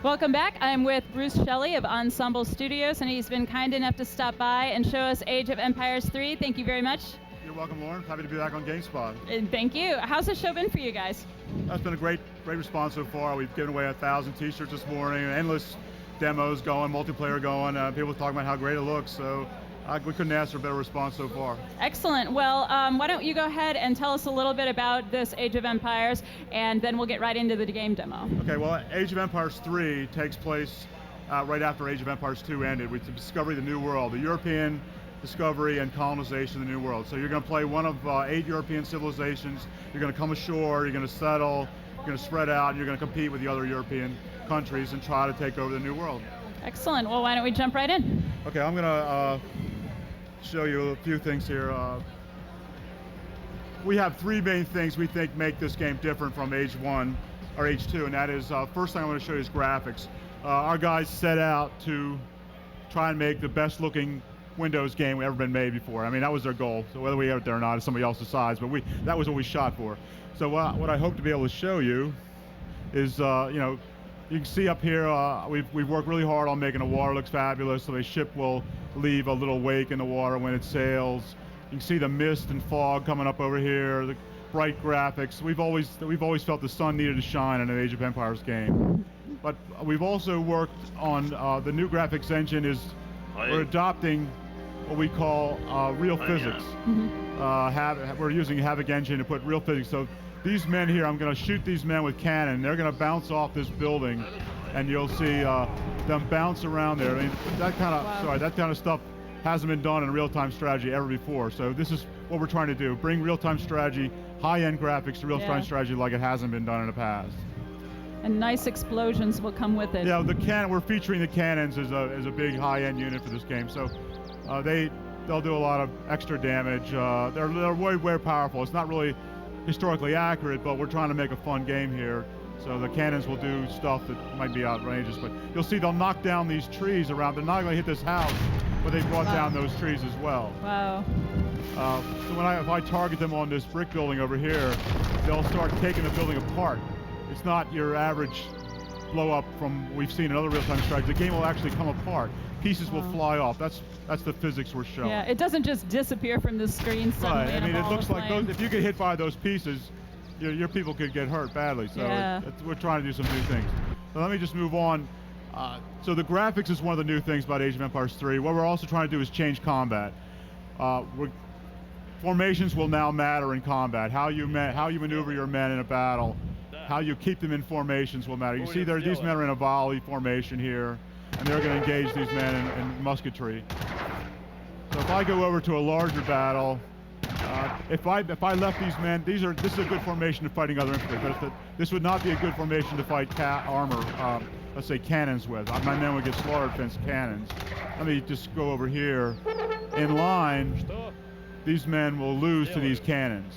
Welcome back. I'm with Bruce Shelley of Ensemble Studios, and he's been kind enough to stop by and show us Age of Empires 3. Thank you very much. You're welcome, Lauren. Happy to be back on Gamespot. And thank you. How's the show been for you guys? That's been a great response so far. We've given away 1,000 t-shirts this morning, endless demos going, multiplayer going, people talking about how great it looks, so we couldn't ask for a better response so far. Excellent. Well, why don't you go ahead and tell us a little bit about this Age of Empires, and then we'll get right into the game demo. Okay, well, Age of Empires 3 takes place right after Age of Empires 2 ended with the discovery of the New World, the European discovery and colonization of the New World. So you're going to play one of 8 European civilizations, you're going to come ashore, you're going to settle, you're going to spread out, and you're going to compete with the other European countries and try to take over the New World. Excellent. Well, why don't we jump right in? Okay, I'm going to show you a few things here. We have 3 main things we think make this game different from Age 1 or Age 2, and that is, first thing I want to show you is graphics. Our guys set out to try and make the best looking Windows game we ever been made before. I mean, that was their goal. So whether we get it there or not is somebody else decides, but that was what we shot for. So what I hope to be able to show you is, you can see up here, we've worked really hard on making the water looks fabulous, so the ship will leave a little wake in the water when it sails. You can see the mist and fog coming up over here, the bright graphics. We've always felt the sun needed to shine in an Age of Empires game. But we've also worked on the new graphics engine we're adopting what we call real physics. We're using Havoc engine to put real physics. So these men here, I'm going to shoot these men with cannon. They're going to bounce off this building, and you'll see them bounce around there. I mean, that kind of stuff hasn't been done in real-time strategy ever before. So this is what we're trying to do: bring real-time strategy, high-end graphics to real-time strategy like it hasn't been done in the past. And nice explosions will come with it. Yeah, we're featuring the cannons as a big high-end unit for this game. So they'll do a lot of extra damage. They're way powerful. It's not really historically accurate, but we're trying to make a fun game here. So the cannons will do stuff that might be outrageous, but you'll see they'll knock down these trees around. They're not going to hit this house, but they brought down those trees as well. Wow. So if I target them on this brick building over here, they'll start taking the building apart. It's not your average blow up from we've seen in other real-time strategies. The game will actually come apart. Pieces will fly off. That's the physics we're showing. Yeah, it doesn't just disappear from the screen suddenly. Right. I mean, it looks like if you get hit by those pieces, your people could get hurt badly. So we're trying to do some new things. So let me just move on. So the graphics is one of the new things about Age of Empires 3. What we're also trying to do is change combat. Formations will now matter in combat. How you maneuver your men in a battle, how you keep them in formations will matter. You see these men are in a volley formation here, and they're going to engage these men in musketry. So if I go over to a larger battle, if I left these men, this is a good formation to fighting other infantry, but this would not be a good formation to fight armor, let's say cannons with. My men would get slaughtered against cannons. Let me just go over here. In line, these men will lose to these cannons.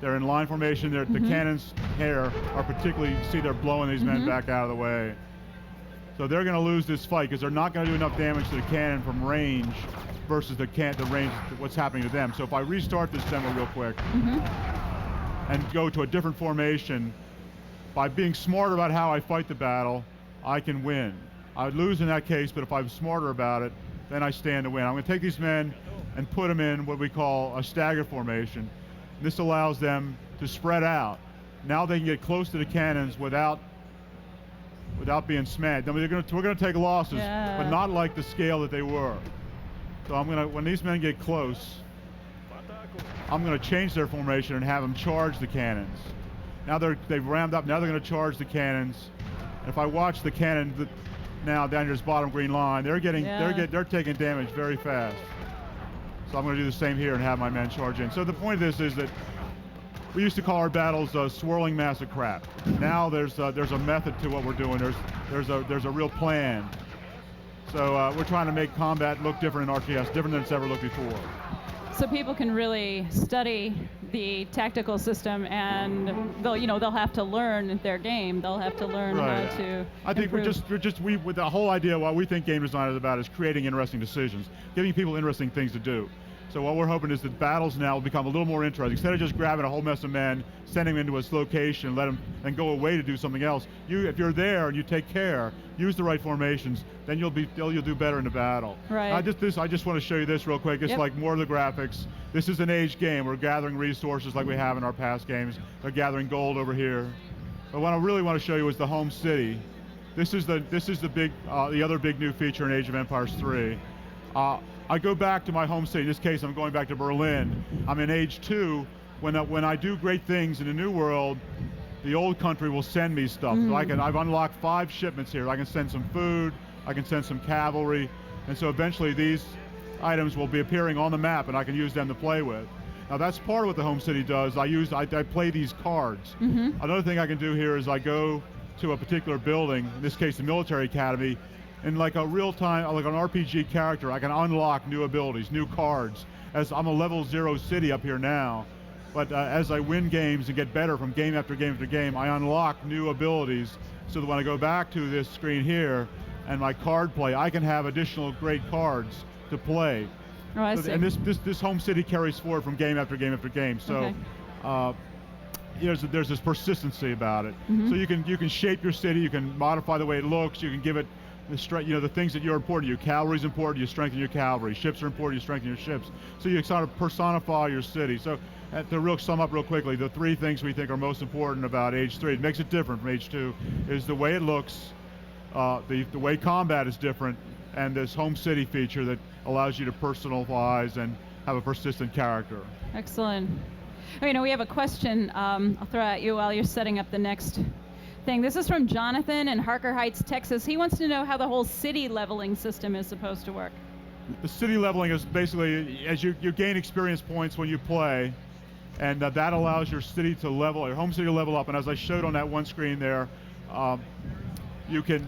They're in line formation. The cannons here are particularly, you see they're blowing these men back out of the way. So they're going to lose this fight because they're not going to do enough damage to the cannon from range versus the range, what's happening to them. So if I restart this demo real quick and go to a different formation, by being smarter about how I fight the battle, I can win. I would lose in that case, but if I'm smarter about it, then I stand to win. I'm going to take these men and put them in what we call a stagger formation. This allows them to spread out. Now they can get close to the cannons without being smashed. I mean, we're going to take losses, but not like the scale that they were. So when these men get close, I'm going to change their formation and have them charge the cannons. Now they've rammed up. Now they're going to charge the cannons. And if I watch the cannon now down here, this bottom green line, they're taking damage very fast. So I'm going to do the same here and have my men charge in. So the point of this is that we used to call our battles a swirling mass of crap. Now there's a method to what we're doing. There's a real plan. So we're trying to make combat look different in RTS, different than it's ever looked before. So people can really study the tactical system, and they'll have to learn their game. They'll have to learn how to. I think with the whole idea, what we think game design is about is creating interesting decisions, giving people interesting things to do. So what we're hoping is that battles now will become a little more interesting. Instead of just grabbing a whole mess of men, sending them into a location, and let them then go away to do something else. If you're there and you take care, use the right formations, then you'll do better in the battle. Right. I just want to show you this real quick. It's like more of the graphics. This is an aged game. We're gathering resources like we have in our past games. They're gathering gold over here. But what I really want to show you is the home city. This is the other big new feature in Age of Empires 3. I go back to my home city. In this case, I'm going back to Berlin. I'm in Age 2. When I do great things in the New World, the old country will send me stuff. So I've unlocked 5 shipments here. I can send some food, I can send some cavalry, and so eventually these items will be appearing on the map and I can use them to play with. Now that's part of what the home city does. I play these cards. Another thing I can do here is I go to a particular building, in this case the military academy, and like a real-time, like an RPG character, I can unlock new abilities, new cards. As I'm a level 0 city up here now, but as I win games and get better from game after game after game, I unlock new abilities so that when I go back to this screen here and my card play, I can have additional great cards to play. Oh, I see. And this home city carries forward from game after game after game. So there's this persistency about it. So you can shape your city, you can modify the way it looks, you can give it the things that you're important to you. Cavalry's important, you strengthen your cavalry. Ships are important, you strengthen your ships. So you sort of personify your city. So to sum up real quickly, the 3 things we think are most important about Age 3, it makes it different from Age 2, is the way it looks, the way combat is different, and this home city feature that allows you to personalize and have a persistent character. Excellent. We have a question I'll throw at you while you're setting up the next thing. This is from Jonathan in Harker Heights, Texas. He wants to know how the whole city leveling system is supposed to work. The city leveling is basically, as you gain experience points when you play, and that allows your city to level, your home city to level up. And as I showed on that one screen there, you can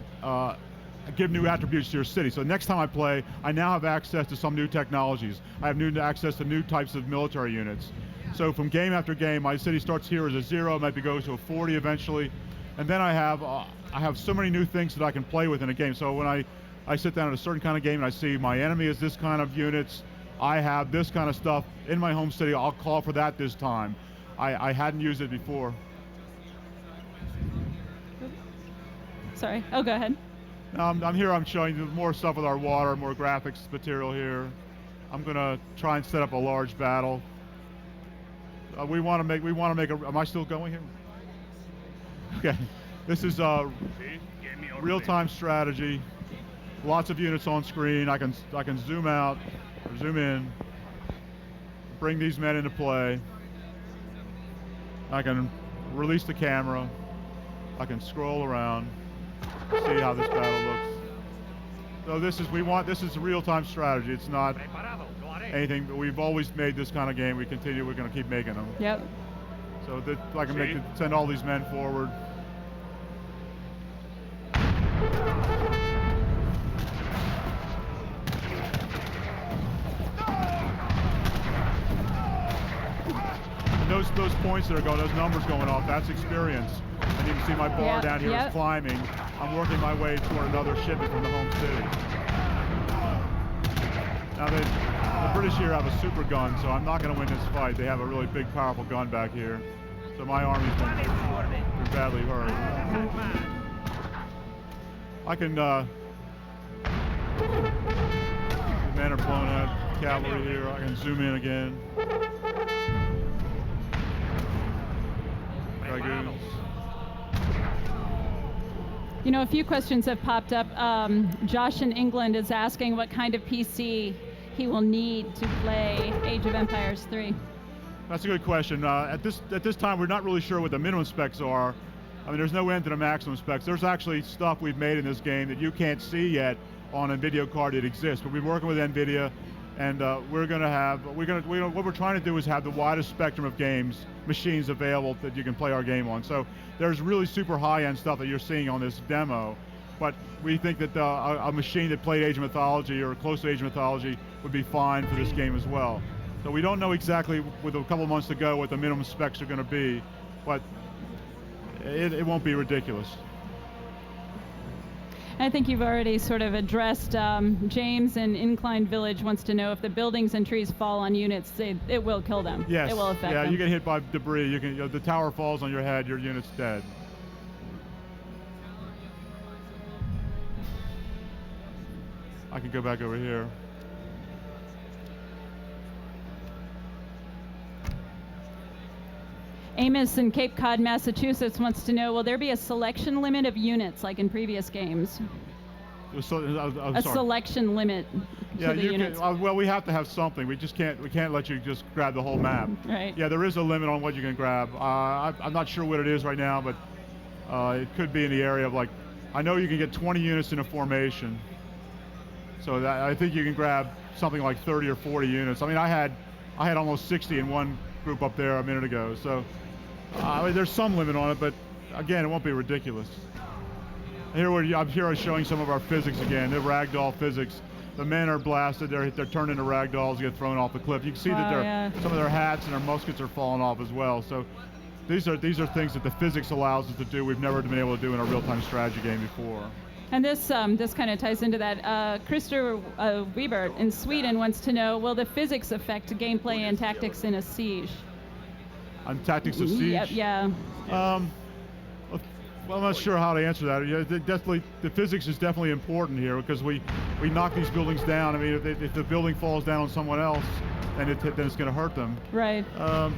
give new attributes to your city. So next time I play, I now have access to some new technologies. I have access to new types of military units. So from game after game, my city starts here as a 0, maybe goes to a 40 eventually. And then I have so many new things that I can play with in a game. So when I sit down at a certain kind of game and I see my enemy is this kind of units, I have this kind of stuff in my home city, I'll call for that this time. I hadn't used it before. Sorry, go ahead. I'm here, I'm showing you more stuff with our water, more graphics material here. I'm gonna try and set up a large battle. We want to make am I still going here? Okay, this is real-time strategy. Lots of units on screen. I can zoom out, or zoom in, bring these men into play. I can release the camera. I can scroll around, see how this battle looks. So this is real-time strategy. It's not anything, but we've always made this kind of game. We're going to keep making them. Yep. So that I can send all these men forward. And those points that are going, those numbers going off, that's experience. And you can see my bar down here is climbing. I'm working my way toward another shipment from the home city. Now the British here have a super gun, so I'm not going to win this fight. They have a really big, powerful gun back here. So my army's been badly hurt. I can, the men are blown out, cavalry here. I can zoom in again. Dragoons. A few questions have popped up. Josh in England is asking what kind of PC he will need to play Age of Empires 3. That's a good question. At this time, we're not really sure what the minimum specs are. I mean, there's no end to the maximum specs. There's actually stuff we've made in this game that you can't see yet on a video card that exists. But we've been working with NVIDIA, and what we're trying to do is have the widest spectrum of machines available that you can play our game on. So there's really super high-end stuff that you're seeing on this demo, but we think that a machine that played Age of Mythology or close to Age of Mythology would be fine for this game as well. So we don't know exactly, with a couple of months to go, what the minimum specs are going to be, but it won't be ridiculous. I think you've already sort of addressed. James in Incline Village wants to know if the buildings and trees fall on units, it will kill them. Yes. It will affect them. Yeah, you get hit by debris. The tower falls on your head, your unit's dead. I can go back over here. Amos in Cape Cod, Massachusetts wants to know, will there be a selection limit of units like in previous games? A selection limit to the units. Well, we have to have something. We can't let you just grab the whole map. Right. Yeah, there is a limit on what you can grab. I'm not sure what it is right now, but it could be in the area of I know you can get 20 units in a formation. So I think you can grab something like 30 or 40 units. I mean, I had almost 60 in one group up there a minute ago. So there's some limit on it, but again, it won't be ridiculous. I'm here showing some of our physics again. The ragdoll physics. The men are blasted. They're turned into ragdolls, get thrown off the cliff. You can see that some of their hats and their muskets are falling off as well. So these are things that the physics allows us to do. We've never been able to do in a real-time strategy game before. And this kind of ties into that. Christer Wiebert in Sweden wants to know, will the physics affect gameplay and tactics in a siege? On tactics of siege? Yeah. Well, I'm not sure how to answer that. Yeah, definitely, the physics is definitely important here because we knock these buildings down. I mean, if the building falls down on someone else, then it's going to hurt them. Right. I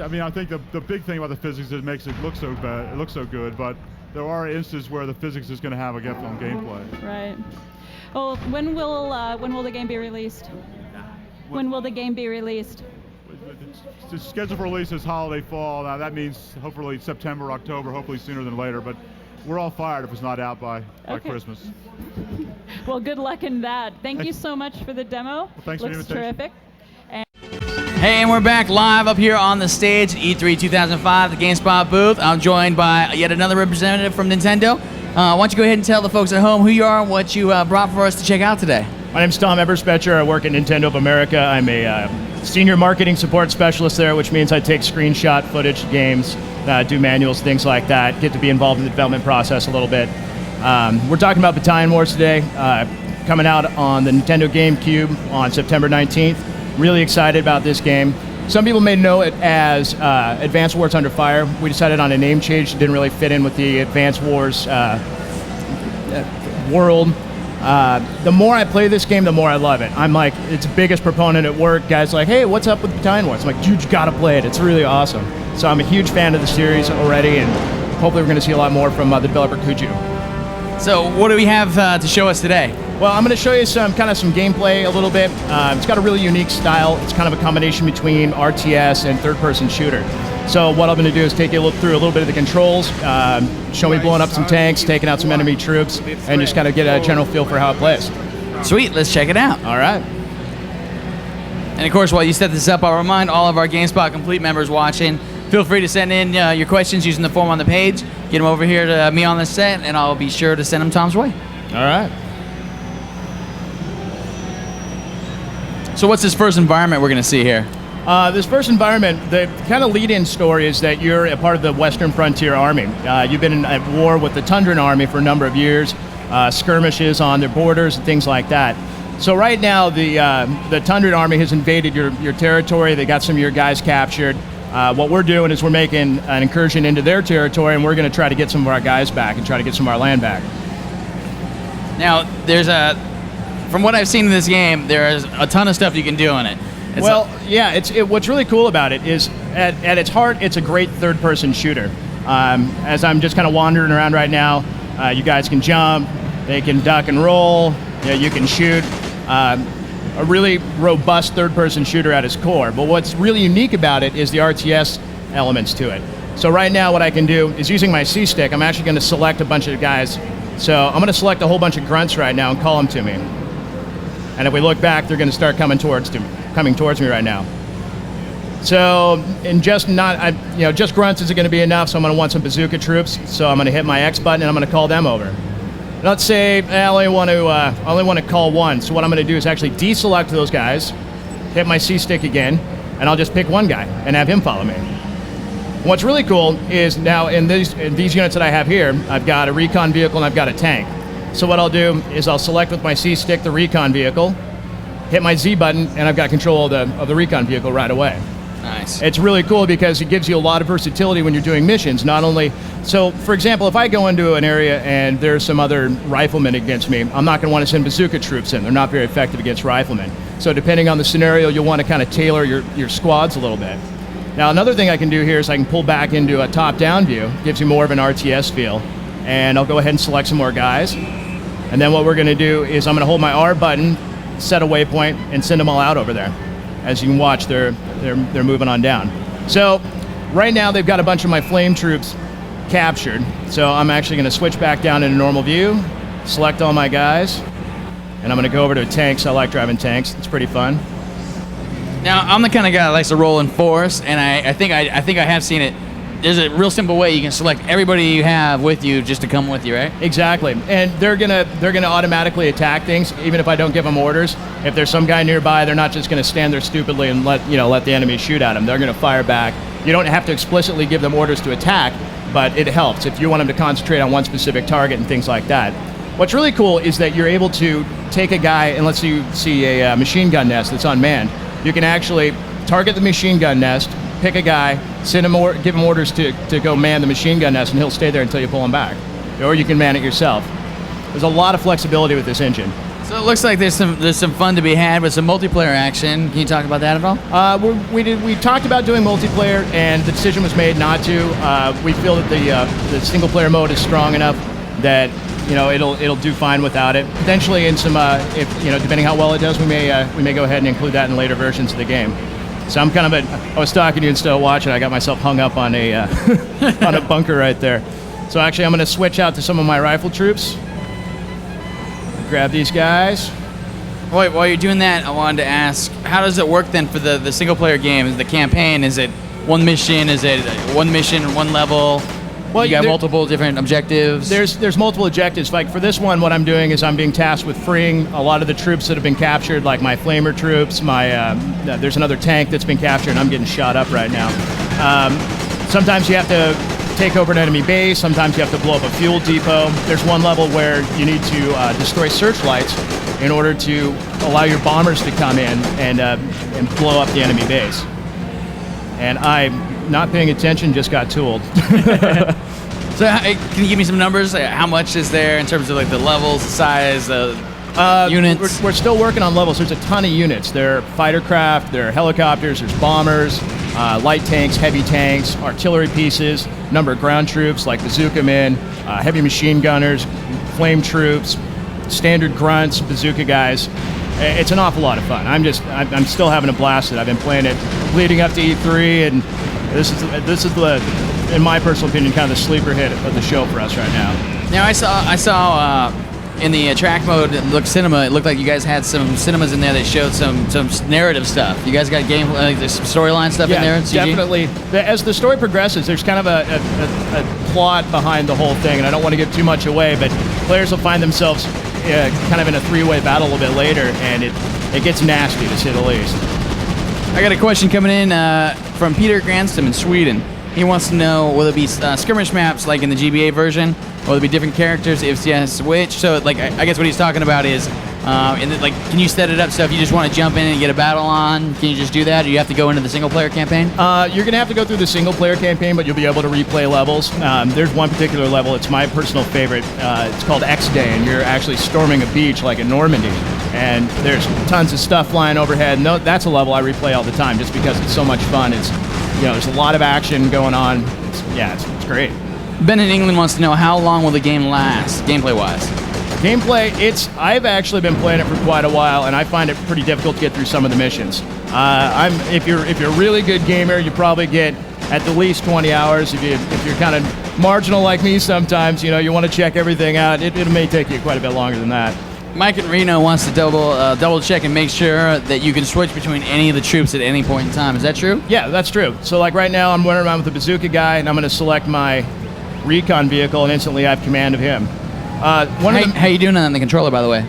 mean, I think the big thing about the physics is it makes it look so bad. It looks so good, but there are instances where the physics is going to have a effect on gameplay. Right. Well, when will the game be released? When will the game be released? The schedule for release is holiday fall. Now that means hopefully September, October, hopefully sooner than later. But we're all fired if it's not out by Christmas. Well, good luck in that. Thank you so much for the demo. Well, thanks for the invitation. Terrific. Hey, and we're back live up here on the stage, E3 2005, the Gamespot booth. I'm joined by yet another representative from Nintendo. Why don't you go ahead and tell the folks at home who you are and what you brought for us to check out today. My name's Tom Eberspecher. I work at Nintendo of America. I'm a senior marketing support specialist there, which means I take screenshot footage, games, do manuals, things like that, get to be involved in the development process a little bit. We're talking about Battalion Wars today, coming out on the Nintendo GameCube on September 19th. Really excited about this game. Some people may know it as Advance Wars Under Fire. We decided on a name change. It didn't really fit in with the Advance Wars world. The more I play this game, the more I love it. I'm like its biggest proponent at work. Guys like, hey, what's up with Battalion Wars? I'm like, dude, you gotta play it. It's really awesome. So I'm a huge fan of the series already, and hopefully we're gonna see a lot more from the developer Kuju. So what do we have to show us today? Well, I'm going to show you some gameplay a little bit. It's got a really unique style. It's kind of a combination between RTS and third-person shooter. So what I'm going to do is take you through a little bit of the controls, show me blowing up some tanks, taking out some enemy troops, and just kind of get a general feel for how it plays. Sweet, let's check it out. All right. And of course, while you set this up, I'll remind all of our GameSpot Complete members watching, feel free to send in your questions using the form on the page. Get them over here to me on the set, and I'll be sure to send them Tom's way. All right. So what's this first environment we're going to see here? This first environment, the kind of lead-in story is that you're a part of the Western Frontier Army. You've been at war with the Tundran Army for a number of years, skirmishes on their borders and things like that. So right now, the Tundran Army has invaded your territory. They got some of your guys captured. What we're doing is we're making an incursion into their territory, and we're going to try to get some of our guys back and try to get some of our land back. Now, from what I've seen in this game, there's a ton of stuff you can do in it. What's really cool about it is, at its heart, it's a great third-person shooter. As I'm just kind of wandering around right now, you guys can jump, they can duck and roll, you can shoot. A really robust third-person shooter at its core. But what's really unique about it is the RTS elements to it. So right now what I can do is using my C-stick, I'm actually going to select a bunch of guys. So I'm going to select a whole bunch of grunts right now and call them to me. And if we look back, they're going to start coming towards me right now. So, and just grunts isn't going to be enough, so I'm going to want some bazooka troops. So I'm going to hit my X button and I'm going to call them over. Let's say I only want to call one. So what I'm going to do is actually deselect those guys, hit my C-stick again, and I'll just pick one guy and have him follow me. What's really cool is now in these units that I have here, I've got a recon vehicle and I've got a tank. So what I'll do is I'll select with my C stick the recon vehicle, hit my Z button, and I've got control of the recon vehicle right away. Nice. It's really cool because it gives you a lot of versatility when you're doing missions. Not only, so for example, if I go into an area and there's some other riflemen against me, I'm not going to want to send bazooka troops in. They're not very effective against riflemen. So depending on the scenario, you'll want to kind of tailor your squads a little bit. Now another thing I can do here is I can pull back into a top-down view. Gives you more of an RTS feel. And I'll go ahead and select some more guys. And then what we're going to do is I'm going to hold my R button, set a waypoint, and send them all out over there. As you can watch, they're moving on down. So right now they've got a bunch of my flame troops captured. So I'm actually going to switch back down into normal view, select all my guys, and I'm going to go over to tanks. I like driving tanks. It's pretty fun. Now, I'm the kind of guy that likes to roll in force, and I think I have seen it. There's a real simple way you can select everybody you have with you just to come with you, right? Exactly, and they're gonna automatically attack things even if I don't give them orders. If there's some guy nearby, they're not just gonna stand there stupidly and let the enemy shoot at them. They're gonna fire back. You don't have to explicitly give them orders to attack, but it helps if you want them to concentrate on one specific target and things like that. What's really cool is that you're able to take a guy, and let's say you see a machine gun nest that's unmanned. You can actually target the machine gun nest, pick a guy, send him give him orders to go man the machine gun nest, and he'll stay there until you pull him back. Or you can man it yourself. There's a lot of flexibility with this engine. So it looks like there's some fun to be had with some multiplayer action. Can you talk about that at all? We talked about doing multiplayer, and the decision was made not to. We feel that the single player mode is strong enough that it'll do fine without it. Potentially in some, depending how well it does, we may go ahead and include that in later versions of the game. So I'm kind of I was talking to you instead of watching. I got myself hung up on a on a bunker right there. So actually, I'm going to switch out to some of my rifle troops. Grab these guys. Wait, while you're doing that, I wanted to ask, how does it work then for the single player game? Is the campaign? Is it one mission? Is it one mission, one level? Well, you got multiple different objectives. There's multiple objectives. Like for this one, what I'm doing is I'm being tasked with freeing a lot of the troops that have been captured, like my flamer troops. There's another tank that's been captured, and I'm getting shot up right now. Sometimes you have to take over an enemy base. Sometimes you have to blow up a fuel depot. There's one level where you need to destroy searchlights in order to allow your bombers to come in and blow up the enemy base. And I'm not paying attention, just got tooled. So can you give me some numbers? How much is there in terms of like the levels, the size, the units? We're still working on levels. There's a ton of units. There are fighter craft, there are helicopters, there's bombers, light tanks, heavy tanks, artillery pieces, number of ground troops like bazooka men, heavy machine gunners, flame troops, standard grunts, bazooka guys. It's an awful lot of fun. I'm still having a blast. I've been playing it leading up to E3, and this is the, in my personal opinion, kind of the sleeper hit of the show for us right now. Now I saw in the track mode, it looked like you guys had some cinemas in there that showed some narrative stuff. You guys got game some storyline stuff in there? Yeah, definitely. As the story progresses, there's kind of a plot behind the whole thing, and I don't want to give too much away, but players will find themselves kind of in a three-way battle a little bit later, and it gets nasty, to say the least. I got a question coming in from Peter Granstom in Sweden. He wants to know, will it be skirmish maps like in the GBA version? Will it be different characters? If yes, which? So, like, I guess what he's talking about is, can you set it up so if you just want to jump in and get a battle on, can you just do that? Or do you have to go into the single-player campaign? You're going to have to go through the single-player campaign, but you'll be able to replay levels. There's one particular level, it's my personal favorite. It's called X-Day, and you're actually storming a beach like in Normandy. And there's tons of stuff flying overhead. And that's a level I replay all the time just because it's so much fun. It's, there's a lot of action going on. It's great. Ben in England wants to know, how long will the game last, gameplay-wise? Gameplay, I've actually been playing it for quite a while, and I find it pretty difficult to get through some of the missions. If you're a really good gamer, you probably get at the least 20 hours. If you're kind of marginal like me sometimes, you want to check everything out, it may take you quite a bit longer than that. Mike in Reno wants to double check and make sure that you can switch between any of the troops at any point in time. Is that true? Yeah, that's true. So like right now, I'm running around with the bazooka guy, and I'm going to select my recon vehicle, and instantly I have command of him. How you doing on the controller, by the way?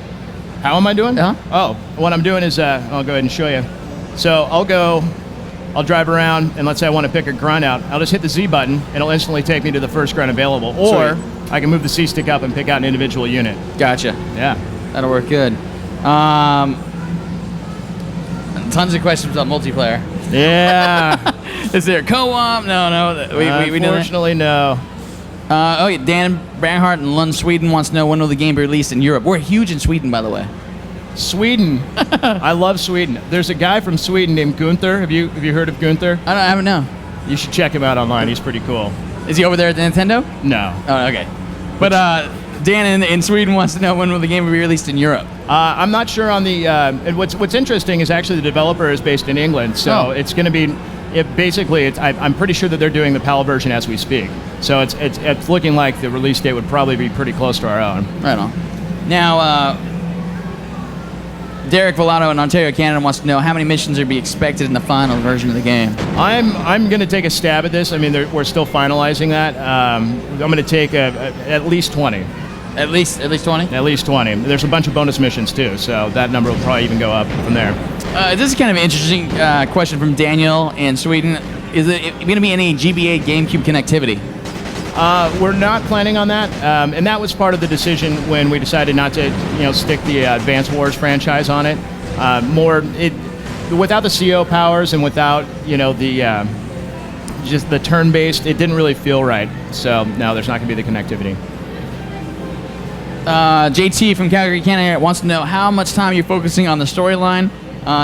How am I doing? Uh-huh. Oh, what I'm doing is, I'll go ahead and show you. So I'll go I'll drive around, and let's say I want to pick a grunt out. I'll just hit the Z button, and it'll instantly take me to the first grunt available. Or I can move the C stick up and pick out an individual unit. Gotcha. Yeah. That'll work good. Tons of questions on multiplayer. Yeah. Is there co-op? No. We Unfortunately, no. Yeah, Dan Branhart in Lund, Sweden wants to know when will the game be released in Europe. We're huge in Sweden, by the way. Sweden. I love Sweden. There's a guy from Sweden named Gunther. Have you heard of Gunther? I haven't know. You should check him out online. He's pretty cool. Is he over there at the Nintendo? No. Oh, okay. But Dan in Sweden wants to know when will the game be released in Europe. I'm not sure on the. And what's interesting is actually the developer is based in England, so it's going to be. I'm pretty sure that they're doing the PAL version as we speak. So it's looking like the release date would probably be pretty close to our own. Right on. Now, Derek Volato in Ontario, Canada wants to know how many missions are to be expected in the final version of the game. I'm going to take a stab at this. I mean, we're still finalizing that. I'm going to take at least 20. At least 20? At least 20. There's a bunch of bonus missions too, so that number will probably even go up from there. This is kind of an interesting question from Daniel in Sweden. Is it going to be any GBA GameCube connectivity? We're not planning on that, and that was part of the decision when we decided not to, stick the Advance Wars franchise on it. Without the CO powers and without, just the turn-based, it didn't really feel right. So no, there's not going to be the connectivity. JT from Calgary, Canada wants to know how much time you're focusing on the storyline.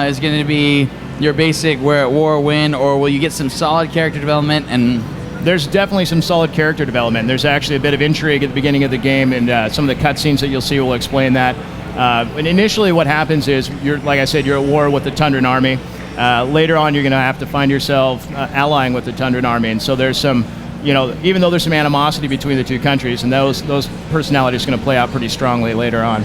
Is it going to be your basic we're at war, win, or will you get some solid character development? And there's definitely some solid character development. There's actually a bit of intrigue at the beginning of the game, and some of the cutscenes that you'll see will explain that. And initially what happens is, like I said, you're at war with the Tundran army. Later on, you're going to have to find yourself allying with the Tundran army, and so there's some, even though there's some animosity between the two countries, and those personalities are going to play out pretty strongly later on.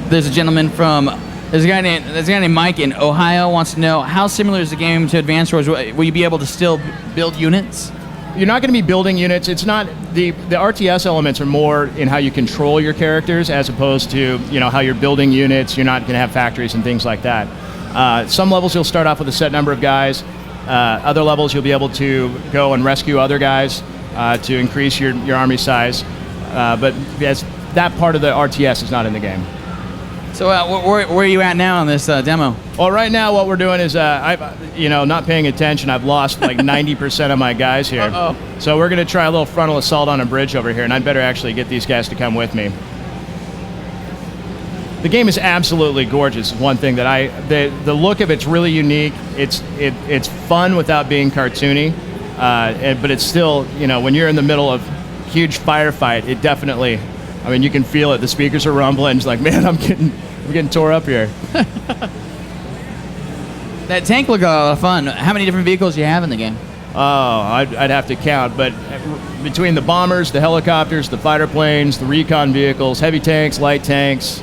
There's a gentleman from, there's a guy named Mike in Ohio wants to know how similar is the game to Advance Wars? Will you be able to still build units? You're not going to be building units. It's not the RTS elements are more in how you control your characters as opposed to how you're building units. You're not going to have factories and things like that. Some levels you'll start off with a set number of guys. Other levels you'll be able to go and rescue other guys to increase your army size. But that part of the RTS is not in the game. So where are you at now on this demo? Well, right now what we're doing is, not paying attention. I've lost like 90% of my guys here. Uh-oh. So we're going to try a little frontal assault on a bridge over here, and I'd better actually get these guys to come with me. The game is absolutely gorgeous. One thing that the look of it's really unique. It's fun without being cartoony, but it's still, when you're in the middle of a huge firefight, it definitely, you can feel it. The speakers are rumbling. It's like, man, I'm getting tore up here. That tank looked a lot of fun. How many different vehicles do you have in the game? Oh, I'd have to count, but between the bombers, the helicopters, the fighter planes, the recon vehicles, heavy tanks, light tanks,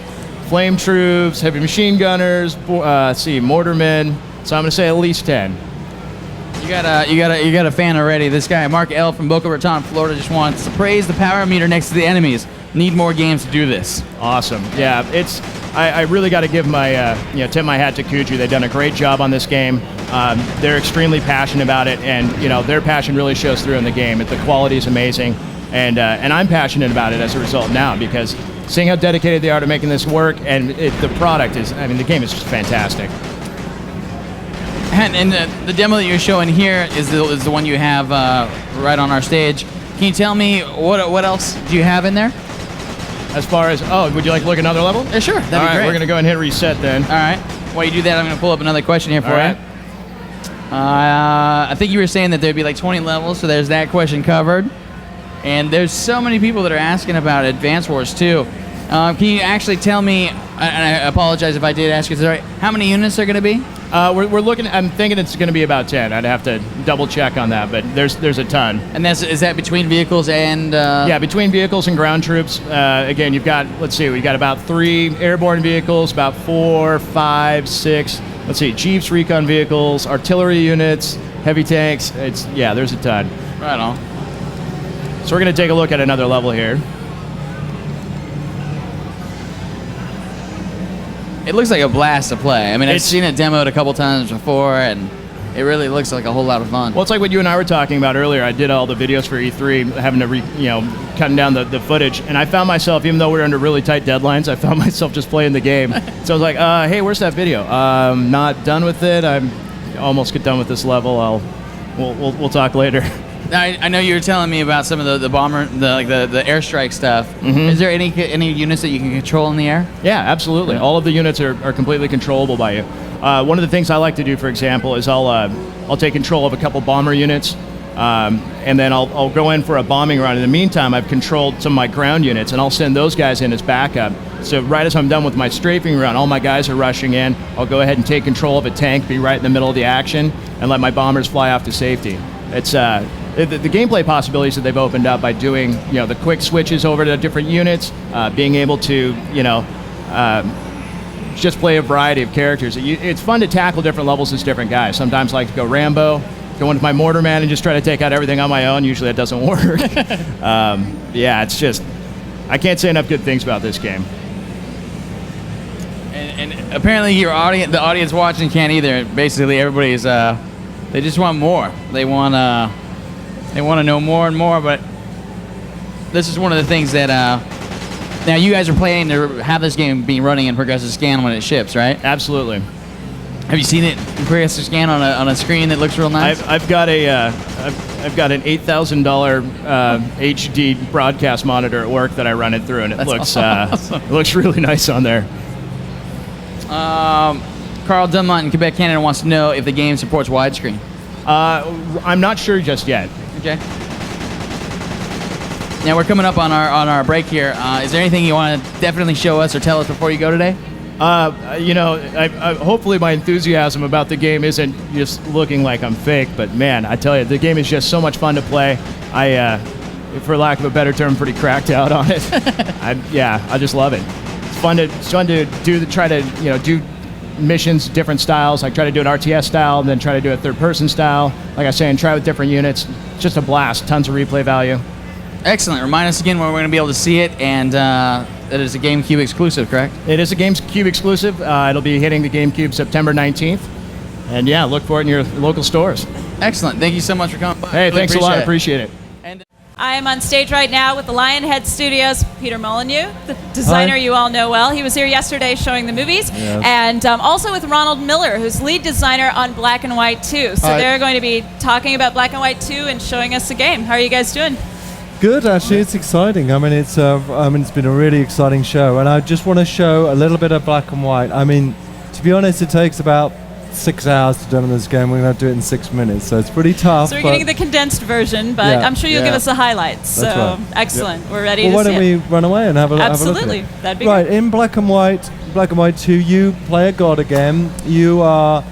flame troops, heavy machine gunners, mortarmen. So I'm going to say at least 10. You got a fan already. This guy, Mark L. from Boca Raton, Florida, just wants to praise the power meter next to the enemies. Need more games to do this. Awesome. Yeah, I really got to give my tip my hat to Kuju. They've done a great job on this game. They're extremely passionate about it, and their passion really shows through in the game. The quality is amazing, and I'm passionate about it as a result now because seeing how dedicated they are to making this work, and the product is, the game is just fantastic. And the demo that you're showing here is the one you have right on our stage. Can you tell me what else do you have in there? As far as, would you like to look at another level? Yeah, sure. That'd be great. All right, we're going to go ahead and hit reset then. All right. While you do that, I'm going to pull up another question here for you. Right. I think you were saying that there'd be like 20 levels, so there's that question covered. And there's so many people that are asking about Advance Wars too. Can you actually tell me, and I apologize if I did ask you this, right, how many units are going to be? We're looking. I'm thinking it's going to be about 10. I'd have to double check on that, but there's a ton. And is that between vehicles and? Yeah, between vehicles and ground troops. Again, you've got. Let's see, we've got about 3 airborne vehicles, about 4, 5, 6. Let's see, jeeps, recon vehicles, artillery units, heavy tanks. There's a ton. Right on. So we're going to take a look at another level here. It looks like a blast to play. I mean, I've It's- seen it demoed a couple times before, and it really looks like a whole lot of fun. Well, it's like what you and I were talking about earlier. I did all the videos for E3, having to, cutting down the footage, and I found myself, even though we were under really tight deadlines, I found myself just playing the game. So I was like, hey, where's that video? Not done with it. I'm almost get done with this level. We'll talk later. Now, I know you were telling me about some of the bomber, the airstrike stuff. Mhm. Is there any units that you can control in the air? Yeah, absolutely. All of the units are completely controllable by you. One of the things I like to do, for example, is I'll take control of a couple bomber units, and then I'll go in for a bombing run. In the meantime, I've controlled some of my ground units, and I'll send those guys in as backup. So right as I'm done with my strafing run, all my guys are rushing in. I'll go ahead and take control of a tank, be right in the middle of the action, and let my bombers fly off to safety. It's the gameplay possibilities that they've opened up by doing the quick switches over to different units, being able to just play a variety of characters. It's fun to tackle different levels as different guys. Sometimes I like to go Rambo, go into my mortar man and just try to take out everything on my own. Usually that doesn't work. Yeah, it's just, I can't say enough good things about this game. And apparently the audience watching can't either. Basically, everybody's they just want more. They want to know more and more. But this is one of the things that now you guys are planning to have this game be running in progressive scan when it ships, right? Absolutely. Have you seen it in progressive scan on a screen that looks real nice? I've got an $8,000 HD broadcast monitor at work that I run it through, and it looks awesome. it looks really nice on there. Carl Dunmont in Quebec, Canada wants to know if the game supports widescreen. I'm not sure just yet. Okay. Now we're coming up on our break here. Is there anything you want to definitely show us or tell us before you go today? Hopefully my enthusiasm about the game isn't just looking like I'm fake, but man, I tell you, the game is just so much fun to play. For lack of a better term, pretty cracked out on it. I just love it. It's fun to try to do missions, different styles. I try to do an RTS style, and then try to do a third-person style. Like I was saying, try with different units. It's just a blast. Tons of replay value. Excellent. Remind us again where we're going to be able to see it, and it is a GameCube exclusive, correct? It is a GameCube exclusive. It'll be hitting the GameCube September 19th. And yeah, look for it in your local stores. Excellent. Thank you so much for coming by. Hey, Really thanks a lot. Appreciate it. And I am on stage right now with the Lionhead Studios' Peter Molyneux, the designer you all know well. He was here yesterday showing the movies. Yes. And also with Ronald Miller, who's lead designer on Black and White 2. So Hi. they're going to be talking about Black and White 2 and showing us the game. How are you guys doing? Good, actually, it's exciting. I mean, it's been a really exciting show, and I just want to show a little bit of Black and White. I mean, to be honest, it takes about 6 hours to demo this game. We're going to do it in 6 minutes, so it's pretty tough. So we're but getting the condensed version, but Yeah, I'm sure you'll yeah. give us the highlights. That's So right. excellent. We're ready well, to why see don't it. we run away and have a look Absolutely. at it? That'd be Right, great. in Black and White 2, you play a god again. You are,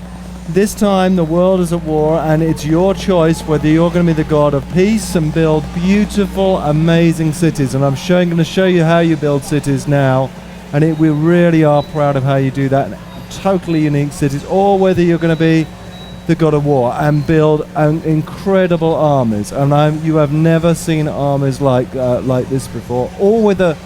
this time the world is at war, and it's your choice whether you're going to be the god of peace and build beautiful, amazing cities. And I'm going to show you how you build cities now, and we really are proud of how you do that. Totally unique cities, or whether you're going to be the god of war and build incredible armies. And you have never seen armies like this before, all with the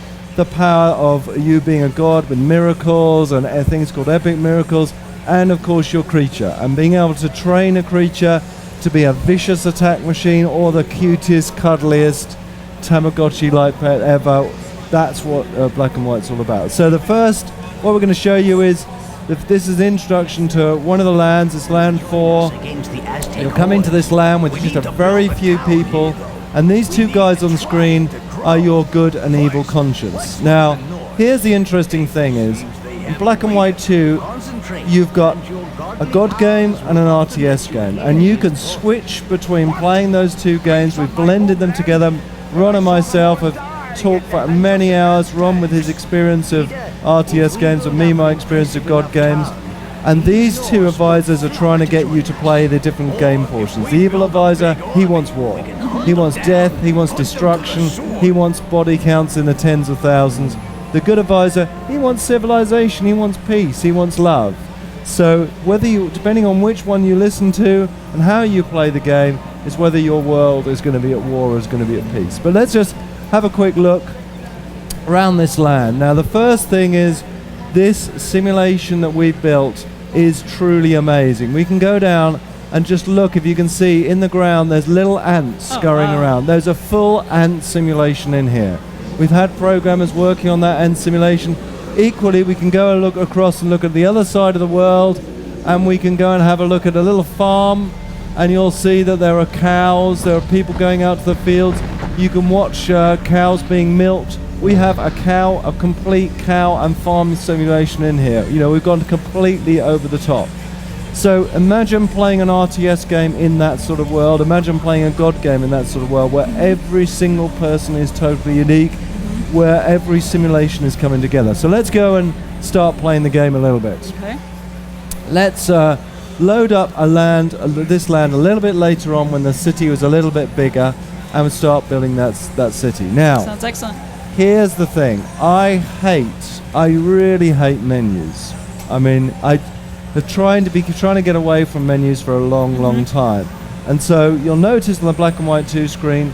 power of you being a god with miracles and things called epic miracles, and of course your creature, and being able to train a creature to be a vicious attack machine or the cutest, cuddliest Tamagotchi-like pet ever. That's what Black and White's all about. So what we're going to show you is this is the introduction to one of the lands. It's land 4. You'll come into this land with just a very few people, and these two guys on the screen are your good and evil conscience. Now, here's the interesting thing is, in Black and White 2, you've got a God game and an RTS game, and you can switch between playing those two games. We've blended them together. Ron and myself have talked for many hours, Ron with his experience of RTS games, and me my experience of God games. And these two advisors are trying to get you to play the different game portions. The evil advisor, he wants war. He wants death, he wants destruction, he wants body counts in the tens of thousands. The good advisor, he wants civilization, he wants peace, he wants love. So depending on which one you listen to and how you play the game, is whether your world is going to be at war or is going to be at peace. But let's just have a quick look around this land. Now the first thing is, this simulation that we've built is truly amazing. We can go down and just look. If you can see in the ground, there's little ants scurrying around. There's a full ant simulation in here. We've had programmers working on that ant simulation. Equally, we can go and look across and look at the other side of the world, and we can go and have a look at a little farm, and you'll see that there are cows, there are people going out to the fields. You can watch cows being milked. We have a complete cow and farm simulation in here. You know, we've gone completely over the top. So imagine playing an RTS game in that sort of world. Imagine playing a God game in that sort of world where every single person is totally unique, where every simulation is coming together. So let's go and start playing the game a little bit. Okay. Let's load up this land a little bit later on when the city was a little bit bigger, and we'll start building that city. Now, Sounds excellent. here's the thing. I really hate menus. I mean, they're trying to get away from menus for a long time. And so you'll notice on the black and white 2 screen,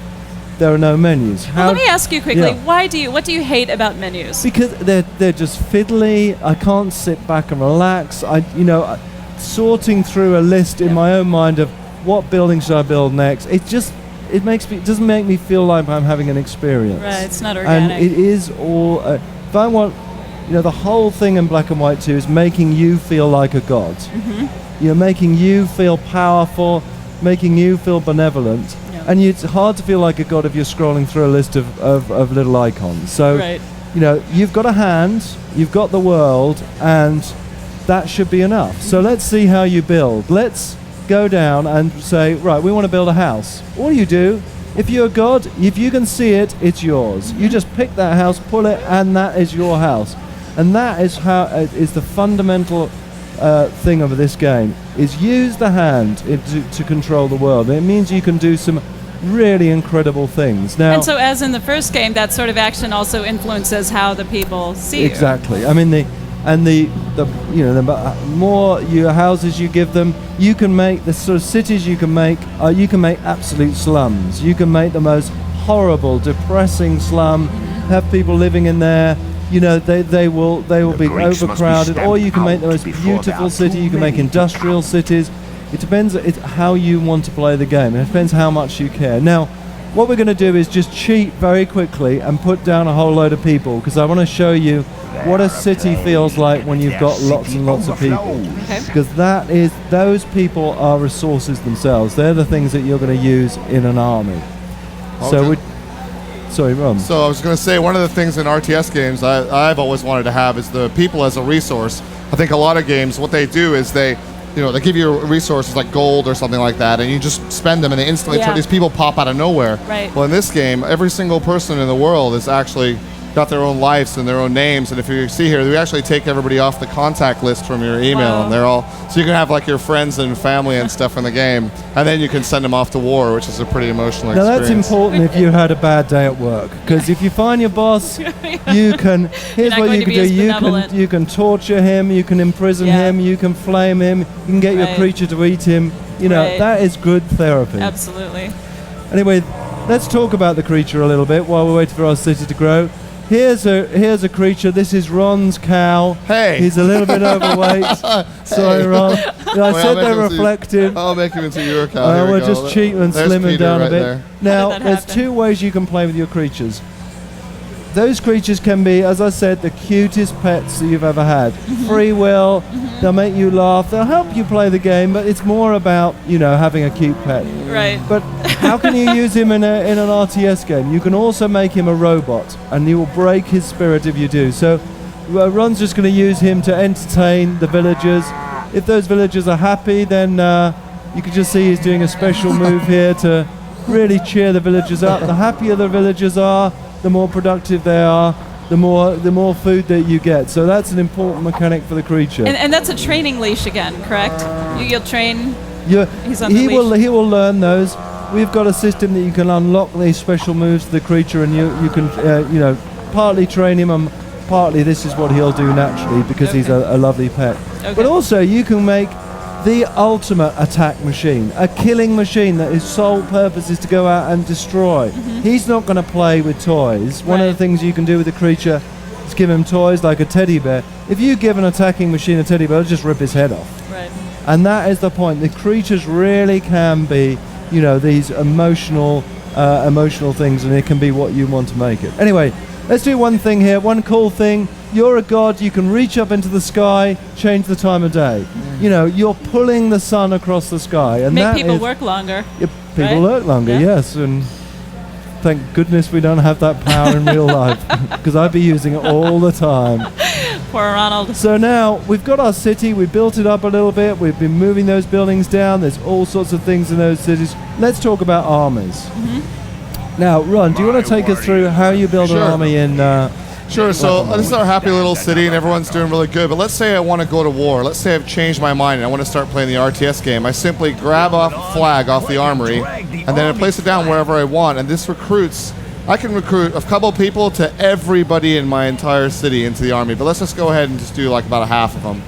there are no menus. Well, let me ask you quickly, Yeah. what do you hate about menus? Because they're just fiddly. I can't sit back and relax. Sorting through a list in my own mind of what building should I build next. It doesn't make me feel like I'm having an experience. Right, it's not organic. And it is all. If I want, the whole thing in black and white 2 is making you feel like a god. Making you feel powerful, making you feel benevolent. And it's hard to feel like a god if you're scrolling through a list of little icons. So, Right. You've got a hand, you've got the world, and that should be enough. So let's see how you build. Let's go down and say, right, we want to build a house. All you do, if you're a god, if you can see it, it's yours. You just pick that house, pull it, and that is your house. And that is how is the fundamental thing of this game, is use the hand to control the world. It means you can do some really incredible things. Now, And so, as in the first game, that sort of action also influences how the people see you. exactly. I mean, the more houses you give them, you can make the sort of cities you can make absolute slums. You can make the most horrible, depressing slum, have people living in there. They will be overcrowded, or you can make the most beautiful city. You can make industrial cities. It depends. It's how you want to play the game. It depends how much you care. Now, what we're going to do is just cheat very quickly and put down a whole load of people, because I want to show you what a city feels like when you've got lots and lots of people. Okay. Because those people are resources themselves. They're the things that you're going to use in an army. Sorry, Ron. So I was going to say, one of the things in RTS games I've always wanted to have is the people as a resource. I think a lot of games, what they do is they give you resources like gold or something like that, and you just spend them, and they instantly these people pop out of nowhere. Right. Well, in this game, every single person in the world is actually got their own lives and their own names, and if you see here, we actually take everybody off the contact list from your email, and they're all, so you can have like your friends and family and stuff in the game, and then you can send them off to war, which is a pretty emotional experience. Now that's important if you had a bad day at work, because if you find your boss, you can. Here's what you can do: you can torture him, you can imprison him, you can flame him, you can get your creature to eat him. That is good therapy. Absolutely. Anyway, let's talk about the creature a little bit while we're waiting for our city to grow. Here's a creature. This is Ron's cow. Hey. He's a little bit overweight. Sorry, Ron. I said they're reflective. I'll make him into your cow. We'll just cheat and slim him down a bit. There. Now, there's 2 ways you can play with your creatures. Those creatures can be, as I said, the cutest pets that you've ever had. Free will. They'll make you laugh. They'll help you play the game, but it's more about, having a cute pet. Right. But how can you use him in an RTS game? You can also make him a robot, and you will break his spirit if you do. So Ron's just going to use him to entertain the villagers. If those villagers are happy, then you can just see he's doing a special move here to really cheer the villagers up. The happier the villagers are, the more productive they are, the more food that you get. So that's an important mechanic for the creature. And that's a training leash again, correct? You'll train. He's on the he leash. will learn those. We've got a system that you can unlock these special moves to the creature, and you can partly train him, and partly this is what he'll do naturally because he's a lovely pet. Okay. But also you can make the ultimate attack machine, a killing machine that his sole purpose is to go out and destroy. He's not going to play with toys. One of the things you can do with the creature is give him toys like a teddy bear. if you give an attacking machine a teddy bear, it'll just rip his head off. Right. And that is the point. The creatures really can be, you know, these emotional things, and it can be what you want to make it. Anyway, let's do one thing here, one cool thing. You're a god, you can reach up into the sky, change the time of day. You know, you're pulling the sun across the sky. And Make that people is- work longer. People right? work longer, Yeah. yes. And thank goodness we don't have that power in real life, because I'd be using it all the time. Poor Ronald. So now we've got our city, we built it up a little bit, we've been moving those buildings down, there's all sorts of things in those cities. Let's talk about armies. Now, Ron, do you want to take us through how you build an Sure. army in... Sure, so Weapon this is our happy little city and everyone's doing really good, but let's say I want to go to war. Let's say I've changed my mind and I want to start playing the RTS game. I simply grab off a flag off the armory and then I place it down wherever I want, and this recruits, I can recruit a couple people to everybody in my entire city into the army, but let's just go ahead and just do like about a half of them.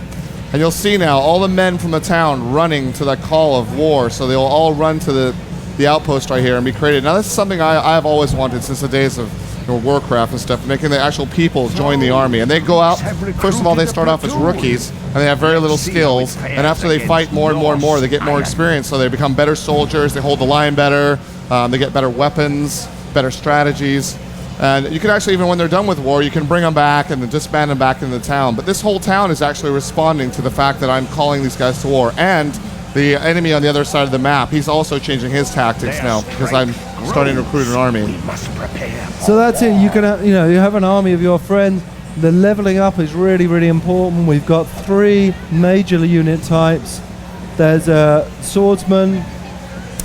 And you'll see now all the men from the town running to the call of war, so they'll all run to the outpost right here and be created. Now this is something I've always wanted since the days of Warcraft and stuff, making the actual people join the army. And they go out, first of all, they start off as rookies, and they have very little skills, and after they fight more and more and more, they get more experience, so they become better soldiers, they hold the line better, they get better weapons, better strategies. And you can actually, even when they're done with war, you can bring them back and then disband them back into the town. But this whole town is actually responding to the fact that I'm calling these guys to war. And the enemy on the other side of the map, he's also changing his tactics now because I'm starting to recruit an army. So that's it. You can, you know, you have an army of your friends. The leveling up is really, really important. We've got 3 major unit types. There's swordsmen,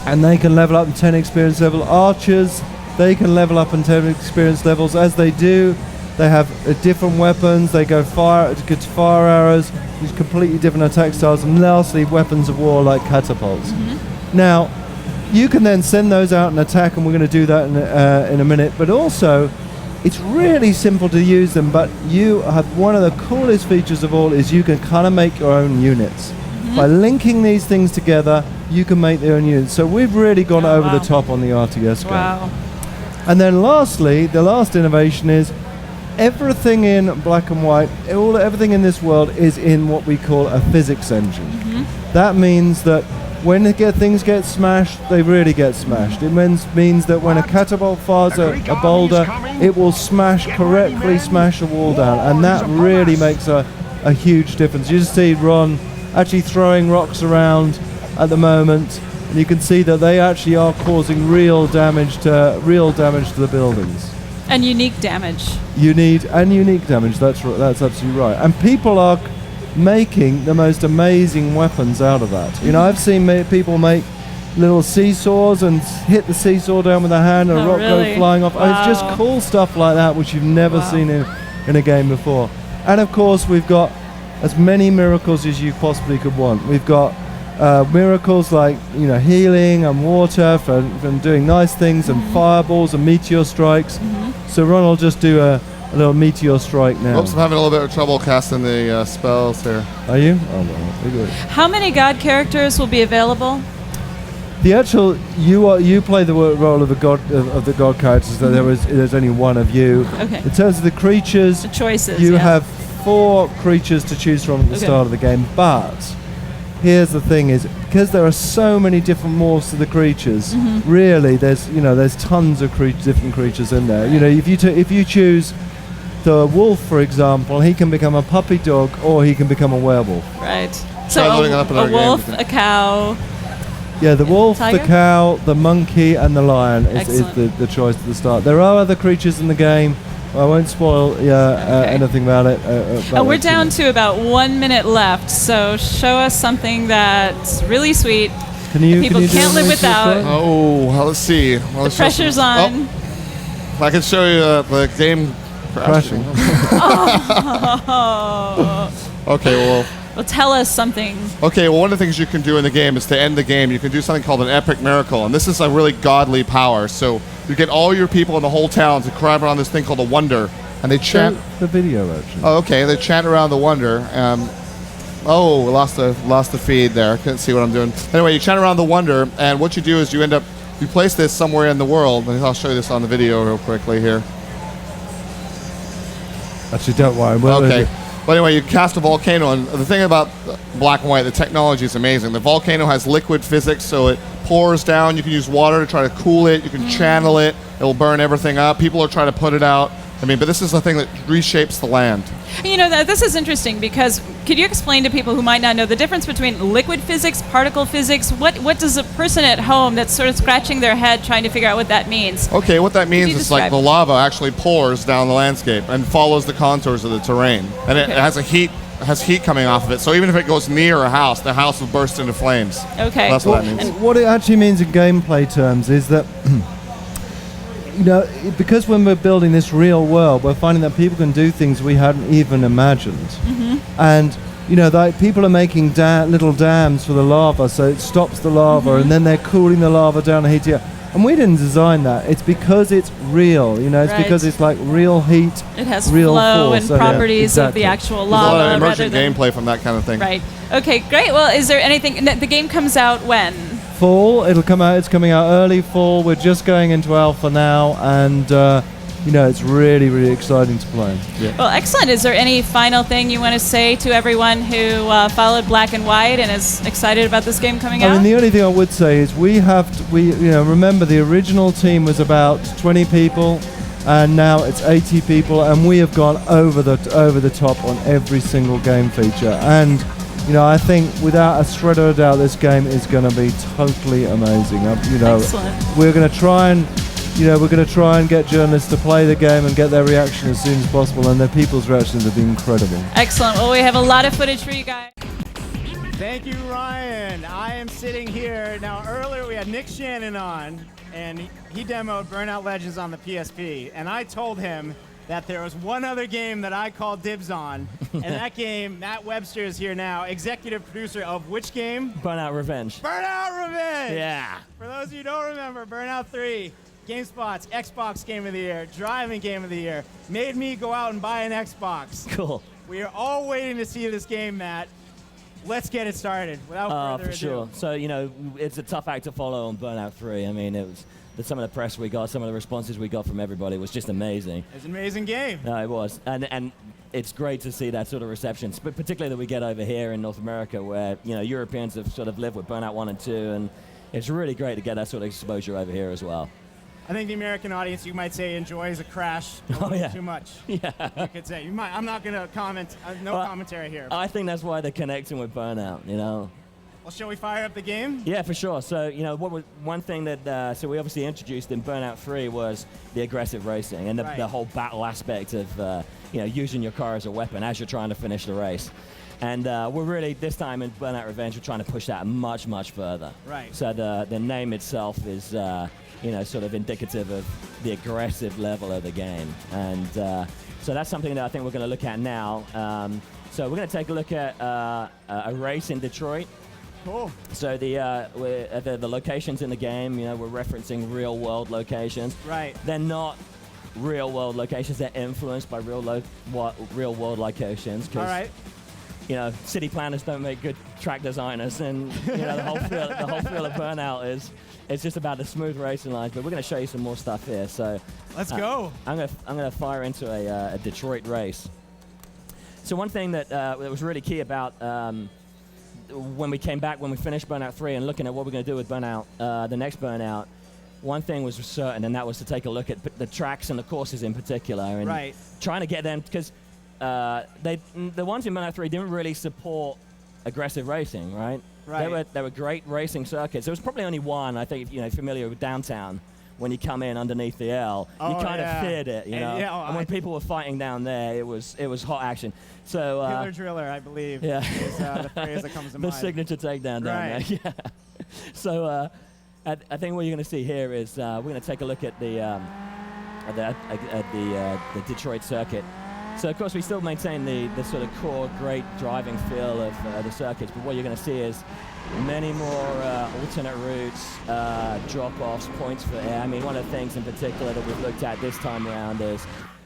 and they can level up in 10 experience level. Archers, they can level up in 10 experience levels. As they do, they have different weapons. They go fire arrows, these completely different attack styles, and lastly, weapons of war like catapults. Now, you can then send those out and attack, and we're going to do that in a minute. But also, it's really simple to use them, but you have one of the coolest features of all is you can kind of make your own units. By linking these things together, you can make your own units. So we've really gone over the top on the RTS game. Wow. And then lastly, the last innovation is everything in black and white, everything in this world is in what we call a physics engine. That means that when things get smashed, they really get smashed. It means that when a catapult fires a boulder, it will correctly smash a wall down, and that really makes a huge difference. You just see Ron actually throwing rocks around at the moment, and you can see that they actually are causing real damage to the buildings. And unique damage. Unique damage. That's absolutely right. And people are making the most amazing weapons out of that. You know, I've seen people make little seesaws and hit the seesaw down with a hand and a rock really? goes flying off. Wow. It's just cool stuff like that which you've never seen in a game before. And of course, we've got as many miracles as you possibly could want. We've got miracles like, you know, healing and water from doing nice things, and fireballs and meteor strikes. So Ron will just do a little meteor strike now. Oops, I'm having a little bit of trouble casting the spells here. Are you? Oh no, we're good. How many god characters will be available? The actual you play the role of the god characters. So there's only one of you. Okay. In terms of the creatures, The choices. you yeah. have 4 creatures to choose from at the start of the game. But here's the thing: is because there are so many different morphs to the creatures. Really, there's tons of different creatures in there. You know, if you choose the wolf, for example, he can become a puppy dog or he can become a werewolf. Right. Try So loading up in our a game. wolf, a cow. Yeah, the wolf, Tiger? the cow, the monkey, and the lion is Excellent. the choice at the start. There are other creatures in the game. I won't spoil anything about it. And we're down to about 1 minute left, so show us something that's really sweet. People can't live without. Oh, well, let's see. Well, The pressure's on. Oh, I can show you the game crashing. Okay, well. Well, tell us something. Okay, well, one of the things you can do in the game is to end the game, you can do something called an epic miracle, and this is a really godly power. So you get all your people in the whole town to cry around this thing called a wonder, and they chant. The video actually. Oh, okay, they chant around the wonder. Oh, lost the feed there. I couldn't see what I'm doing. Anyway, you chant around the wonder, and what you do is you place this somewhere in the world, and I'll show you this on the video real quickly here. Actually, don't worry. Okay. But anyway, you cast a volcano, and the thing about Black and White, the technology is amazing. The volcano has liquid physics, so it pours down. You can use water to try to cool it. You can channel it. It will burn everything up. People are trying to put it out. I mean, but this is the thing that reshapes the land. You know, this is interesting because could you explain to people who might not know the difference between liquid physics, particle physics? What does a person at home that's sort of scratching their head trying to figure out what that means? Okay, what that means you is like describe? the lava actually pours down the landscape and follows the contours of the terrain. And it has heat coming off of it. So even if it goes near a house, the house will burst into flames. Okay. That's what that means. What it actually means in gameplay terms is that, you know, because when we're building this real world, we're finding that people can do things we hadn't even imagined. And, you know, like people are making little dams for the lava, so it stops the lava, and then they're cooling the lava down and heating it. And we didn't design that. It's because it's real, you know, it's Right. because it's like real heat, It has real flow force. and So, yeah, properties exactly. of the actual There's a lot lava of rather emergent than gameplay from that kind of thing. Right. Okay, great. Well, is there anything the game comes out when? Fall, it'll come out, it's coming out early fall. We're just going into alpha now, and you know, it's really, really exciting to play. Yeah. Well, excellent. Is there any final thing you want to say to everyone who followed Black and White and is excited about this game coming I out? mean, the only thing I would say is you know, remember the original team was about 20 people, and now it's 80 people, and we have gone over the top on every single game feature. And you know, I think without a shred of a doubt, this game is going to be totally amazing. You know, Excellent. we're going to try and get journalists to play the game and get their reaction as soon as possible, and the people's reactions have been incredible. Excellent. Well, we have a lot of footage for you guys. Thank you, Ryan. I am sitting here. Now, earlier we had Nick Shannon on, and he demoed Burnout Legends on the PSP, and I told him that there was one other game that I called dibs on, and that game, Matt Webster is here now, executive producer of which game? Burnout Revenge. Burnout Revenge! Yeah. For those of you who don't remember, Burnout 3, GameSpot's Xbox Game of the Year, Driving Game of the Year, made me go out and buy an Xbox. Cool. We are all waiting to see this game, Matt. Let's get it started without further For ado. sure. So, you know, it's a tough act to follow on Burnout 3. I mean, some of the press we got, some of the responses we got from everybody was just amazing. It's an amazing game. No, it was. And it's great to see that sort of reception, but particularly that we get over here in North America where, you know, Europeans have sort of lived with Burnout 1 and 2, and it's really great to get that sort of exposure over here as well. I think the American audience, you might say, enjoys a crash a little too much. Yeah. You could say. I'm not going to comment. No Well, commentary here. I think that's why they're connecting with Burnout, you know. Well, shall we fire up the game? Yeah, for sure. So, you know, one thing that so we obviously introduced in Burnout 3 was the aggressive racing and Right. the whole battle aspect of, you know, using your car as a weapon as you're trying to finish the race. And we're really, this time in Burnout Revenge, we're trying to push that much, much further. Right. So the name itself is, you know, sort of indicative of the aggressive level of the game. And so that's something that I think we're going to look at now. So we're going to take a look at a race in Detroit. Cool. So the locations in the game, you know, we're referencing real world locations. Right. They're not real world locations. They're influenced by real world locations. All right. You know, city planners don't make good track designers, and you know the whole feel of Burnout is it's just about the smooth racing lines. But we're going to show you some more stuff here. So Let's go. I'm gonna fire into a Detroit race. So one thing that was really key about when we finished Burnout 3 and looking at what we're going to do with Burnout, the next Burnout, one thing was certain, and that was to take a look at the tracks and the courses in particular, and Right. trying to get them, because the ones in Burnout 3 didn't really support aggressive racing, right? Right. They were great racing circuits. There was probably only one, I think, you know, familiar with downtown. When you come in underneath the L, you Oh, kind yeah. of feared it, you And, know. yeah, and when people were fighting down there, it was hot action. So Killer Driller, I believe, yeah. is the phrase that comes to the mind. signature takedown down Right. there. Yeah. So I think what you're going to see here is we're going to take a look at the Detroit circuit. So of course we still maintain the sort of core great driving feel of the circuits, but what you're going to see is many more alternate routes, drop-offs, points for air. I mean, one of the things in particular that we've looked at this time around is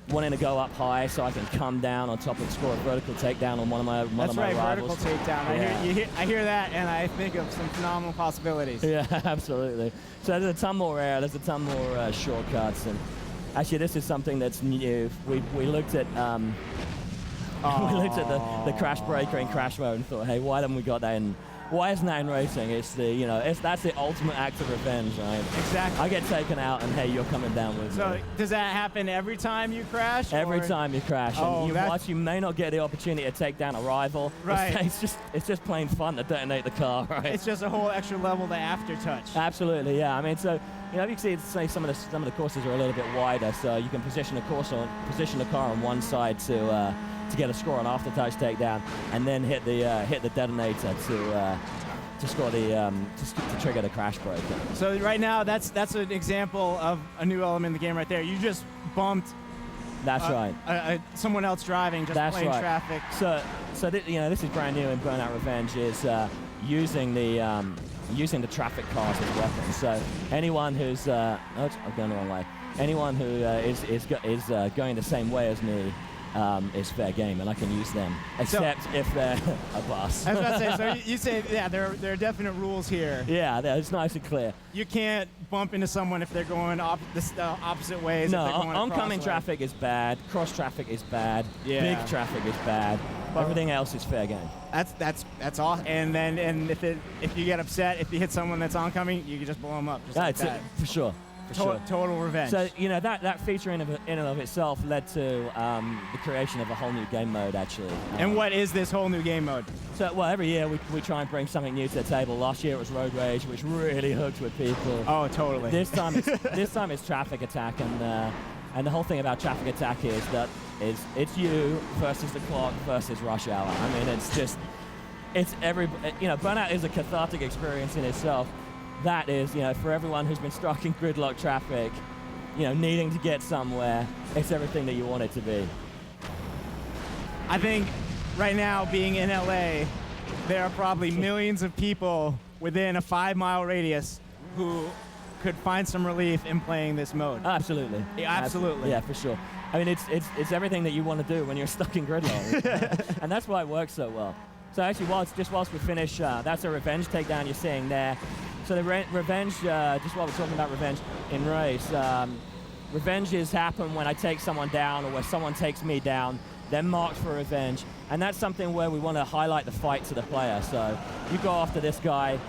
wanting to go up high so I can come down on top and score a vertical takedown on one of my That's right, rivals. vertical takedown. Yeah. I hear that, and I think of some phenomenal possibilities. Yeah, absolutely. So there's a ton more air, there's a ton more shortcuts, and actually this is something that's new. We looked at We looked at the crash breaker in crash mode and thought, hey, why haven't we got that in? Why isn't that in racing? It's the, that's the ultimate act of revenge, right? Exactly. I get taken out, and hey, you're coming down with me. So does that happen every time you crash? Every or? time you crash, Oh, and you watch, you may not get the opportunity to take down a rival. Right. It's just plain fun to detonate the car, right? It's just a whole extra level to aftertouch. Absolutely, yeah. I mean, so you can see, say some of the courses are a little bit wider, so you can position the car on one side to get a score on aftertouch takedown, and then hit the detonator to score to trigger the crash breaker. So right now, that's an example of a new element in the game right there. You just bumped. That's right. Someone else driving, just That's plain right. traffic. So this is brand new in Burnout Revenge, is using the traffic cars as weapons. So anyone who's I'm going the wrong way. Anyone who is going the same way as me is fair game, and I can use them, except if they're a bus. I was about to say, so you say, yeah, there are definite rules here. Yeah, it's nice and clear. You can't bump into someone if they're going the opposite ways. No, if they're going oncoming crossway. traffic is bad, cross traffic is bad, Yeah. big traffic is bad. Everything else is fair game. That's awesome. And if you get upset, if you hit someone that's oncoming, you can just blow them up. Just like that. For sure. Total revenge. So that feature in and of itself led to the creation of a whole new game mode, actually. And what is this whole new game mode? So, well, every year we try and bring something new to the table. Last year it was Road Rage, which really hooked with people. Oh, totally. This time it's Traffic Attack, and the whole thing about Traffic Attack is that it's you versus the clock versus rush hour. I mean, Burnout is a cathartic experience in itself. That is, for everyone who's been stuck in gridlock traffic, needing to get somewhere, it's everything that you want it to be. I think right now, being in LA, there are probably millions of people within a 5-mile radius who could find some relief in playing this mode. Absolutely. Yeah, absolutely. Yeah, for sure. I mean, it's everything that you want to do when you're stuck in gridlock, and that's why it works so well. So actually, whilst we finish, that's a revenge takedown you're seeing there. So the revenge, just while we're talking about revenge in race, revenges happen when I take someone down or where someone takes me down. They're marked for revenge, and that's something where we want to highlight the fight to the player. So you go after this guy.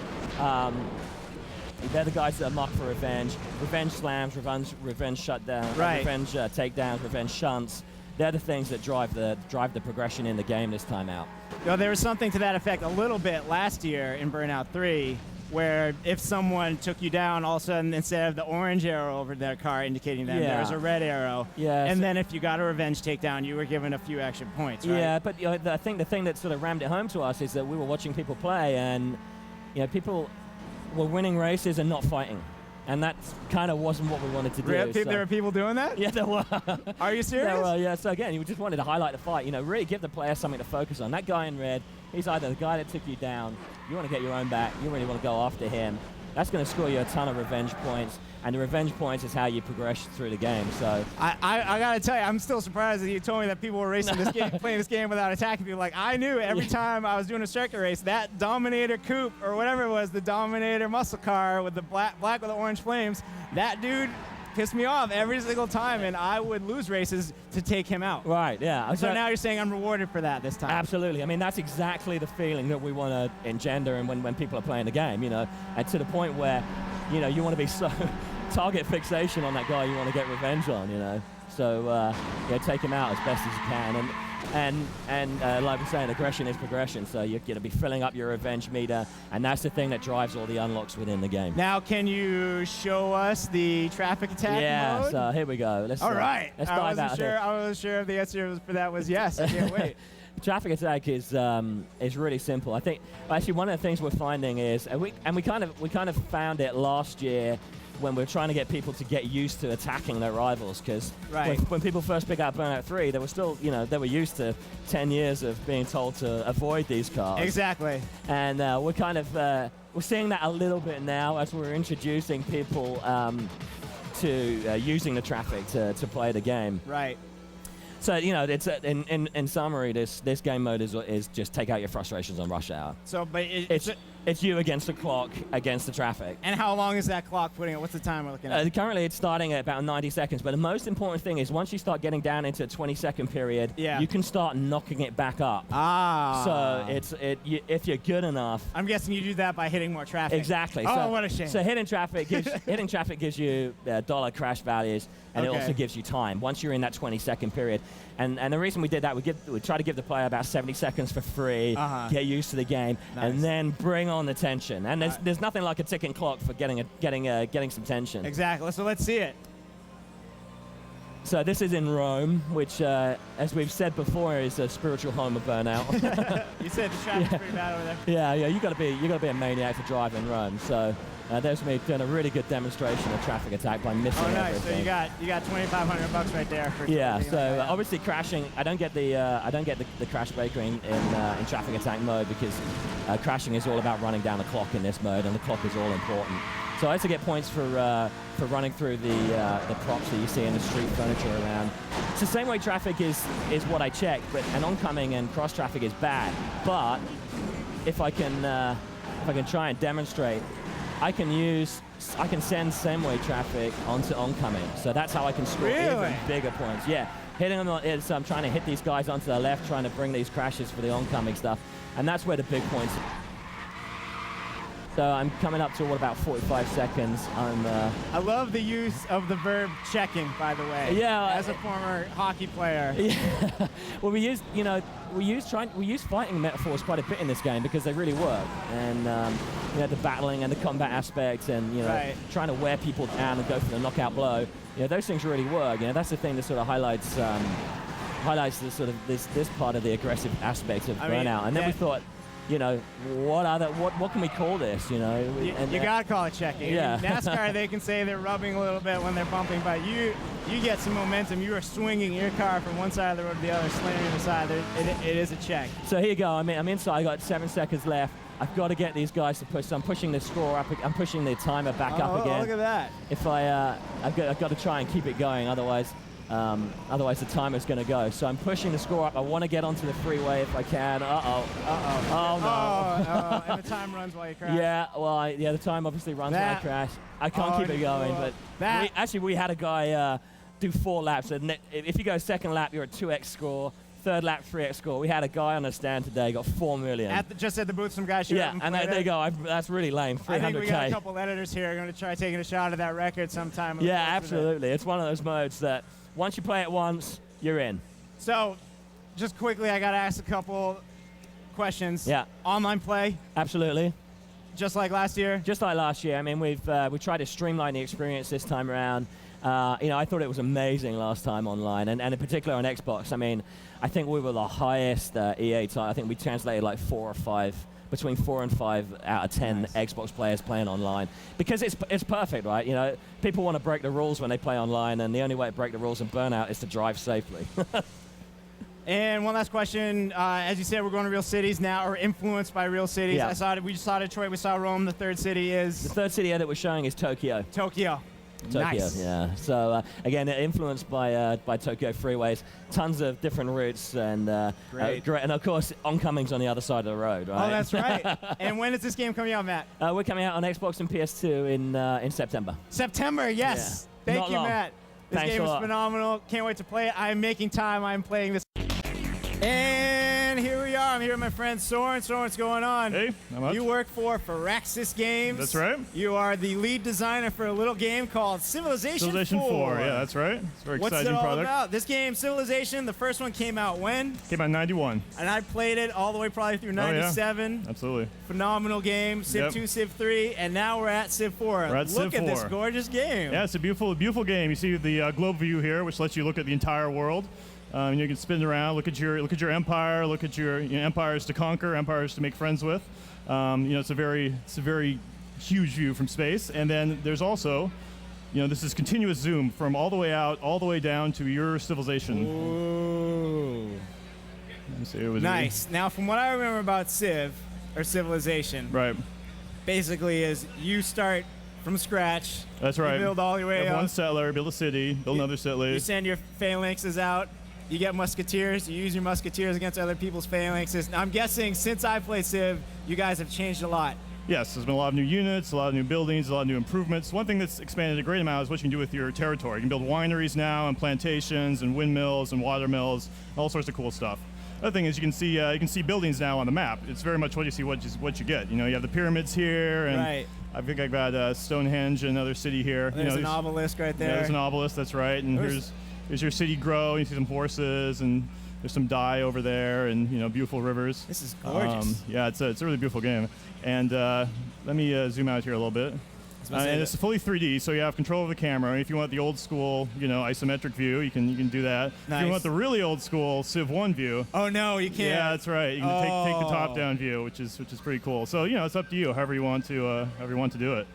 They're the guys that are marked for revenge. Revenge slams, revenge shutdown, right. Revenge takedowns, revenge shunts. They're the things that drive the progression in the game this time out. There was something to that effect a little bit last year in Burnout 3, where if someone took you down, all of a sudden, instead of the orange arrow over their car indicating them, there was a red arrow. Yeah, and then if you got a revenge takedown, you were given a few extra points, right? Yeah, but I think the thing that sort of rammed it home to us is that we were watching people play, and people were winning races and not fighting. And that kind of wasn't what we wanted to do. There were people doing that? Yeah, there were. Are you serious? There were, yeah. So again, you just wanted to highlight the fight. Really give the player something to focus on. That guy in red, he's either the guy that took you down, you want to get your own back, you really want to go after him. That's going to score you a ton of revenge points. And the revenge points is how you progress through the game. So I gotta tell you, I'm still surprised that you told me that people were racing this game, playing this game without attacking people. Like, I knew every time I was doing a circuit race, that Dominator coupe or whatever it was, the Dominator muscle car with the black with the orange flames, that dude pissed me off every single time, and I would lose races to take him out. Right, yeah. So now you're saying I'm rewarded for that this time. Absolutely. I mean, that's exactly the feeling that we want to engender and when people are playing the game, and to the point where, you want to be so target fixation on that guy you want to get revenge on, So, take him out as best as you can. And like we're saying, aggression is progression, so you're going to be filling up your revenge meter, and that's the thing that drives all the unlocks within the game. Now, can you show us the traffic attack mode? Yeah, so here we go. Let's dive out here. I wasn't sure if the answer for that was yes. I can't wait. Traffic attack is really simple. I think actually one of the things we're finding is, and we kind of found it last year when we're trying to get people to get used to attacking their rivals, because when people first pick up Burnout 3, they were still, they were used to 10 years of being told to avoid these cars. Exactly. And we're kind of we're seeing that a little bit now as we're introducing people to using the traffic to play the game. Right. So it's in summary, this game mode is just take out your frustrations on rush hour. So, but It's you against the clock, against the traffic. And how long is that clock putting it? What's the time we're looking at? Currently, it's starting at about 90 seconds. But the most important thing is once you start getting down into a 20-second period, you can start knocking it back up. So if you're good enough. I'm guessing you do that by hitting more traffic. Exactly. Oh, so, what a shame. So hitting traffic gives you dollar crash values, and it also gives you time once you're in that 20-second period. And the reason we did that, we try to give the player about 70 seconds for free, get used to the game, and then bring on the tension. And there's nothing like a ticking clock for getting some tension. Exactly. So let's see it. So this is in Rome, which, as we've said before, is a spiritual home of burnout. You said the traffic's pretty bad over there. Yeah. You got to be a maniac to drive in Rome. So there's me doing a really good demonstration of traffic attack by missing everything. So you got $2,500 right there. For obviously crashing. I don't get the crash breaker in traffic attack mode because crashing is all about running down the clock in this mode, and the clock is all important. So I also get points for running through the props that you see in the street furniture around. It's the same way traffic is what I check, and oncoming and cross traffic is bad. But if I can try and demonstrate, I can send same-way traffic onto oncoming. So that's how I can score even bigger points. Yeah, hitting them is I'm trying to hit these guys onto the left, trying to bring these crashes for the oncoming stuff, and that's where the big points. So I'm coming up to what, about 45 seconds. I love the use of the verb checking, by the way. Yeah. As a former hockey player. Yeah. Well, we use fighting metaphors quite a bit in this game because they really work. And the battling and the combat aspects, and trying to wear people down and go for the knockout blow. Those things really work. That's the thing that sort of highlights the sort of this part of the aggressive aspects of burnout. And then we thought, what can we call this? You gotta call it checking. Yeah. In NASCAR, they can say they're rubbing a little bit when they're bumping, but you get some momentum. You are swinging your car from one side of the road to the other, slamming the side. It is a check. So here you go. I'm inside. I got 7 seconds left. I've got to get these guys to push. So I'm pushing the score up. I'm pushing the timer back up again. Look at that. If I've got to try and keep it going. Otherwise the timer's going to go. So I'm pushing the score up. I want to get onto the freeway if I can. Oh no. And the time runs while you crash. Yeah, well, the time obviously runs when I crash. I can't keep it going, but we had a guy do 4 laps. And if you go second lap, you're at 2x score. Third lap, 3x score. We had a guy on the stand today, got 4 million. Just at the booth, some guy showed up. Yeah, and there you go. That's really lame. 300K. I think we got a couple editors here. Going to try taking a shot at that record sometime. Yeah, absolutely. It's one of those modes that once you play it once, you're in. So, just quickly, I got to ask a couple questions. Yeah. Online play? Absolutely. Just like last year? Just like last year. I mean, we tried to streamline the experience this time around. I thought it was amazing last time online, and in particular on Xbox. I mean, I think we were the highest EA time. I think we translated like 4 or 5, between 4 and 5 out of 10 Xbox players playing online, because it's perfect, right? People want to break the rules when they play online, and the only way to break the rules in Burnout is to drive safely. And one last question. As you said, we're going to real cities now, or influenced by real cities. Yeah. We just saw Detroit, we saw Rome. The third city is? The third city that we're showing is Tokyo. Tokyo. Nice. Yeah. So again, influenced by Tokyo freeways, tons of different routes, and great. And of course, oncoming's on the other side of the road, right? Oh, that's right. And when is this game coming out, Matt? We're coming out on Xbox and PS2 in September. September, yes. Yeah. Thank you, Matt. This Thanks game is phenomenal. Can't wait to play it. I'm making time. I'm playing this. And here we are. I'm here with my friend Soren. Soren, what's going on? Hey, not much. You work for Firaxis Games. That's right. You are the lead designer for a little game called Civilization 4. Yeah, that's right. It's a very What's exciting it all product. about? This game, Civilization, the first one came out when? Came out in 91. And I played it all the way probably through 97. Yeah. Absolutely. Phenomenal game. Civ 2, Civ 3, and now we're at Civ 4. We're at Look Civ at 4. this gorgeous game. Yeah, it's a beautiful game. You see the globe view here, which lets you look at the entire world. You can spin around, look at your empire, look at your empires to conquer, empires to make friends with. It's a very huge view from space. And then there's also, this is continuous zoom from all the way out, all the way down to your civilization. Ooh. Nice. Now, from what I remember about Civ, or Civilization, right, basically is you start from scratch. That's right. You build all the way up. One settler, build a city, build another settler. You send your phalanxes out. You get musketeers. You use your musketeers against other people's phalanxes. Now, I'm guessing since I played Civ, you guys have changed a lot. Yes, there's been a lot of new units, a lot of new buildings, a lot of new improvements. One thing that's expanded a great amount is what you can do with your territory. You can build wineries now, and plantations, and windmills, and water mills, all sorts of cool stuff. Other thing is you can see buildings now on the map. It's very much what you see, what you get. You know, you have the pyramids here, and Right. I think I've got Stonehenge, another city here. There's you know, an obelisk right there. Yeah, there's an obelisk, that's right. And here's your city grow. You see some horses, and there's some dye over there, and beautiful rivers. This is gorgeous. Yeah, it's a really beautiful game. And let me zoom out here a little bit. And it's fully 3D, so you have control of the camera. If you want the old school, isometric view, you can do that. Nice. If you want the really old school Civ 1 view. Oh no, you can't. Yeah, that's right. You can take the top-down view, which is pretty cool. So it's up to you, however you want to do it.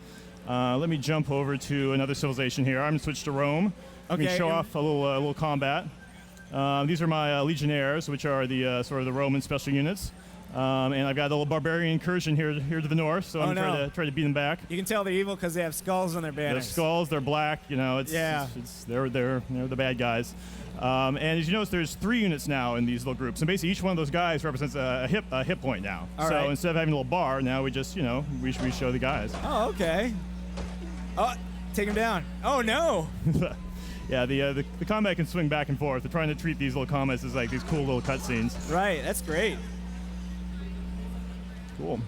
Let me jump over to another civilization here. I'm gonna switch to Rome. Let me show off a little combat. These are my legionnaires, which are the sort of the Roman special units. And I've got a little barbarian incursion here to the north, so I'm trying to beat them back. You can tell they're evil because they have skulls on their banners. They're skulls, they're black. They're the bad guys. And as you notice, there's 3 units now in these little groups, and basically each one of those guys represents a hit point now. So instead of having a little bar, now we just we show the guys. Oh, okay. Oh, take him down. Oh no. Yeah, the combat can swing back and forth. They're trying to treat these little combats as like these cool little cutscenes. Right, that's great. Cool.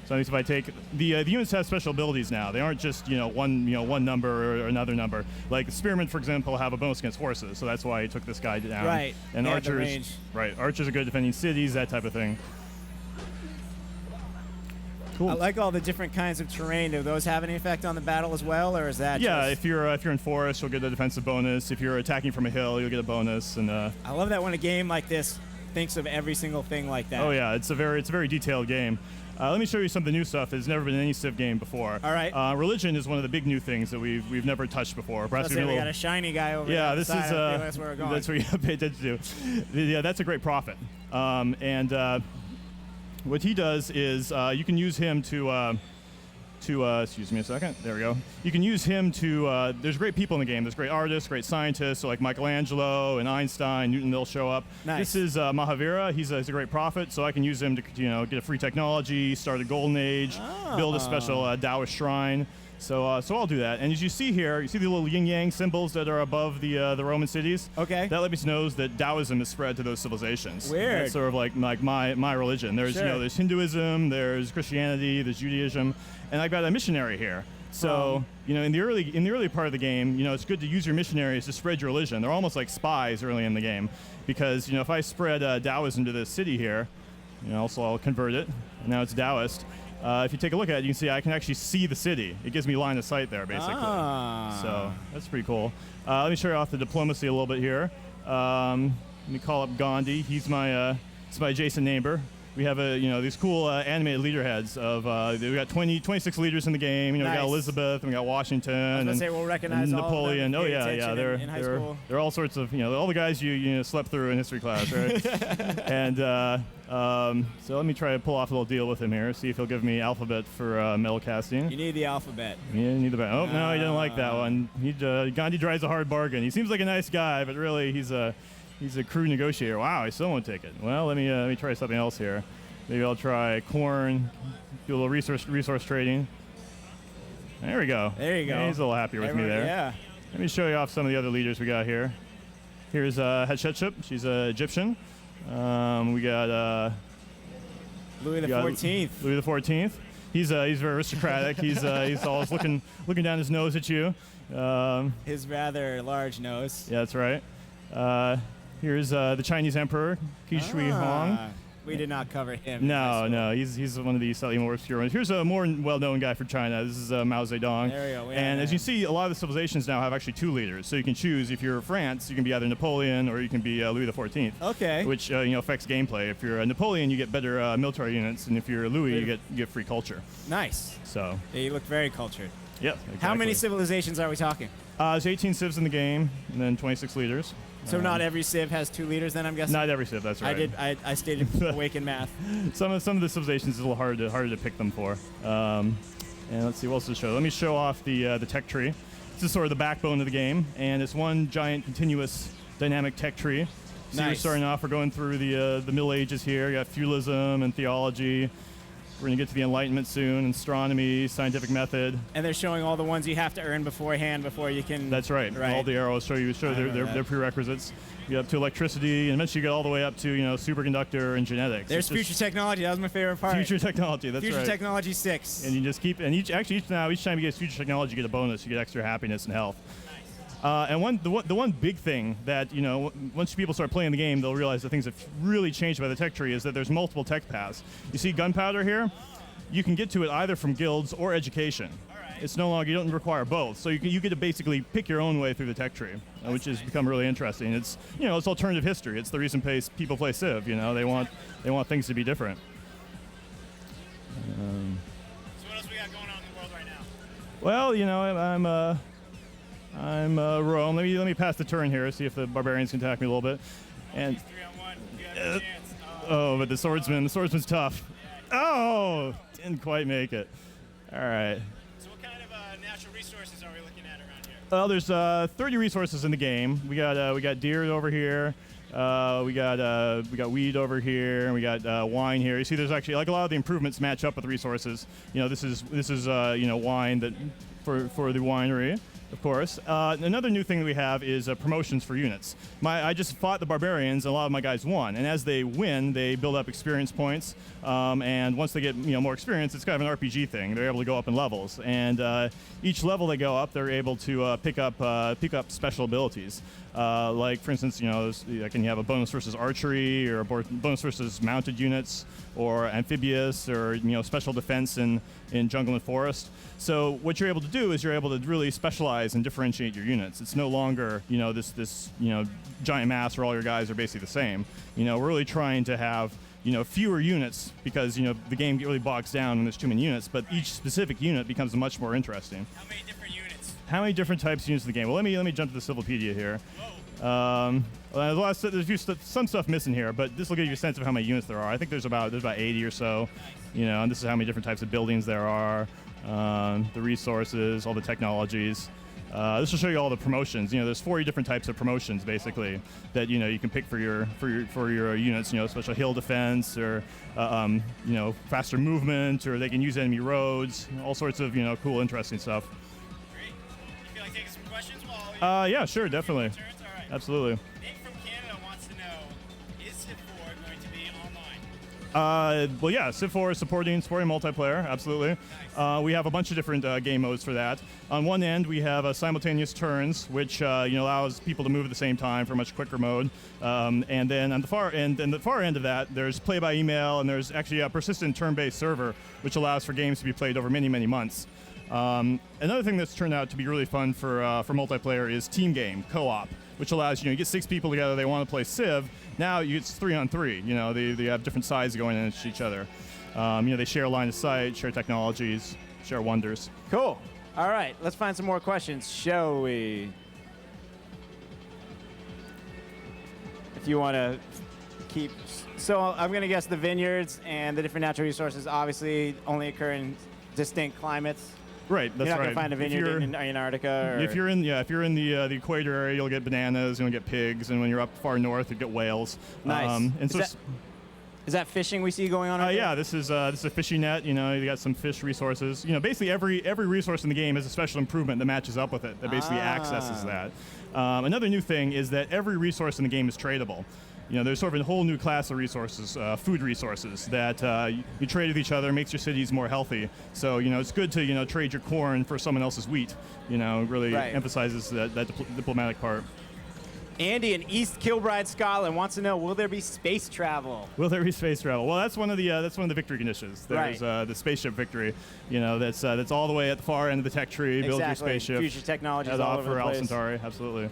So if I take the units have special abilities now. They aren't just one number or another number. Like spearmen, for example, have a bonus against horses, so that's why I took this guy down. Right. And the archers, range. right? Archers are good at defending cities, that type of thing. Cool. I like all the different kinds of terrain. Do those have any effect on the battle as well, or is that? Yeah, just... if you're in forest, you'll get a defensive bonus. If you're attacking from a hill, you'll get a bonus. And I love that when a game like this thinks of every single thing like that. Oh yeah, it's a very detailed game. Let me show you some of the new stuff that's never been in any Civ game before. All right. Religion is one of the big new things that we've never touched before. Perhaps we got a shiny guy over there. Yeah, on the this side. is I feel that's where we're going. that's what you pay attention to. Yeah, that's a great prophet. What he does is you can use him to excuse me a second. There we go. You can use him to. There's great people in the game. There's great artists, great scientists, so like Michelangelo and Einstein, Newton. They'll show up. Nice. This is Mahavira. He's a great prophet, so I can use him to get a free technology, start a golden age, build a special Taoist shrine. So I'll do that. And as you see here, you see the little yin-yang symbols that are above the Roman cities? Okay. That lets me know that Taoism is spread to those civilizations. Weird. That's sort of like my religion. There's Sure. there's Hinduism, there's Christianity, there's Judaism, and I've got a missionary here. So in the early part of the game, it's good to use your missionaries to spread your religion. They're almost like spies early in the game, because if I spread Taoism to this city here, so I'll convert it, and now it's Taoist. If you take a look at it, you can see I can actually see the city. It gives me line of sight there, basically. So that's pretty cool. Let me show you off the diplomacy a little bit here. Let me call up Gandhi. He's my adjacent neighbor. We have these cool animated leader heads of we got 26 leaders in the game. We got Elizabeth and we got Washington I was gonna say we'll recognize and all of them Napoleon. if Oh you yeah, paid yeah. attention in high school. They're all sorts of all the guys you slept through in history class, right? And so let me try to pull off a little deal with him here. See if he'll give me alphabet for metal casting. You need the alphabet. Yeah, you need the. Oh no, he didn't like that one. Gandhi drives a hard bargain. He seems like a nice guy, but really he's a crude negotiator. Wow, he still won't take it. Well, let me try something else here. Maybe I'll try corn, do a little resource trading. There we go. There you go. Yeah, he's a little happier with me there. Yeah. Let me show you off some of the other leaders we got here. Here's Hatshepsut. She's Egyptian. We got Louis the 14th. Louis the 14th. He's very aristocratic. He's always looking down his nose at you. His rather large nose. Yeah, that's right. Here's the Chinese Emperor, Qi Shi Huang. We did not cover him. No, he's one of the slightly more obscure ones. Here's a more well-known guy for China. This is Mao Zedong. There we go. And as you see, a lot of the civilizations now have actually 2 leaders. So you can choose. If you're France, you can be either Napoleon or you can be Louis the 14th. Okay. Which affects gameplay. If you're Napoleon, you get better military units, and if you're Louis, you get free culture. Nice. So. Yeah, you look very cultured. Yep. Exactly. How many civilizations are we talking? There's 18 civs in the game, and then 26 leaders. So not every civ has 2 leaders, then I'm guessing. Not every civ, that's right. I stayed awake in math. Some of the civilizations is a little harder to pick them for. And let's see what else to show. Let me show off the tech tree. This is sort of the backbone of the game, and it's one giant continuous dynamic tech tree. So we're starting off. We're going through the Middle Ages here. You got feudalism and theology. We're going to get to the Enlightenment soon, astronomy, scientific method. And they're showing all the ones you have to earn beforehand before you can. That's right. Right. All the arrows show their prerequisites. You get up to electricity, and eventually you get all the way up to superconductor and genetics. There's future technology. That was my favorite part. Future technology. That's future right. technology 6. And you just keep each time you get future technology, you get a bonus. You get extra happiness and health. And the one big thing that, once people start playing the game, they'll realize the things that really changed by the tech tree is that there's multiple tech paths. You see gunpowder here? You can get to it either from guilds or education. It's no longer, you don't require both. So you get to basically pick your own way through the tech tree, which has become really interesting. It's, it's alternative history. It's the reason people play Civ, They want things to be different. So what else we got going on in the world right now? Well, I'm Rome. Let me pass the turn here, see if the barbarians can attack me a little bit. And 3-on-1. You got a chance. but the swordsman's tough. Yeah. Oh, didn't quite make it. All right. So what kind of natural resources are we looking at around here? Well, there's 30 resources in the game. We got deer over here. We got weed over here, and we got wine here. You see, there's actually a lot of the improvements match up with resources. This is wine that for the winery. Of course. Another new thing that we have is promotions for units. I just fought the barbarians, and a lot of my guys won. And as they win, they build up experience points. And once they get more experience, it's kind of an RPG thing. They're able to go up in levels, and each level they go up, they're able to pick up special abilities. Like for instance, you have a bonus versus archery, or a bonus versus mounted units, or amphibious, or special defense in jungle and forest. So what you're able to do is you're able to really specialize and differentiate your units. It's no longer this giant mass where all your guys are basically the same. We're really trying to have fewer units because the game really bogs down when there's too many units. But each specific unit becomes much more interesting. How many different units? How many different types of units in the game? Well, let me jump to the Civilpedia here. There's some stuff missing here, but this will give you a sense of how many units there are. I think there's about 80 or so. And this is how many different types of buildings there are. The resources, all the technologies. This will show you all the promotions. There's 40 different types of promotions basically that you can pick for your units. Special hill defense, or faster movement, or they can use enemy roads. All sorts of cool, interesting stuff. Great. You feel like taking some questions while yeah, sure, definitely. Turns? All right. Absolutely. Nick from Canada wants to know: is Civ 4 going to be online? Well, yeah, Civ 4 is supporting multiplayer, absolutely. Nice. We have a bunch of different game modes for that. On one end, we have simultaneous turns, which allows people to move at the same time for a much quicker mode. And then on the far end of that, there's play by email, and there's actually a persistent turn-based server, which allows for games to be played over many, many months. Another thing that's turned out to be really fun for multiplayer is team game, co-op, which allows you get 6 people together. They want to play Civ. Now it's 3-on-3. They have different sides going into each other. They share line of sight, share technologies, share wonders. Cool. All right, let's find some more questions, shall we? If you want to keep... So I'm going to guess the vineyards and the different natural resources obviously only occur in distinct climates. Right, that's You're not right. going to find a vineyard in Antarctica. Or if you're in the equator area, you'll get bananas, you'll get pigs, and when you're up far north, you get whales. Nice. And is that fishing we see going on? Right yeah, this is a fishing net. You got some fish resources. Basically every resource in the game is a special improvement that matches up with it. That basically accesses that. Another new thing is that every resource in the game is tradable. There's sort of a whole new class of resources, food resources, that you trade with each other, makes your cities more healthy. So, it's good to, trade your corn for someone else's wheat. Really emphasizes that diplomatic part. Andy in East Kilbride, Scotland wants to know: will there be space travel? Will there be space travel? Well, that's one of the victory conditions. There's the spaceship victory. That's all the way at the far end of the tech tree. Build your spaceship. Future technologies as all over for the Al place. Centauri, absolutely.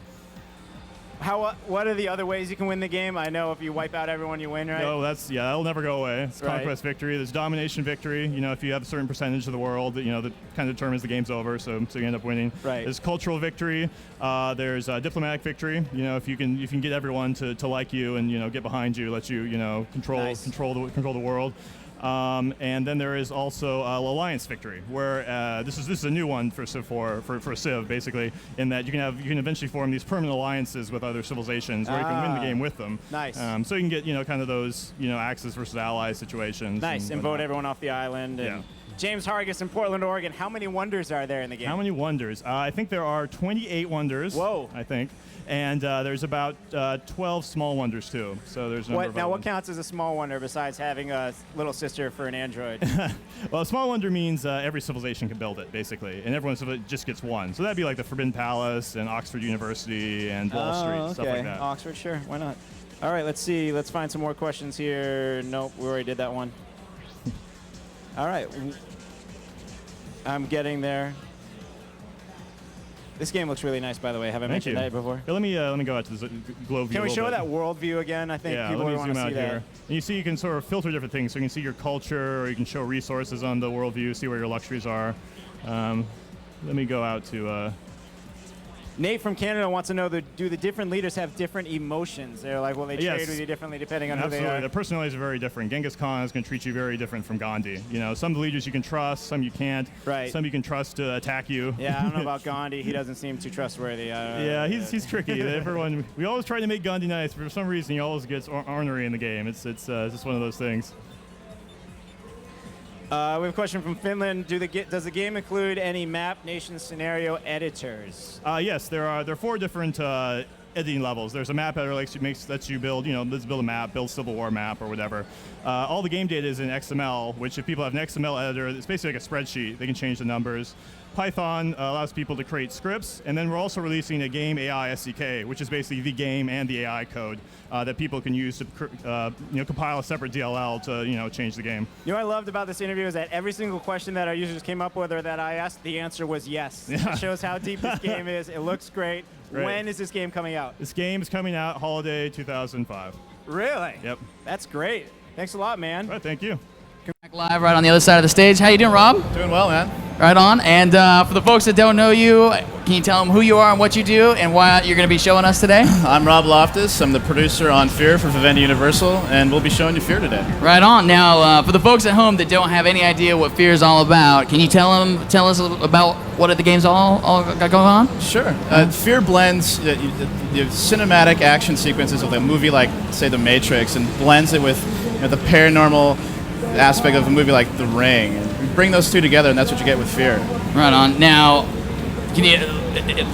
What are the other ways you can win the game? I know if you wipe out everyone, you win, right? No, that'll never go away. It's conquest victory. There's domination victory. If you have a certain percentage of the world, that kind of determines the game's over. So you end up winning. Right. There's cultural victory. There's diplomatic victory. If you can get everyone to like you and get behind you, let you control the world. And then there is also Alliance Victory, where this is a new one for Civ, basically, in that you can eventually form these permanent alliances with other civilizations, where you can win the game with them. Nice. So you can get kind of those Axis versus Allies situations. Nice, and vote everyone off the island. And James Hargis in Portland, Oregon. How many wonders are there in the game? How many wonders? I think there are 28 wonders. Whoa. I think. And there's about 12 small wonders, too. So there's a number of Now, other what ones. counts as a small wonder besides having a little sister for an android? Well, a small wonder means every civilization can build it, basically. And everyone just gets one. So that'd be like the Forbidden Palace and Oxford University and Wall Street, stuff like that. Oxford, sure. Why not? All right, let's see. Let's find some more questions here. Nope, we already did that one. All right. I'm getting there. This game looks really nice, by the way. Have I mentioned that before? Here, let me go out to the globe view. Can we show bit. that world view again? I think people let me want zoom to out see here. that. And you see you can sort of filter different things. So you can see your culture, or you can show resources on the world view, see where your luxuries are. Let me go out to... Nate from Canada wants to know, do the different leaders have different emotions? They're like, will they trade with you differently depending on who they Absolutely. are? The personalities are very different. Genghis Khan is going to treat you very different from Gandhi. Some of the leaders you can trust, some you can't. Right. Some you can trust to attack you. Yeah, I don't know about Gandhi. He doesn't seem too trustworthy. Yeah, he's tricky. We always try to make Gandhi nice, but for some reason he always gets ornery in the game. It's just one of those things. We have a question from Finland. Does the game include any map, nation, scenario editors? Yes, there are 4 different editing levels. There's a map editor lets you build, let's build a map, build Civil War map or whatever. All the game data is in XML, which if people have an XML editor, it's basically like a spreadsheet. They can change the numbers. Python allows people to create scripts, and then we're also releasing a game AI SDK, which is basically the game and the AI code that people can use to compile a separate DLL to change the game. You know what I loved about this interview is that every single question that our users came up with or that I asked, the answer was yes. Yeah. It shows how deep this game is. It looks great. When is this game coming out? This game is coming out holiday 2005. Really? Yep. That's great. Thanks a lot, man. All right, thank you. Back live right on the other side of the stage. How you doing, Rob? Doing well, man. Right on. And for the folks that don't know you, can you tell them who you are and what you do and why you're going to be showing us today? I'm Rob Loftus. I'm the producer on Fear for Vivendi Universal, and we'll be showing you Fear today. Right on. Now, for the folks at home that don't have any idea what Fear is all about, can you tell us about what the game's all got going on? Sure. Fear blends the cinematic action sequences of a movie like, say, The Matrix, and blends it with the paranormal aspect of a movie like The Ring. And we bring those two together, and that's what you get with Fear. Right on. Now,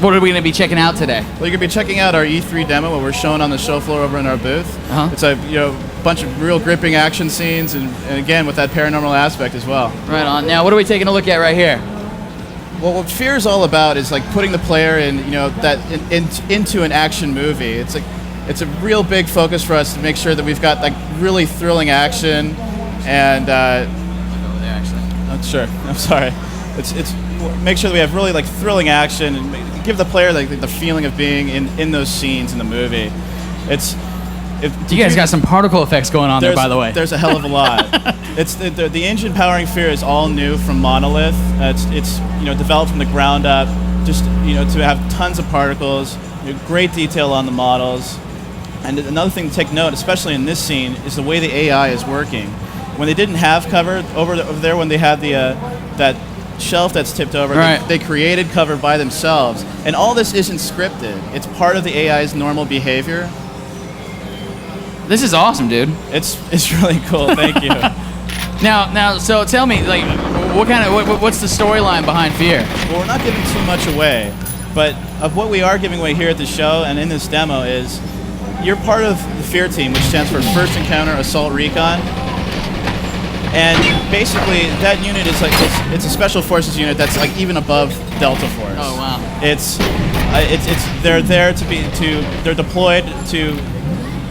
what are we going to be checking out today? Well, you're going to be checking out our E3 demo, what we're showing on the show floor over in our booth. It's a bunch of real gripping action scenes, and again with that paranormal aspect as well. Right on. Now, what are we taking a look at right here? Well, what Fear is all about is like putting the player in, into an action movie. It's a real big focus for us to make sure that we've got like really thrilling action, and sure. I'm sorry. It's make sure that we have really like thrilling action and give the player like the feeling of being in those scenes in the movie. You guys got some particle effects going on there, by the way. There's a hell of a lot. It's the engine powering Fear is all new from Monolith. It's developed from the ground up, just to have tons of particles, great detail on the models. And another thing to take note, especially in this scene, is the way the AI is working. When they didn't have cover over there, when they had the that shelf that's tipped over, right. they created cover by themselves, and all this isn't scripted. It's part of the AI's normal behavior. This is awesome, dude. It's really cool. Thank you. Now, so tell me, like, what's the storyline behind Fear? Well, we're not giving too much away, but of what we are giving away here at the show and in this demo is you're part of the Fear team, which stands for First Encounter Assault Recon. And basically, that unit is like it's a special forces unit that's like even above Delta Force. Oh wow! They're there they're deployed to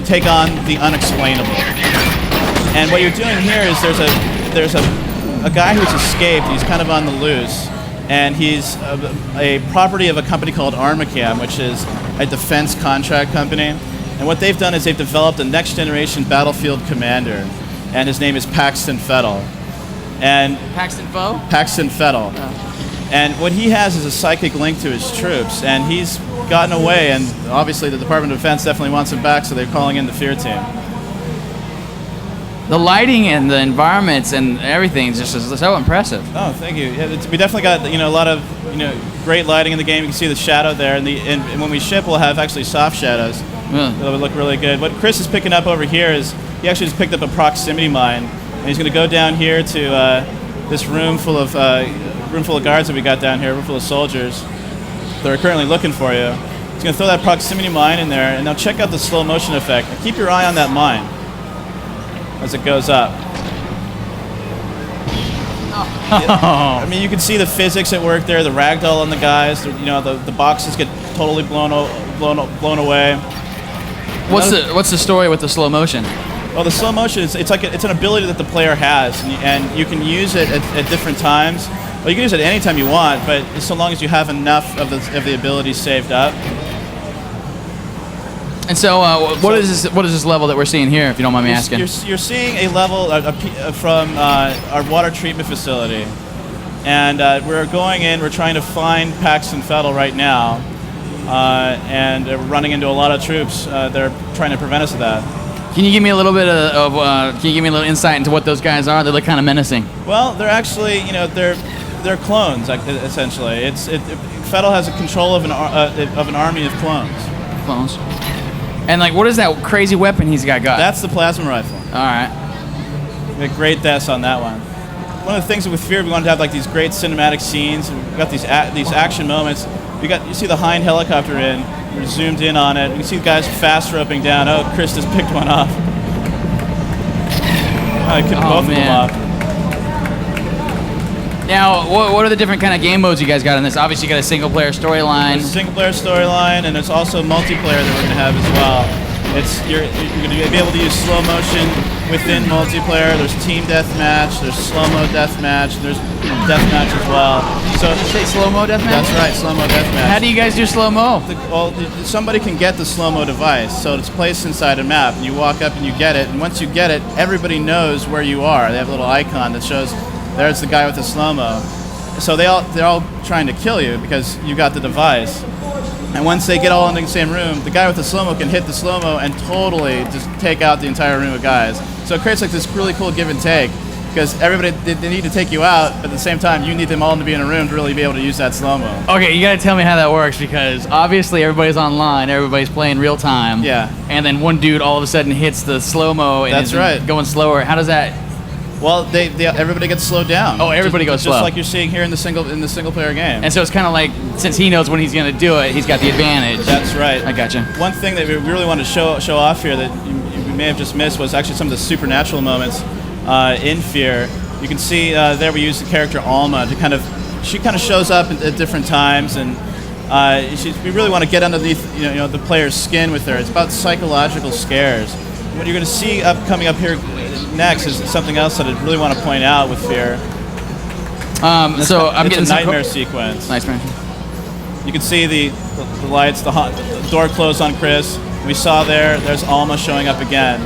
take on the unexplainable. And what you're doing here is there's a guy who's escaped. He's kind of on the loose, and he's a property of a company called Armacam, which is a defense contract company. And what they've done is they've developed a next generation battlefield commander. And his name is Paxton Fettel. And Paxton Foe? Paxton Fettel. Oh. And what he has is a psychic link to his troops, and he's gotten away, and obviously the Department of Defense definitely wants him back, so they're calling in the Fear team. The lighting and the environments and everything is just so impressive. Oh, thank you. Yeah, we definitely got a lot of great lighting in the game. You can see the shadow there, and when we ship, we'll have actually soft shadows. Really? That'll look really good. What Chris is picking up over here is he actually just picked up a proximity mine, and he's going to go down here to this room full of guards that we got down here, room full of soldiers that are currently looking for you. He's going to throw that proximity mine in there, and now check out the slow motion effect. Now keep your eye on that mine as it goes up. I mean, you can see the physics at work there, the ragdoll on the guys. The boxes get totally blown away. What's the story with the slow motion? Well, the slow motion it's an ability that the player has, and you can use it at different times. Well, you can use it anytime you want, but so long as you have enough of the ability saved up. And so, what is this level that we're seeing here, if you don't mind me asking? You're seeing a level from our water treatment facility, and we're going in. We're trying to find Paxton Fettel right now, and we're running into a lot of troops. They're trying to prevent us of that. Can you give me a little bit can you give me a little insight into what those guys are? They look kind of menacing. Well, they're actually, they're clones, essentially. Fettel has a control of an army of clones. Clones. And what is that crazy weapon he's got? That's the plasma rifle. All right. We had great deaths on that one. One of the things with Fear, we wanted to have these great cinematic scenes. We got these action moments. You see the Hind helicopter in. We're zoomed in on it. You can see the guys fast roping down. Oh, Chris just picked one off. I kicked both of them off. Now, what are the different kind of game modes you guys got in this? Obviously, you got a single-player storyline. Single-player storyline, and there's also multiplayer that we're going to have as well. You're going to be able to use slow motion within multiplayer. There's team deathmatch, there's slow-mo deathmatch, there's deathmatch as well. So did you say slow-mo deathmatch? That's right, slow-mo deathmatch. How do you guys do slow-mo? Somebody can get the slow-mo device, so it's placed inside a map, and you walk up and you get it, and once you get it, everybody knows where you are. They have a little icon that shows there's the guy with the slow-mo. So they're all trying to kill you because you got the device. And once they get all in the same room, the guy with the slow-mo can hit the slow-mo and totally just take out the entire room of guys. So it creates this really cool give and take because everybody, they need to take you out, but at the same time, you need them all to be in a room to really be able to use that slow-mo. Okay, you gotta tell me how that works because obviously everybody's online, everybody's playing real time. Yeah. And then one dude all of a sudden hits the slow-mo and That's right. going slower. How does that... Well, everybody gets slowed down. Oh, everybody goes slow. Just like you're seeing here in the single player game. And so it's kind of like, since he knows when he's going to do it, he's got the advantage. That's right. I gotcha. One thing that we really wanted to show off here that you may have just missed was actually some of the supernatural moments in Fear. You can see there we use the character Alma to she kind of shows up at different times, and we really want to get underneath the player's skin with her. It's about psychological scares. What you're going to see coming up here next is something else that I really want to point out with Fear. So I'm getting a nightmare sequence. Nightmare. You can see the lights, the door closed on Chris. We saw there's Alma showing up again.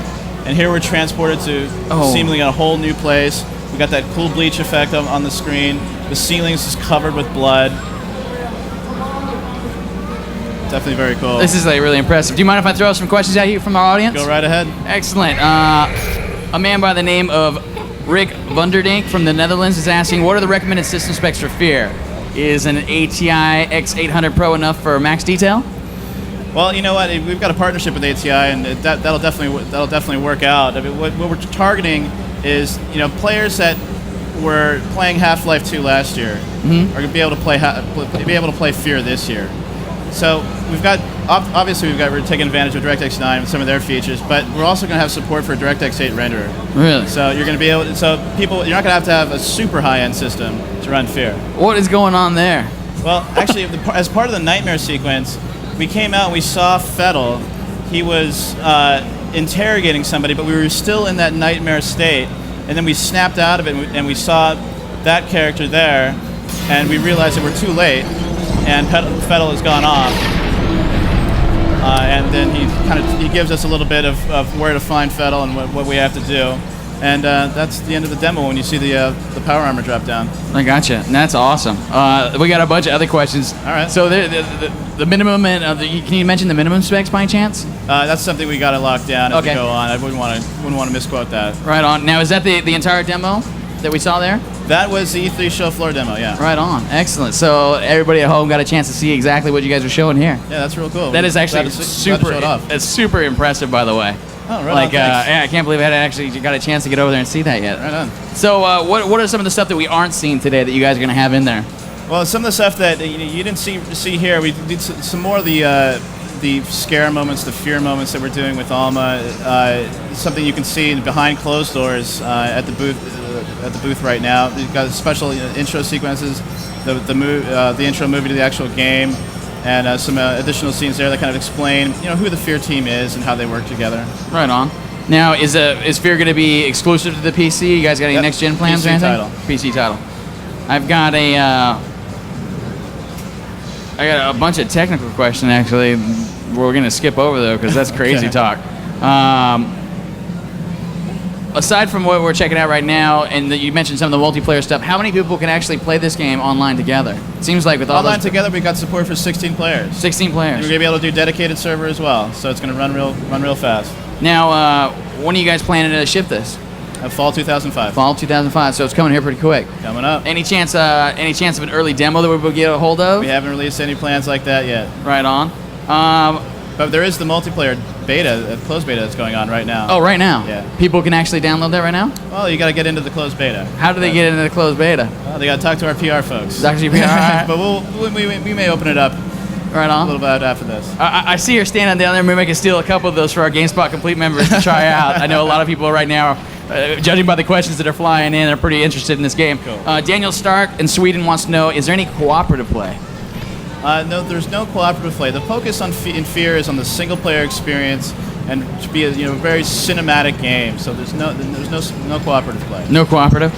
And here we're transported to seemingly a whole new place. We got that cool bleach effect on the screen. The ceiling's just covered with blood. Definitely very cool. This is really impressive. Do you mind if I throw some questions at you from our audience? Go right ahead. Excellent. A man by the name of Rick Vunderdink from the Netherlands is asking, what are the recommended system specs for Fear? Is an ATI X800 Pro enough for max detail? Well, you know what? We've got a partnership with ATI, and that'll definitely work out. I mean, what we're targeting is players that were playing Half-Life 2 last year are going to be able to play Fear this year. So we're taking advantage of DirectX 9 and some of their features, but we're also going to have support for DirectX 8 renderer. Really? So you're going to be able to, you're not going to have a super high-end system to run Fear. What is going on there? Well, actually, as part of the nightmare sequence, we came out and we saw Fettel. He was interrogating somebody, but we were still in that nightmare state, and then we snapped out of it and we saw that character there, and we realized that we're too late. And Fettel has gone off, and then he gives us a little bit of where to find Fettel and what we have to do. And that's the end of the demo when you see the power armor drop down. I gotcha. That's awesome. We got a bunch of other questions. All right. So the minimum and can you mention the minimum specs by chance? That's something we got to lock down as Okay. we go on. I wouldn't want to misquote that. Right on. Now, is that the entire demo that we saw there? That was the E3 show floor demo, yeah. Right on. Excellent. So everybody at home got a chance to see exactly what you guys are showing here. Yeah, that's real cool. That is actually Glad to super. show it off. It's super impressive, by the way. Oh, right Like, on, thanks. yeah, I can't believe I hadn't actually got a chance to get over there and see that yet. Right on. So, what are some of the stuff that we aren't seeing today that you guys are gonna have in there? Well, some of the stuff that you didn't see here, we did some more of the scare moments, the fear moments that we're doing with Alma. Something you can see behind closed doors at the booth right now. We've got special intro sequences, the intro movie to the actual game, and some additional scenes there that kind of explain who the Fear team is and how they work together. Right on. Now, is Fear going to be exclusive to the PC? You guys got any Yep. next gen plans PC or anything? title. PC title. I've got I got a bunch of technical questions actually. We're going to skip over though because that's crazy Okay. talk. Aside from what we're checking out right now, and that you mentioned some of the multiplayer stuff, how many people can actually play this game online together? It seems like with all Online those together, we got support for 16 players. 16 And players. we're gonna be able to do dedicated server as well, so it's gonna run real fast. Now, when are you guys planning to ship this? Fall 2005. Fall 2005, so it's coming here pretty quick. Coming up. Any chance of an early demo that we'll get a hold of? We haven't released any plans like that yet. Right on. But there is the multiplayer beta, closed beta that's going on right now. Oh, right now? Yeah. People can actually download that right now? Well, you got to get into the closed beta. How do they get into the closed beta? Well, they got to talk to our PR folks. Talk to your PR, alright. But we may open it up Right a on. little bit after this. I see her standing down there. Maybe I can steal a couple of those for our GameSpot Complete members to try out. I know a lot of people right now, judging by the questions that are flying in, are pretty interested in this game. Cool. Daniel Stark in Sweden wants to know, is there any cooperative play? No, there's no cooperative play. The focus in Fear is on the single-player experience and to be a very cinematic game. So there's no cooperative play. No cooperative?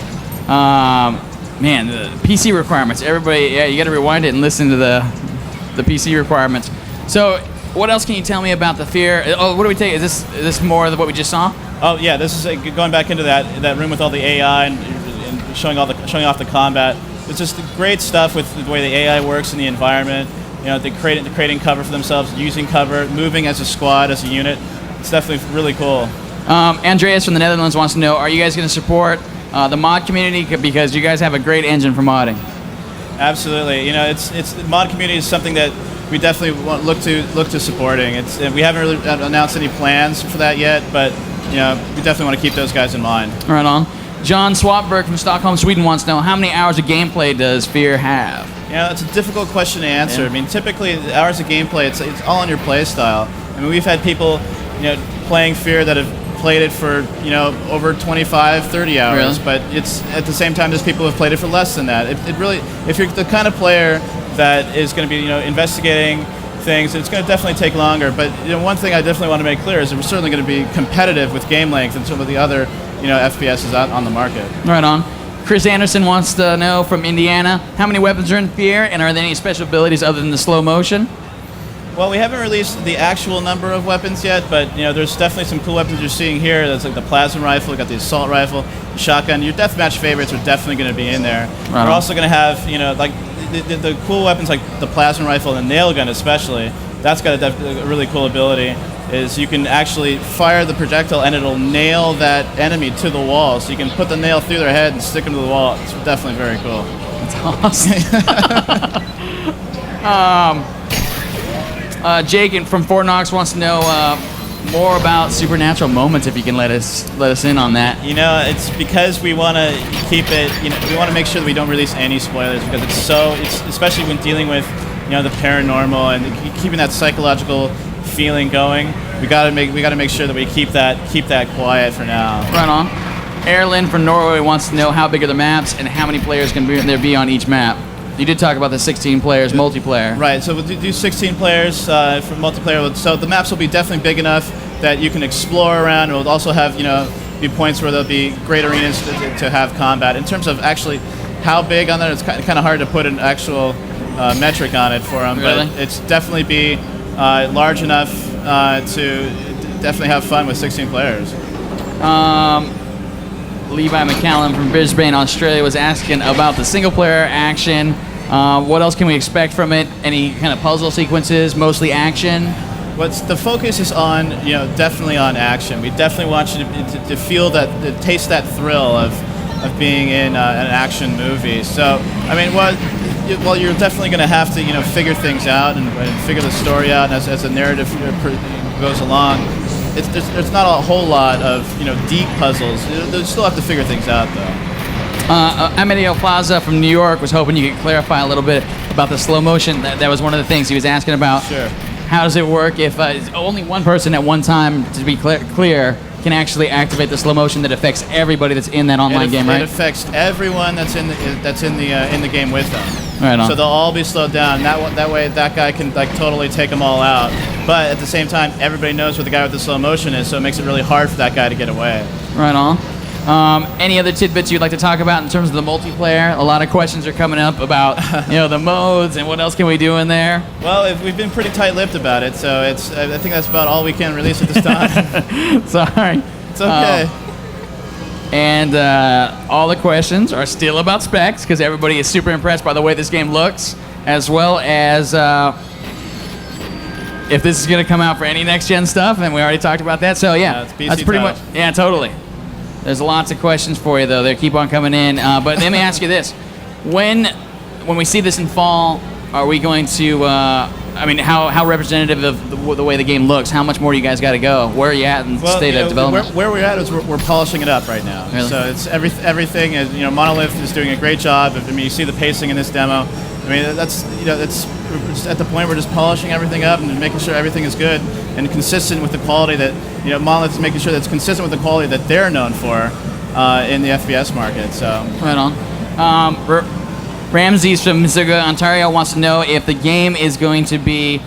Man, the PC requirements. Everybody, yeah, you got to rewind it and listen to the PC requirements. So, what else can you tell me about the Fear? Oh, what do we take? Is this more of what we just saw? Oh yeah, this is going back into that room with all the AI and showing off the combat. It's just great stuff with the way the AI works in the environment. They're creating cover for themselves, using cover, moving as a squad, as a unit. It's definitely really cool. Andreas from the Netherlands wants to know, are you guys going to support the mod community because you guys have a great engine for modding? Absolutely. It's the mod community is something that we definitely look to supporting. We haven't really announced any plans for that yet, but we definitely want to keep those guys in mind. Right on. John Swapberg from Stockholm, Sweden wants to know, how many hours of gameplay does Fear have? It's a difficult question to answer. Yeah. I mean, typically the hours of gameplay, it's all on your play style. I mean, we've had people, playing Fear that have played it for, over 25, 30 hours. Really? But it's at the same time there's people who have played it for less than that. It really, if you're the kind of player that is going to be, investigating things, it's going to definitely take longer. But one thing I definitely want to make clear is that we're certainly going to be competitive with game length and some of the other, FPSs out on the market. Right on. Chris Anderson wants to know from Indiana, how many weapons are in Fear, and are there any special abilities other than the slow motion? Well, we haven't released the actual number of weapons yet, but there's definitely some cool weapons you're seeing here. That's like the plasma rifle, we got the assault rifle, the shotgun. Your deathmatch favorites are definitely going to be in there. Right We're on. also going to have, like the cool weapons like the plasma rifle and the nail gun especially. That's got a really cool ability. Is you can actually fire the projectile and it'll nail that enemy to the wall. So you can put the nail through their head and stick them to the wall. It's definitely very cool. That's awesome. Jake from Fort Knox wants to know more about supernatural moments. If you can let us in on that. It's because we want to keep it. We want to make sure that we don't release any spoilers because it's especially when dealing with the paranormal and keeping that psychological feeling going. We gotta make sure that we keep that quiet for now. Right on. Erlyn from Norway wants to know how big are the maps and how many players can there be on each map. You did talk about the 16 players multiplayer. Right, so we'll do 16 players for multiplayer. So the maps will be definitely big enough that you can explore around. We'll also have be points where there'll be great arenas to have combat. In terms of actually how big on there, it's kind of hard to put an actual metric on it for them. Really? But it's definitely be large enough to definitely have fun with 16 players. Levi McCallum from Brisbane, Australia, was asking about the single-player action. What else can we expect from it? Any kind of puzzle sequences, mostly action? The focus is on, definitely on action. We definitely want you to feel that, to taste that thrill of being in an action movie. So, I mean, well, you're definitely going to have to, figure things out and figure the story out as the narrative goes along. There's not a whole lot of, deep puzzles. You still have to figure things out, though. Amadeo Plaza from New York was hoping you could clarify a little bit about the slow motion. That was one of the things he was asking about. Sure. How does it work if only one person at one time, to be clear, can actually activate the slow motion that affects everybody that's in that online game, right? It affects everyone that's in the game with them. Right on. So they'll all be slowed down. That way, that guy can totally take them all out. But at the same time, everybody knows what the guy with the slow motion is, so it makes it really hard for that guy to get away. Right on. Any other tidbits you'd like to talk about in terms of the multiplayer? A lot of questions are coming up about the modes and what else can we do in there. Well, we've been pretty tight-lipped about it, so I think that's about all we can release at this time. Sorry. It's okay. And all the questions are still about specs because everybody is super impressed by the way this game looks, as well as if this is going to come out for any next-gen stuff, and we already talked about that. So yeah, it's PC that's pretty much. Yeah, totally. There's lots of questions for you, though. They keep on coming in. But let me ask you this. When we see this in fall, are we going to, how representative of the way the game looks? How much more do you guys got to go? Where are you at in the state of development? Where we're at is we're polishing it up right now. Really? So it's everything. Monolith is doing a great job. I mean, you see the pacing in this demo. I mean, that's we're just at the point we're just polishing everything up and making sure everything is good and consistent with the quality that Monolith is making sure that's consistent with the quality that they're known for in the FPS market. So right on. Ramses from Mississauga, Ontario wants to know if the game is going to be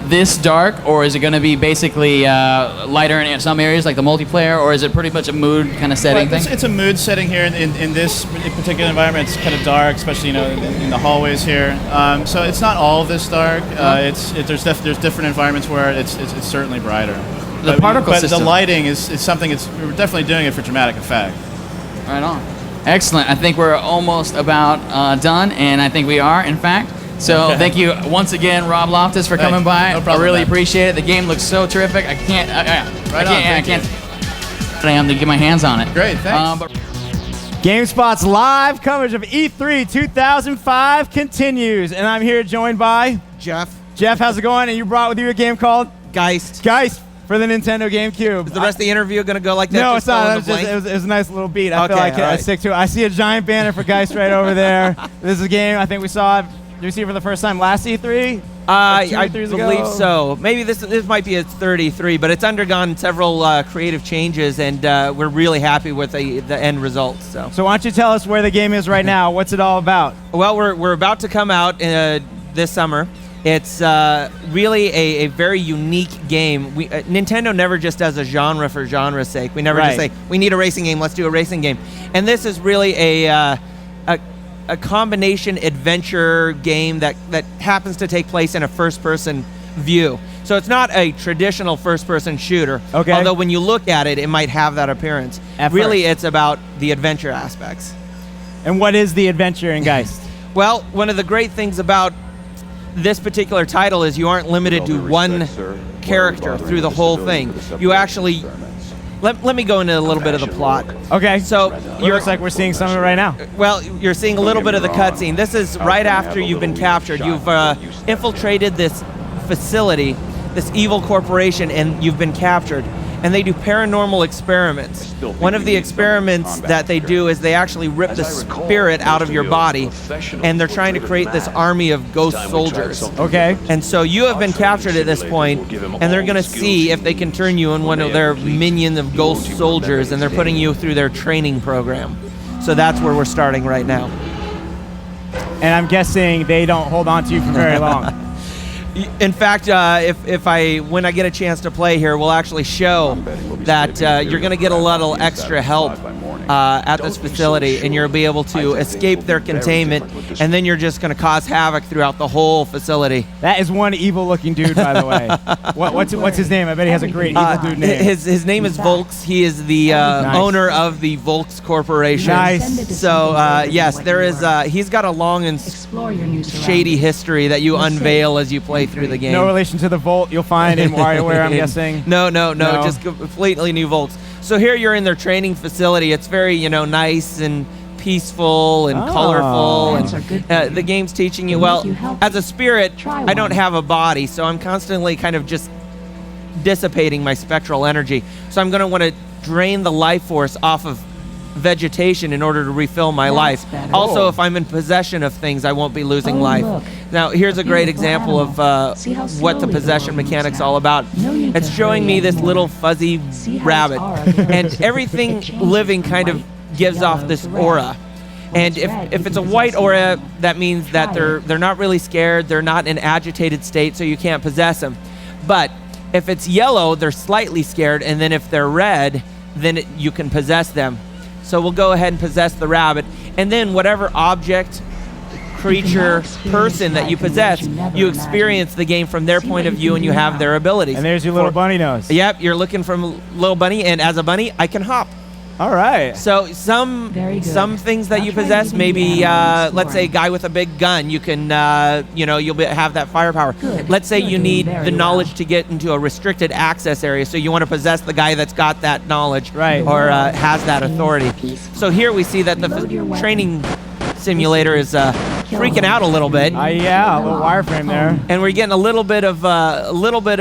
this dark, or is it going to be basically lighter in some areas like the multiplayer, or is it pretty much a mood kind of setting thing? It's a mood setting here in this particular environment. It's kind of dark, especially in the hallways here. So it's not all of this dark. There's different environments where it's certainly brighter. The particle system. The lighting is something. We're definitely doing it for dramatic effect. Right on. Excellent. I think we're almost about done, and I think we are, in fact. So thank you once again, Rob Loftus, for coming by. No problem, I really man. appreciate it. The game looks so terrific. I can't to get my hands on it. Great, thanks. GameSpot's live coverage of E3 2005 continues, and I'm here joined by Jeff. Jeff, how's it going? And you brought with you a game called Geist. Geist for the Nintendo GameCube. Is the rest of the interview going to go like that? No, just it's not. fill in It was, the just, blank? it was a nice little beat. I feel Okay, like I all right. stick to it. I see a giant banner for Geist right over there. This is a game I think we saw. Did we see it for the first time last E3? I 2 or 3 years ago? believe so. Maybe this might be its 33, but it's undergone several creative changes, and we're really happy with the end results. So why don't you tell us where the game is right now? What's it all about? well, we're about to come out this summer. It's really a very unique game. Nintendo never just does a genre for genre's sake. We never just say, we need a racing game, let's do a racing game. And this is really a combination adventure game that happens to take place in a first-person view. So it's not a traditional first-person shooter, although when you look at it, it might have that appearance. Really, it's about the adventure aspects. And what is the adventure in Geist? Well, one of the great things about this particular title is you aren't limited to one character through the whole thing. You actually... Let me go into a little bit of the plot. Okay. So looks like we're seeing some of it right now. Well, you're seeing a little bit of the cutscene. This is right after you've been captured. You've infiltrated this facility, this evil corporation, and you've been captured. And they do paranormal experiments. One of the experiments that they do is they actually rip the spirit out of your body, and they're trying to create this army of ghost soldiers. Okay. And so you have been captured at this point, and they're going to see if they can turn you in one of their minion of ghost soldiers, and they're putting you through their training program. So that's where we're starting right now. And I'm guessing they don't hold on to you for very long. In fact, when I get a chance to play here, we'll actually show that you're going to get a little extra help at this facility, and you'll be able to escape their containment, and then you're just going to cause havoc throughout the whole facility. That is one evil-looking dude, by the way. What's his name? I bet he has a great evil dude name. His name is Volks. He is the owner of the Volks Corporation. Nice. So yes, there is. He's got a long and shady history that you unveil as you play through the game. No relation to the Volt you'll find in WarioWare, I'm guessing. No, just completely new Volts. So here you're in their training facility. It's very, nice and peaceful and colorful. And, the game's teaching you, well, as a spirit, I don't have a body, so I'm constantly kind of just dissipating my spectral energy. So I'm going to want to drain the life force off of vegetation in order to refill my life. Also, if I'm in possession of things, I won't be losing life. Now, here's a great example of what the possession mechanic's all about. It's showing me this little fuzzy rabbit, and everything living kind of gives off this aura. And if it's a white aura, that means that they're not really scared, they're not in an agitated state, so you can't possess them. But if it's yellow, they're slightly scared, and then if they're red, then you can possess them. So we'll go ahead and possess the rabbit, and then whatever object, creature, person that you possess, you experience the game from their point of view, and you have their abilities. And there's your little bunny nose. Yep, you're looking from a little bunny, and as a bunny, I can hop. All right. So some things that you possess, maybe let's say a guy with a big gun, you can you'll have that firepower. Let's say you need the knowledge to get into a restricted access area, so you want to possess the guy that's got that knowledge, right, or has that authority. So here we see that the training simulator is freaking out a little bit. Yeah, a little wireframe there. And we're getting a little bit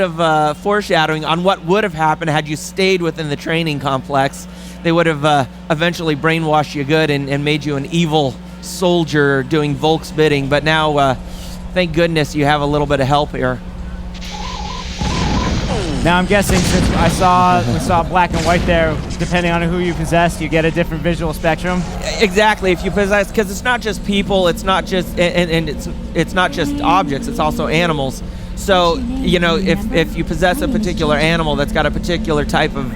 of foreshadowing on what would have happened had you stayed within the training complex. They would have eventually brainwashed you good and made you an evil soldier doing Volk's bidding. But now, thank goodness you have a little bit of help here. Now I'm guessing since we saw black and white there, depending on who you possess, you get a different visual spectrum. Exactly. If you possess, because it's not just people, it's not just and it's not just objects, it's also animals. So, if you possess a particular animal that's got a particular type of,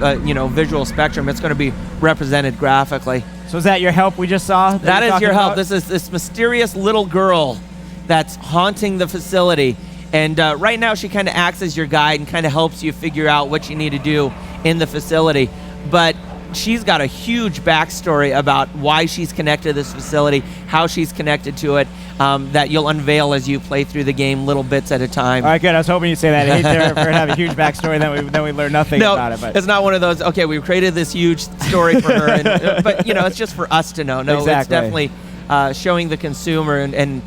visual spectrum, it's going to be represented graphically. So is that your help we just saw? That is your help. This is this mysterious little girl that's haunting the facility. And right now she kind of acts as your guide and kind of helps you figure out what you need to do in the facility. But she's got a huge backstory about why she's connected to this facility, how she's connected to it, that you'll unveil as you play through the game little bits at a time. All right, good. I was hoping you'd say that. I hate for it to have a huge backstory, then we learn nothing about it. But it's not one of those, okay, we've created this huge story for her, but it's just for us to know. No, exactly. It's definitely showing the consumer, and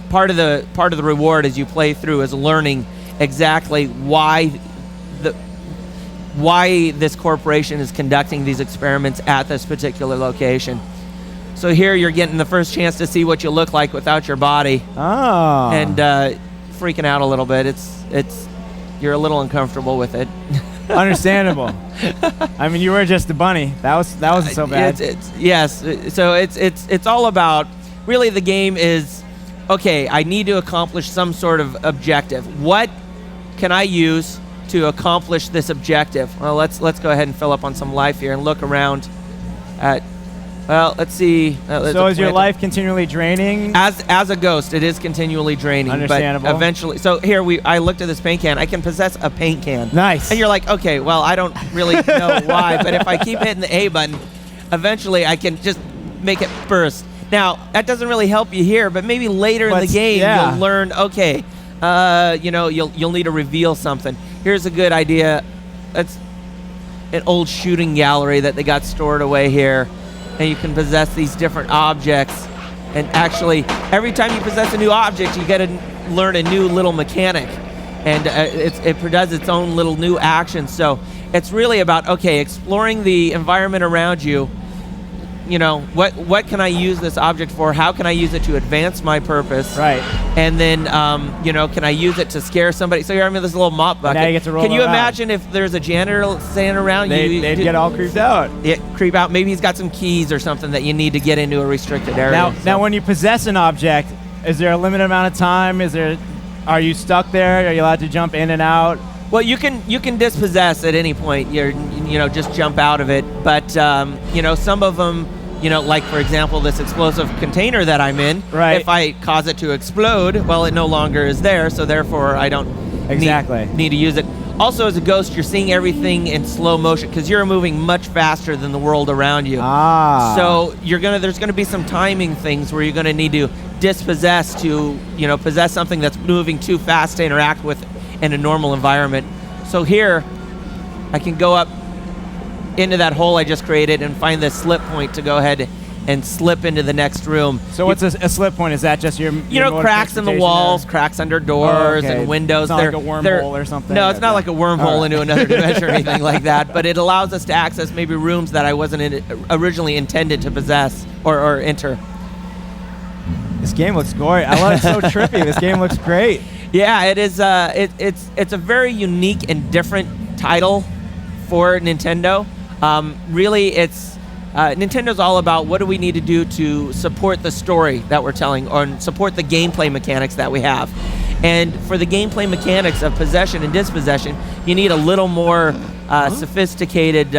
part of the reward as you play through is learning exactly why this corporation is conducting these experiments at this particular location. So here you're getting the first chance to see what you look like without your body. Oh. And freaking out a little bit. You're a little uncomfortable with it. Understandable. I mean, you were just a bunny. That wasn't so bad. Yes. So it's all about, really the game is, okay, I need to accomplish some sort of objective. What can I use to accomplish this objective? Well, let's go ahead and fill up on some life here and look around at, well, let's see. So is your life continually draining? As a ghost, it is continually draining. Understandable. But eventually, so here I looked at this paint can. I can possess a paint can. Nice. And you're like, okay, well, I don't really know why, but if I keep hitting the A button, eventually I can just make it burst. Now, that doesn't really help you here, but maybe later in the game you'll learn, okay, you'll need to reveal something. Here's a good idea. That's an old shooting gallery that they got stored away here. And you can possess these different objects. And actually, every time you possess a new object, you get to learn a new little mechanic. And it does its own little new action. So it's really about, okay, exploring the environment around you. What can I use this object for? How can I use it to advance my purpose? Right. And then, can I use it to scare somebody? So here I'm in this little mop bucket. Now you get to roll Can you around. imagine if there's a janitor standing around? They'd get all creeped out. Yeah, creep out. Maybe he's got some keys or something that you need to get into a restricted area. Now, when you possess an object, is there a limited amount of time? Are you stuck there? Are you allowed to jump in and out? Well, you can dispossess at any point. just jump out of it. But some of them, like for example, this explosive container that I'm in. Right. If I cause it to explode, well, it no longer is there, so therefore I don't need to use it. Also, as a ghost, you're seeing everything in slow motion because you're moving much faster than the world around you. So there's gonna be some timing things where you're gonna need to dispossess to possess something that's moving too fast to interact with in a normal environment. So here, I can go up into that hole I just created and find this slip point to go ahead and slip into the next room. So what's a slip point? Is that just your cracks in the walls, cracks under doors and windows? It's not like a wormhole or something? No, it's not like a wormhole into another dimension or anything like that, but it allows us to access maybe rooms that I wasn't originally intended to possess or enter. This game looks great. I love it. So trippy. This game looks great. Yeah, it is. It's a very unique and different title for Nintendo. Really, it's Nintendo's all about what do we need to do to support the story that we're telling or support the gameplay mechanics that we have. And for the gameplay mechanics of possession and dispossession, you need a little more sophisticated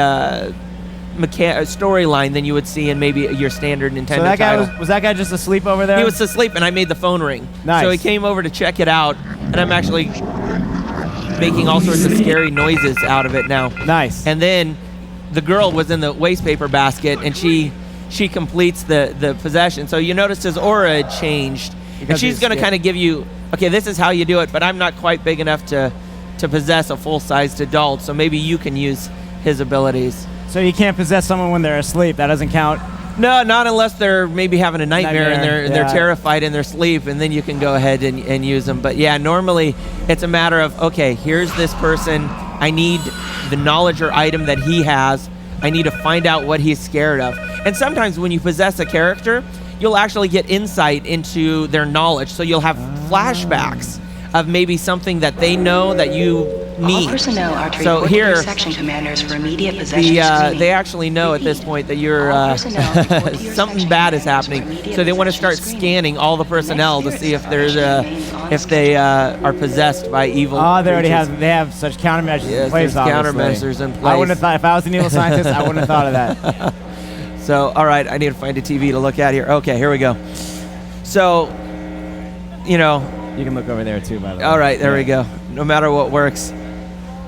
storyline than you would see in maybe your standard Nintendo so that title. guy was that guy just asleep over there? He was asleep, and I made the phone ring. Nice. So he came over to check it out, and I'm actually making all sorts of scary noises out of it now. Nice. And then the girl was in the waste paper basket, and she completes the possession. So you noticed his aura had changed, and she's going to kind of give you, okay, this is how you do it, but I'm not quite big enough to possess a full-sized adult, so maybe you can use his abilities. So you can't possess someone when they're asleep. That doesn't count. No, not unless they're maybe having a nightmare and they're terrified in their sleep, and then you can go ahead and use them. But yeah, normally it's a matter of, okay, here's this person. I need the knowledge or item that he has. I need to find out what he's scared of. And sometimes when you possess a character, you'll actually get insight into their knowledge. So you'll have flashbacks of maybe something that they know that you need. All personnel are to so report here, to their section commanders for immediate possession screening. they actually know at this point that you're something bad is happening. So they want to start scanning all the personnel to see if there's they are possessed by evil. Oh, they already creatures. they have such countermeasures in place. There's countermeasures in place. I wouldn't have thought if I was an evil scientist, I wouldn't have thought of that. So all right, I need to find a TV to look at here. Okay, here we go. So, you can look over there too, by the way. All right, there we go. No matter what works.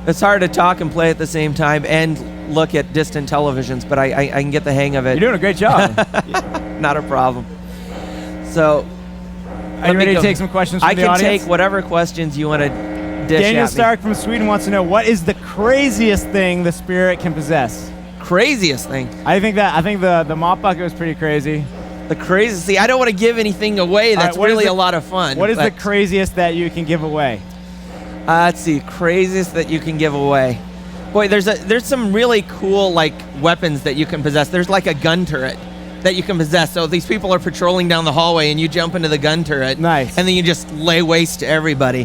It's hard to talk and play at the same time and look at distant televisions, but I can get the hang of it. You're doing a great job. Not a problem. So, are you ready to take some questions from the audience? I can take whatever questions you want to dish Daniel at me. Stark from Sweden wants to know, what is the craziest thing the spirit can possess? Craziest thing? I think the mop bucket was pretty crazy. The craziest? See, I don't want to give anything away. That's really a lot of fun. What is the craziest that you can give away? Let's see, craziest that you can give away. Boy, there's some really cool weapons that you can possess. There's like a gun turret that you can possess. So these people are patrolling down the hallway, and you jump into the gun turret. Nice. And then you just lay waste to everybody.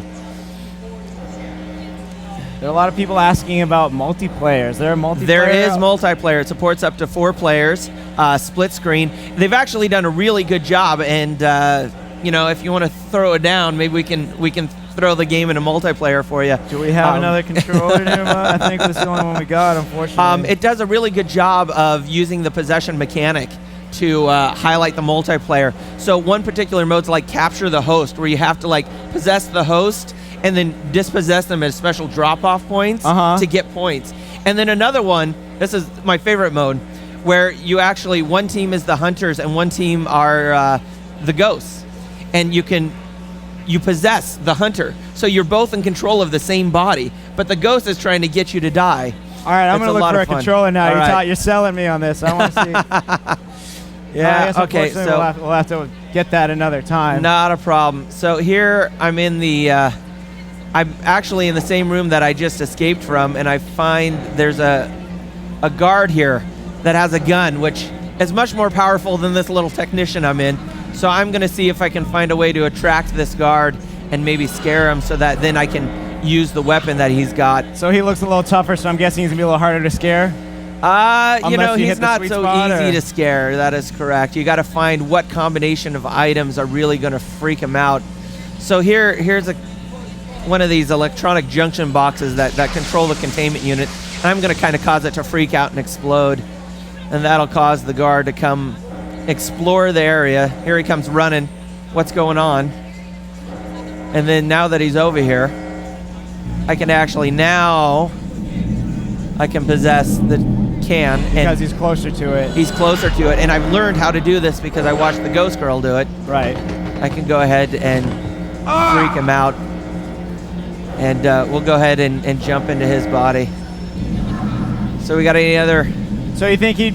There are a lot of people asking about multiplayer. Is there a multiplayer? There is multiplayer. It supports up to 4 players, split screen. They've actually done a really good job, and if you want to throw it down, maybe we can throw the game in a multiplayer for you. Do we have another controller, Numa? I think this is the only one we got, unfortunately. It does a really good job of using the possession mechanic to highlight the multiplayer. So one particular mode's like capture the host, where you have to possess the host and then dispossess them at special drop-off points to get points. And then another one, this is my favorite mode, where you actually, one team is the hunters and one team are the ghosts. And you possess the hunter. So you're both in control of the same body, but the ghost is trying to get you to die. All right, I'm going to look for a controller now. You're selling me on this. I want to see. Yeah, okay, so we'll have to get that another time. Not a problem. So here I'm in the I'm actually in the same room that I just escaped from, and I find there's a guard here that has a gun, which is much more powerful than this little technician I'm in. So I'm going to see if I can find a way to attract this guard and maybe scare him so that then I can use the weapon that he's got. So he looks a little tougher, so I'm guessing he's going to be a little harder to scare? He's not so easy to scare. That is correct. You got to find what combination of items are really going to freak him out. So here's one of these electronic junction boxes that control the containment unit. And I'm going to kind of cause it to freak out and explode. And that'll cause the guard to come explore the area. Here he comes running. What's going on? And then now that he's over here, I can actually I can possess the can. Because he's closer to it. He's closer to it. And I've learned how to do this because I watched the Ghost Girl do it. Right. I can go ahead and freak him out. And we'll go ahead and jump into his body. So we got any other... So you think he'd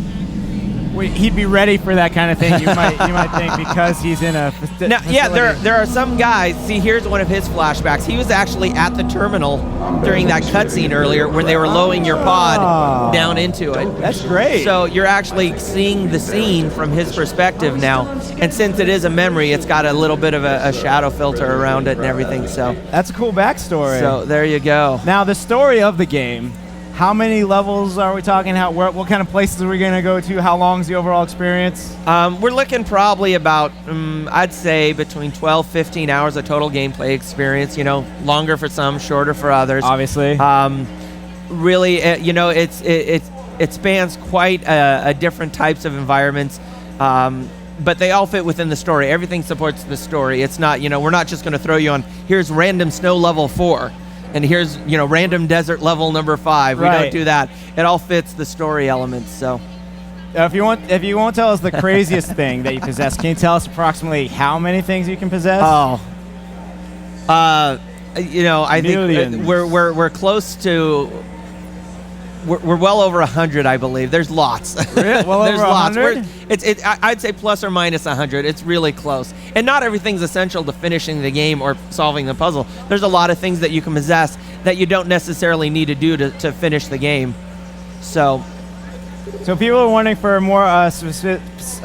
be ready for that kind of thing? You might think because he's in a now, yeah, there are some guys. See, here's one of his flashbacks. He was actually at the terminal during that cutscene earlier when they were lowering your pod down into it. That's great. So you're actually seeing the scene from his perspective now. And since it is a memory, it's got a little bit of a shadow filter around it and everything. So that's a cool backstory. So there you go. Now the story of the game. How many levels are we talking? What kind of places are we going to go to? How long is the overall experience? We're looking probably about, I'd say, between 12, 15 hours of total gameplay experience. You know, longer for some, shorter for others. Obviously. Really, you know, it spans quite a different types of environments. But they all fit within the story. Everything supports the story. It's not, you know, we're not just going to throw you on, here's random snow level 4. And here's, you know, random desert level number 5. We don't do that. It all fits the story elements. So, if you won't tell us the craziest thing that you possess, can you tell us approximately how many things you can possess? You know, I think we're close to. We're well over 100, I believe. There's lots. Really? Well, There's over lots. 100? I'd say plus or minus 100. It's really close. And not everything's essential to finishing the game or solving the puzzle. There's a lot of things that you can possess that you don't necessarily need to do to finish the game. So people are wondering for more specifics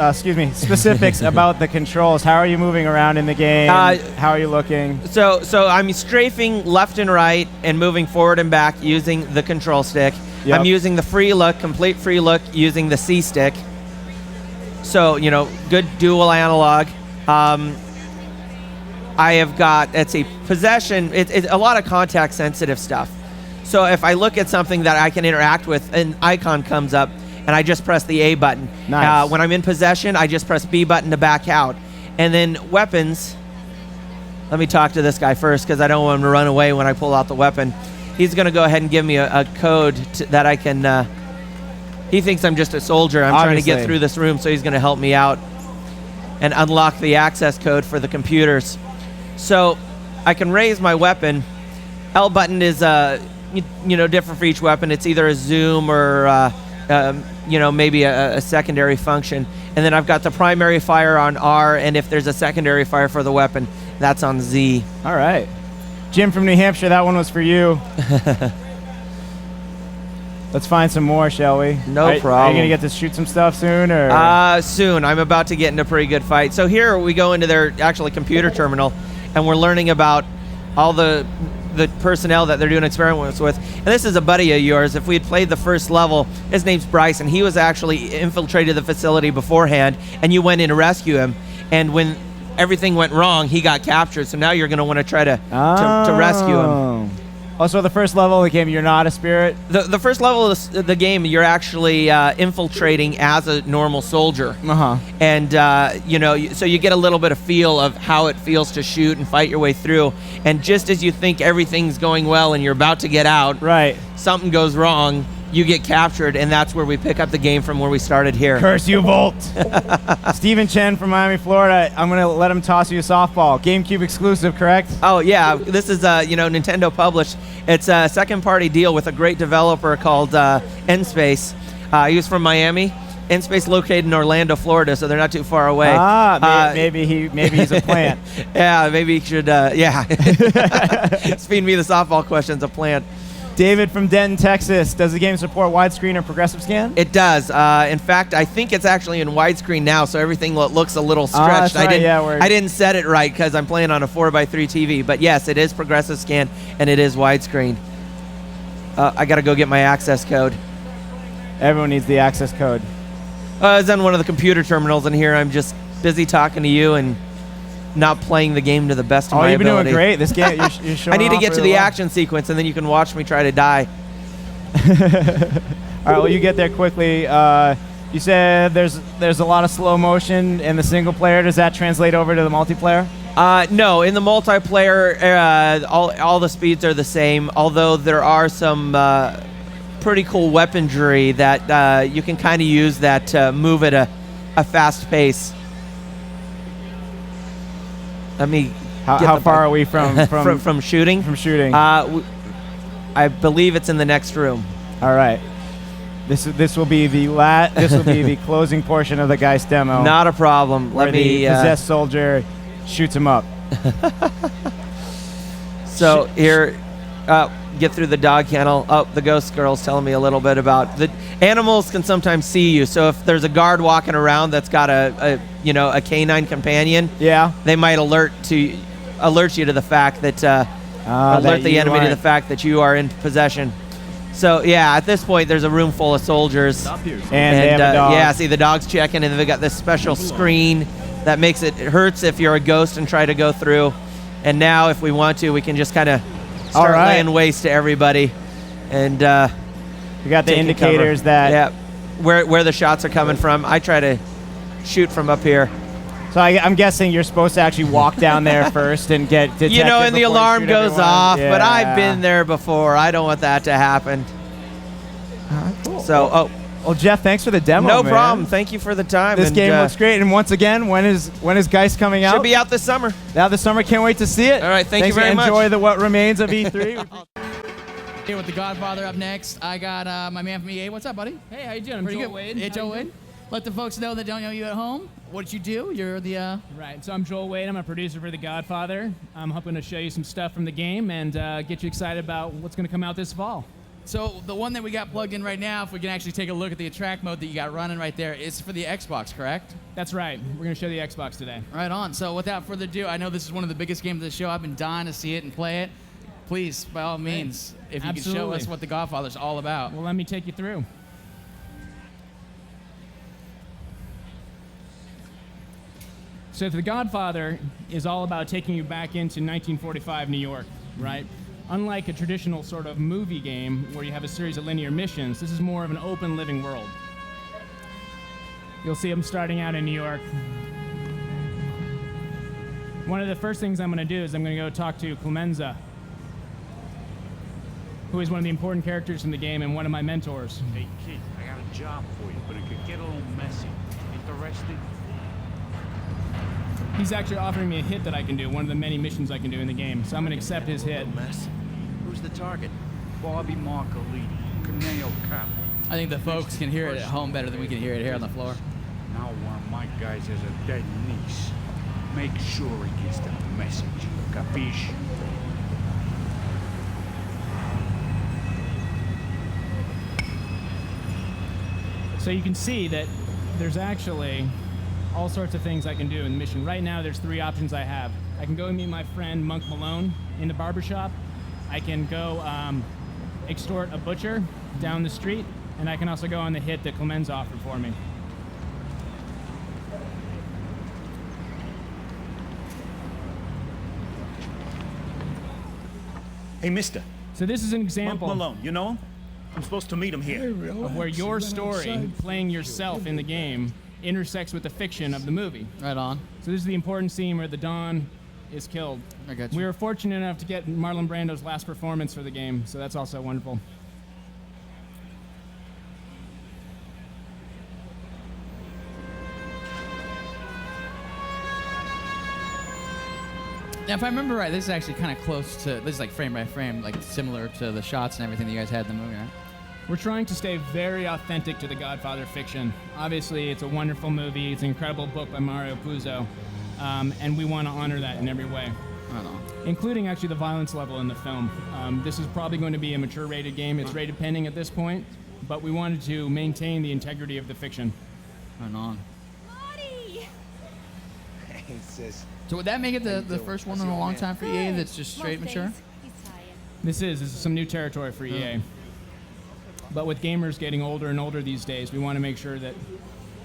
about the controls. How are you moving around in the game? How are you looking? So I'm strafing left and right and moving forward and back using the control stick. Yep. I'm using the complete free look using the C stick. So, you know, good dual analog. I have got, it's a possession, it's a lot of contact sensitive stuff. So if I look at something that I can interact with, an icon comes up and I just press the A button. Nice. When I'm in possession, I just press B button to back out. And then weapons, let me talk to this guy first because I don't want him to run away when I pull out the weapon. He's going to go ahead and give me a code that I can, he thinks I'm just a soldier. I'm trying to get through this room, so he's going to help me out and unlock the access code for the computers. So I can raise my weapon. L button is, you know, different for each weapon. It's either a zoom or, you know, maybe a secondary function. And then I've got the primary fire on R, and if there's a secondary fire for the weapon, that's on Z. All right. Jim from New Hampshire, that one was for you. Let's find some more, shall we? No problem. Are you going to get to shoot some stuff soon? Or? Soon. I'm about to get into a pretty good fight. So here we go into their actually computer terminal, and we're learning about all the personnel that they're doing experiments with. And this is a buddy of yours. If we had played the first level, his name's Bryce, and he was actually infiltrated the facility beforehand, and you went in to rescue him. And when everything went wrong, he got captured. So now you're going to want to try to rescue him. Also, the first level of the game, you're not a spirit? The first level of the game, you're actually infiltrating as a normal soldier. And, you know, so you get a little bit of feel of how it feels to shoot and fight your way through. And just as you think everything's going well and you're about to get out, something goes wrong, you get captured, and that's where we pick up the game from where we started here. Curse you, Volt! Stephen Chen from Miami, Florida. I'm going to let him toss you a softball. GameCube exclusive, correct? Oh, yeah. This is, you know, Nintendo published. It's a second-party deal with a great developer called N-Space. He was from Miami. N-Space located in Orlando, Florida, so they're not too far away. Maybe he's a plant. Yeah, maybe he should, yeah. Feed me the softball questions, a plant. David from Denton, Texas. Does the game support widescreen or progressive scan? It does. In fact, I think it's actually in widescreen now, so everything looks a little stretched. That's right, I didn't set it right because I'm playing on a 4x3 TV. But yes, it is progressive scan and it is widescreen. I got to go get my access code. Everyone needs the access code. I was on one of the computer terminals in here. I'm just busy talking to you and not playing the game to the best of my ability. You've been doing great. This game, you're showing I need to off get to really the well. action sequence, and then you can watch me try to die. All right, well, you get there quickly. You said there's a lot of slow motion in the single player. Does that translate over to the multiplayer? No, in the multiplayer, all the speeds are the same, although there are some pretty cool weaponry that you can kind of use that move at a fast pace. Let me. How far are we from shooting? From shooting. I believe it's in the next room. All right. This will be the the closing portion of the Geist demo. Not a problem. Where Let me. The possessed soldier shoots him up. So here, get through the dog kennel. Oh, the ghost girl's telling me a little bit about the animals can sometimes see you. So if there's a guard walking around that's got a canine companion, yeah, they might alert you to the fact that alert the enemy to the fact that you are in possession. So yeah, at this point there's a room full of soldiers, and they have a dog. Yeah, see the dog's checking, and they've got this special screen that makes it hurts if you're a ghost and try to go through. And now, if we want to, we can just kind of start laying waste to everybody, and we got the indicators that where the shots are coming from. I try to shoot from up here. So I'm guessing you're supposed to actually walk down there first and get detected. And the alarm goes off, yeah. but I've been there before. I don't want that to happen. Cool. So, well, Jeff, thanks for the demo. No man. problem. Thank you for the time. This game looks great. And once again, when is Geist coming out? Should be out this summer. Out this summer. Can't wait to see it. All right. Thank you very much. Enjoy what remains of E3. Here with the Godfather up next. I got my man from EA. What's up, buddy? Hey, how you doing? I'm Pretty Joel good. Wade. Hey, How Joel you Wade. doing? Let the folks know that don't know you at home what you do. You're the Right. So I'm Joel Wade. I'm a producer for The Godfather. I'm hoping to show you some stuff from the game and get you excited about what's going to come out this fall. So the one that we got plugged in right now, if we can actually take a look at the attract mode that you got running right there, is for the Xbox, correct? That's right. We're going to show the Xbox today. Right on. So without further ado, I know this is one of the biggest games of the show. I've been dying to see it and play it. Please, by all means, if you could show us what the Godfather's all about. Well, let me take you through. So The Godfather is all about taking you back into 1945 New York, right? Unlike a traditional sort of movie game where you have a series of linear missions, this is more of an open living world. You'll see them starting out in New York. One of the first things I'm going to do is I'm going to go talk to Clemenza, who is one of the important characters in the game and one of my mentors. Hey kid, I got a job for you, but it could get a little messy. Interested? He's actually offering me a hit that I can do, one of the many missions I can do in the game, so I'm going to accept his hit. Who's the target? Bobby Marcolini, Caneo Cap. I think the folks can hear it at home better than we can hear it here on the floor. Now one of my guys has a dead niece. Make sure he gets the message. Capiche? So you can see that there's actually all sorts of things I can do in the mission. Right now, there's 3 options I have. I can go and meet my friend Monk Malone in the barbershop. I can go extort a butcher down the street, and I can also go on the hit that Clemenza offered for me. Hey, mister. So this is an example Monk Malone, you know him? I'm supposed to meet him here. of where your story, playing yourself in the game, intersects with the fiction of the movie. Right on. So this is the important scene where the Don is killed. I got you. We were fortunate enough to get Marlon Brando's last performance for the game, so that's also wonderful. Now, if I remember right, this is actually kind of close to, this is like frame by frame, like similar to the shots and everything that you guys had in the movie, right? We're trying to stay very authentic to the Godfather fiction. Obviously, it's a wonderful movie. It's an incredible book by Mario Puzo, and we want to honor that in every way, including actually the violence level in the film. This is probably going to be a mature rated game. It's rated pending at this point, but we wanted to maintain the integrity of the fiction. Right on. Hey, sis. So would that make it the first one in a long time for EA that's just straight mature? This is some new territory for EA. But with gamers getting older and older these days, we want to make sure that,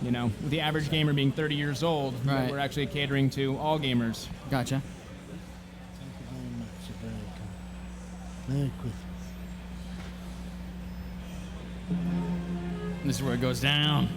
you know, with the average gamer being 30 years old, that we're actually catering to all gamers. Gotcha. Merry Christmas. This is where it goes down.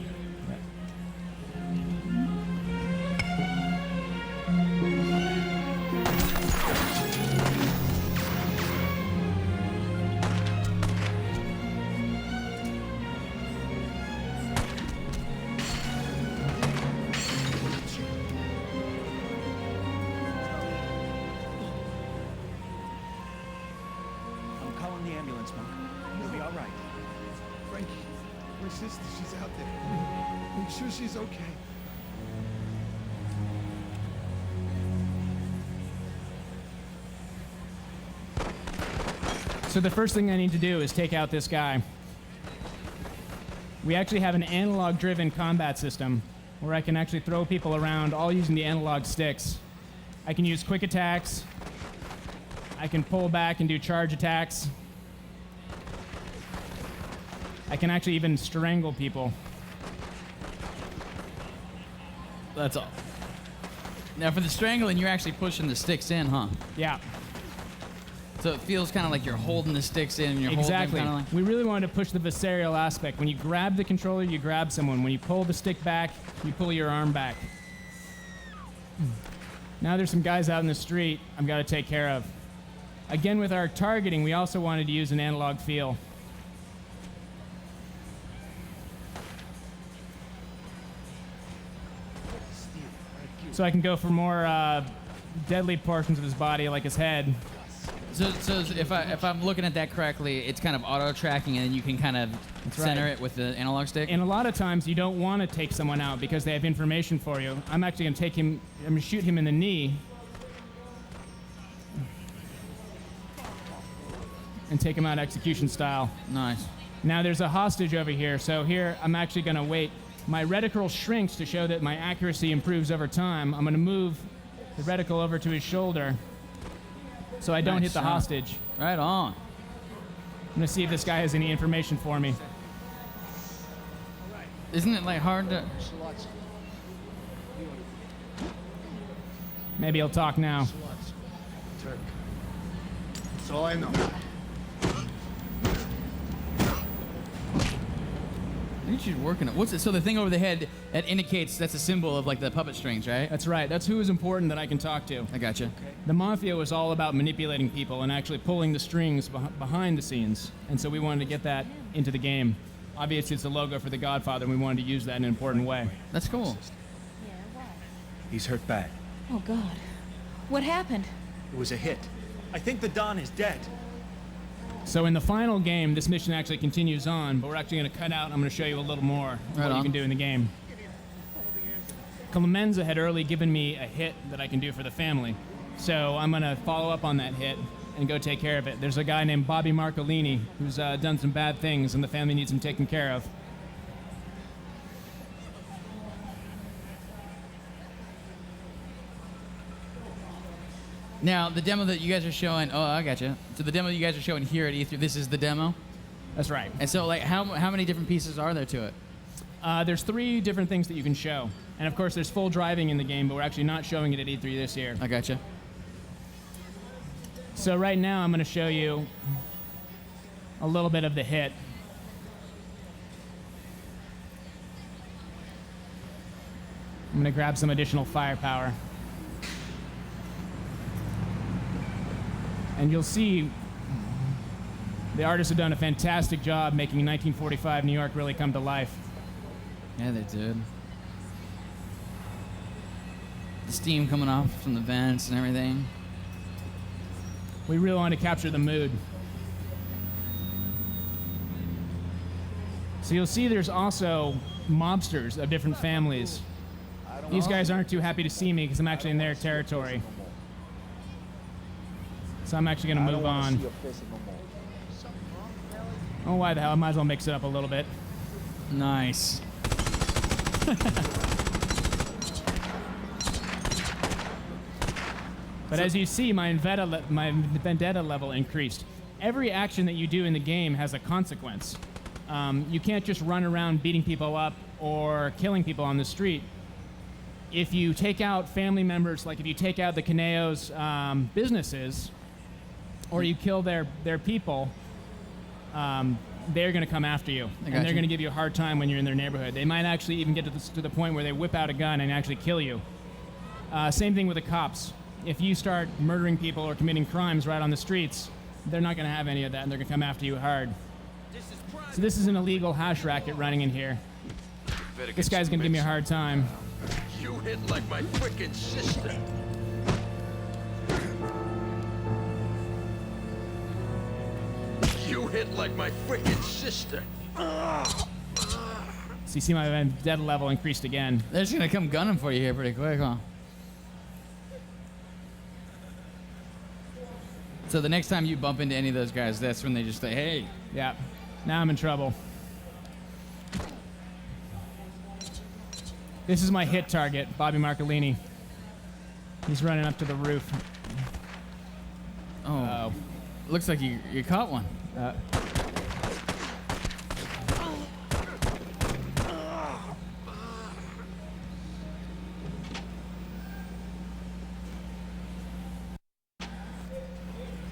I'm calling the ambulance, Monk. You'll be all right. Frankie, my sister, she's out there. Make sure she's okay. So the first thing I need to do is take out this guy. We actually have an analog-driven combat system where I can actually throw people around all using the analog sticks. I can use quick attacks. I can pull back and do charge attacks. I can actually even strangle people. That's all. Now for the strangling, you're actually pushing the sticks in, huh? Yeah. So it feels kind of like you're holding the sticks in and you're Exactly. holding them kind of We really wanted to push the visceral aspect. When you grab the controller, you grab someone. When you pull the stick back, you pull your arm back. Now there's some guys out in the street I've got to take care of. Again, with our targeting, we also wanted to use an analog feel. So I can go for more deadly portions of his body, like his head. So if I'm looking at that correctly, it's kind of auto tracking, and you can kind of center it with the analog stick. And a lot of times you don't want to take someone out because they have information for you. I'm actually going to take him. I'm going to shoot him in the knee and take him out execution style. Nice. Now there's a hostage over here. So here I'm actually going to wait. My reticle shrinks to show that my accuracy improves over time. I'm going to move the reticle over to his shoulder so I don't hit the hostage. Right on. I'm going to see if this guy has any information for me. Isn't it like hard to... Maybe he'll talk now. Turk. That's all I know. I think she's working it. What's it? So the thing over the head, that indicates that's a symbol of like the puppet strings, right? That's right. That's who is important that I can talk to. I gotcha. The Mafia was all about manipulating people and actually pulling the strings behind the scenes. And so we wanted to get that into the game. Obviously, it's the logo for The Godfather, and we wanted to use that in an important way. That's cool. He's hurt bad. Oh, God. What happened? It was a hit. I think the Don is dead. So in the final game, this mission actually continues on, but we're actually going to cut out. I'm going to show you a little more of what you can do in the game. Clemenza had early given me a hit that I can do for the family. So I'm going to follow up on that hit and go take care of it. There's a guy named Bobby Marcolini who's done some bad things, and the family needs him taken care of. Now, the demo that you guys are showing, oh, I gotcha. So the demo you guys are showing here at E3, this is the demo? That's right. And so, like, how many different pieces are there to it? There's 3 different things that you can show. And of course, there's full driving in the game, but we're actually not showing it at E3 this year. I gotcha. So right now, I'm going to show you a little bit of the hit. I'm going to grab some additional firepower. And you'll see the artists have done a fantastic job making 1945 New York really come to life. Yeah, they did. The steam coming off from the vents and everything. We really want to capture the mood. So you'll see there's also mobsters of different families. These guys aren't too happy to see me because I'm actually in their territory. So I'm actually going to move on. Oh, why the hell? I might as well mix it up a little bit. Nice. But as you see, my vendetta level increased. Every action that you do in the game has a consequence. You can't just run around beating people up or killing people on the street. If you take out family members, like if you take out the Caneo's businesses, or you kill their people, they're going to come after you, and they're going to give you a hard time when you're in their neighborhood. They might actually even get to the point where they whip out a gun and actually kill you. Same thing with the cops. If you start murdering people or committing crimes right on the streets, they're not going to have any of that, and they're going to come after you hard. So this is an illegal hash racket running in here. This guy's going to give me a hard time. You hit like my frickin' sister. You hit like my frickin' sister. So you see my vendetta level increased again. They're just going to come gunning for you here pretty quick, huh? So the next time you bump into any of those guys, that's when they just say, hey. Yeah. Now I'm in trouble. This is my hit target, Bobby Marcolini. He's running up to the roof. Oh. Looks like you caught one.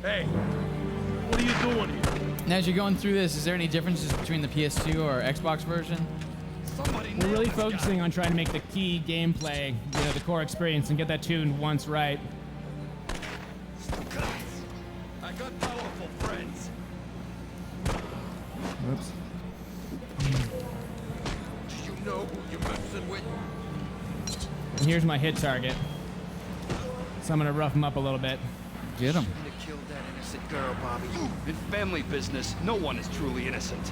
Hey, what are you doing here? Now, as you're going through this, is there any differences between the PS2 or Xbox version? We're really focusing on trying to make the key gameplay, the core experience, and get that tuned once right. I got powerful friends. Whoops. Do you know who you're messing with? And here's my hit target. So I'm gonna rough him up a little bit. Get him. To kill that innocent girl, Bobby. In family business, no one is truly innocent.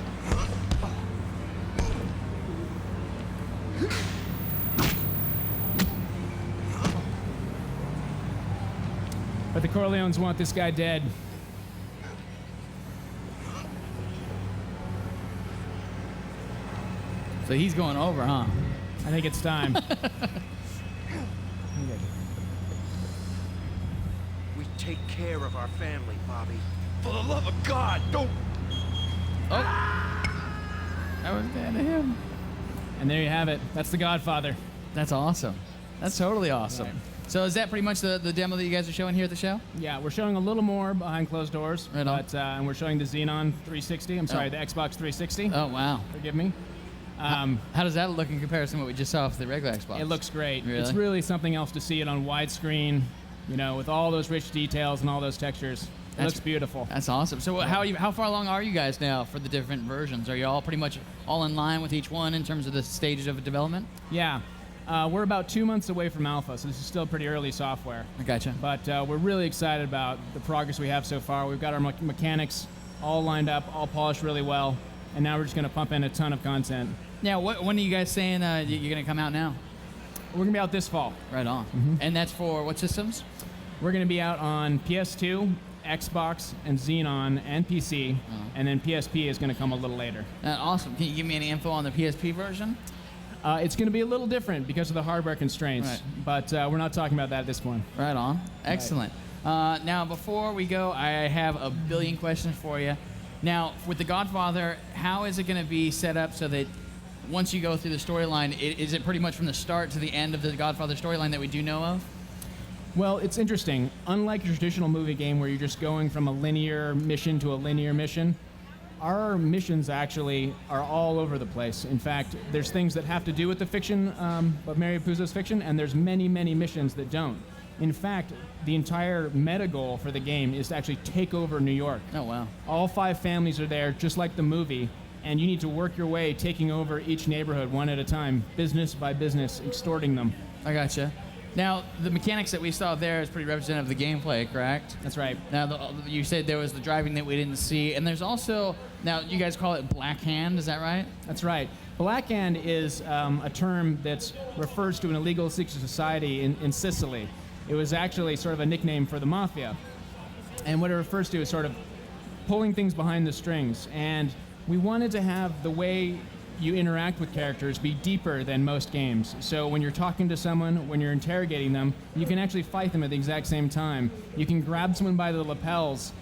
But the Corleones want this guy dead. So he's going over, huh? I think it's time. We take care of our family, Bobby. For the love of God, don't... Oh. That was bad to him. And there you have it. That's The Godfather. That's awesome. That's totally awesome. Right. So is that pretty much the demo that you guys are showing here at the show? Yeah, we're showing a little more behind closed doors. Right on. But, and we're showing the Xenon 360. I'm sorry, the Xbox 360. Oh, wow. Forgive me. How does that look in comparison to what we just saw with the regular Xbox? It looks great. Really? It's really something else to see it on widescreen, with all those rich details and all those textures. It looks beautiful. That's awesome. So how far along are you guys now for the different versions? Are you all pretty much all in line with each one in terms of the stages of development? Yeah. We're about 2 months away from alpha, so this is still pretty early software. I gotcha. But we're really excited about the progress we have so far. We've got our mechanics all lined up, all polished really well, and now we're just going to pump in a ton of content. Now, when are you guys saying you're going to come out now? We're going to be out this fall. Right on. And that's for what systems? We're going to be out on PS2, Xbox, and Xenon, and PC, and then PSP is going to come a little later. Awesome. Can you give me any info on the PSP version? It's going to be a little different because of the hardware constraints, Right. but we're not talking about that at this point. Right on. Excellent. Now, before we go, I have a billion questions for you. Now, with The Godfather, how is it going to be set up so that once you go through the storyline, is it pretty much from the start to the end of the Godfather storyline that we do know of? Well, it's interesting. Unlike a traditional movie game where you're just going from a linear mission to a linear mission, our missions actually are all over the place. In fact, there's things that have to do with the fiction of Mario Puzo's fiction, and there's many, many missions that don't. In fact, the entire meta goal for the game is to actually take over New York. Oh, wow. All 5 families are there, just like the movie, and you need to work your way taking over each neighborhood one at a time, business by business, extorting them. I gotcha. Now, the mechanics that we saw there is pretty representative of the gameplay, correct? That's right. Now, you said there was the driving that we didn't see, and there's also, now you guys call it Black Hand, is that right? That's right. Black Hand is a term that refers to an illegal secret society in Sicily. It was actually sort of a nickname for the mafia. And what it refers to is sort of pulling things behind the strings. And we wanted to have the way you interact with characters be deeper than most games. So when you're talking to someone, when you're interrogating them, you can actually fight them at the exact same time. You can grab someone by the lapels,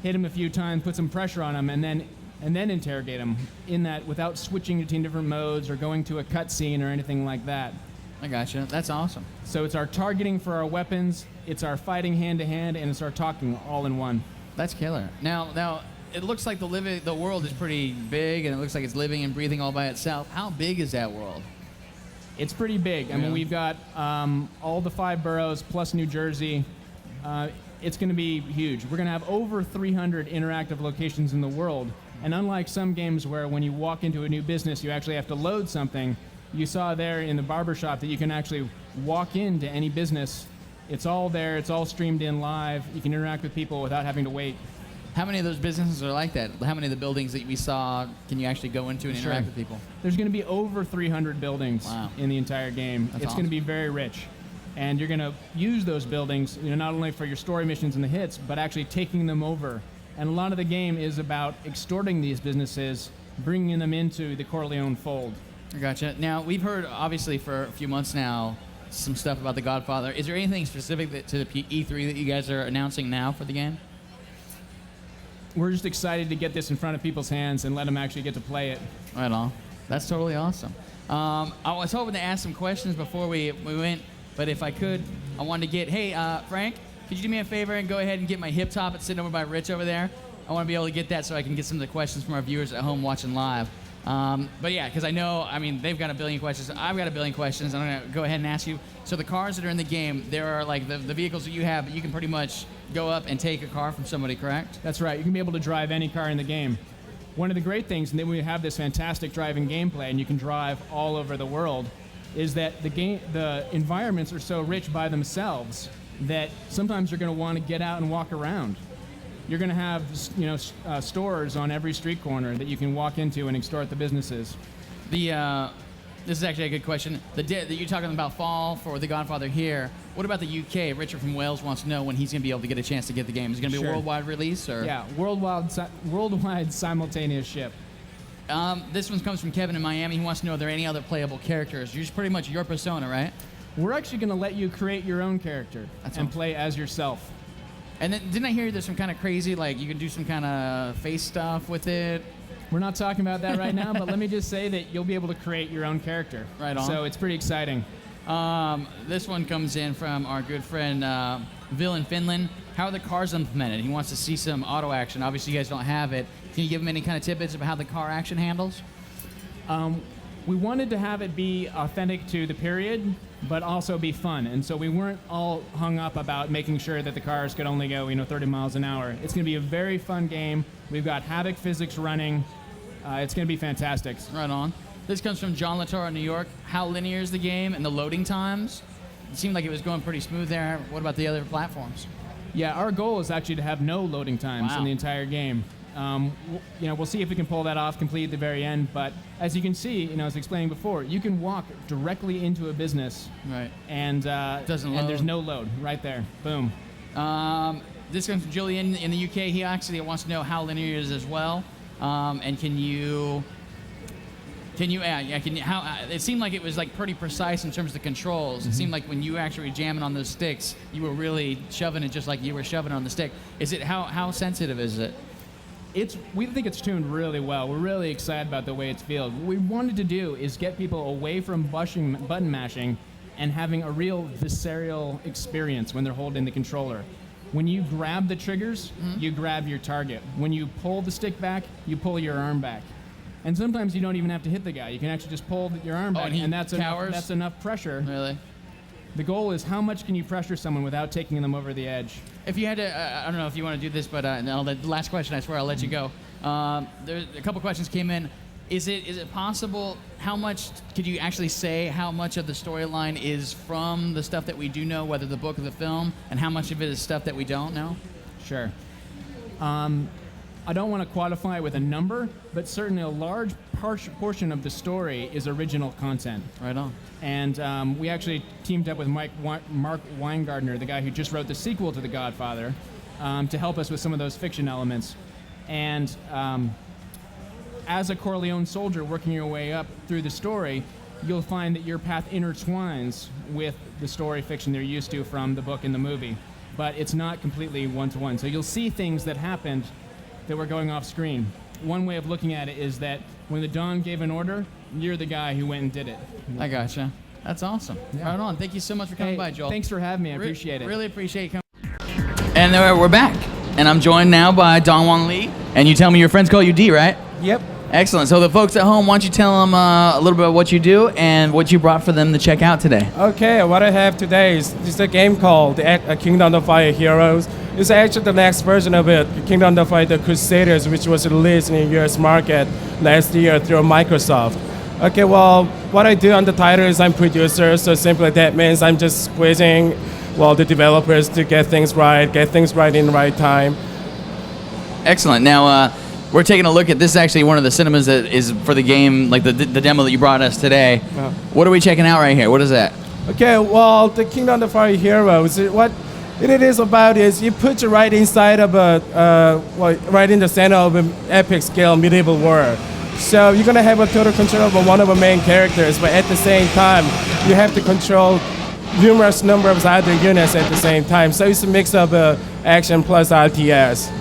hit them a few times, put some pressure on them, and then interrogate them in that without switching between different modes or going to a cutscene or anything like that. I gotcha. That's awesome. So it's our targeting for our weapons, it's our fighting hand to hand, and it's our talking all in one. That's killer. Now, it looks like the world is pretty big, and it looks like it's living and breathing all by itself. How big is that world? It's pretty big. I mean, we've got all the 5 boroughs plus New Jersey. It's going to be huge. We're going to have over 300 interactive locations in the world. And unlike some games where when you walk into a new business, you actually have to load something, you saw there in the barbershop that you can actually walk into any business. It's all there. It's all streamed in live. You can interact with people without having to wait. How many of those businesses are like that? How many of the buildings that we saw can you actually go into and interact with people? There's going to be over 300 buildings in the entire game. That's It's going to be very rich. And you're going to use those buildings, not only for your story missions and the hits, but actually taking them over. And a lot of the game is about extorting these businesses, bringing them into the Corleone fold. I gotcha. Now, we've heard, obviously, for a few months now, some stuff about The Godfather. Is there anything specific to the E3 that you guys are announcing now for the game? We're just excited to get this in front of people's hands and let them actually get to play it. Right on. That's totally awesome. I was hoping to ask some questions before we went, but if I could, I wanted to get, hey, Frank, could you do me a favor and go ahead and get my hip top? It's sitting over by Rich over there. I want to be able to get that so I can get some of the questions from our viewers at home watching live. But yeah, because I know, they've got a billion questions. I've got a billion questions. I'm going to go ahead and ask you. So the cars that are in the game, there are like the vehicles that you have, you can pretty much go up and take a car from somebody, correct? That's right. You can be able to drive any car in the game. One of the great things, and then we have this fantastic driving gameplay, and you can drive all over the world, is that the environments are so rich by themselves that sometimes you're going to want to get out and walk around. You're going to have, stores on every street corner that you can walk into and extort the businesses. This is actually a good question. That you're talking about fall for The Godfather here. What about the UK? Richard from Wales wants to know when he's going to be able to get a chance to get the game. Is it going to be a worldwide release? Or? Yeah, worldwide simultaneous ship. This one comes from Kevin in Miami. He wants to know, are there any other playable characters? You're just pretty much your persona, right? We're actually going to let you create your own character and play as yourself. And then, didn't I hear there's some kind of crazy, like you can do some kind of face stuff with it? We're not talking about that right now, but let me just say that you'll be able to create your own character. Right on. So it's pretty exciting. This one comes in from our good friend Vil in Finland. How are the cars implemented? He wants to see some auto action. Obviously, you guys don't have it. Can you give him any kind of tidbits about how the car action handles? We wanted to have it be authentic to the period, but also be fun. And so we weren't all hung up about making sure that the cars could only go, 30 miles an hour. It's going to be a very fun game. We've got Havoc physics running. It's going to be fantastic. Right on. This comes from John Latara, New York. How linear is the game and the loading times? It seemed like it was going pretty smooth there. What about the other platforms? Yeah, our goal is actually to have no loading times in the entire game. We'll see if we can pull that off completely at the very end. But as you can see, as I was explaining before, you can walk directly into a business, right? And doesn't load. And there's no load right there. Boom. This comes from Julian in the UK. He actually wants to know how linear it is as well. And can you it seemed like it was like pretty precise in terms of the controls. Mm-hmm. It seemed like when you actually were jamming on those sticks, you were really shoving it just like you were shoving on the stick. Is it how sensitive is it? We think it's tuned really well. We're really excited about the way it's feels. What we wanted to do is get people away from button mashing and having a real visceral experience when they're holding the controller. When you grab the triggers, you grab your target. When you pull the stick back, you pull your arm back. And sometimes you don't even have to hit the guy. You can actually just pull your arm back, and that's enough pressure. Really? The goal is how much can you pressure someone without taking them over the edge? If you had to, I don't know if you want to do this, but no, the last question, I swear I'll let you go. There's a couple questions came in. Is it possible, how much could you actually say how much of the storyline is from the stuff that we do know, whether the book or the film, and how much of it is stuff that we don't know? Sure. I don't want to quantify it with a number, but certainly a large portion of the story is original content. Right on. And we actually teamed up with Mark Weingartner, the guy who just wrote the sequel to The Godfather, to help us with some of those fiction elements. And as a Corleone soldier working your way up through the story, you'll find that your path intertwines with the story fiction they're used to from the book and the movie. But it's not completely one-to-one. So you'll see things that happened that were going off screen. One way of looking at it is that when the Don gave an order, you're the guy who went and did it. I gotcha. That's awesome. Yeah. Right on. Thank you so much for coming by, Joel. Thanks for having me. I appreciate it. Really appreciate you coming. And we're back. And I'm joined now by Dongwon Lee. And you tell me your friends call you D, right? Yep. Excellent. So the folks at home, why don't you tell them a little bit about what you do and what you brought for them to check out today? Okay, what I have today is a game called Kingdom of Fire Heroes. It's actually the next version of it, Kingdom of Fire The Crusaders, which was released in the US market last year through Microsoft. Okay, well, what I do on the title is I'm producer, so simply that means I'm just squeezing, the developers to get things right in the right time. Excellent. Now, we're taking a look at this. Actually, one of the cinemas that is for the game, like the demo that you brought us today. Oh. What are we checking out right here? What is that? Okay, well, the Kingdom of Fire Heroes, what it is about is you put you right inside of right in the center of an epic scale medieval war. So you're gonna have a total control over one of the main characters, but at the same time, you have to control numerous number of other units at the same time. So it's a mix of action plus RTS.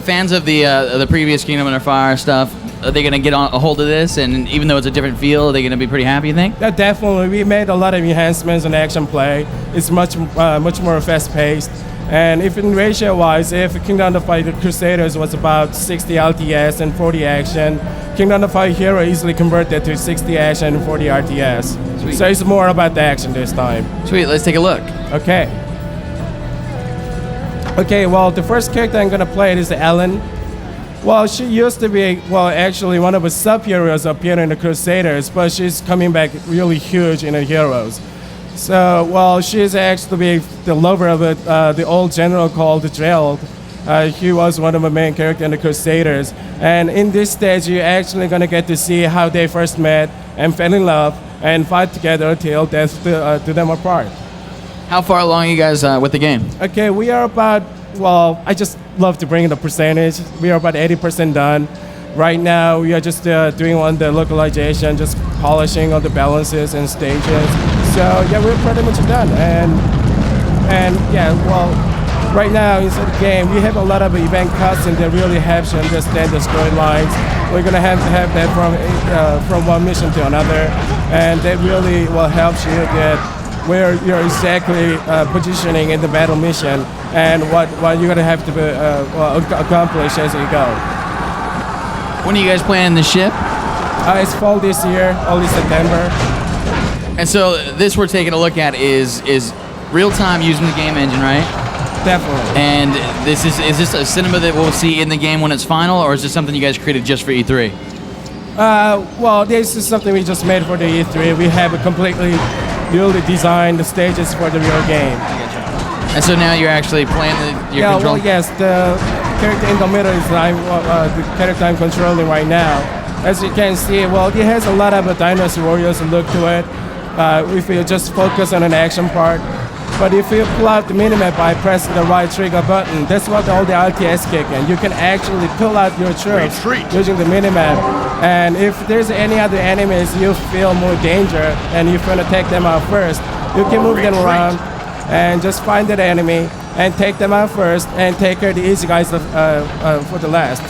Fans of the previous Kingdom of Fire stuff, are they going to get a hold of this? And even though it's a different feel, are they going to be pretty happy, you think? Yeah, definitely. We made a lot of enhancements in action play. It's much more fast-paced. And if in ratio-wise, if Kingdom of Fire Crusaders was about 60 RTS and 40 action, Kingdom of Fire Hero easily converted to 60 action and 40 RTS. Sweet. So it's more about the action this time. Sweet, let's take a look. Okay. Okay, well, the first character I'm going to play is Ellen. Well, she used to be, actually one of the sub-heroes appearing in the Crusaders, but she's coming back really huge in the Heroes. So, she's actually the lover of the old general called Gerald. He was one of the main characters in the Crusaders. And in this stage, you're actually going to get to see how they first met and fell in love and fight together till death do them apart. How far along are you guys with the game? Okay, we are about, I just love to bring in the percentage. We are about 80% done. Right now, we are just doing on the localization, just polishing all the balances and stages. So, yeah, we're pretty much done. And right now inside the game, we have a lot of event cutscenes that really helps you understand the storylines. We're going to have that from one mission to another. And that really will help you get where you're exactly positioning in the battle mission and what you're going to have to accomplish as you go. When are you guys planning the ship? It's fall this year, early September. And so this we're taking a look at is real time using the game engine, right? Definitely. And is this a cinema that we'll see in the game when it's final, or is this something you guys created just for E3? This is something we just made for the E3. We have a completely newly designed the stages for the real game. And so now you're actually playing your control? Yes, the character in the middle is the character I'm controlling right now. As you can see, it has a lot of Dynasty Warriors look to it. If you just focus on an action part. But if you pull out the minimap by pressing the right trigger button, that's what all the RTS kick in. You can actually pull out your troops using the minimap. And if there's any other enemies you feel more danger and you want to take them out first, you can move them around and just find that enemy and take them out first and take care of the easy guys for the last.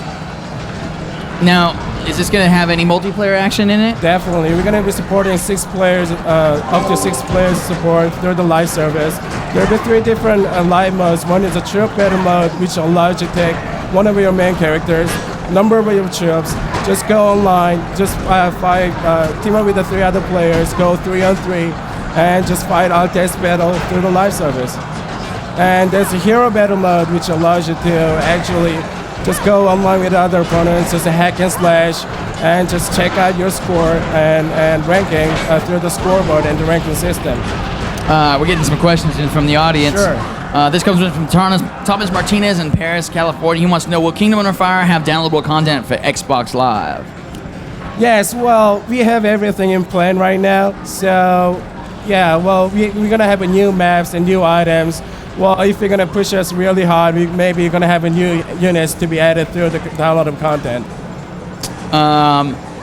Now, is this going to have any multiplayer action in it? Definitely. We're going to be supporting 6 players, up to 6 players support through the live service. There will be 3 different live modes. One is a troop battle mode, which allows you to take one of your main characters, number of your troops, just go online, just fight, team up with the 3 other players, go 3-on-3, and just fight RTS battle through the live service. And there's a hero battle mode, which allows you to actually just go online with other opponents, just a hack and slash, and just check out your score and ranking through the scoreboard and the ranking system. We're getting some questions in from the audience. Sure. This comes from Thomas Martinez in Paris, California. He wants to know, will Kingdom of Fire have downloadable content for Xbox Live? Yes, we have everything in plan right now. So, yeah, we're going to have a new maps and new items. If you're going to push us really hard, maybe you're going to have a new units to be added through the download of content.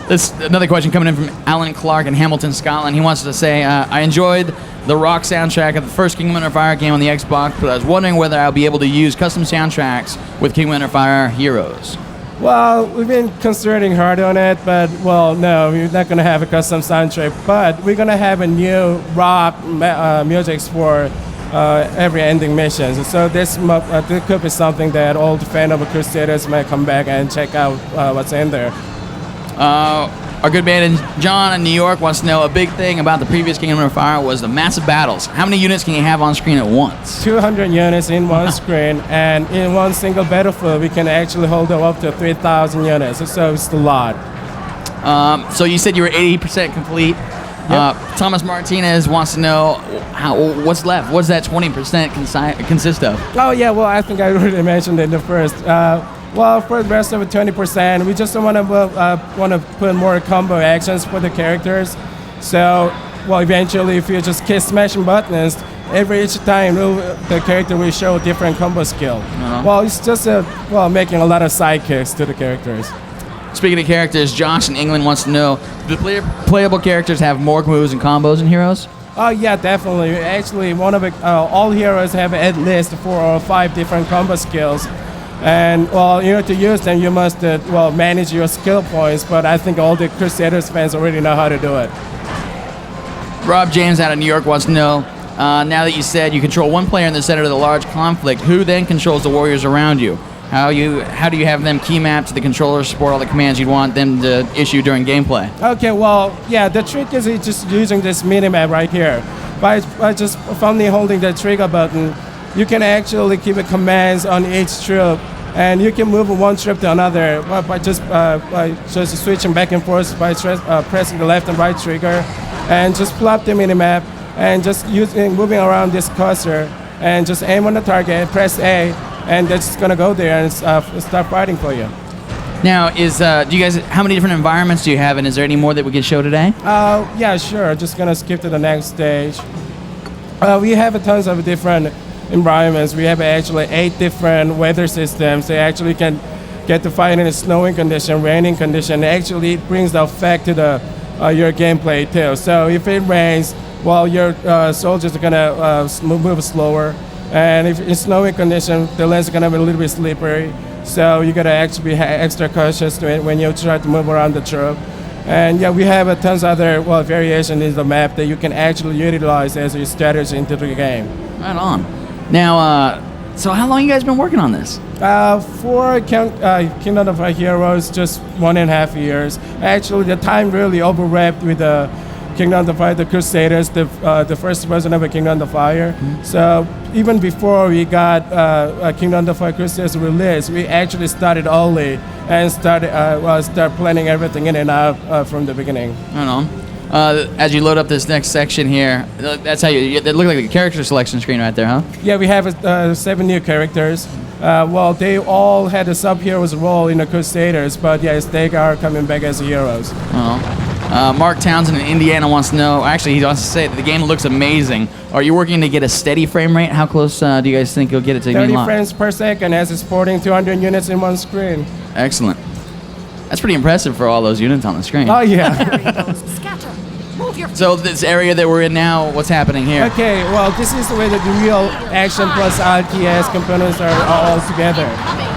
This another question coming in from Alan Clark in Hamilton, Scotland. He wants to say, I enjoyed the rock soundtrack of the first Kingdom of Fire game on the Xbox, but I was wondering whether I'll be able to use custom soundtracks with Kingdom of Fire Heroes. We've been concentrating hard on it, but, no, we're not going to have a custom soundtrack, but we're going to have a new rock music for every ending mission. So this could be something that old fan of Crusaders might come back and check out what's in there. Our good man John in New York wants to know a big thing about the previous Kingdom of Fire was the massive battles. How many units can you have on screen at once? 200 units in one screen, and in one single battlefield, we can actually hold up to 3,000 units. So it's a lot. So you said you were 80% complete. Thomas Martinez wants to know what's left. What does that 20% consist of? Oh yeah, well I think I already mentioned it in the first. Well, for the rest of it, 20%, we just want to put more combo actions for the characters. So, well, eventually, if you just keep smashing buttons, each time the character will show a different combo skill. Well, it's just making a lot of sidekicks to the characters. Speaking of characters, Josh in England wants to know, do the playable characters have more moves and combos than heroes? Oh yeah, definitely. Actually, all heroes have at least 4 or 5 different combo skills. And well, to use them, you must manage your skill points. But I think all the Crusaders fans already know how to do it. Rob James out of New York wants to know, now that you said you control one player in the center of the large conflict, who then controls the warriors around you? How do you have them key map to the controller, support all the commands you'd want them to issue during gameplay? Okay, well, yeah, the trick is just using this minimap right here. By just firmly holding the trigger button, you can actually keep commands on each troop, and you can move one troop to another by just switching back and forth by pressing the left and right trigger, and just pull up the minimap and just moving around this cursor and just aim on the target, press A, and that's gonna go there and start fighting for you. Now, how many different environments do you have, and is there any more that we can show today? Yeah, sure. Just gonna skip to the next stage. We have tons of different environments. We have actually 8 different weather systems. They actually can get to fight in a snowing condition, raining condition. Actually, it brings the effect to your gameplay too. So if it rains, well, your soldiers are gonna move slower. And if it's snowing condition, the lanes are gonna be a little bit slippery. So you gotta actually be extra cautious when you try to move around the troop. And yeah, we have tons of other variation in the map that you can actually utilize as your strategy into the game. Right on. Now, so how long you guys been working on this? For Kingdom of Heroes, just 1.5 years. Actually, the time really overlapped with the Kingdom of Fire, the Crusaders, the first version of Kingdom of Fire. Mm-hmm. So even before we got Kingdom of Fire Crusaders released, we actually started early and start planning everything in and out from the beginning. Right on. As you load up this next section here, that's how that look like a character selection screen right there, huh? Yeah, we have 7 new characters. Well, they all had a sub-heroes role in the Crusaders, but yes, they are coming back as heroes. Mark Townsend in Indiana wants to know, actually he wants to say that the game looks amazing. Are you working to get a steady frame rate? How close do you guys think you'll get it to being 30 frames per second as it's sporting 200 units in one screen. Excellent. That's pretty impressive for all those units on the screen. Oh yeah. So this area that we're in now, what's happening here? Okay, well this is the way that the real action plus RTS components are all together.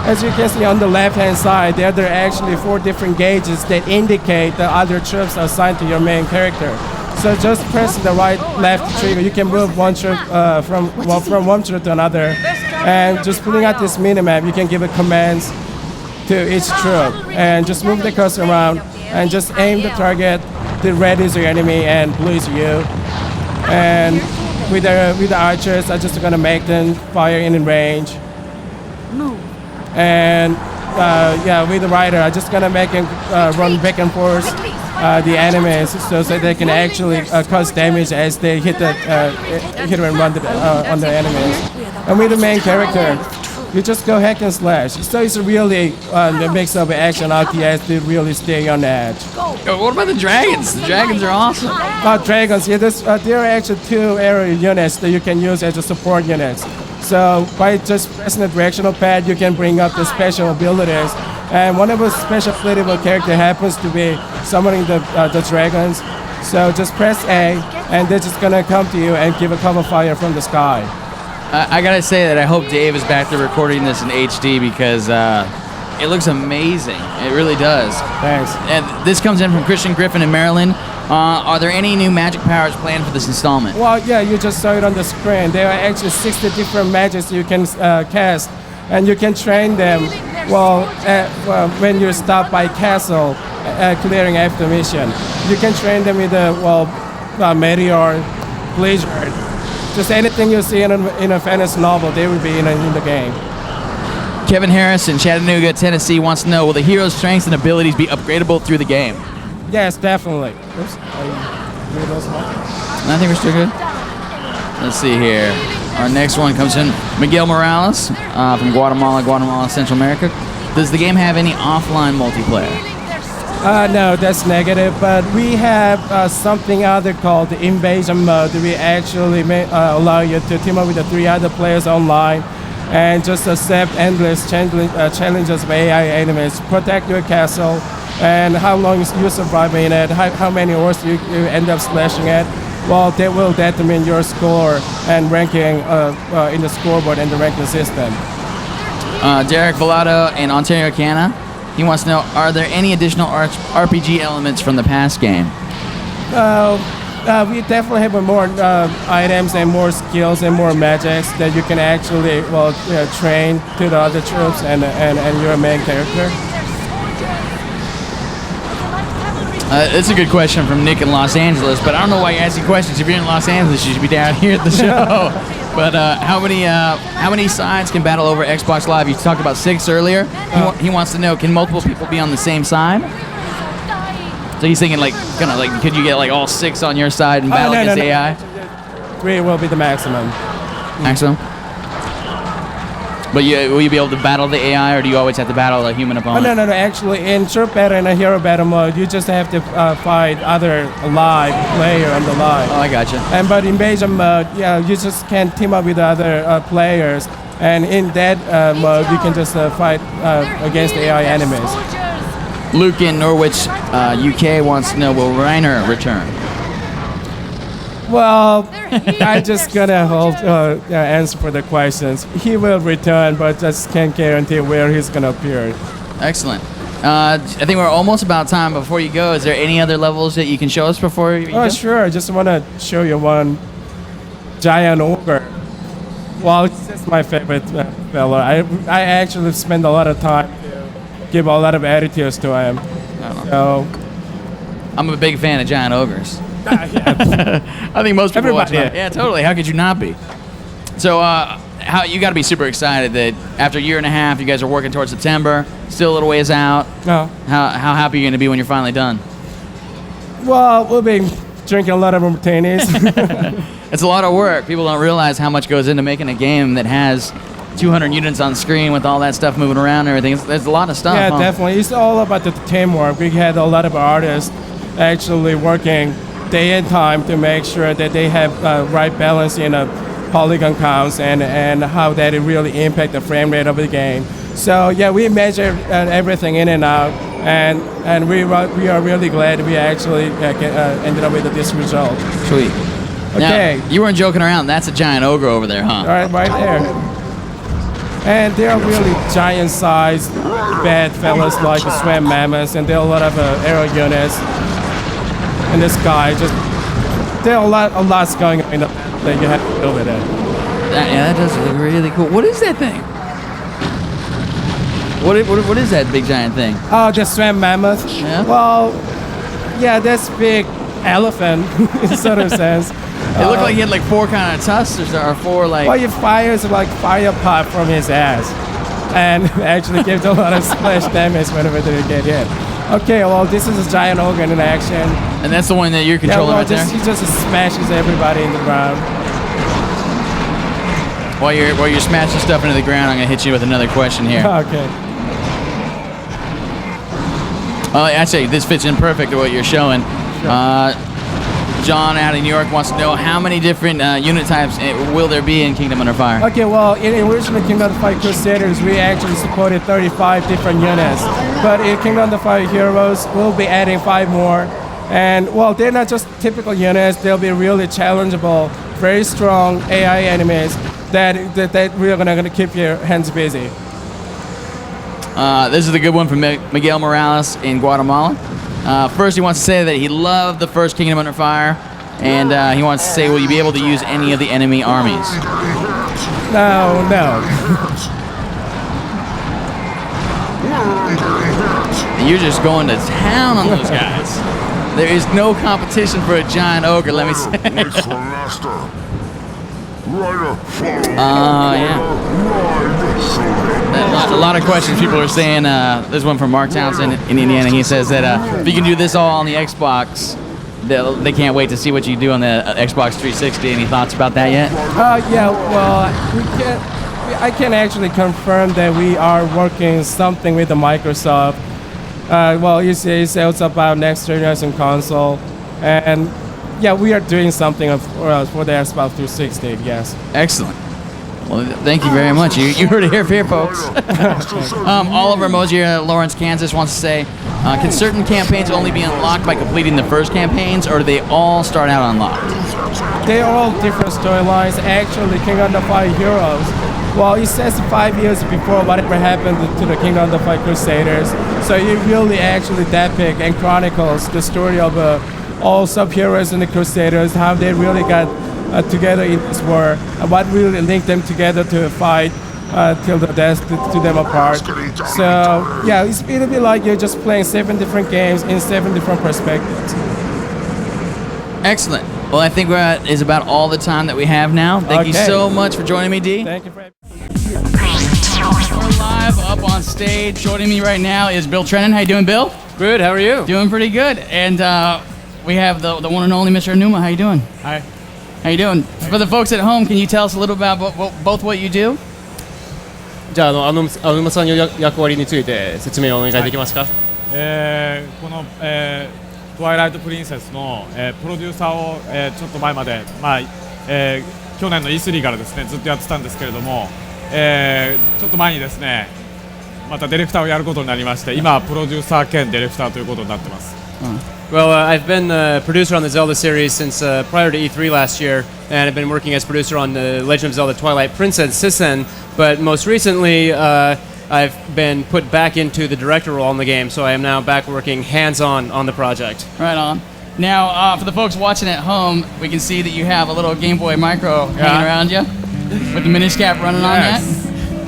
As you can see on the left-hand side, there are actually 4 different gauges that indicate the other troops are assigned to your main character. So just press the left trigger. You can move one troop from one troop to another, and just pulling out this minimap, you can give it commands to each troop, and just move the cursor around, and just aim the target. The red is your enemy, and blue is you. And with the archers, I'm just gonna make them fire in range. And with the rider, I'm just gonna make them run back and forth the enemies, so they can actually cause damage as they hit and run on the enemies. And with the main character, you just go hack and slash. So it's really the mix of action RTS to really stay on the edge. What about the dragons? The dragons are awesome. Dragons, yeah, there are actually 2 area units that you can use as a support units. So by just pressing the directional pad, you can bring up the special abilities. And one of the special playable character happens to be summoning the dragons. So just press A, and they're just gonna come to you and give a cover fire from the sky. I gotta say that I hope Dave is back there recording this in HD because it looks amazing. It really does. Thanks. And this comes in from Christian Griffin in Maryland. Are there any new magic powers planned for this installment? Well, yeah, you just saw it on the screen. There are actually 60 different magics you can cast, and you can train them. Well, when you stop by castle, clearing after mission, you can train them with meteor, blizzard, just anything you see in a fantasy novel, they will be in the game. Kevin Harris in Chattanooga, Tennessee wants to know, will the hero's strengths and abilities be upgradable through the game? Yes, definitely. Oops. I think we're still good. Let's see here. Our next one comes in Miguel Morales from Guatemala, Central America. Does the game have any offline multiplayer? No, that's negative, but we have something other called the invasion mode. We actually allow you to team up with the 3 other players online and just accept endless challenges of AI enemies, protect your castle, and how long you survive in it, how many hours you end up slashing it. Well, that will determine your score and ranking in the scoreboard and the ranking system. Derek Villado in Ontario, Canada. He wants to know, are there any additional RPG elements from the past game? We definitely have more items and more skills and more magics that you can actually train to the other troops and your main character. It's a good question from Nick in Los Angeles, but I don't know why you're asking questions. If you're in Los Angeles, you should be down here at the show. But how many sides can battle over Xbox Live? You talked about 6 earlier. He wants to know, can multiple people be on the same side? So he's thinking could you get all 6 on your side and battle against AI? 3 will be the maximum. Maximum? But will you be able to battle the AI, or do you always have to battle a human opponent? No. Actually, in troop battle and a hero battle mode, you just have to fight other live player on the live. Oh, I gotcha. But in invasion mode, you just can team up with other players, and in that mode, you can just fight against AI enemies. Luke in Norwich, UK wants to know, will Reiner return? Well, I'm just gonna hold answer for the questions. He will return, but just can't guarantee where he's gonna appear. Excellent. I think we're almost about time. Before you go, is there any other levels that you can show us before you go? Sure. I just want to show you one giant ogre. Well, it's my favorite fella. I actually spend a lot of time to give a lot of attitudes to him. So, I'm a big fan of giant ogres. I think most people watch that. Yeah, totally. How could you not be? So, how you got to be super excited that after a year and a half, you guys are working towards September. Still a little ways out. No. How happy are you going to be when you're finally done? Well, we'll be drinking a lot of martinis. It's a lot of work. People don't realize how much goes into making a game that has 200 units on screen with all that stuff moving around and everything. There's a lot of stuff. Yeah, definitely. It's all about the teamwork. We had a lot of artists actually working day and time to make sure that they have right balance in polygon counts and how that it really impact the frame rate of the game. So yeah, we measure everything in and out, and we are really glad we actually ended up with this result. Sweet. Okay. Now, you weren't joking around. That's a giant ogre over there, huh? All right there. And they are really giant-sized bad fellas like the swam mammoths, and there are a lot of aero units. And this guy there are a lot's going on that you have to deal with it. That does look really cool. What is that thing? What is that big giant thing? Oh, the swam mammoth. Yeah. Well, yeah, that's big elephant in sort of sense. It looked like he had 4 kind of tusks or 4 like. Well, he fires fire pot from his ass, and actually gives a lot of splash damage whenever they get hit. Okay, well, this is a giant ogre in action. And that's the one that you're controlling right there? He just smashes everybody in the ground. While you're smashing stuff into the ground, I'm going to hit you with another question here. Okay. Actually, this fits in perfect to what you're showing. Sure. John out of New York wants to know, how many different unit types will there be in Kingdom Under Fire? Okay, well, in original Kingdom Under Fire Crusaders, we actually supported 35 different units. But in Kingdom Under Fire Heroes, we'll be adding 5 more. And, well, they're not just typical units. They'll be really challengeable, very strong AI enemies that we're going to keep your hands busy. This is a good one from Miguel Morales in Guatemala. First, he wants to say that he loved the first Kingdom Under Fire, and he wants to say, will you be able to use any of the enemy armies? No. You're just going to town on those guys. There is no competition for a giant ogre, let me say. Yeah. A lot of questions. People are saying, there's one from Mark Townsend in Indiana. He says that if you can do this all on the Xbox, they can't wait to see what you do on the Xbox 360. Any thoughts about that yet? Yeah, well, I can actually confirm that we are working something with the Microsoft. Well, it's also about next generation console, and yeah, we are doing something for the Xbox 360. Yes. Excellent. Well, thank you very much. You heard it here, folks. Oliver Mosier, Lawrence, Kansas wants to say, can certain campaigns only be unlocked by completing the first campaigns, or do they all start out unlocked? They are all different storylines. Actually, King Under Fire Heroes, well, it says 5 years before whatever happened to the King Under Fire Crusaders. So it really actually depicts and chronicles the story of all subheroes and the Crusaders, how they really got together in this war, and what really linked them together to fight till the death to them apart. So yeah, it'll be like you're just playing 7 different games in 7 different perspectives. Excellent. Well, I think that is about all the time that we have now. Thank you so much for joining me, D. Thank you for We're live up on stage. Joining me right now is Bill Trennan. How you doing, Bill? Good. How are you? Doing pretty good. And we have the one and only Mr. Anuma. How you doing? Hi. How you doing? For the folks at home, can you tell us a little about both what you do? じゃあアヌマさんの役割について説明をお願いできますか？このトワイライトプリンセスのプロデューサーをちょっと前まで去年の E3 からですねずっとやってたんですけれども、ちょっと前にですねまたディレクターをやることになりまして、今プロデューサー兼ディレクターということになってます。Well, I've been a producer on the Zelda series since prior to E3 last year, and I've been working as producer on the Legend of Zelda Twilight Princess Sisen, but most recently I've been put back into the director role in the game, so I am now back working hands-on on the project. Right on. Now, for the folks watching at home, we can see that you have a little Game Boy Micro hanging around you with the Minish Cap running on that.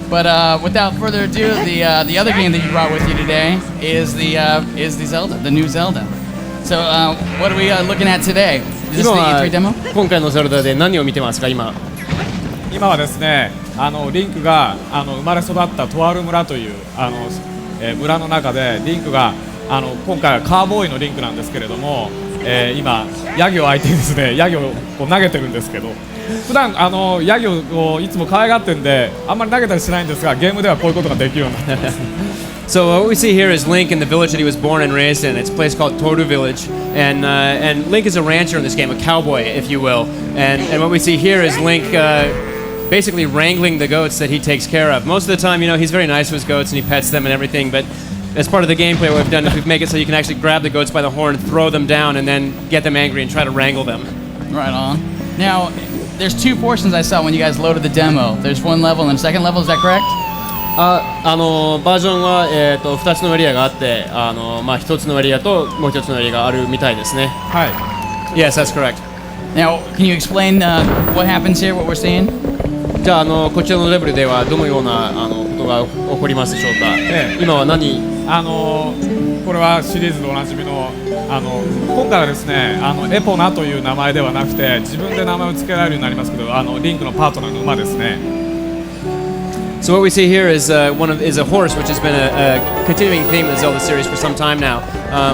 But without further ado, the other game that you brought with you today is the Zelda, the new Zelda. So, what are we looking at today? Is this the E3 demo? 今回のゼルダで何を見てますか今？今はですね、リンクが生まれ育ったとある村という村の中でリンクが今回はカーボーイのリンクなんですけれども、今ヤギを相手にですねヤギをこう投げてるんですけど、普段ヤギをいつも可愛がってんであんまり投げたりしないんですが、ゲームではこういうことができるようになってます。So what we see here is Link in the village that he was born and raised in. It's a place called Toru Village, and Link is a rancher in this game, a cowboy, if you will. And what we see here is Link basically wrangling the goats that he takes care of. Most of the time, he's very nice to his goats and he pets them and everything, but as part of the gameplay, what we've done is we've made it so you can actually grab the goats by the horn, throw them down, and then get them angry and try to wrangle them. Right on. Now, there's 2 portions I saw when you guys loaded the demo. There's 1 level and a 2nd level, is that correct? バージョンは、2つのエリアがあって、1つのエリアともう1つのエリアがあるみたいですね。はい。Yes, that's correct. Now, can you explain what happens here, what we're seeing? じゃあ、こちらのレベルではどのようなことが起こりますでしょうか。今は何？これはシリーズでおなじみの今回はですねエポナという名前ではなくて自分で名前を付けられるようになりますけど、リンクのパートナーの馬ですね。So what we see here is a horse, which has been a continuing theme of the Zelda series for some time now.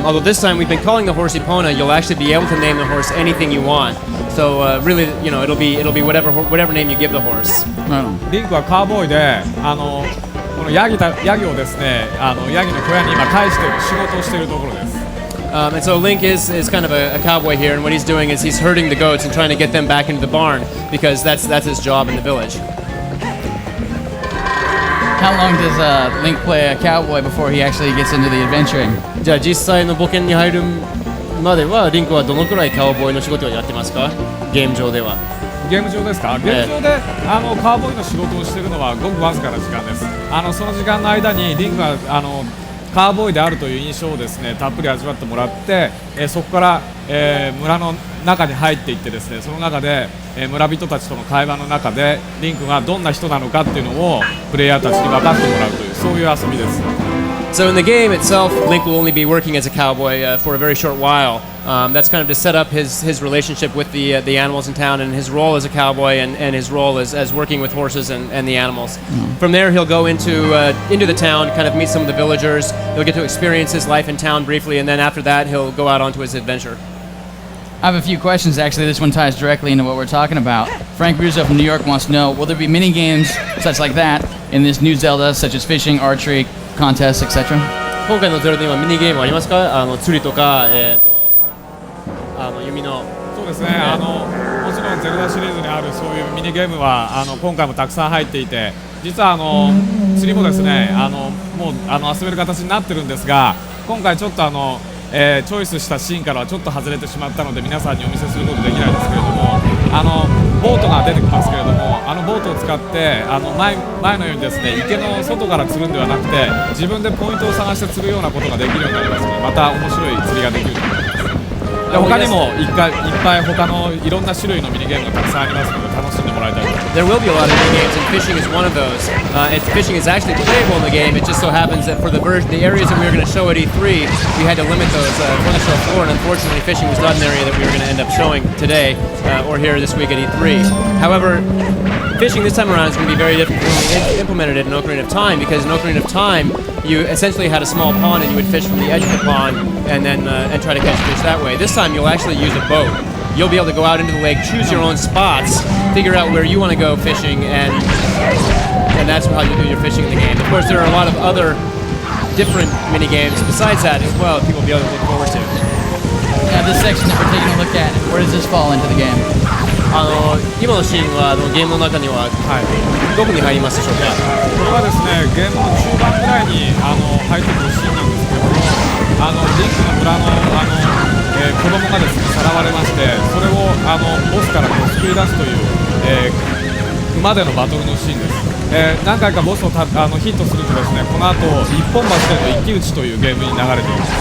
Although this time we've been calling the horse Epona, you'll actually be able to name the horse anything you want. So really, it'll be whatever name you give the horse. リンクはカーボーイでこのヤギをですねヤギの小屋に今返している仕事をしているところです。And so Link is kind of a cowboy here, and what he's doing is he's herding the goats and trying to get them back into the barn because that's his job in the village. How long does Link play a cowboy before he actually gets into the adventuring? じゃあ実際の冒険に入るまではリンクはどのくらいカウボーイの仕事をやってますか？ゲーム上では。ゲーム上ですか？ゲーム上でカウボーイの仕事をしているのはごくわずかな時間です。その時間の間にリンクがカーボーイであるという印象をですねたっぷり味わってもらって、そこから、村の中に入っていってですねその中で、村人たちとの会話の中でリンクがどんな人なのかっていうのをプレイヤーたちに分かってもらうというそういう遊びです。So in the game itself, Link will only be working as a cowboy for a very short while. That's kind of to set up his relationship with the animals in town and his role as a cowboy and his role as working with horses and the animals. From there, he'll go into the town, kind of meet some of the villagers. He'll get to experience his life in town briefly, and then after that, he'll go out onto his adventure. I have a few questions, actually. This one ties directly into what we're talking about. Frank Russo from New York wants to know, will there be mini games such like that in this new Zelda, such as fishing, archery, contests, etc.？ 今回のゼルダにはミニゲームありますか？釣りとか、弓の。そうですね。もちろんゼルダシリーズにあるそういうミニゲームは今回もたくさん入っていて、実は釣りもですねもう遊べる形になってるんですが、今回ちょっとチョイスしたシーンからはちょっと外れてしまったので皆さんにお見せすることできないんですけれども、ボートが出てきますけれども、ボートを使って前のようにですね池の外から釣るんではなくて自分でポイントを探して釣るようなことができるようになりますので、また面白い釣りができると思います。で他にもいっぱい他のいろんな種類のミニゲームがたくさんありますので楽しんでもらいたいと思います。 There will be a lot of mini games, and fishing is one of those. Fishing is actually playable in the game. It just so happens that for the areas that we were going to show at E3, we had to limit those for the show floor, and unfortunately, fishing was not an area that we were going to end up showing today or here this week at E3. However, fishing this time around is going to be very differently implemented in Ocarina of Time, because in Ocarina of Time, you essentially had a small pond and you would fish from the edge of the pond and then and try to catch fish that way. This time, you'll actually use a boat. You'll be able to go out into the lake, choose your own spots, figure out where you want to go fishing, and that's how you do your fishing in the game. Of course, there are a lot of other different mini games besides that as well people will be able to look forward to. Now, this section that we're taking a look at, where does this fall into the game? 今のシーンはゲームの中には、どこに入りますでしょうか？これはですねゲームの中盤ぐらいに入ってくるシーンなんですけれども、リンクの村の子供がですねさらわれまして、それをボスから救い出すという、馬でのバトルのシーンです。何回かボスをヒットするとですねこの後一本橋での一騎打ちというゲームに流れています。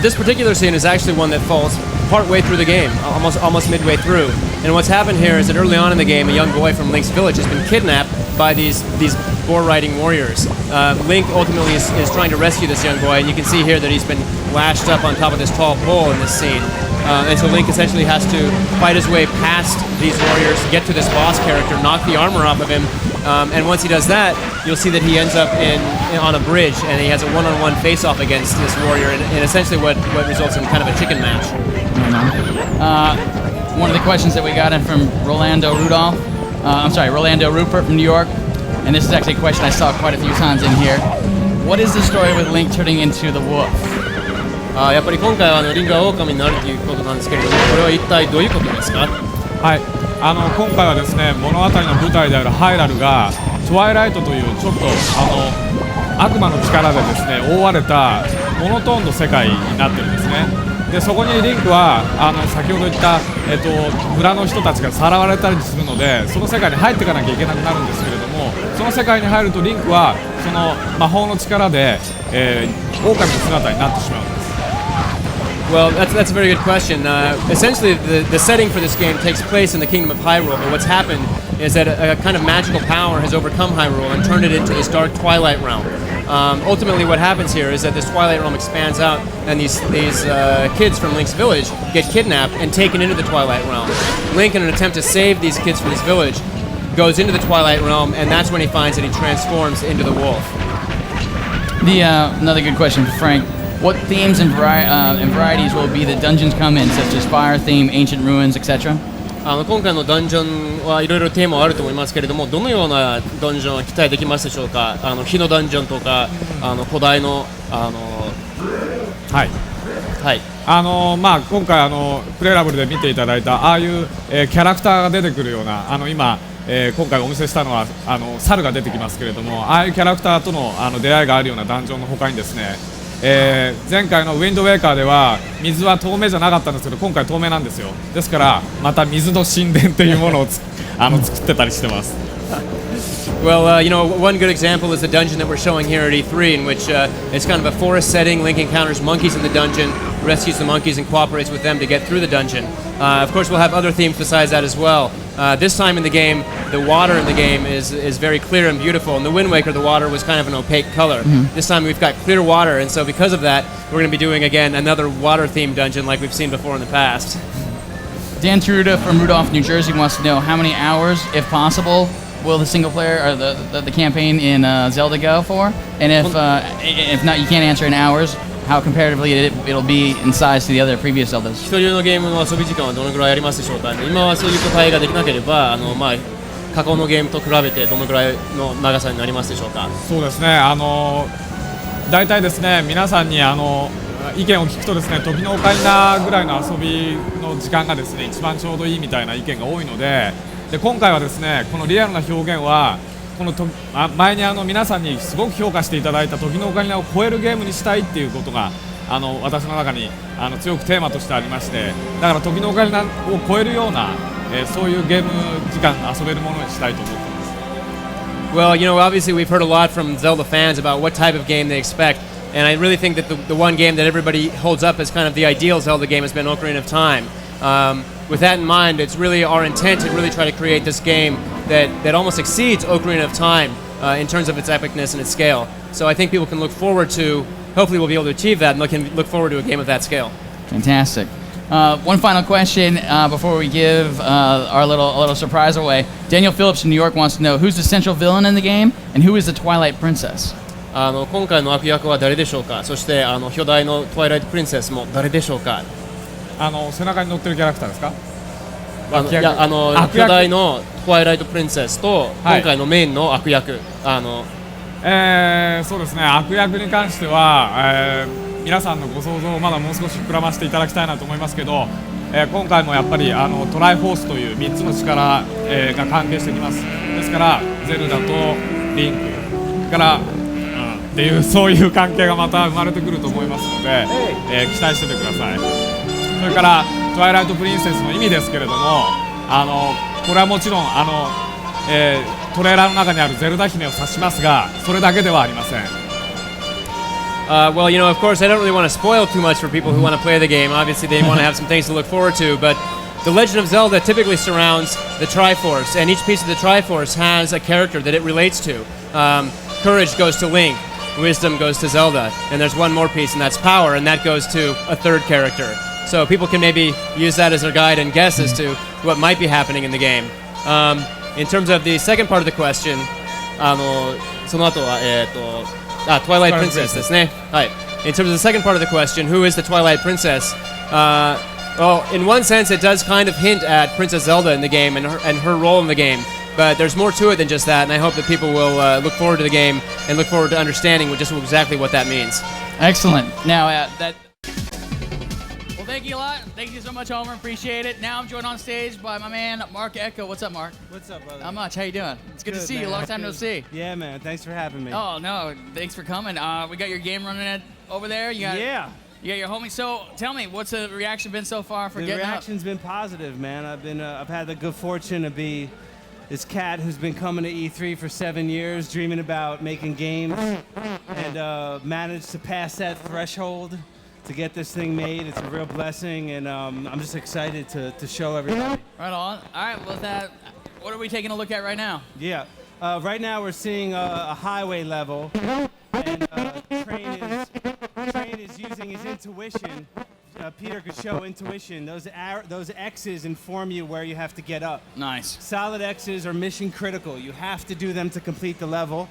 This particular scene is actually one that falls partway through the game, almost midway through. And what's happened here is that early on in the game, a young boy from Link's village has been kidnapped by these boar-riding warriors. Link ultimately is trying to rescue this young boy, and you can see here that he's been lashed up on top of this tall pole in this scene. And so Link essentially has to fight his way past these warriors, get to this boss character, knock the armor off of him, and once he does that, you'll see that he ends up on a bridge, and he has a one-on-one face-off against this warrior, and essentially what results in kind of a chicken match. One of the questions that we got in from Rolando Rupert from New York, and this is actually a question I saw quite a few times in here. What is the story with Link turning into the wolf? やっぱり今回はリンクが狼になるということなんですけれども、これは一体どういうことですか？はい、今回はですね物語の舞台であるハイラルがトワイライトというちょっと悪魔の力でですね覆われたモノトーンの世界になってるんですね。でそこにリンクは先ほど言った、村の人たちがさらわれたりするのでその世界に入っていかなきゃいけなくなるんですけれども、その世界に入るとリンクはその魔法の力で、狼の姿になってしまうんです。Well, that's a very good question. Essentially, the setting for this game takes place in the Kingdom of Hyrule, but what's happened is that a kind of magical power has overcome Hyrule and turned it into this dark Twilight realm. Ultimately, what happens here is that this Twilight realm expands out, and these kids from Link's village get kidnapped and taken into the Twilight realm. Link, in an attempt to save these kids from this village, goes into the Twilight realm, and that's when he finds that he transforms into the wolf. Another good question for Frank. What themes and varieties will be the dungeons come in, such as fire theme, ancient ruins, etc.? 今回のダンジョンはいろいろテーマはあると思いますけれども、どのようなダンジョンは期待できますでしょうか？火のダンジョンとか古代のはいはい、今回プレイラブルで見ていただいたああいう、キャラクターが出てくるような今回お見せしたのは猿が出てきますけれども、ああいうキャラクターとの出会いがあるようなダンジョンの他にですね、前回のウィンドウェーカーでは水は透明じゃなかったんですけど今回透明なんですよ。ですからまた水の神殿というものを作ってたりしてます。Well, one good example is the dungeon that we're showing here at E3, in which it's kind of a forest setting. Link encounters monkeys in the dungeon, rescues the monkeys, and cooperates with them to get through the dungeon. Of course, we'll have other themes besides that as well. This time in the game, the water in the game is very clear and beautiful. In the Wind Waker, the water was kind of an opaque color. This time we've got clear water, and so because of that, we're going to be doing, again, another water-themed dungeon like we've seen before in the past. Dan Taruta from Rudolph, New Jersey wants to know how many hours, if possible, will the single player or the campaign in Zelda go for? And if not, you can't answer in hours, how comparatively it'll be in size to the other previous Zeldas. 一人のゲームの遊び時間はどのぐらいありますでしょうか。今はそういう答えができなければ、過去のゲームと比べてどのぐらいの長さになりますでしょうか。そうですね。大体ですね、皆さんに意見を聞くとですね、時のオカリナぐらいの遊びの時間がですね、一番ちょうどいいみたいな意見が多いので。で今回はですね、このリアルな表現はこの前に皆さんにすごく評価していただいた時のオカリナを超えるゲームにしたいっていうことが私の中に強くテーマとしてありまして、だから時のオカリナを超えるような、そういうゲーム時間遊べるものにしたいと思っています。Well, obviously we've heard a lot from Zelda fans about what type of game they expect, and I really think that the one game that everybody holds up as kind of the ideal Zelda game has been Ocarina of Time. With that in mind, it's really our intent to really try to create this game that almost exceeds Ocarina of Time in terms of its epicness and its scale. So I think people can look forward to, hopefully we'll be able to achieve that, and they can look forward to a game of that scale. Fantastic. One final question before we give our little surprise away. Daniel Phillips from New York wants to know who's the central villain in the game and who is the Twilight Princess? 今回の悪役は誰でしょうか。そして巨大のトワイライトプリンセスも誰でしょうか。背中に乗ってるキャラクターですか。巨大のトワイライトプリンセスと今回のメインの悪役、そうですね、悪役に関しては、皆さんのご想像をまだもう少し膨らませていただきたいなと思いますけど、今回もやっぱりトライフォースという3つの力、が関係してきます。ですからゼルダとリンクからっていうそういう関係がまた生まれてくると思いますので、期待しててください。それからトワイライトプリンセスの意味ですけれども、これはもちろんトレーラーの中にあるゼルダ姫を指しますが、それだけではありません。Well, of course, I don't really want to spoil too much for people who want to play the game. Obviously, they want to have some things to look forward to, but The Legend of Zelda typically surrounds the Triforce, and each piece of the Triforce has a character that it relates to. Courage goes to Link, Wisdom goes to Zelda, and there's one more piece, and that's Power, and that goes to a third character. So people can maybe use that as their guide and guess as to what might be happening in the game. In terms of the second part of the question, その後はTwilight Princess ですね。はい。In terms of the second part of the question, who is the Twilight Princess? Well, in one sense, it does kind of hint at Princess Zelda in the game and her role in the game. But there's more to it than just that, and I hope that people will look forward to the game and look forward to understanding just exactly what that means. Excellent. Now, well, thank you a lot. Thank you so much, Homer. Appreciate it. Now I'm joined on stage by my man, Mark Echo. What's up, Mark? What's up, brother? Not much. How you doing? It's good to see you. Long time no see. Yeah, man. Thanks for having me. Oh, no. Thanks for coming. We got your game running over there. You got your homie. So tell me, what's the reaction been so far for getting up? The reaction's been positive, man. I've had the good fortune to be this cat who's been coming to E3 for 7 years, dreaming about making games, and managed to pass that threshold to get this thing made. It's a real blessing, and I'm just excited to show everybody. Right on. All right, well, what are we taking a look at right now? Yeah. Right now we're seeing a highway level, and Train is using his intuition. Peter could show intuition. Those X's inform you where you have to get up. Nice. Solid X's are mission critical. You have to do them to complete the level.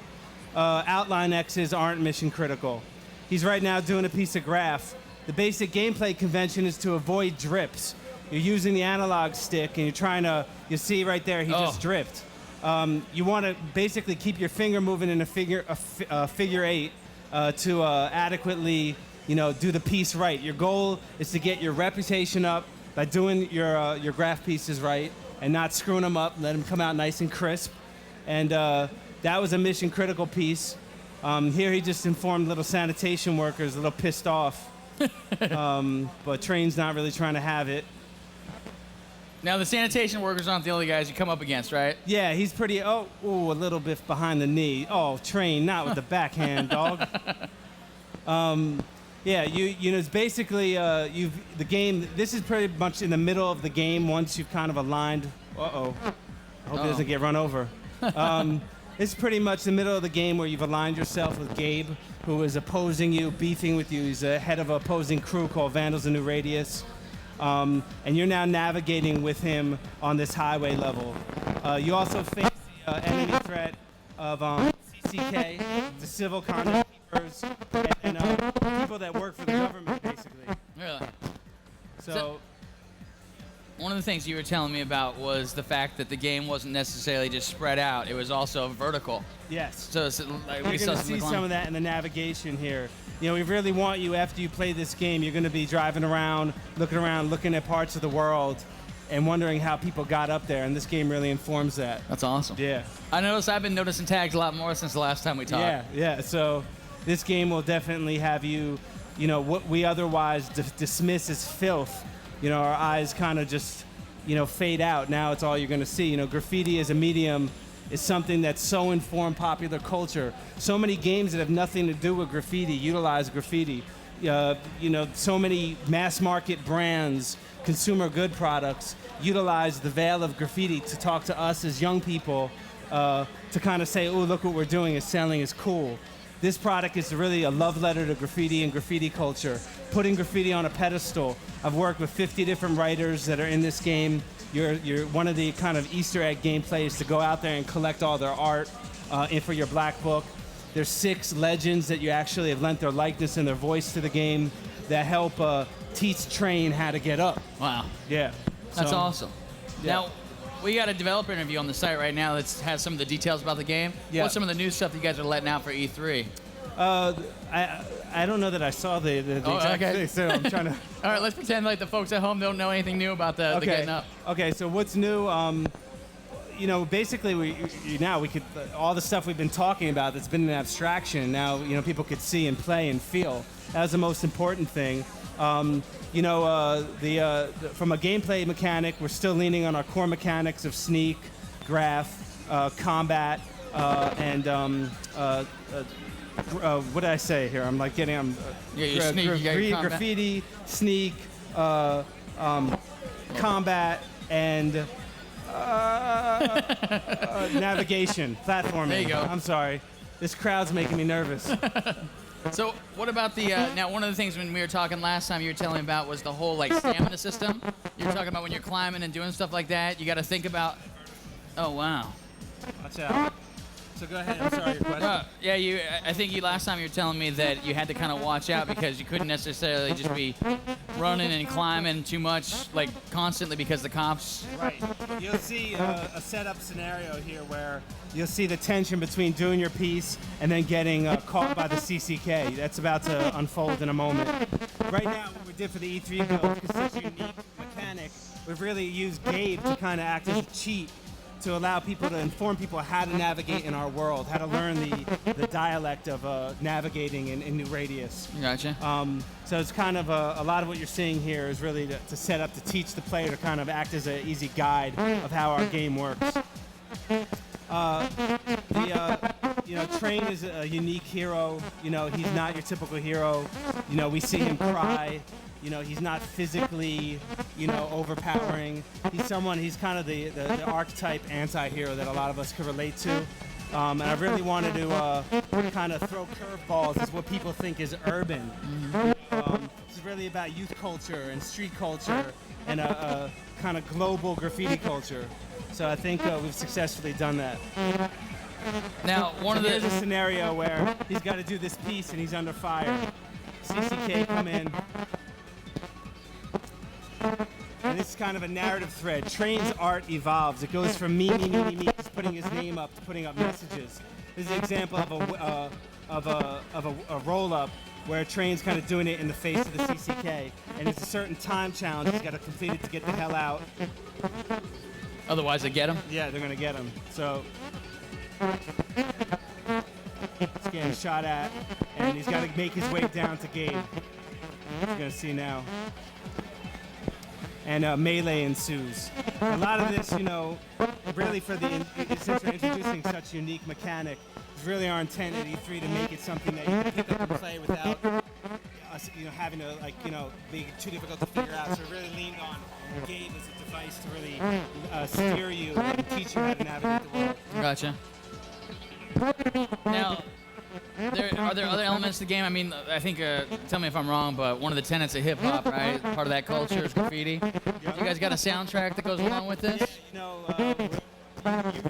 Outline X's aren't mission critical. He's right now doing a piece of graph. The basic gameplay convention is to avoid drips. You're using the analog stick and you're trying to, you see right there, he just dripped. You want to basically keep your finger moving in a figure eight to adequately, do the piece right. Your goal is to get your reputation up by doing your graph pieces right and not screwing them up, let them come out nice and crisp. And that was a mission critical piece. Here he just informed little sanitation workers, a little pissed off. But Train's not really trying to have it. Now the sanitation workers aren't the only guys you come up against, right? Yeah, he's pretty. A little bit behind the knee. Oh, Train, not with the backhand, dog. Yeah, you know, it's basically the game. This is pretty much in the middle of the game once you've kind of aligned. I hope he doesn't get run over. It's pretty much the middle of the game where you've aligned yourself with Gabe, who is opposing you, beefing with you. He's the head of an opposing crew called Vandals of New Radius. And you're now navigating with him on this highway level. You also face the enemy threat of CCK, the civil conduct keepers, and people that work for the government, basically. Really? So one of the things you were telling me about was the fact that the game wasn't necessarily just spread out; it was also vertical. Yes. So it's like we you're saw going to see some of that in the navigation here. You know, we really want you, after you play this game, you're going to be driving around, looking at parts of the world, and wondering how people got up there. And this game really informs that. That's awesome. Yeah. I've been noticing tags a lot more since the last time we talked. Yeah. So this game will definitely have you, you know, what we otherwise dismiss as filth. You know, our eyes kind of just, you know, fade out. Now it's all you're going to see. You know, graffiti as a medium is something that's so informed popular culture. So many games that have nothing to do with graffiti utilize graffiti. You know, so many mass market brands, consumer good products utilize the veil of graffiti to talk to us as young people, to kind of say, oh, look what we're doing, is selling, is cool. This product is really a love letter to graffiti and graffiti culture, putting graffiti on a pedestal. I've worked with 50 different writers that are in this game. You're one of the kind of Easter egg gameplays to go out there and collect all their art for your black book. There's 6 legends that you actually have lent their likeness and their voice to the game that help teach Train how to get up. Wow. Yeah. That's So, awesome. yeah. Now, we got a developer interview on the site right now that has some of the details about the game. Yeah. What's some of the new stuff you guys are letting out for E3? I don't know that I saw the exact thing, so I'm trying to. All right, let's pretend like the folks at home don't know anything new about the getting up. Okay, so what's new? You know, basically, we could all the stuff we've been talking about that's been an abstraction. Now, you know, people could see and play and feel. That was the most important thing. You know, from a gameplay mechanic, we're still leaning on our core mechanics of sneak, graph, combat, and what did I say here? I'm like getting sneak, you got your combat. graffiti, sneak, combat, and navigation, platforming. There you go. I'm sorry. This crowd's making me nervous. So what about the, now one of the things when we were talking last time you were telling me about was the whole like stamina system. You were talking about when you're climbing and doing stuff like that, you got to think about, oh wow. Watch out. So go ahead, I'm sorry, your question. I think last time you were telling me that you had to kind of watch out because you couldn't necessarily just be running and climbing too much, like constantly because the cops. Right. You'll see a setup scenario here where you'll see the tension between doing your piece and then getting caught by the CCK. That's about to unfold in a moment. Right now, what we did for the E3 build, because it's such a unique mechanic, we've really used Gabe to kind of act as a cheat to allow people to inform people how to navigate in our world, how to learn the dialect of navigating in New Radius. Gotcha. So it's kind of a lot of what you're seeing here is really to set up to teach the player to kind of act as an easy guide of how our game works. You know, Train is a unique hero. You know, he's not your typical hero. You know, we see him cry. You know, he's not physically, you know, overpowering. He's kind of the archetype anti-hero that a lot of us could relate to. And I really wanted to kind of throw curveballs as what people think is urban. This is really about youth culture and street culture and a kind of global graffiti culture. So I think we've successfully done that. Now, here's a scenario where he's got to do this piece and he's under fire. CCK come in. And this is kind of a narrative thread. Train's art evolves. It goes from me, just putting his name up to putting up messages. This is an example of a roll-up where Train's kind of doing it in the face of the CCK. And it's a certain time challenge he's got to complete it to get the hell out. Otherwise they get him? Yeah, they're going to get him. So he's getting shot at, and he's got to make his way down to Gabe. You're going to see now. And melee ensues. a lot of this, really since we're introducing such unique mechanic, it's really our intent at E3 to make it something that you can pick up and play without us, having to be too difficult to figure out. So we really leaned on Gabe as a device to really steer you and teach you how to navigate the world. Gotcha. Now, are there other elements to the game? I mean, I think, tell me if I'm wrong, but one of the tenets of hip-hop, right, part of that culture is graffiti. You guys got a soundtrack that goes along with this? You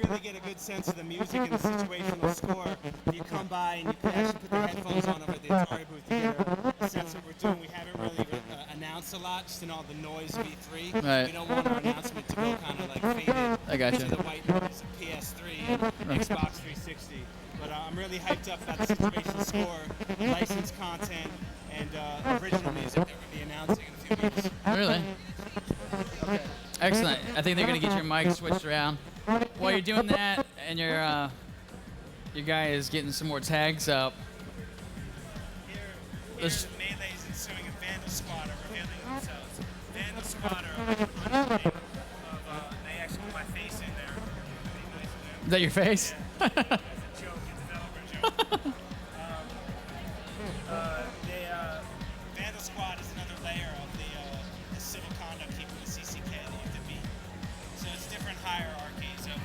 really get a good sense of the music and the situational score. You come by and you can actually put the headphones on over at the Atari booth to get a sense of what we're doing. We haven't really announced a lot, just in all the noise of E3. Right. We don't want our announcement to go kind of like faded I gotcha. to the white noise of PS3 and Xbox 360. But I'm really hyped up about the situational score, licensed content, and original music that we'll be announcing in a few weeks. Really? Okay. Excellent. I think they're going to get your mic switched around. While you're doing that and your guy is getting some more tags up. Here's the melees ensuing and Vandal Squad are revealing themselves. Vandal Squad are on the game of, they actually put my face in there. Is that your face? Yeah. It's a joke, it's a developer joke. Vandal Squad is another layer of the civil conduct keeper, the CCK that you have to beat. So it's different hierarchies of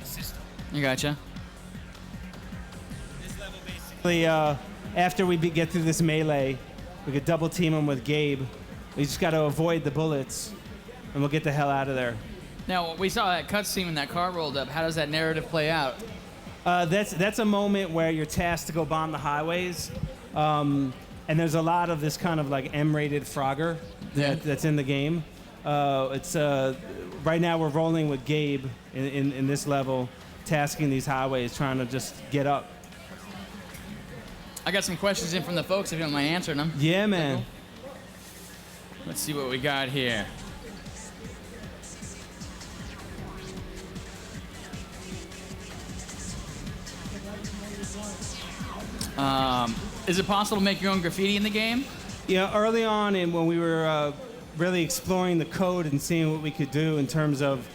the system. You gotcha. This level basically, after we get through this melee, we could double team them with Gabe. We just got to avoid the bullets, and we'll get the hell out of there. Now, we saw that cutscene when that car rolled up. How does that narrative play out? That's a moment where you're tasked to go bomb the highways, and there's a lot of this kind of like M-rated Frogger that's in the game. Right now we're rolling with Gabe in this level, tasking these highways, trying to just get up. I got some questions in from the folks if you don't mind answering them. Yeah, man. Let's see what we got here. Is it possible to make your own graffiti in the game? Yeah, early on when we were really exploring the code and seeing what we could do in terms of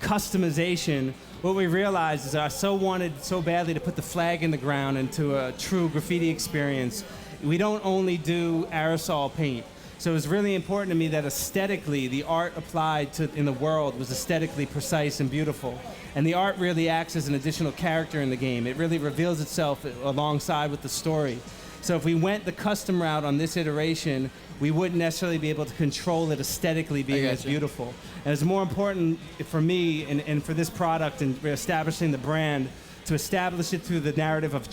customization, what we realized is I wanted so badly to put the flag in the ground into a true graffiti experience. We don't only do aerosol paint. So it was really important to me that aesthetically, the art applied in the world was aesthetically precise and beautiful. And the art really acts as an additional character in the game. It really reveals itself alongside with the story. So if we went the custom route on this iteration, we wouldn't necessarily be able to control it aesthetically being as beautiful. And it's more important for me and for this product and establishing the brand to establish it through the narrative of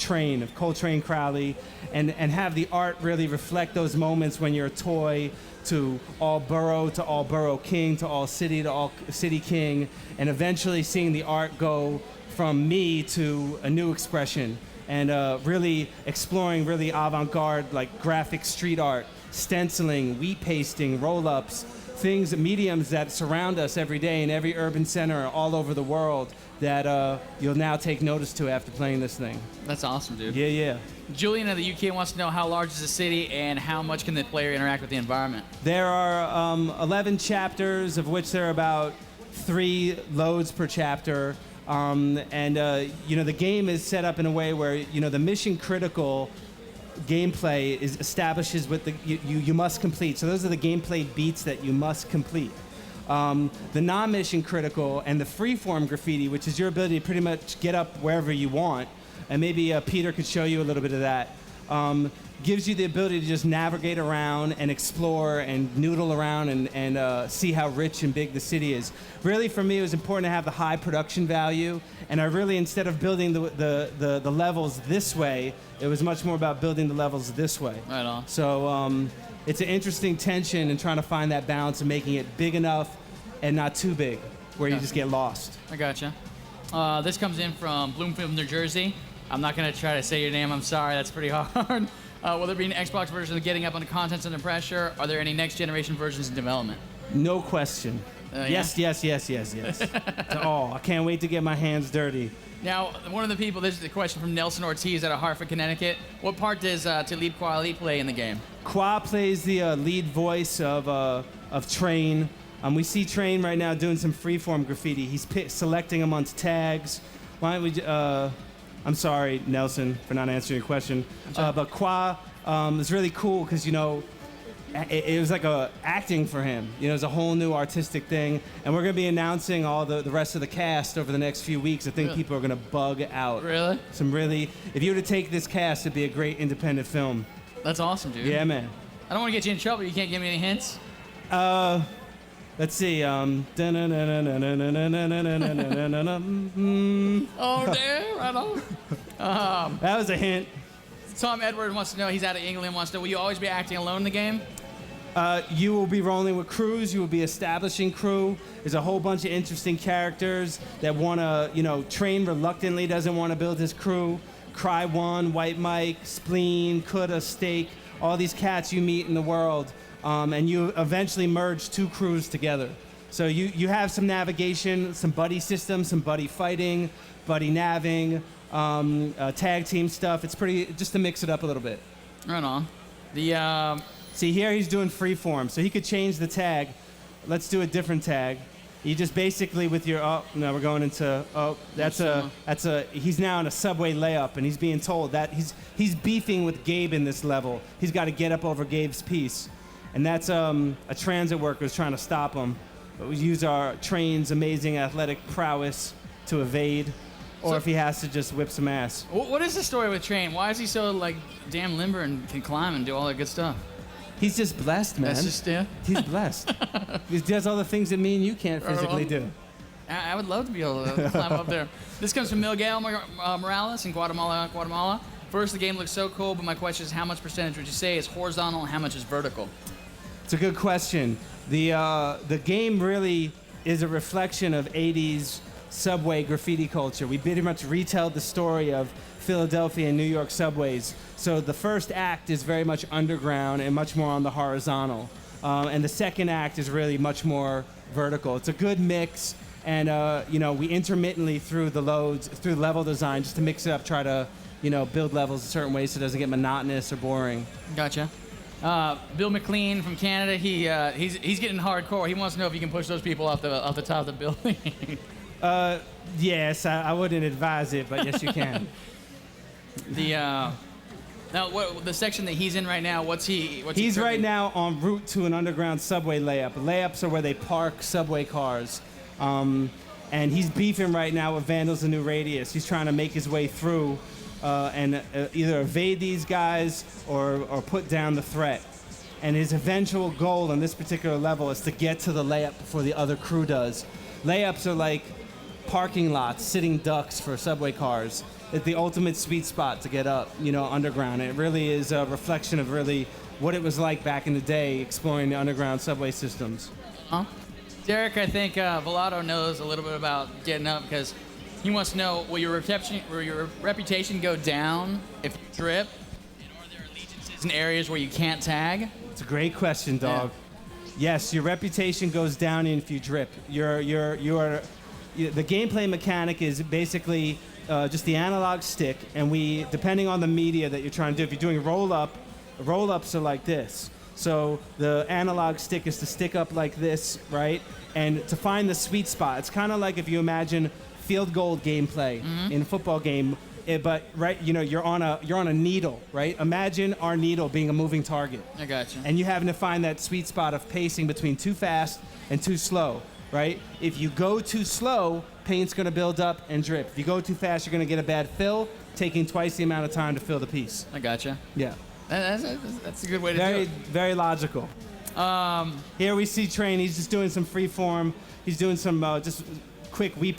Coltrane Crowley, and have the art really reflect those moments when you're a toy to all borough king, to all city king, and eventually seeing the art go from me to a new expression, and really exploring really avant-garde like graphic street art, stenciling, wheat pasting, roll-ups, mediums that surround us every day in every urban center all over the world that you'll now take notice to after playing this thing. That's awesome, dude. Yeah, yeah. Julian of the UK wants to know how large is the city and how much can the player interact with the environment? There are 11 chapters, of which there are about 3 loads per chapter. The game is set up in a way where, the mission critical gameplay establishes what you must complete. So those are the gameplay beats that you must complete. The non-mission critical and the freeform graffiti, which is your ability to pretty much get up wherever you want, and maybe Peter could show you a little bit of that, gives you the ability to just navigate around and explore and noodle around and see how rich and big the city is. Really, for me, it was important to have the high production value, and I really, instead of building the levels this way, it was much more about building the levels this way. Right on. So it's an interesting tension in trying to find that balance of making it big enough and not too big, where you just get lost. I gotcha. This comes in from Bloomfield, New Jersey. I'm not going to try to say your name. I'm sorry. That's pretty hard. Will there be an Xbox version of Getting Up on the Contents Under Pressure? Are there any next-generation versions in development? No question. Yes. Oh, I can't wait to get my hands dirty. Now, one of the people, this is a question from Nelson Ortiz out of Hartford, Connecticut. What part does Talib Kweli play in the game? Kwa plays the lead voice of Train. We see Train right now doing some freeform graffiti. He's selecting amongst tags. Why don't we? I'm sorry, Nelson, for not answering your question. But Qua is really cool because it was like acting for him. It's a whole new artistic thing, and we're gonna be announcing all the rest of the cast over the next few weeks. I think Really? people are gonna bug out. Really? If you were to take this cast, it'd be a great independent film. That's awesome, dude. Yeah, man. I don't want to get you in trouble. You can't give me any hints. Let's see. Oh, damn, right on. That was a hint. Tom Edward wants to know, he's out of England, wants to know, will you always be acting alone in the game? You will be rolling with crews. You will be establishing crew. There's a whole bunch of interesting characters that want to, Train reluctantly doesn't want to build his crew. Cry One, White Mike, Spleen, Kuda, Steak, all these cats you meet in the world. And you eventually merge two crews together. So you have some navigation, some buddy systems, some buddy fighting, buddy navving, tag team stuff. It's pretty, just to mix it up a little bit. Right on. See, here he's doing freeform, so he could change the tag. Let's do a different tag. You just basically with your, we're going into, he's now in a subway layup, and he's being told that he's beefing with Gabe in this level. He's got to get up over Gabe's piece. And that's a transit worker who's trying to stop him. But we use our Train's amazing athletic prowess to evade, or if he has to just whip some ass. What is the story with Train? Why is he so, damn limber and can climb and do all that good stuff? He's just blessed, man. That's just, yeah? He's blessed. He does all the things that me and you can't physically do. I would love to be able to climb up there. This comes from Miguel Morales in Guatemala. First, the game looks so cool, but my question is, how much percentage would you say is horizontal and how much is vertical? It's a good question. The game really is a reflection of 80s subway graffiti culture. We pretty much retelled the story of Philadelphia and New York subways. So the first act is very much underground and much more on the horizontal. And the second act is really much more vertical. It's a good mix, and we intermittently through the loads, through level design, just to mix it up, try to build levels a certain way so it doesn't get monotonous or boring. Gotcha. Bill McLean from Canada, he's getting hardcore. He wants to know if you can push those people off the top of the building. Yes, I wouldn't advise it, but yes, you can. Now, the section that he's in right now, He's right now en route to an underground subway layup. Layups are where they park subway cars. And he's beefing right now with Vandals and New Radius. He's trying to make his way through and either evade these guys or put down the threat. And his eventual goal on this particular level is to get to the layup before the other crew does. Layups are like parking lots, sitting ducks for subway cars. It's the ultimate sweet spot to get up, underground. And it really is a reflection of really what it was like back in the day exploring the underground subway systems. Derek, I think Velato knows a little bit about getting up because he wants to know, will your reputation go down if you drip? And are there allegiances in areas where you can't tag? It's a great question, dog. Yeah. Yes, your reputation goes down if you drip. The gameplay mechanic is basically just the analog stick, and depending on the media that you're trying to do, if you're doing roll-ups are like this. So the analog stick is to stick up like this, right? And to find the sweet spot, it's kind of like if you imagine field goal gameplay in a football game, but right, you're on a needle, right? Imagine our needle being a moving target. I got you. And you having to find that sweet spot of pacing between too fast and too slow, right? If you go too slow, paint's going to build up and drip. If you go too fast, you're going to get a bad fill, taking twice the amount of time to fill the piece. I gotcha. Yeah. That's a good way to do it. Very logical. Here we see Train. He's just doing some free form. He's doing some just quick wheat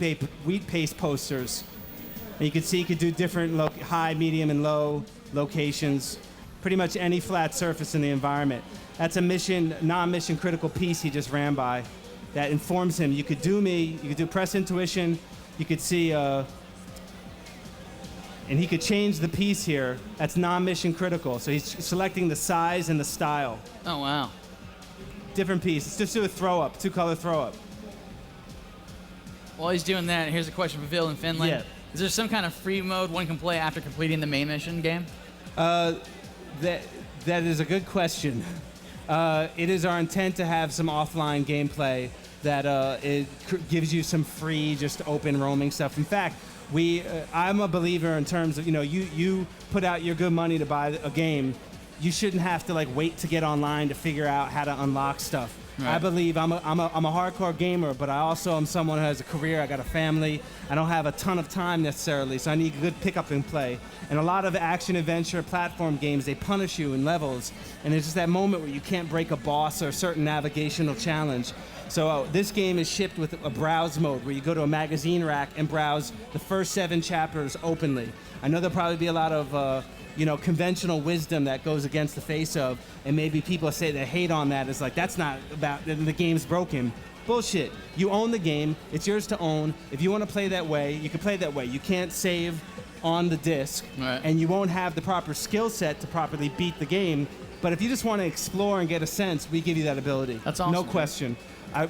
paste posters. And you can see he could do different high, medium, and low locations. Pretty much any flat surface in the environment. That's a non-mission critical piece he just ran by that informs him. You could do press intuition. You could see, and he could change the piece here. That's non-mission critical. So he's selecting the size and the style. Oh, wow. Different piece. Let's just do a throw-up, two-color throw-up. While he's doing that, here's a question for Phil in Finland. Yeah. Is there some kind of free mode one can play after completing the main mission game? That is a good question. It is our intent to have some offline gameplay that gives you some free, just open roaming stuff. In fact, I'm a believer in terms of, you put out your good money to buy a game. You shouldn't have to wait to get online to figure out how to unlock stuff. Right. I believe I'm a hardcore gamer, but I also am someone who has a career. I got a family. I don't have a ton of time necessarily, so I need good pick up and play. And a lot of action adventure platform games, they punish you in levels, and there's just that moment where you can't break a boss or a certain navigational challenge. So this game is shipped with a browse mode where you go to a magazine rack and browse the first 7 chapters openly. I know there'll probably be a lot of conventional wisdom that goes against the face of, and maybe people say they hate on that. It's like, that's not about, the game's broken. Bullshit. You own the game. It's yours to own. If you want to play that way, you can play that way. You can't save on the disc, right, and you won't have the proper skill set to properly beat the game. But if you just want to explore and get a sense, we give you that ability. That's awesome. No question.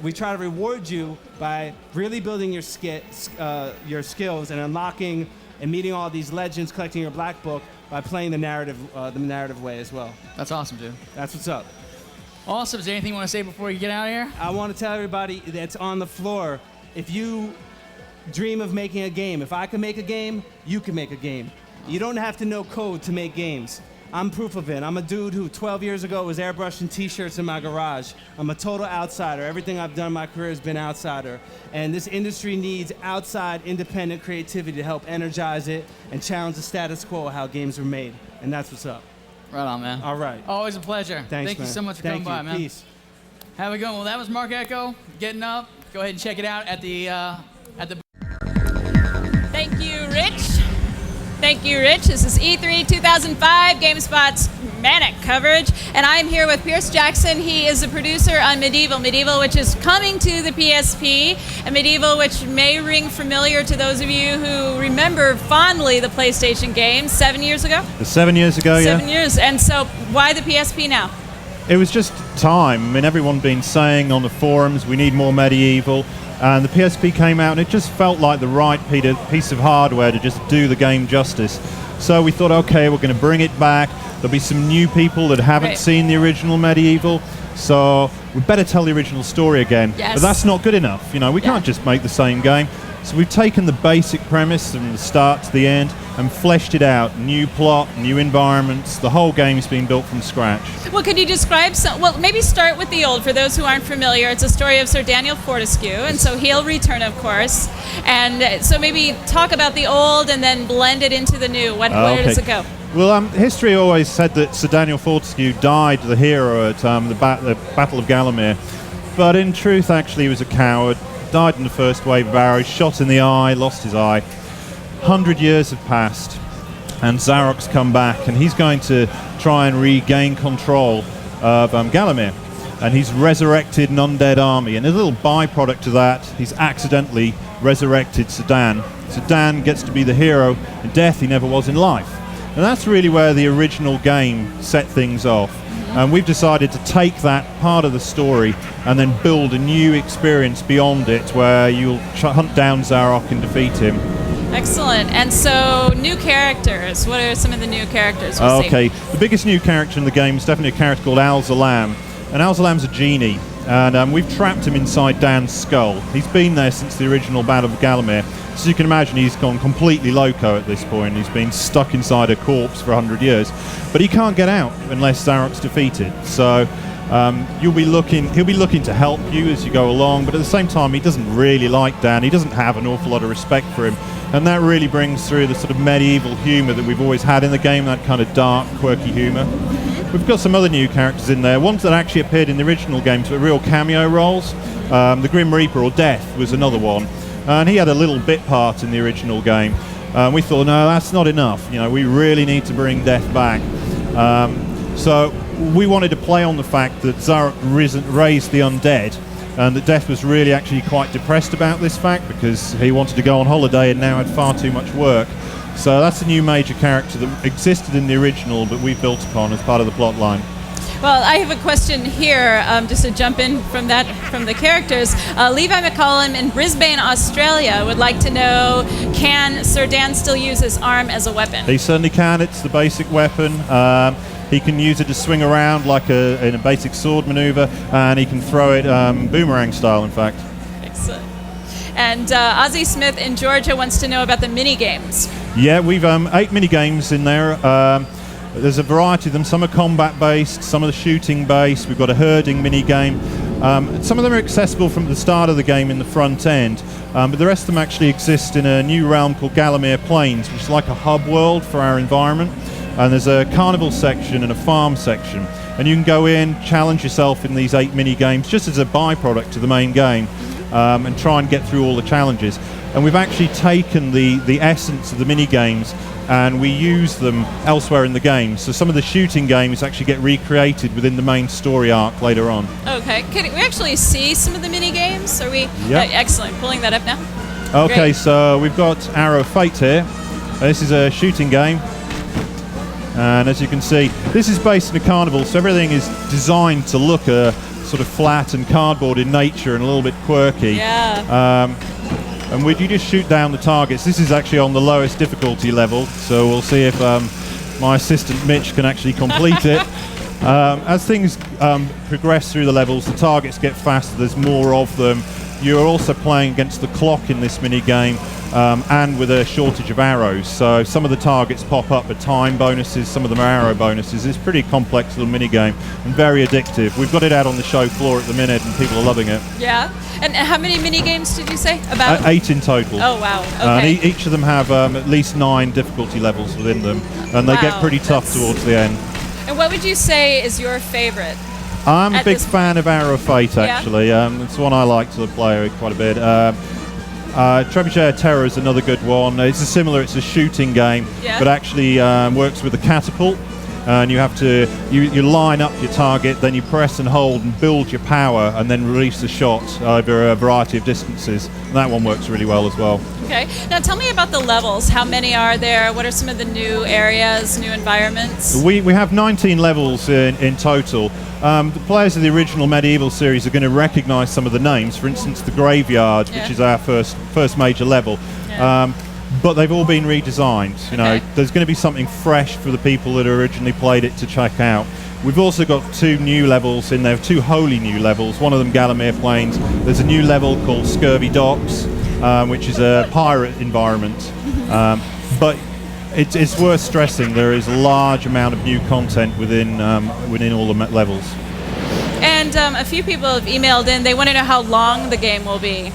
We try to reward you by really building your skills and unlocking and meeting all these legends, collecting your black book by playing the narrative way as well. That's awesome, dude. That's what's up. Awesome. Is there anything you want to say before you get out of here? I want to tell everybody that's on the floor, if you dream of making a game, if I can make a game, you can make a game. You don't have to know code to make games. I'm proof of it. I'm a dude who 12 years ago was airbrushing t-shirts in my garage. I'm a total outsider. Everything I've done in my career has been outsider. And this industry needs outside independent creativity to help energize it and challenge the status quo of how games are made. And that's what's up. Right on, man. All right. Always a pleasure. Thanks, Thank man. you so much for coming by, man. Peace. Have a good one. Well, that was Mark Echo getting up. Go ahead and check it out at the Thank you, Rich. Thank you, Rich. This is E3 2005, GameSpot's manic coverage, and I'm here with Pierce Jackson. He is a producer on Medieval, which is coming to the PSP, and Medieval, which may ring familiar to those of you who remember fondly the PlayStation games 7 years ago? 7 years ago, yeah. 7 years, and so why the PSP now? It was just time. I mean, everyone been saying on the forums, we need more Medieval. And the PSP came out, and it just felt like the right piece of hardware to just do the game justice. So we thought, okay, we're going to bring it back. There'll be some new people that haven't seen the original Medieval, so we better tell the original story again. Yes. But that's not good enough. We can't just make the same game. So we've taken the basic premise from the start to the end and fleshed it out. New plot, new environments. The whole game's been built from scratch. Well, could you describe some? Well, maybe start with the old for those who aren't familiar. It's a story of Sir Daniel Fortescue, and so he'll return, of course. And so maybe talk about the old and then blend it into the new. Where does it go? Well, history always said that Sir Daniel Fortescue died, the hero, at the Battle of Gallowmere. But in truth, actually, he was a coward. Died in the first wave of arrows, shot in the eye, lost his eye. 100 years have passed, and Zarok's come back, and he's going to try and regain control of Gallowmere. And he's resurrected an undead army, and as a little byproduct to that, he's accidentally resurrected Sedan. Sedan gets to be the hero in death he never was in life. And that's really where the original game set things off. And we've decided to take that part of the story and then build a new experience beyond it where you'll hunt down Zarok and defeat him. Excellent. And so, new characters. What are some of the new characters we'll see? The biggest new character in the game is definitely a character called Al-Zalam. And Al-Zalam's a genie. And we've trapped him inside Dan's skull. He's been there since the original Battle of Gallowmere. So you can imagine he's gone completely loco at this point. He's been stuck inside a corpse for 100 years. But he can't get out unless Zarok's defeated. So he'll be looking to help you as you go along, but at the same time he doesn't really like Dan. He doesn't have an awful lot of respect for him. And that really brings through the sort of medieval humour that we've always had in the game, that kind of dark, quirky humour. We've got some other new characters in there, ones that actually appeared in the original game, so real cameo roles. The Grim Reaper, or Death, was another one. And he had a little bit part in the original game. We thought, no, that's not enough. We really need to bring Death back. So we wanted to play on the fact that Zarok raised the undead, and that Death was really actually quite depressed about this fact because he wanted to go on holiday and now had far too much work. So that's a new major character that existed in the original, but we built upon as part of the plot line. Well, I have a question here, just to jump in from the characters. Levi McCollum in Brisbane, Australia, would like to know, can Sir Dan still use his arm as a weapon? He certainly can. It's the basic weapon. He can use it to swing around like in a basic sword maneuver, and he can throw it boomerang style, in fact. Excellent. And Ozzie Smith in Georgia wants to know about the mini games. Yeah, we've 8 mini games in there. There's a variety of them. Some are combat based, some are shooting based. We've got a herding mini game. Some of them are accessible from the start of the game in the front end, but the rest of them actually exist in a new realm called Galamir Plains, which is like a hub world for our environment. And there's a carnival section and a farm section, and you can go in, challenge yourself in these 8 mini games just as a byproduct to the main game, and try and get through all the challenges. And we've actually taken the essence of the mini games and we use them elsewhere in the game. So some of the shooting games actually get recreated within the main story arc later on. Okay, can we actually see some of the mini games? Are we? Yep. Excellent. Pulling that up now. Okay, Great. so we've got Arrow of Fate here. This is a shooting game. And as you can see, this is based in a carnival, so everything is designed to look sort of flat and cardboard in nature and a little bit quirky. Yeah. And you just shoot down the targets. This is actually on the lowest difficulty level, so we'll see if my assistant Mitch can actually complete it. As things progress through the levels, the targets get faster, there's more of them. You're also playing against the clock in this mini game, and with a shortage of arrows. So some of the targets pop up at time bonuses, some of them are arrow bonuses. It's a pretty complex little mini game and very addictive. We've got it out on the show floor at the minute and people are loving it. Yeah. And how many mini games did you say? About 8 in total. Oh wow. And Okay. each of them have at least 9 difficulty levels within them, and they get Wow, pretty tough towards the end. And what would you say is your favorite? I'm a At big this fan of Arrow of Fate, Yeah? actually. It's one I like to play quite a bit. Trebuchet of Terror is another good one. It's a shooting game, Yeah. but actually works with a catapult. And you have to you line up your target, then you press and hold and build your power, and then release the shot over a variety of distances. And that one works really well as well. Okay. Now tell me about the levels. How many are there? What are some of the new areas, new environments? We have 19 levels in total. The players of the original Medieval series are going to recognise some of the names. For instance, the Graveyard, which is our first major level. But they've all been redesigned. You know, there's going to be something fresh for the people that originally played it to check out. We've also got 2 new levels in there, 2 wholly new levels. One of them, Galamir Plains. There's a new level called Scurvy Docks, which is a pirate environment. But it's worth stressing there is a large amount of new content within all the levels. And a few people have emailed in. They want to know how long the game will be.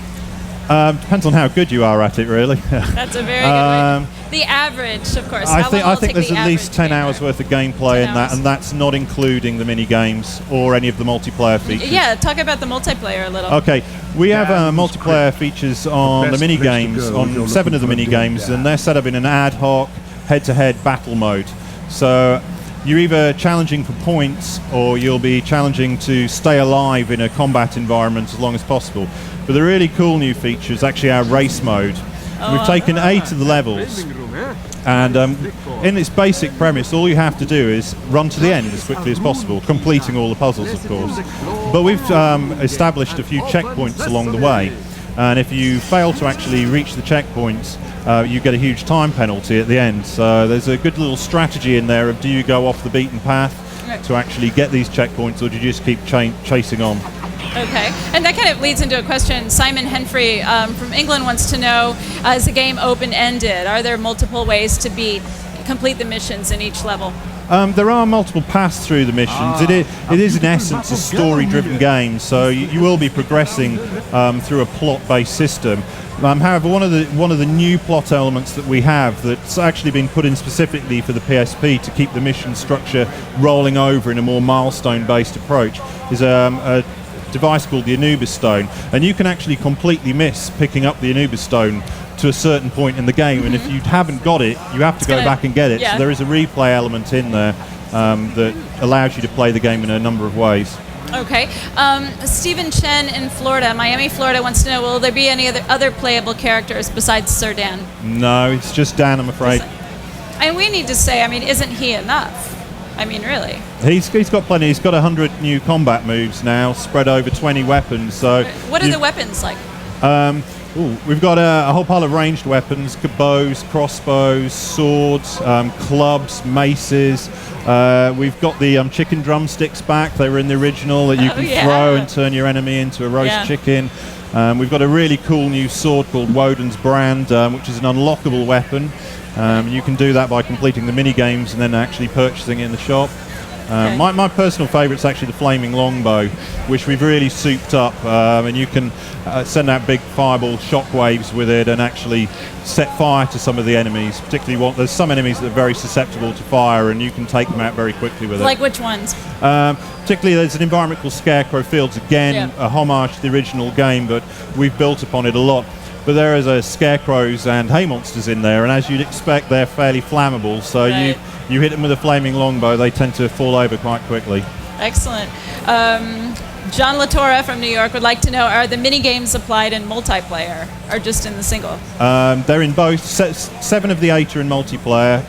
Depends on how good you are at it, really. That's a very good one. The average, of course. I How long will think take there's the at least 10 hours worth of gameplay in that, and that's not including the mini games or any of the multiplayer features. Yeah, talk about the multiplayer a little. Okay, we have multiplayer features on the mini games, on 7 of the mini games, and they're set up in an ad hoc, head-to-head battle mode. So you're either challenging for points or you'll be challenging to stay alive in a combat environment as long as possible. But the really cool new feature is actually our race mode. We've taken 8 of the levels, and in its basic premise, all you have to do is run to the end as quickly as possible, completing all the puzzles, of course. But we've established a few checkpoints along the way, and if you fail to actually reach the checkpoints, you get a huge time penalty at the end. So there's a good little strategy in there of do you go off the beaten path to actually get these checkpoints, or do you just keep chasing on? Okay, and that kind of leads into a question. Simon Henfrey from England wants to know, is the game open-ended? Are there multiple ways to complete the missions in each level? There are multiple paths through the missions. It is in essence a story-driven game, so you will be progressing through a plot-based system. However, one of the new plot elements that we have that's actually been put in specifically for the PSP to keep the mission structure rolling over in a more milestone-based approach is a device called the Anubis Stone, and you can actually completely miss picking up the Anubis Stone to a certain point in the game, and if you haven't got it, you have to go back and get it. Yeah. So there is a replay element in there that allows you to play the game in a number of ways. Okay. Stephen Chen in Florida, Miami, Florida, wants to know, will there be any other playable characters besides Sir Dan? No, it's just Dan, I'm afraid. And we need to say, I mean, isn't he enough? I mean, really. He's got plenty. He's got 100 new combat moves now, spread over 20 weapons. So What are the weapons like? Ooh, we've got a whole pile of ranged weapons: bows, crossbows, swords, clubs, maces. We've got the chicken drumsticks back. They were in the original that you can throw and turn your enemy into a roast chicken. We've got a really cool new sword called Woden's Brand, which is an unlockable weapon. You can do that by completing the mini games and then actually purchasing it in the shop. My personal favourite is actually the flaming longbow, which we've really souped up, and you can send out big fireball shockwaves with it and actually set fire to some of the enemies. Particularly, there's some enemies that are very susceptible to fire, and you can take them out very quickly with it. Like which ones? Particularly, there's an environment called Scarecrow Fields. Again, a homage to the original game, but we've built upon it a lot. But there is scarecrows and hay monsters in there, and as you'd expect, they're fairly flammable. So you hit them with a flaming longbow, they tend to fall over quite quickly. Excellent. John Latorre from New York would like to know: are the mini games applied in multiplayer or just in the single? They're in both. 7 of the 8 are in multiplayer.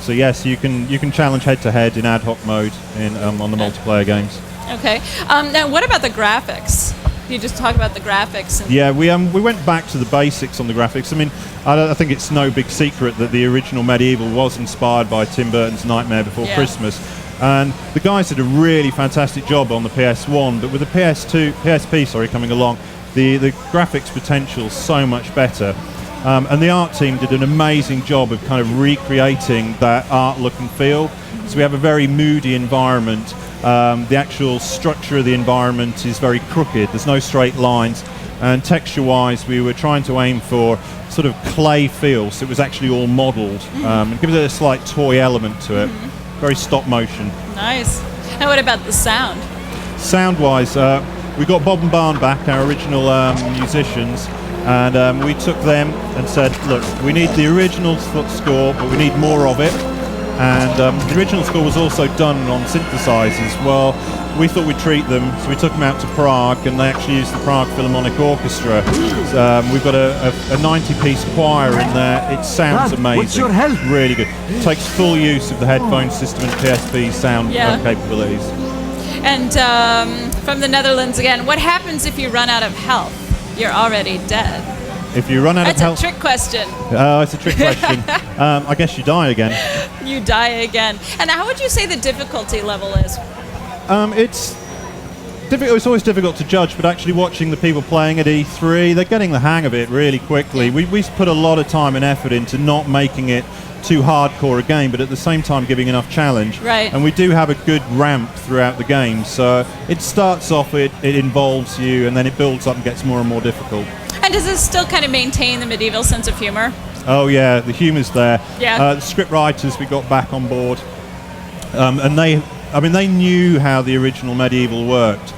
So yes, you can challenge head to head in ad hoc mode on the multiplayer games. Okay. Now, what about the graphics? You just talk about the graphics. Yeah, we went back to the basics on the graphics. I mean, I think it's no big secret that the original Medieval was inspired by Tim Burton's Nightmare Before Christmas, and the guys did a really fantastic job on the PS1. But with the PSP coming along, the graphics potential is so much better, and the art team did an amazing job of kind of recreating that art look and feel. So we have a very moody environment. The actual structure of the environment is very crooked. There's no straight lines, and texture-wise, we were trying to aim for sort of clay feel, so it was actually all modelled. It gives it a slight toy element to it. Very stop motion. Nice. And what about the sound? Sound-wise, we got Bob and Barn back, our original musicians, and we took them and said, look, we need the original score, but we need more of it. And the original score was also done on synthesizers. Well, we thought we'd treat them, so we took them out to Prague, and they actually used the Prague Philharmonic Orchestra. We've got a 90-piece choir in there. It sounds amazing. What's your help? Really good. It takes full use of the headphone system and PSP's sound capabilities. And from the Netherlands again, what happens if you run out of health? You're already dead. If you run out of health... That's a trick question. Oh, it's a trick question. I guess you die again. You die again. And how would you say the difficulty level is? It's difficult. It's always difficult to judge, but actually watching the people playing at E3, they're getting the hang of it really quickly. We put a lot of time and effort into not making it too hardcore a game, but at the same time giving enough challenge. Right. And we do have a good ramp throughout the game, so it starts off, it involves you, and then it builds up and gets more and more difficult. And does this still kind of maintain the medieval sense of humor? Oh yeah, the humour's there. Yeah. The script writers we got back on board, and they knew how the original Medieval worked.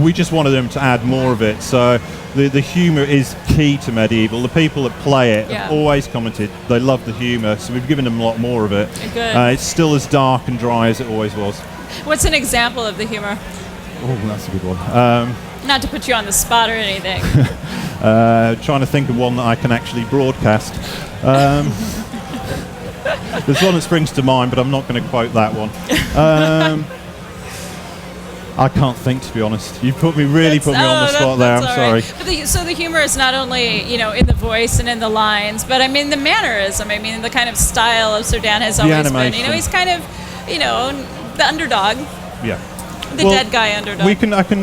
We just wanted them to add more of it. So the humour is key to Medieval. The people that play it have always commented they love the humour, so we've given them a lot more of it. Good. It's still as dark and dry as it always was. What's an example of the humor? Oh, that's a good one. Not to put you on the spot or anything. Trying to think of one that I can actually broadcast. There's one that springs to mind, but I'm not going to quote that one. I can't think, to be honest. You put me on the spot there. I'm sorry. But so the humor is not only in the voice and in the lines, but I mean the mannerism. I mean the kind of style of Sir Dan has always been. He's kind of the underdog. Yeah. The dead guy underdog.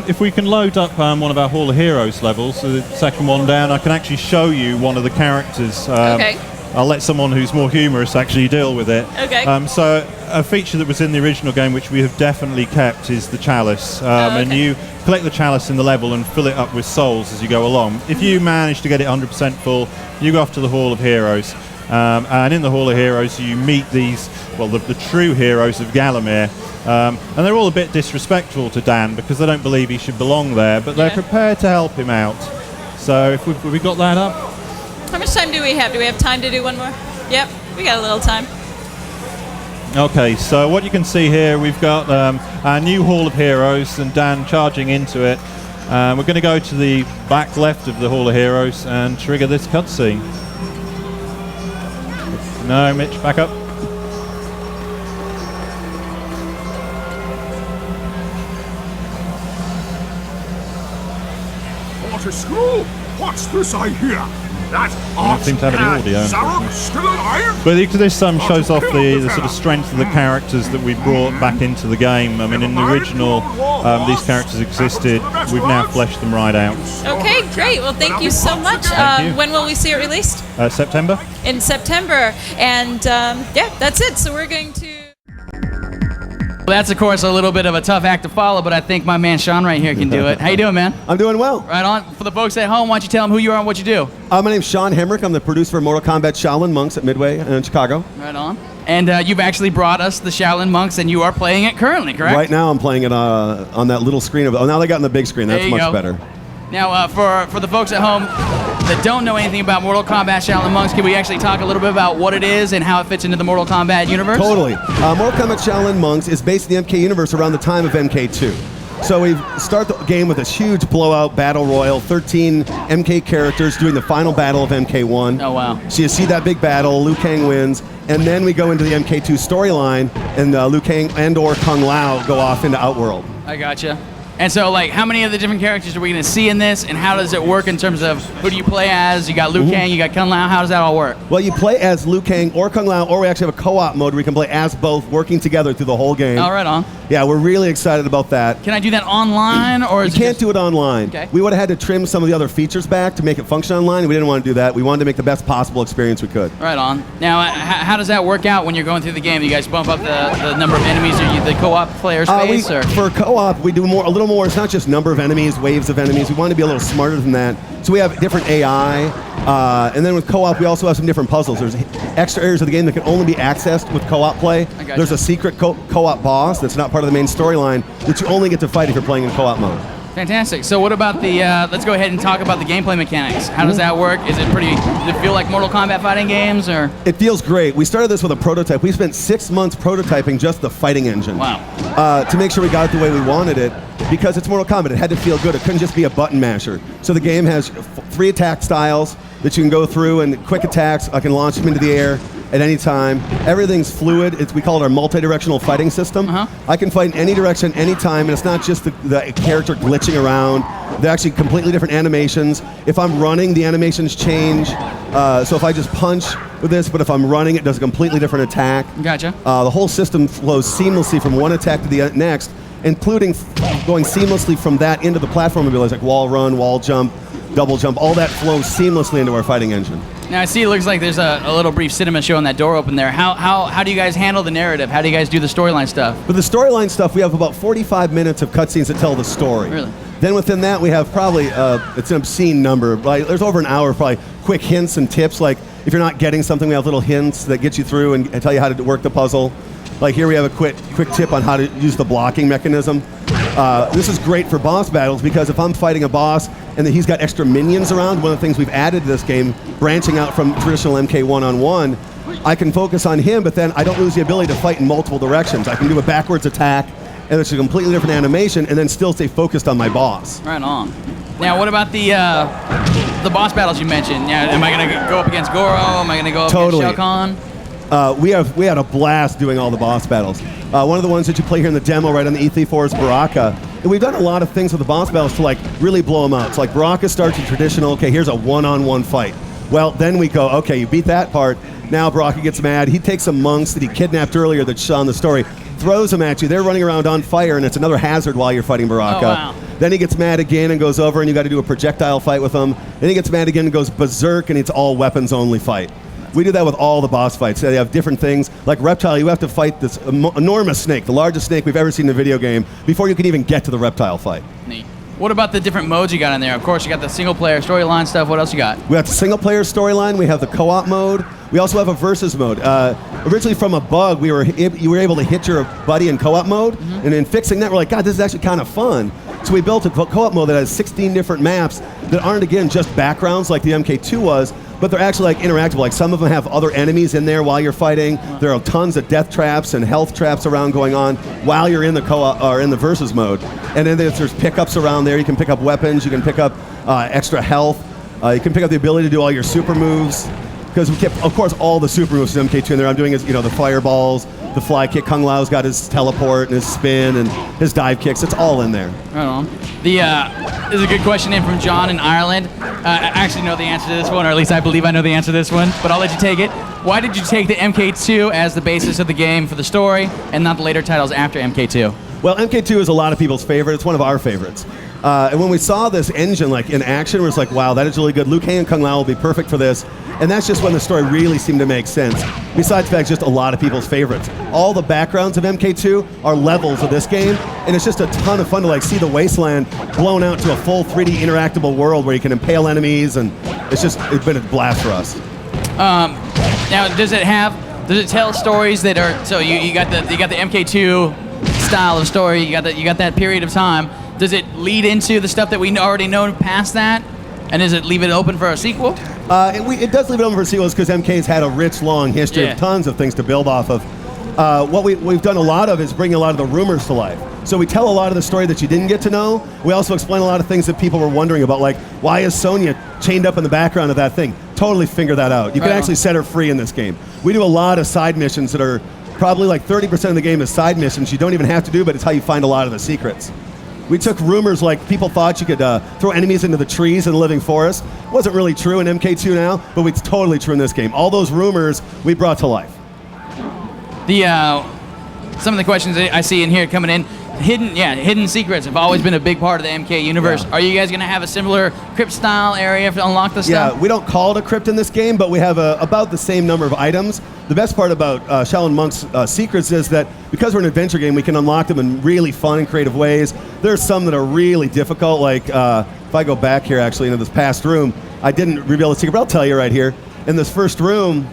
If we can load up one of our Hall of Heroes levels, the second one down, I can actually show you one of the characters. Okay. I'll let someone who's more humorous actually deal with it. Okay. So a feature that was in the original game, which we have definitely kept, is the chalice. And you collect the chalice in the level and fill it up with souls as you go along. If you manage to get it 100% full, you go off to the Hall of Heroes. And in the Hall of Heroes, you meet the true heroes of Galamir. And they're all a bit disrespectful to Dan because they don't believe he should belong there, but they're prepared to help him out. So if we got that up? How much time do we have? Do we have time to do one more? Yep, we got a little time. Okay, so what you can see here, we've got our new Hall of Heroes and Dan charging into it. We're going to go to the back left of the Hall of Heroes and trigger this cutscene. No, Mitch, back up. Water screw! What's this I hear? That Don't seem to have any audio. Zarok still alive? But this shows off the sort of strength of the characters that we brought back into the game. I mean, in the original, these characters existed. We've now fleshed them right out. Okay, great. Well, thank you so much. Thank you. When will we see it released? September? In September. And yeah, that's it. So we're going to... Well, that's, of course, a little bit of a tough act to follow, but I think my man Sean right here can do it. How you doing, man? I'm doing well. Right on. For the folks at home, why don't you tell them who you are and what you do? My name's Sean Hemrick. I'm the producer for Mortal Kombat Shaolin Monks at Midway in Chicago. Right on. And you've actually brought us the Shaolin Monks, and you are playing it currently, correct? Right now I'm playing it on that little screen. Now they got in the big screen. That's much better. Now, for the folks at home that don't know anything about Mortal Kombat Shaolin Monks, can we actually talk a little bit about what it is and how it fits into the Mortal Kombat universe? Totally. Mortal Kombat Shaolin Monks is based in the MK universe around the time of MK2. So we start the game with this huge blowout battle royal, 13 MK characters doing the final battle of MK1. Oh, wow. So you see that big battle, Liu Kang wins, and then we go into the MK2 storyline, and Liu Kang and or Kung Lao go off into Outworld. I gotcha. And so, like, how many of the different characters are we going to see in this, and how does it work in terms of who do you play as? You got Liu Kang, you got Kung Lao. How does that all work? Well, you play as Liu Kang or Kung Lao, or we actually have a co-op mode where we can play as both, working together through the whole game. Oh, right on. Yeah, we're really excited about that. Can I do that online, or you can't do it online? Okay. We would have had to trim some of the other features back to make it function online, and we didn't want to do that. We wanted to make the best possible experience we could. Right on. Now, how does that work out when you're going through the game? Do you guys bump up the number of enemies, or the co-op player space? Or? For co-op, we do a little more. It's not just number of enemies, waves of enemies. We want to be a little smarter than that. So we have different AI, and then with co-op, we also have some different puzzles. There's extra areas of the game that can only be accessed with co-op play. There's a secret co-op boss that's not part of the main storyline, which you only get to fight if you're playing in co-op mode. Fantastic. So what about the, let's go ahead and talk about the gameplay mechanics. How does that work? Is it does it feel like Mortal Kombat fighting games, or? It feels great. We started this with a prototype. We spent 6 months prototyping just the fighting engine. Wow. To make sure we got it the way we wanted it, because it's Mortal Kombat. It had to feel good. It couldn't just be a button masher. So the game has 3 attack styles that you can go through, and quick attacks, I can launch them into the air at any time. Everything's fluid. We call it our multi-directional fighting system. I can fight in any direction, anytime, and it's not just the character glitching around. They're actually completely different animations. If I'm running, the animations change. So if I just punch with this, but if I'm running, it does a completely different attack. Gotcha. The whole system flows seamlessly from one attack to the next, including going seamlessly from that into the platform abilities like wall run, wall jump, double jump. All that flows seamlessly into our fighting engine. Now I see it looks like there's a little brief cinema show on that door open there. How do you guys handle the narrative? How do you guys do the storyline stuff? With the storyline stuff, we have about 45 minutes of cutscenes that tell the story. Really? Then within that, we have probably, it's an obscene number, but there's over an hour of probably quick hints and tips. Like if you're not getting something, we have little hints that get you through and tell you how to work the puzzle. Like here we have a quick tip on how to use the blocking mechanism. This is great for boss battles because if I'm fighting a boss and then he's got extra minions around, one of the things we've added to this game, branching out from traditional MK one-on-one, I can focus on him, but then I don't lose the ability to fight in multiple directions. I can do a backwards attack, and it's a completely different animation, and then still stay focused on my boss. Right on. Now, what about the boss battles you mentioned? Yeah, am I going to go up against Goro? Am I going to go up against Shao Kahn? We had a blast doing all the boss battles. One of the ones that you play here in the demo right on the E3-4 is Baraka. And we've done a lot of things with the boss battles to like really blow them out. So like Baraka starts a traditional, okay, here's a one-on-one fight. Well, then we go, okay, you beat that part. Now Baraka gets mad. He takes some monks that he kidnapped earlier that saw in the story, throws them at you. They're running around on fire, and it's another hazard while you're fighting Baraka. Oh, wow. Then he gets mad again and goes over, and you got to do a projectile fight with him. Then he gets mad again and goes berserk, and it's all weapons-only fight. We do that with all the boss fights. They have different things. Like Reptile, you have to fight this enormous snake, the largest snake we've ever seen in a video game, before you can even get to the Reptile fight. Neat. What about the different modes you got in there? Of course, you got the single-player storyline stuff. What else you got? We have the single-player storyline. We have the co-op mode. We also have a versus mode. Originally from a bug, you were able to hit your buddy in co-op mode, and in fixing that, we're like, God, this is actually kind of fun. So we built a co-op mode that has 16 different maps that aren't, again, just backgrounds like the MK2 was, but they're actually like interactable. Like some of them have other enemies in there while you're fighting. There are tons of death traps and health traps around going on while you're in the co-op or in the versus mode. And then there's pickups around there. You can pick up weapons. You can pick up extra health. You can pick up the ability to do all your super moves. Because we kept, of course, all the super moves in MK2 in there. I'm doing is, the fireballs, the fly kick. Kung Lao's got his teleport and his spin and his dive kicks. It's all in there. Right on. There's a good question in from John in Ireland. I actually know the answer to this one, or at least I believe I know the answer to this one, but I'll let you take it. Why did you take the MK2 as the basis of the game for the story and not the later titles after MK2? Well, MK2 is a lot of people's favorite. It's one of our favorites. And when we saw this engine like in action, we was like, wow, that is really good. Liu Kang and Kung Lao will be perfect for this. And that's just when the story really seemed to make sense. Besides the fact, just a lot of people's favorites. All the backgrounds of MK2 are levels of this game, and it's just a ton of fun to like see the wasteland blown out to a full 3D interactable world where you can impale enemies, and it's been a blast for us. Now, does it tell stories that are, so you got the MK2 style of story, you got that period of time. Does it lead into the stuff that we already know past that? And does it leave it open for a sequel? It does leave it open for sequels because MK's had a rich, long history of tons of things to build off of. What we've done a lot of is bring a lot of the rumors to life. So we tell a lot of the story that you didn't get to know. We also explain a lot of things that people were wondering about, like why is Sonya chained up in the background of that thing? Totally figure that out. You can actually set her free in this game. We do a lot of side missions that are probably like 30% of the game is side missions you don't even have to do, but it's how you find a lot of the secrets. We took rumors like people thought you could throw enemies into the trees in the living forest. It wasn't really true in MK2 now, but it's totally true in this game. All those rumors we brought to life. Some of the questions I see in here coming in, hidden secrets have always been a big part of the MK universe. Yeah. Are you guys going to have a similar crypt-style area to unlock this stuff? Yeah, we don't call it a crypt in this game, but we have about the same number of items. The best part about Shaolin Monk's secrets is that because we're an adventure game, we can unlock them in really fun and creative ways. There's some that are really difficult, like if I go back here actually into this past room, I didn't reveal the secret, but I'll tell you right here. In this first room,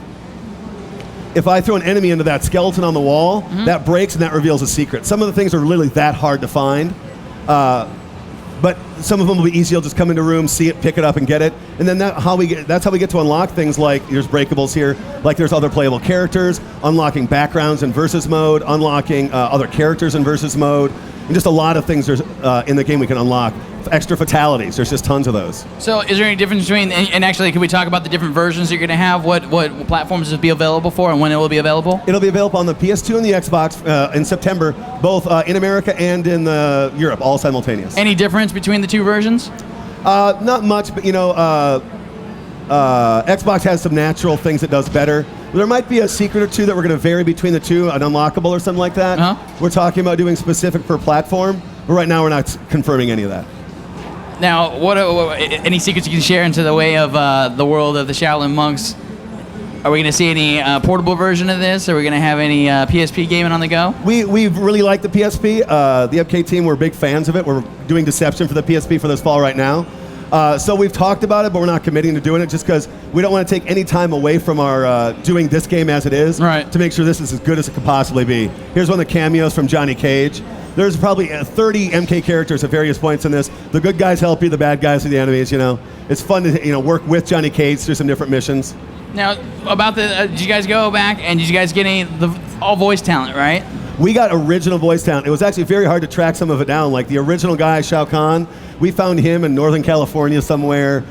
if I throw an enemy into that skeleton on the wall, that breaks and that reveals a secret. Some of the things are literally that hard to find. But some of them will be easy. You'll just come into a room, see it, pick it up, and get it. And then that's how we get to unlock things like there's breakables here, like there's other playable characters, unlocking backgrounds in versus mode, unlocking other characters in versus mode, and just a lot of things there's in the game we can unlock. Extra fatalities. There's just tons of those. So is there any difference between, and actually, can we talk about the different versions you're going to have? What platforms will be available for and when it will be available? It'll be available on the PS2 and the Xbox in September, both in America and in Europe, all simultaneous. Any difference between the two versions? Not much, but Xbox has some natural things it does better. There might be a secret or two that we're going to vary between the two, an unlockable or something like that. We're talking about doing specific per platform, but right now we're not confirming any of that. Now, what any secrets you can share into the way of the world of the Shaolin Monks? Are we going to see any portable version of this? Are we going to have any PSP gaming on the go? We really like the PSP. The MK team, we're big fans of it. We're doing Deception for the PSP for this fall right now. So we've talked about it, but we're not committing to doing it just because we don't want to take any time away from our doing this game as it is to make sure this is as good as it could possibly be. Here's one of the cameos from Johnny Cage. There's probably 30 MK characters at various points in this. The good guys help you, the bad guys are the enemies, It's fun to work with Johnny Cage through some different missions. Now, about did you guys go back and did you guys get all voice talent, right? We got original voice talent. It was actually very hard to track some of it down. Like the original guy, Shao Kahn, we found him in Northern California somewhere.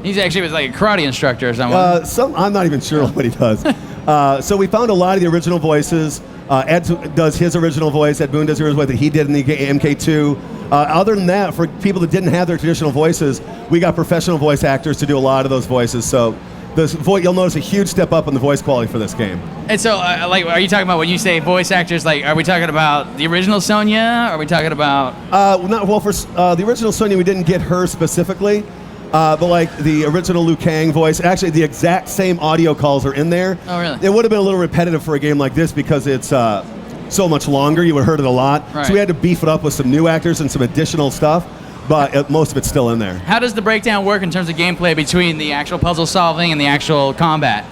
He's actually was like a karate instructor or something. I'm not even sure what he does. So we found a lot of the original voices. Ed does his original voice. Ed Boon does his voice that he did in the MK2. Other than that, for people that didn't have their traditional voices, we got professional voice actors to do a lot of those voices. So you'll notice a huge step up in the voice quality for this game. And so, are you talking about when you say voice actors? Like, are we talking about the original Sonya? Are we talking about? For the original Sonya, we didn't get her specifically. But like the original Liu Kang voice, actually the exact same audio calls are in there. Oh, really? It would have been a little repetitive for a game like this because it's so much longer. You would have heard it a lot. Right. So we had to beef it up with some new actors and some additional stuff, but most of it's still in there. How does the breakdown work in terms of gameplay between the actual puzzle solving and the actual combat?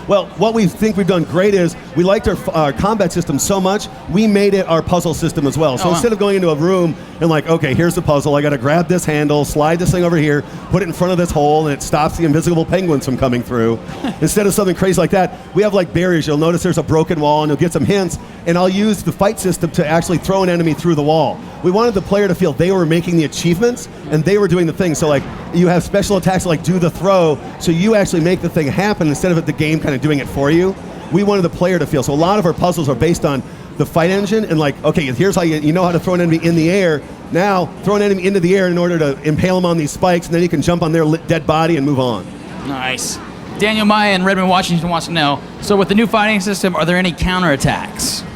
Well, what we think we've done great is we liked our combat system so much, we made it our puzzle system as well. So instead of going into a room and like, okay, here's the puzzle, I got to grab this handle, slide this thing over here, put it in front of this hole, and it stops the invisible penguins from coming through. Instead of something crazy like that, we have like barriers. You'll notice there's a broken wall, and you'll get some hints, and I'll use the fight system to actually throw an enemy through the wall. We wanted the player to feel they were making the achievements, and they were doing the thing. So like, you have special attacks like do the throw, so you actually make the thing happen instead of the game kind of doing it for you. we wanted the player to feel. So a lot of our puzzles are based on the fight engine and like, okay, here's how you know how to throw an enemy in the air. Now throw an enemy into the air in order to impale them on these spikes, and then you can jump on their dead body and move on. Nice. Daniel Maya in Redmond, Washington wants to know, so with the new fighting system, are there any counterattacks?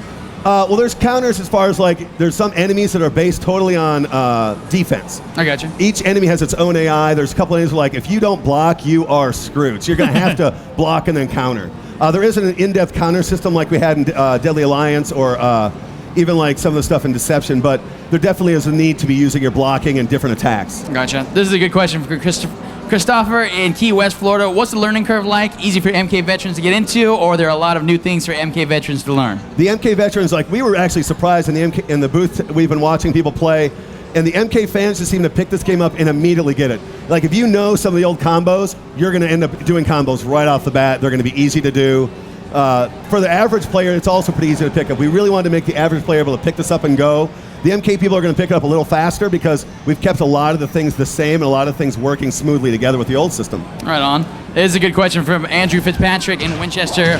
Well, there's counters as far as like, there's some enemies that are based totally on defense. I got you. Each enemy has its own AI. There's a couple enemies where like, if you don't block, you are screwed. So you're going to have to block and then counter. There isn't an in-depth counter system like we had in Deadly Alliance or even like some of the stuff in Deception, but there definitely is a need to be using your blocking and different attacks. Gotcha. This is a good question for Christopher in Key West, Florida. What's the learning curve like? Easy for MK veterans to get into, or are there a lot of new things for MK veterans to learn? The MK veterans, like we were actually surprised in the booth. We've been watching people play, and the MK fans just seem to pick this game up and immediately get it. Like if you know some of the old combos, you're going to end up doing combos right off the bat. They're going to be easy to do. For the average player, it's also pretty easy to pick up. We really wanted to make the average player able to pick this up and go. The MK people are going to pick it up a little faster because we've kept a lot of the things the same and a lot of things working smoothly together with the old system. Right on. This is a good question from Andrew Fitzpatrick in Winchester.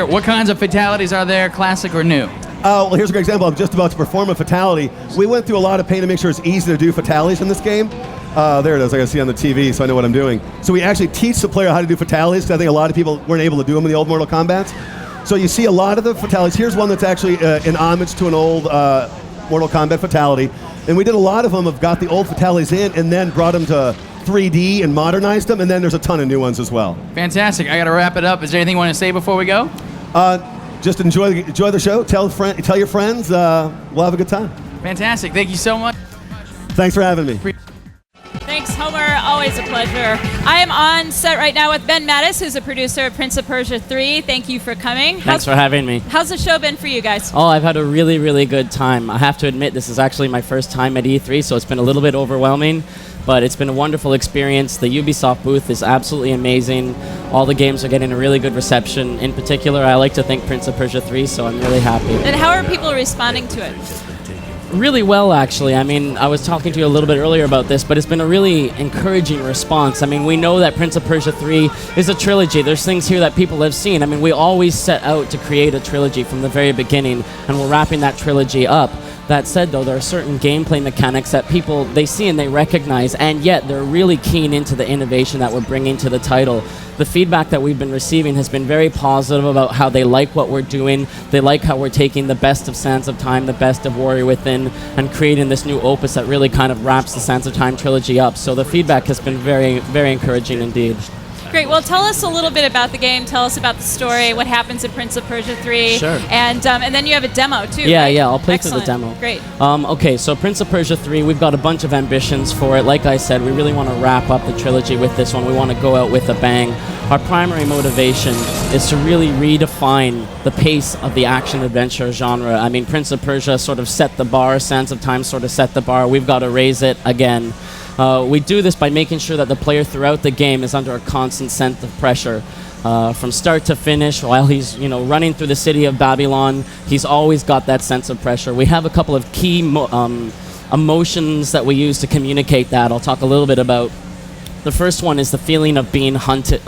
What kinds of fatalities are there, classic or new? Well, here's a great example. I'm just about to perform a fatality. We went through a lot of pain to make sure it's easy to do fatalities in this game. There it is. I can see on the TV, so I know what I'm doing. So we actually teach the player how to do fatalities because I think a lot of people weren't able to do them in the old Mortal Kombats. So you see a lot of the fatalities. Here's one that's actually an homage to an old Mortal Kombat fatality. And we did a lot of them, have got the old fatalities in and then brought them to 3D and modernized them, and then there's a ton of new ones as well. Fantastic. I got to wrap it up. Is there anything you want to say before we go? Just enjoy the show. Tell your friends. We'll have a good time. Fantastic. Thank you so much. Thanks for having me. Thanks, Homer. Always a pleasure. I am on set right now with Ben Mattis, who's a producer of Prince of Persia 3. Thank you for coming. Thanks for having me. How's the show been for you guys? Oh, I've had a really, really good time. I have to admit, this is actually my first time at E3, so it's been a little bit overwhelming, but it's been a wonderful experience. The Ubisoft booth is absolutely amazing. All the games are getting a really good reception. In particular, I like to thank Prince of Persia 3, so I'm really happy. And how are people responding to it? Really well, actually. I mean, I was talking to you a little bit earlier about this, but it's been a really encouraging response. I mean, we know that Prince of Persia 3 is a trilogy. There's things here that people have seen. I mean, we always set out to create a trilogy from the very beginning, and we're wrapping that trilogy up. That said, though, there are certain gameplay mechanics that people, they see and they recognize, and yet they're really keen into the innovation that we're bringing to the title. The feedback that we've been receiving has been very positive about how they like what we're doing. They like how we're taking the best of Sands of Time, the best of Warrior Within, and creating this new opus that really kind of wraps the Sands of Time trilogy up. So the feedback has been very, very encouraging indeed. Great. Well, tell us a little bit about the game. Tell us about the story, what happens in Prince of Persia 3. Sure. And then you have a demo, too, Yeah, right? yeah, I'll play Excellent. through the demo. Great. Okay, so Prince of Persia 3, we've got a bunch of ambitions for it. Like I said, we really want to wrap up the trilogy with this one. We want to go out with a bang. Our primary motivation is to really redefine the pace of the action-adventure genre. I mean, Prince of Persia sort of set the bar. Sands of Time sort of set the bar. We've got to raise it again. We do this by making sure that the player throughout the game is under a constant sense of pressure. From start to finish, while he's running through the city of Babylon, he's always got that sense of pressure. We have a couple of key emotions that we use to communicate that. I'll talk a little bit about. The first one is the feeling of being hunted.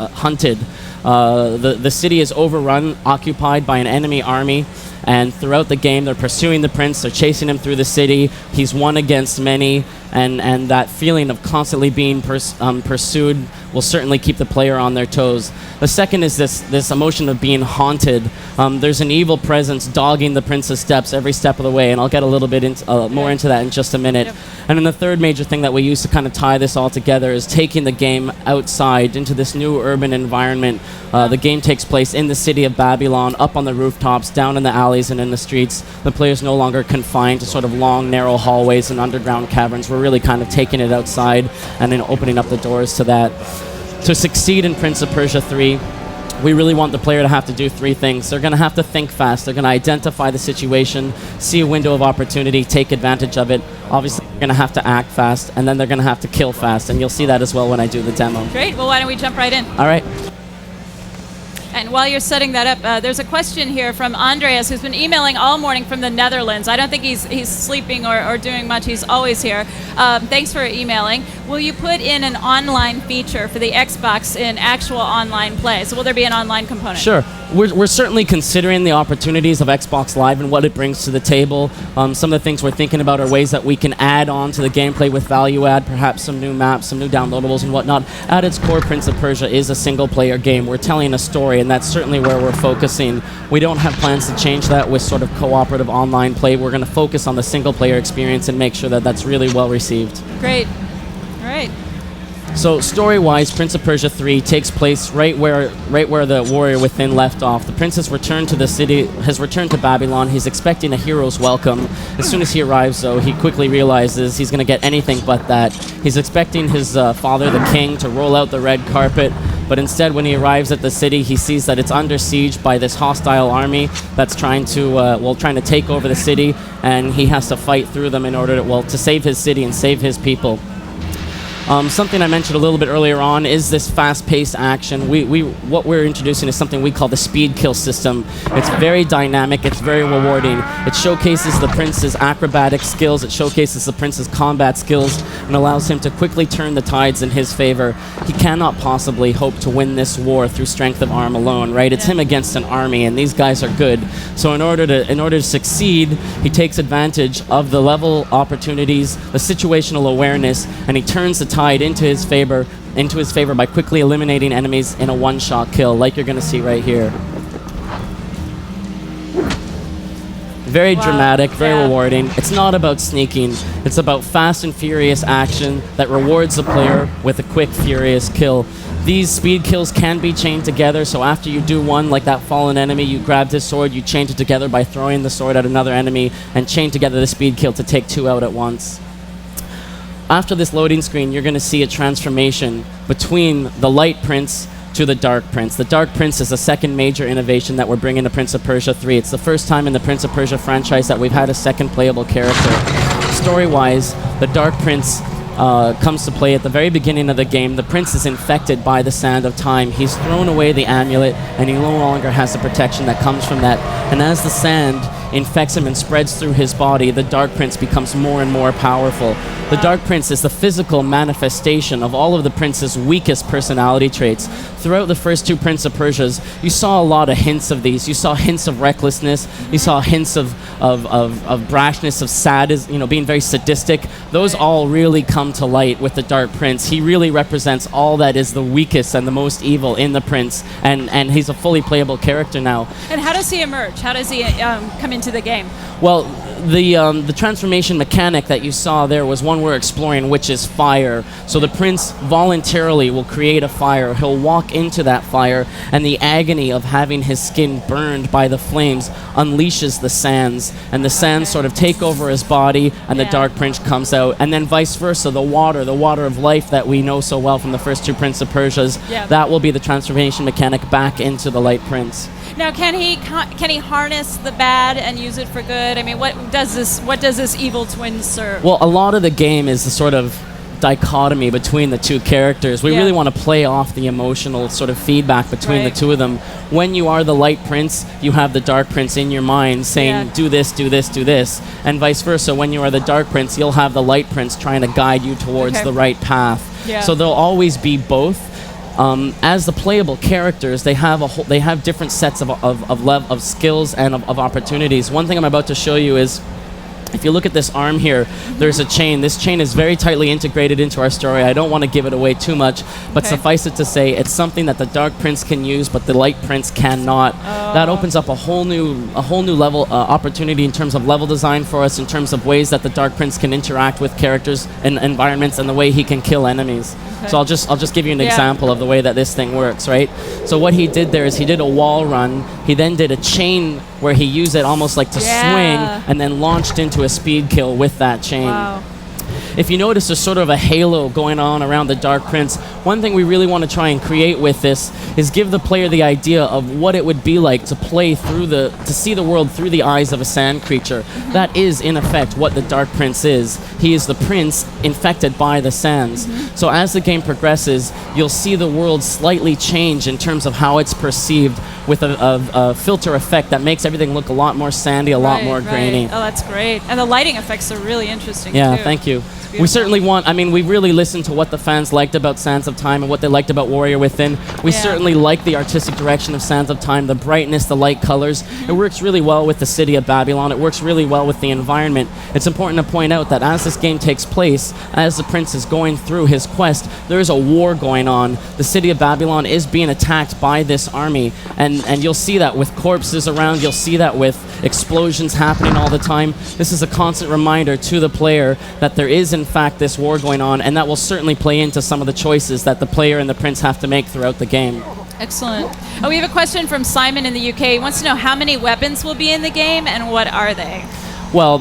The city is overrun, occupied by an enemy army, and throughout the game they're pursuing the prince, they're chasing him through the city. He's one against many, and that feeling of constantly being pursued will certainly keep the player on their toes. The second is this emotion of being haunted. There's an evil presence dogging the prince's steps every step of the way, and I'll get a little bit more into that in just a minute. Yep. And then the third major thing that we use to kind of tie this all together is taking the game outside into this new urban environment. The game takes place in the city of Babylon, up on the rooftops, down in the alleys and in the streets. The player's no longer confined to sort of long, narrow hallways and underground caverns. We're really kind of taking it outside and then opening up the doors to that. To succeed in Prince of Persia 3, we really want the player to have to do three things. They're going to have to think fast. They're going to identify the situation, see a window of opportunity, take advantage of it. Obviously, they're going to have to act fast, and then they're going to have to kill fast, and you'll see that as well when I do the demo. Great. Well, why don't we jump right in? All right. And while you're setting that up, there's a question here from Andreas, who's been emailing all morning from the Netherlands. I don't think he's sleeping or doing much. He's always here. Thanks for emailing. Will you put in an online feature for the Xbox in actual online play? So will there be an online component? Sure. We're certainly considering the opportunities of Xbox Live and what it brings to the table. Some of the things we're thinking about are ways that we can add on to the gameplay with value add, perhaps some new maps, some new downloadables and whatnot. At its core, Prince of Persia is a single-player game. We're telling a story, and that's certainly where we're focusing. We don't have plans to change that with sort of cooperative online play. We're going to focus on the single-player experience and make sure that that's really well received. Great. All right. So story-wise, Prince of Persia 3 takes place right where the warrior within left off. The prince has returned to the city, has returned to Babylon. He's expecting a hero's welcome. As soon as he arrives, though, he quickly realizes he's going to get anything but that. He's expecting his father, the king, to roll out the red carpet, but instead, when he arrives at the city, he sees that it's under siege by this hostile army that's trying to take over the city, and he has to fight through them in order to save his city and save his people. Something I mentioned a little bit earlier on is this fast-paced action. What we're introducing is something we call the speed kill system. It's very dynamic, it's very rewarding. It showcases the prince's acrobatic skills, it showcases the prince's combat skills, and allows him to quickly turn the tides in his favor. He cannot possibly hope to win this war through strength of arm alone, right? It's him against an army, and these guys are good. So in order to succeed, he takes advantage of the level opportunities, the situational awareness, and he turns the tide into his favor by quickly eliminating enemies in a one-shot kill, like you're going to see right here. Very dramatic, very rewarding. It's not about sneaking. It's about fast and furious action that rewards the player with a quick, furious kill. These speed kills can be chained together, so after you do one, like that fallen enemy, you grabbed his sword, you chained it together by throwing the sword at another enemy, and chain together the speed kill to take two out at once. After this loading screen, you're going to see a transformation between the Light Prince to the Dark Prince. The Dark Prince is the second major innovation that we're bringing to Prince of Persia 3. It's the first time in the Prince of Persia franchise that we've had a second playable character. Story-wise, the Dark Prince comes to play at the very beginning of the game. The prince is infected by the Sand of Time. He's thrown away the amulet, and he no longer has the protection that comes from that. And as the sand infects him and spreads through his body, the Dark Prince becomes more and more powerful. The Dark Prince is the physical manifestation of all of the prince's weakest personality traits. Throughout the first two Prince of Persias, you saw a lot of hints of these. You saw hints of recklessness. You saw hints of brashness, of sadism, being very sadistic. Those all really come to light with the Dark Prince. He really represents all that is the weakest and the most evil in the prince, and he's a fully playable character now. And how does he emerge? How does he come into the game? Well, the transformation mechanic that you saw there was one we're exploring, which is fire. So the prince voluntarily will create a fire. He'll walk into that fire, and the agony of having his skin burned by the flames unleashes the sands, and the sands sort of take over his body, and the Dark Prince comes out. And then vice versa, the water of life that we know so well from the first two Prince of Persias, that will be the transformation mechanic back into the Light Prince. Now, can he harness the bad and use it for good? I mean, what does this evil twin serve? Well, a lot of the game is the sort of dichotomy between the two characters. We really want to play off the emotional sort of feedback between the two of them. When you are the Light Prince, you have the Dark Prince in your mind saying, do this, do this, do this. And vice versa, when you are the Dark Prince, you'll have the Light Prince trying to guide you towards the right path. So there'll always be both. As the playable characters, they have different sets of skills and of opportunities. One thing I'm about to show you is, if you look at this arm here, there's a chain. This chain is very tightly integrated into our story. I don't want to give it away too much, but suffice it to say, it's something that the Dark Prince can use, but the Light Prince cannot. That opens up a whole new level opportunity in terms of level design for us, in terms of ways that the Dark Prince can interact with characters and environments, and the way he can kill enemies. So I'll just give you an example of the way that this thing works, right? So what he did there is he did a wall run. He then did a chain where he used it almost like to swing, and then launched into a speed kill with that chain. Wow. If you notice, there's sort of a halo going on around the Dark Prince. One thing we really want to try and create with this is give the player the idea of what it would be like to play to see the world through the eyes of a sand creature. That is, in effect, what the Dark Prince is. He is the prince infected by the sands. So as the game progresses, you'll see the world slightly change in terms of how it's perceived, with a filter effect that makes everything look a lot more sandy, a lot more grainy. Oh, that's great. And the lighting effects are really interesting, too. Yeah, thank you. It's We certainly want, I mean, we really listened to what the fans liked about Sands of Time and what they liked about Warrior Within. We certainly like the artistic direction of Sands of Time, the brightness, the light colors. It works really well with the city of Babylon. It works really well with the environment. It's important to point out that as this game takes place, as the prince is going through his quest, there is a war going on. The city of Babylon is being attacked by this army, and you'll see that with corpses around. You'll see that with explosions happening all the time. This is a constant reminder to the player that there is in fact this war going on, and that will certainly play into some of the choices that the player and the prince have to make throughout the game. Excellent. Oh, we have a question from Simon in the UK. He wants to know how many weapons will be in the game and what are they? Well,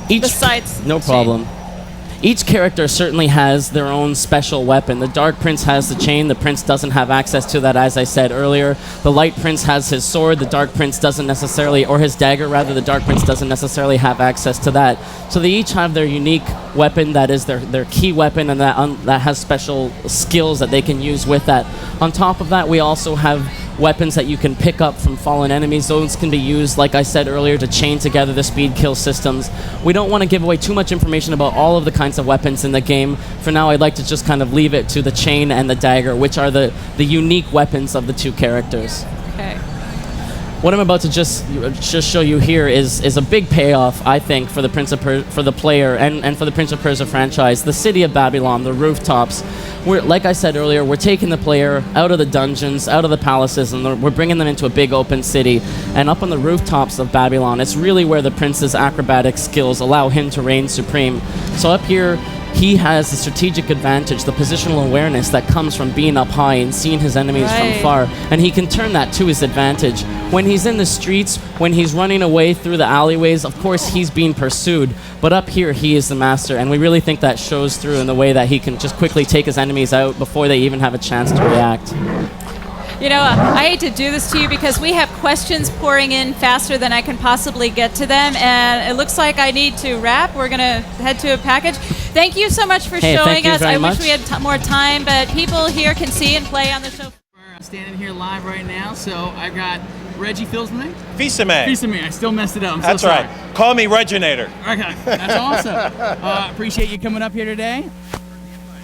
besides no problem. Each character certainly has their own special weapon. The Dark Prince has the chain. The Prince doesn't have access to that, as I said earlier. The Light Prince has his sword. The Dark Prince doesn't necessarily, or his dagger rather, the Dark Prince doesn't necessarily have access to that. So they each have their unique weapon that is their key weapon, and that has special skills that they can use with that. On top of that, we also have weapons that you can pick up from fallen enemies. Those can be used, like I said earlier, to chain together the speed kill systems. We don't want to give away too much information about all of the kinds of weapons in the game. For now, I'd like to just kind of leave it to the chain and the dagger, which are the unique weapons of the two characters. Okay. What I'm about to just show you here is a big payoff, I think, for the for the player and for the Prince of Persia franchise. The city of Babylon, the rooftops. Like I said earlier, we're taking the player out of the dungeons, out of the palaces, and we're bringing them into a big open city. And up on the rooftops of Babylon, it's really where the prince's acrobatic skills allow him to reign supreme. So up here, he has the strategic advantage, the positional awareness that comes from being up high and seeing his enemies from far, and he can turn that to his advantage. When he's in the streets, when he's running away through the alleyways, of course he's being pursued, but up here he is the master, and we really think that shows through in the way that he can just quickly take his enemies out before they even have a chance to react. You know, I hate to do this to you because we have questions pouring in faster than I can possibly get to them, and it looks like I need to wrap. We're going to head to a package. Thank you so much for showing us. I wish we had more time, but people here can see and play on the show. We're standing here live right now, so I've got Reggie Fils-Aimé. Fils-Aimé. Fils-Aimé. I still messed it up. I'm That's so sorry. right. Call me Reginator. Okay, that's awesome. Appreciate you coming up here today.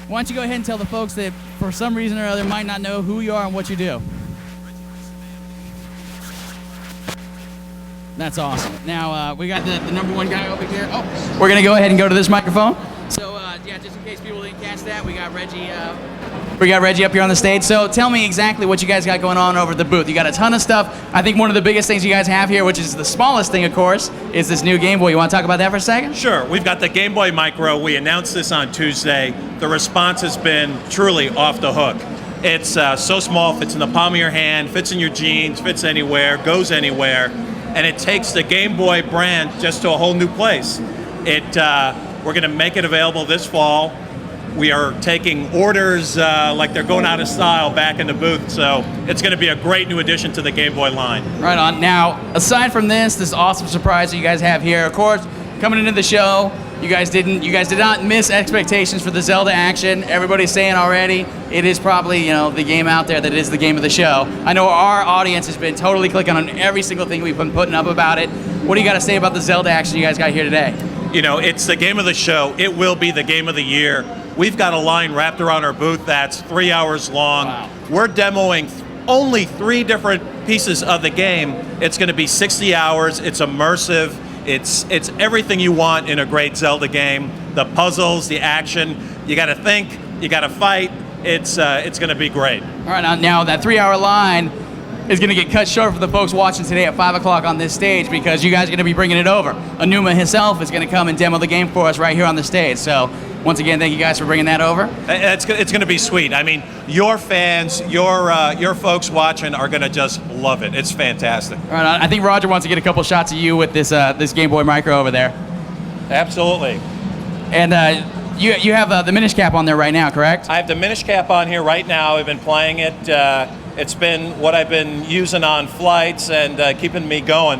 Why don't you go ahead and tell the folks that for some reason or other might not know who you are and what you do. That's awesome. Now, we got the number one guy over here. Oh, we're going to go ahead and go to this microphone. So, yeah, just in case people didn't catch that, we got Reggie up here on the stage. So tell me exactly what you guys got going on over at the booth. You got a ton of stuff. I think one of the biggest things you guys have here, which is the smallest thing, of course, is this new Game Boy. You want to talk about that for a second? Sure. We've got the Game Boy Micro. We announced this on Tuesday. The response has been truly off the hook. It's so small, fits in the palm of your hand, fits in your jeans, fits anywhere, goes anywhere, and it takes the Game Boy brand just to a whole new place. We're going to make it available this fall. We are taking orders like they're going out of style back in the booth, so it's going to be a great new addition to the Game Boy line. Right on. Now, aside from this awesome surprise that you guys have here, of course, coming into the show, you guys did not miss expectations for the Zelda action. Everybody's saying already it is probably, the game out there that is the game of the show. I know our audience has been totally clicking on every single thing we've been putting up about it. What do you got to say about the Zelda action you guys got here today? It's the game of the show. It will be the game of the year. We've got a line wrapped around our booth that's 3 hours long. Wow. We're demoing only 3 different pieces of the game. It's going to be 60 hours. It's immersive. It's everything you want in a great Zelda game. The puzzles, the action. You got to think. You got to fight. It's going to be great. All right, now that 3-hour line is going to get cut short for the folks watching today at 5 o'clock on this stage because you guys are going to be bringing it over. Anuma himself is going to come and demo the game for us right here on the stage. So once again, thank you guys for bringing that over. It's going to be sweet. I mean, your fans, your folks watching are going to just love it. It's fantastic. All right, I think Roger wants to get a couple shots of you with this Game Boy Micro over there. Absolutely. And you have the Minish Cap on there right now, correct? I have the Minish Cap on here right now. I've been playing it. It's been what I've been using on flights and keeping me going.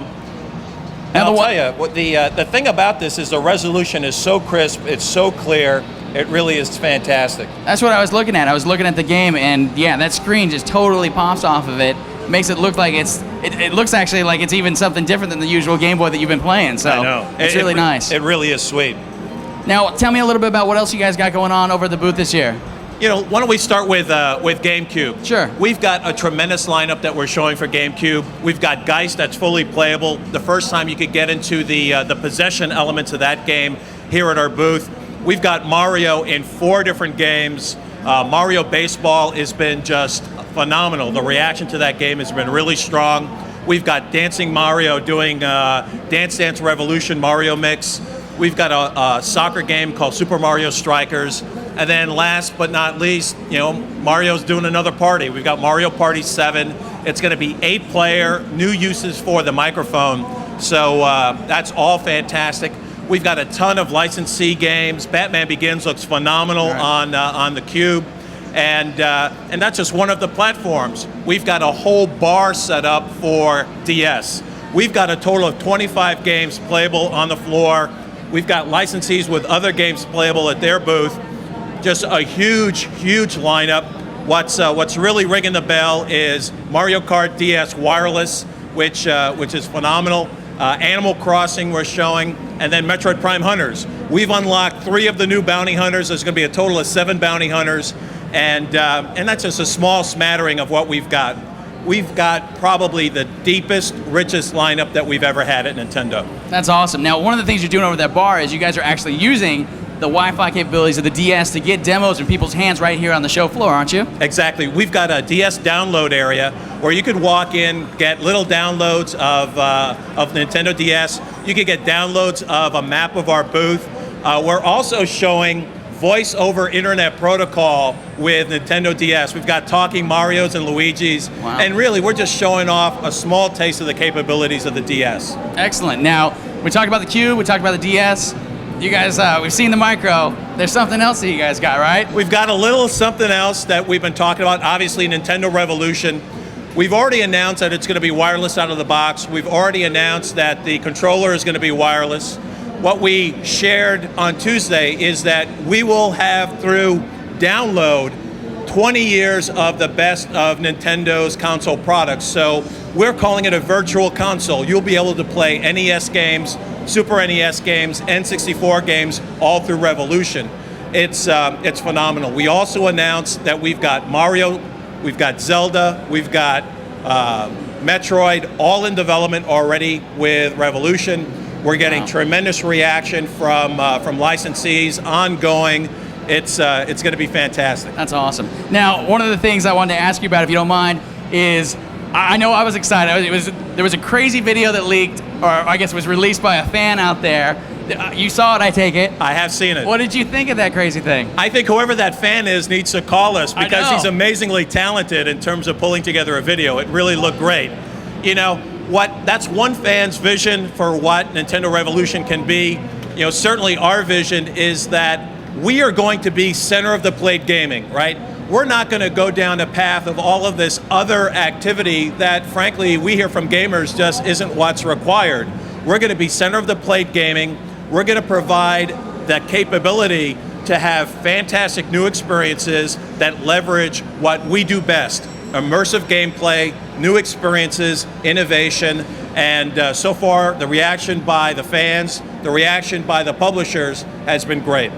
And I'll tell you, what the thing about this is the resolution is so crisp, it's so clear, it really is fantastic. That's what I was looking at. I was looking at the game, and yeah, that screen just totally pops off of it. Makes it look like it looks actually like it's even something different than the usual Game Boy that you've been playing. So I know. it's really nice. It really is sweet. Now, tell me a little bit about what else you guys got going on over at the booth this year. You know, why don't we start with GameCube? Sure. We've got a tremendous lineup that we're showing for GameCube. We've got Geist that's fully playable. The first time you could get into the possession elements of that game here at our booth. We've got Mario in 4 different games. Mario Baseball has been just phenomenal. The reaction to that game has been really strong. We've got Dancing Mario doing Dance Dance Revolution Mario Mix. We've got a soccer game called Super Mario Strikers. And then last but not least, you know, Mario's doing another party. We've got Mario Party 7. It's going to be 8-player, new uses for the microphone. So that's all fantastic. We've got a ton of licensee games. Batman Begins looks phenomenal on the Cube. And that's just one of the platforms. We've got a whole bar set up for DS. We've got a total of 25 games playable on the floor. We've got licensees with other games playable at their booth. Just a huge, huge lineup. What's really ringing the bell is Mario Kart DS Wireless, which is phenomenal. Animal Crossing we're showing, and then Metroid Prime Hunters. We've unlocked 3 of the new bounty hunters. There's going to be a total of 7 bounty hunters, and that's just a small smattering of what we've got. We've got probably the deepest, richest lineup that we've ever had at Nintendo. That's awesome. Now, one of the things you're doing over that bar is you guys are actually using the Wi-Fi capabilities of the DS to get demos in people's hands right here on the show floor, aren't you? Exactly. We've got a DS download area where you could walk in, get little downloads of Nintendo DS. You could get downloads of a map of our booth. We're also showing voice over internet protocol with Nintendo DS. We've got talking Marios and Luigis. Wow. And really, we're just showing off a small taste of the capabilities of the DS. Excellent. Now, we talked about the Cube, we talked about the DS. You guys, we've seen the Micro. There's something else that you guys got, right? We've got a little something else that we've been talking about. Obviously, Nintendo Revolution. We've already announced that it's going to be wireless out of the box. We've already announced that the controller is going to be wireless. What we shared on Tuesday is that we will have, through download, 20 years of the best of Nintendo's console products. So we're calling it a virtual console. You'll be able to play NES games, Super NES games, N64 games, all through Revolution. It's phenomenal. We also announced that we've got Mario, we've got Zelda, we've got Metroid, all in development already with Revolution. We're getting tremendous reaction from licensees, ongoing. It's going to be fantastic. That's awesome. Now, one of the things I wanted to ask you about, if you don't mind, is I know I was excited. There was a crazy video that leaked, or I guess was released by a fan out there. You saw it, I take it. I have seen it. What did you think of that crazy thing? I think whoever that fan is needs to call us because he's amazingly talented in terms of pulling together a video. It really looked great. You know, that's one fan's vision for what Nintendo Revolution can be. You know, certainly our vision is that we are going to be center of the plate gaming, right? We're not going to go down a path of all of this other activity that, frankly, we hear from gamers just isn't what's required. We're going to be center of the plate gaming. We're going to provide the capability to have fantastic new experiences that leverage what we do best: immersive gameplay, new experiences, innovation, and so far the reaction by the fans, the reaction by the publishers has been great.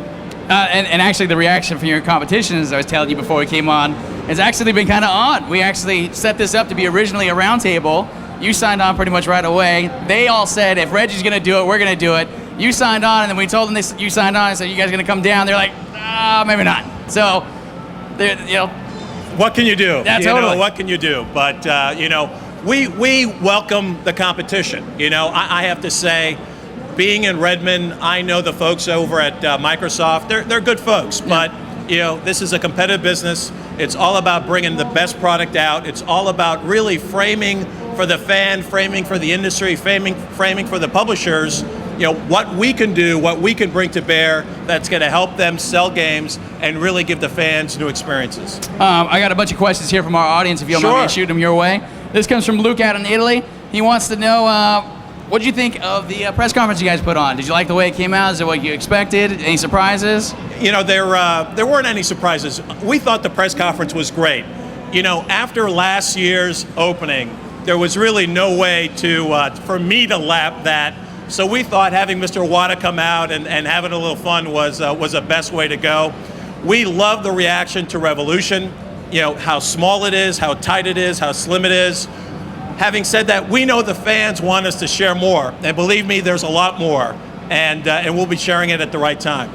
And actually the reaction from your competition, as I was telling you before we came on, has actually been kind of odd. We actually set this up to be originally a roundtable. You signed on pretty much right away. They all said, if Reggie's going to do it, we're going to do it. You signed on, and then we told them you signed on and said, you guys are going to come down. They're like, maybe not. So, you know. What can you do? Yeah, totally. What can you do? But, you know, we welcome the competition. You know, I have to say, being in Redmond, I know the folks over at Microsoft. They're good folks, but you know, this is a competitive business. It's all about bringing the best product out. It's all about really framing for the fan, framing for the industry, framing for the publishers. You know, what we can do, what we can bring to bear that's going to help them sell games and really give the fans new experiences. I got a bunch of questions here from our audience, if you don't mind me shooting them your way. This comes from Luke out in Italy. He wants to know, what did you think of the press conference you guys put on? Did you like the way it came out? Is it what you expected? Any surprises? You know, there weren't any surprises. We thought the press conference was great. You know, after last year's opening, there was really no way for me to lap that So we thought having Mr. Wada come out and having a little fun was the best way to go. We love the reaction to Revolution, you know, how small it is, how tight it is, how slim it is. Having said that, we know the fans want us to share more, and believe me, there's a lot more, and we'll be sharing it at the right time.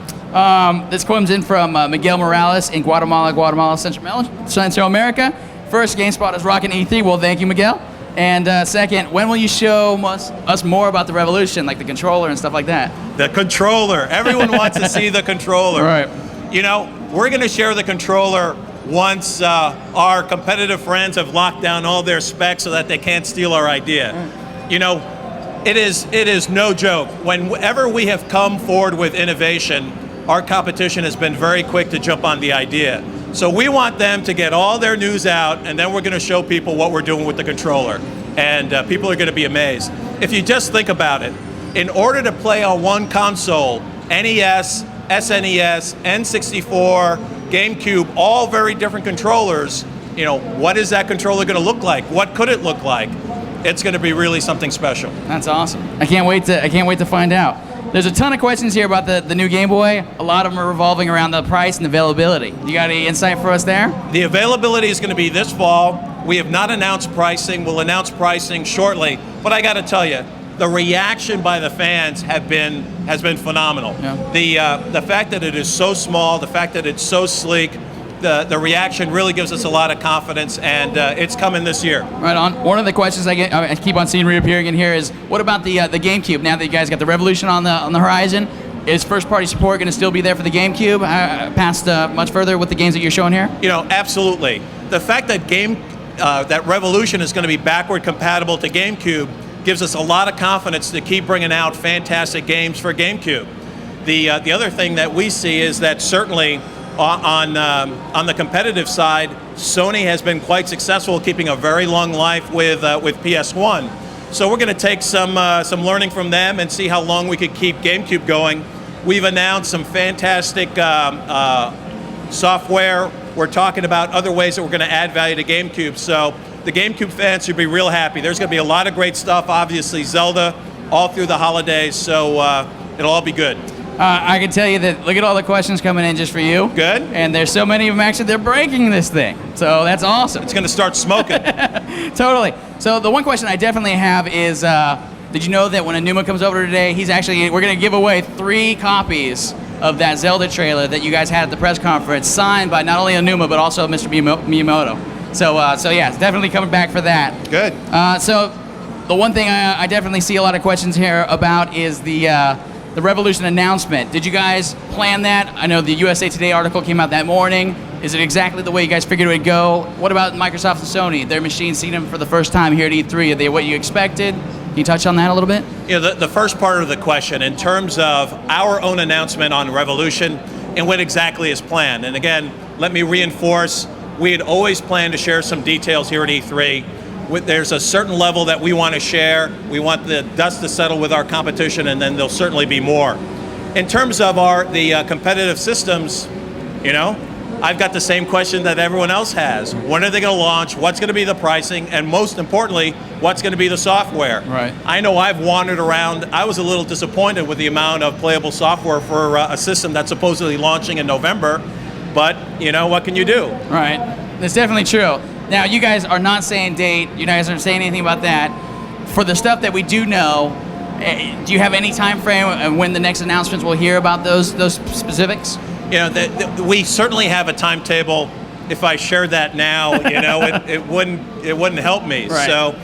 This comes in from Miguel Morales in Guatemala, Central America. First, GameSpot is rocking E3. Well, thank you, Miguel. And second, when will you show us more about the Revolution, like the controller and stuff like that? The controller. Everyone wants to see the controller. Right. You know, we're going to share the controller once our competitive friends have locked down all their specs so that they can't steal our idea. You know, it is no joke. Whenever we have come forward with innovation, our competition has been very quick to jump on the idea. So we want them to get all their news out, and then we're going to show people what we're doing with the controller. And people are going to be amazed. If you just think about it, in order to play on one console, NES, SNES, N64, GameCube, all very different controllers, you know, what is that controller going to look like? What could it look like? It's going to be really something special. That's awesome. I can't wait to find out. There's a ton of questions here about the new Game Boy. A lot of them are revolving around the price and availability. You got any insight for us there? The availability is going to be this fall. We have not announced pricing. We'll announce pricing shortly. But I got to tell you, the reaction by the fans has been phenomenal. Yeah. The fact that it is so small, the fact that it's so sleek, the reaction really gives us a lot of confidence, and it's coming this year. Right on. One of the questions I keep on seeing reappearing in here is, what about the GameCube? Now that you guys got the Revolution on the horizon, is first-party support going to still be there for the GameCube? Past much further with the games that you're showing here? You know, absolutely. The fact that that Revolution is going to be backward compatible to GameCube gives us a lot of confidence to keep bringing out fantastic games for GameCube. The other thing that we see is that certainly on the competitive side, Sony has been quite successful keeping a very long life with PS1. So we're going to take some learning from them and see how long we could keep GameCube going. We've announced some fantastic software. We're talking about other ways that we're going to add value to GameCube. So the GameCube fans should be real happy. There's going to be a lot of great stuff. Obviously, Zelda all through the holidays. So it'll all be good. I can tell you that, look at all the questions coming in just for you. Good. And there's so many of them actually, they're breaking this thing. So that's awesome. It's going to start smoking. Totally. So the one question I definitely have is, did you know that when Enuma comes over today, we're going to give away 3 copies of that Zelda trailer that you guys had at the press conference, signed by not only Enuma, but also Mr. Miyamoto. So yeah, it's definitely coming back for that. Good. So the one thing I definitely see a lot of questions here about is the Revolution announcement. Did you guys plan that? I know the USA Today article came out that morning. Is it exactly the way you guys figured it would go? What about Microsoft and Sony? Their machines seen them for the first time here at E3. Are they what you expected? Can you touch on that a little bit? You know, the first part of the question, in terms of our own announcement on Revolution, and what exactly is planned. And again, let me reinforce, we had always planned to share some details here at E3. There's a certain level that we want to share. We want the dust to settle with our competition, and then there'll certainly be more. In terms of the competitive systems, you know, I've got the same question that everyone else has. When are they going to launch? What's going to be the pricing? And most importantly, what's going to be the software? Right. I know I've wandered around. I was a little disappointed with the amount of playable software for a system that's supposedly launching in November. But, you know, what can you do? Right. That's definitely true. Now, you guys are not saying date. You guys aren't saying anything about that. For the stuff that we do know, do you have any time frame when the next announcements we'll hear about those specifics? You know, we certainly have a timetable. If I shared that now, you know, it wouldn't help me. Right. So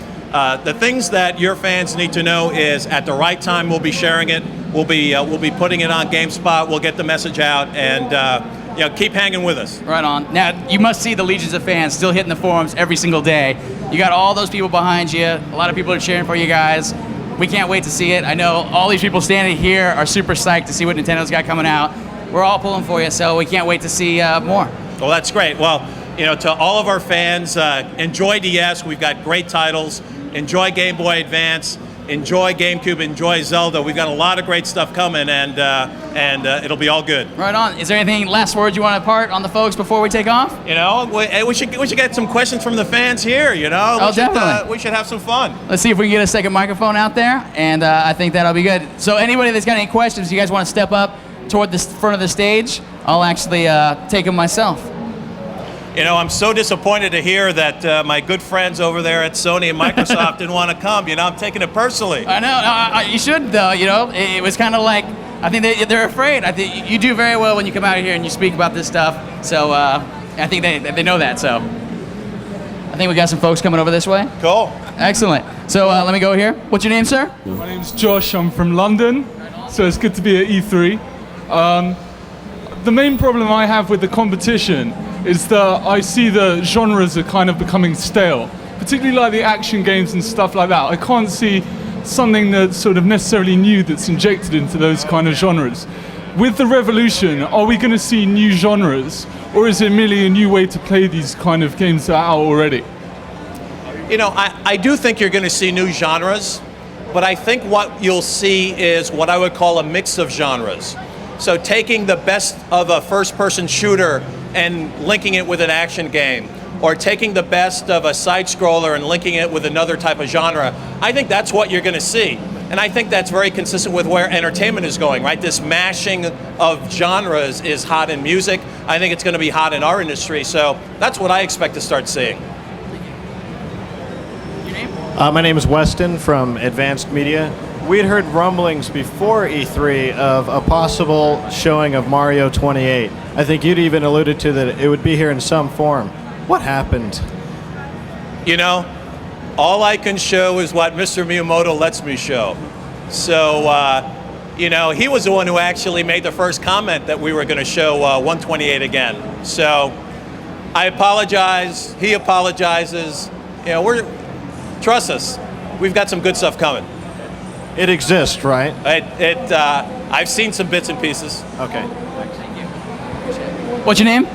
the things that your fans need to know is at the right time we'll be sharing it. We'll be putting it on GameSpot. We'll get the message out, and you know, keep hanging with us. Right on. Now, you must see the legions of fans still hitting the forums every single day. You got all those people behind you. A lot of people are cheering for you guys. We can't wait to see it. I know all these people standing here are super psyched to see what Nintendo's got coming out. We're all pulling for you, so we can't wait to see more. Well, that's great. Well, you know, to all of our fans, enjoy DS. We've got great titles. Enjoy Game Boy Advance. enjoy GameCube, enjoy Zelda. We've got a lot of great stuff coming, and it'll be all good. Right on. Is there anything, last words you want to impart on the folks before we take off? You know, we should get some questions from the fans here. You know, Oh, definitely. We should have some fun. Let's see if we can get a second microphone out there, and I think that'll be good. So anybody that's got any questions, you guys want to step up toward the front of the stage, I'll actually take them myself. You know, I'm so disappointed to hear that my good friends over there at Sony and Microsoft didn't want to come. You know, I'm taking it personally. I know. You should, though. You know, it was kind of like, I think they're afraid. I think you do very well when you come out here and you speak about this stuff. So I think they know that. So I think we got some folks coming over this way. Cool. Excellent. So let me go here. What's your name, sir? My name's Josh. I'm from London. So it's good to be at E3. The main problem I have with the competition is that I see the genres are kind of becoming stale, particularly like the action games and stuff like that. I can't see something that's sort of necessarily new that's injected into those kind of genres. With the revolution, are we going to see new genres, or is it merely a new way to play these kind of games that are out already? You know, I do think you're going to see new genres, but I think what you'll see is what I would call a mix of genres. So taking the best of a first-person shooter and linking it with an action game, or taking the best of a side-scroller and linking it with another type of genre, I think that's what you're going to see. And I think that's very consistent with where entertainment is going, right? This mashing of genres is hot in music. I think it's going to be hot in our industry, so that's what I expect to start seeing. My name is Weston from Advanced Media. We had heard rumblings before E3 of a possible showing of Mario 28. I think you'd even alluded to that it would be here in some form. What happened? You know, all I can show is what Mr. Miyamoto lets me show. So, you know, he was the one who actually made the first comment that we were going to show 128 again. So, I apologize. He apologizes. You know, trust us. We've got some good stuff coming. It exists, right? I've seen some bits and pieces. Okay. What's your name?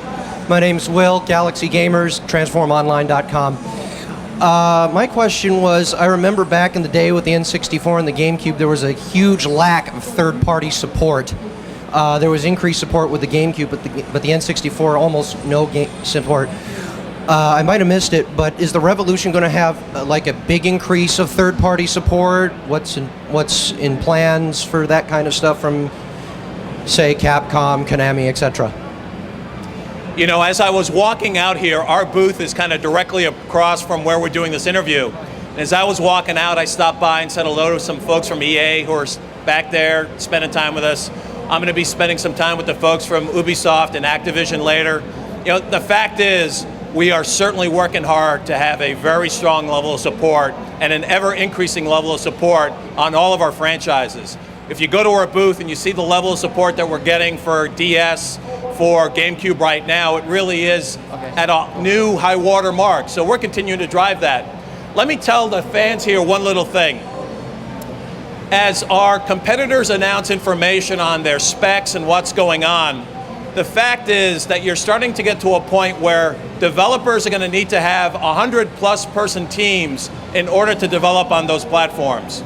My name's Will, Galaxy Gamers, TransformOnline.com. My question was, I remember back in the day with the N64 and the GameCube, there was a huge lack of third-party support. There was increased support with the GameCube, but the N64 almost no support. I might have missed it, but is the Revolution going to have like a big increase of third-party support? What's in plans for that kind of stuff from, say, Capcom, Konami, etc.? You know, as I was walking out here, our booth is kind of directly across from where we're doing this interview. And as I was walking out, I stopped by and said hello to some folks from EA who are back there spending time with us. I'm going to be spending some time with the folks from Ubisoft and Activision later. You know, the fact is, we are certainly working hard to have a very strong level of support and an ever-increasing level of support on all of our franchises. If you go to our booth and you see the level of support that we're getting for DS, for GameCube right now, it really is at a new high water mark. So we're continuing to drive that. Let me tell the fans here one little thing. As our competitors announce information on their specs and what's going on, the fact is that you're starting to get to a point where developers are going to need to have 100-plus person teams in order to develop on those platforms.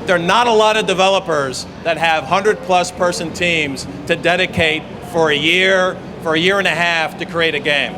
There are not a lot of developers that have 100-plus person teams to dedicate for a year and a half to create a game.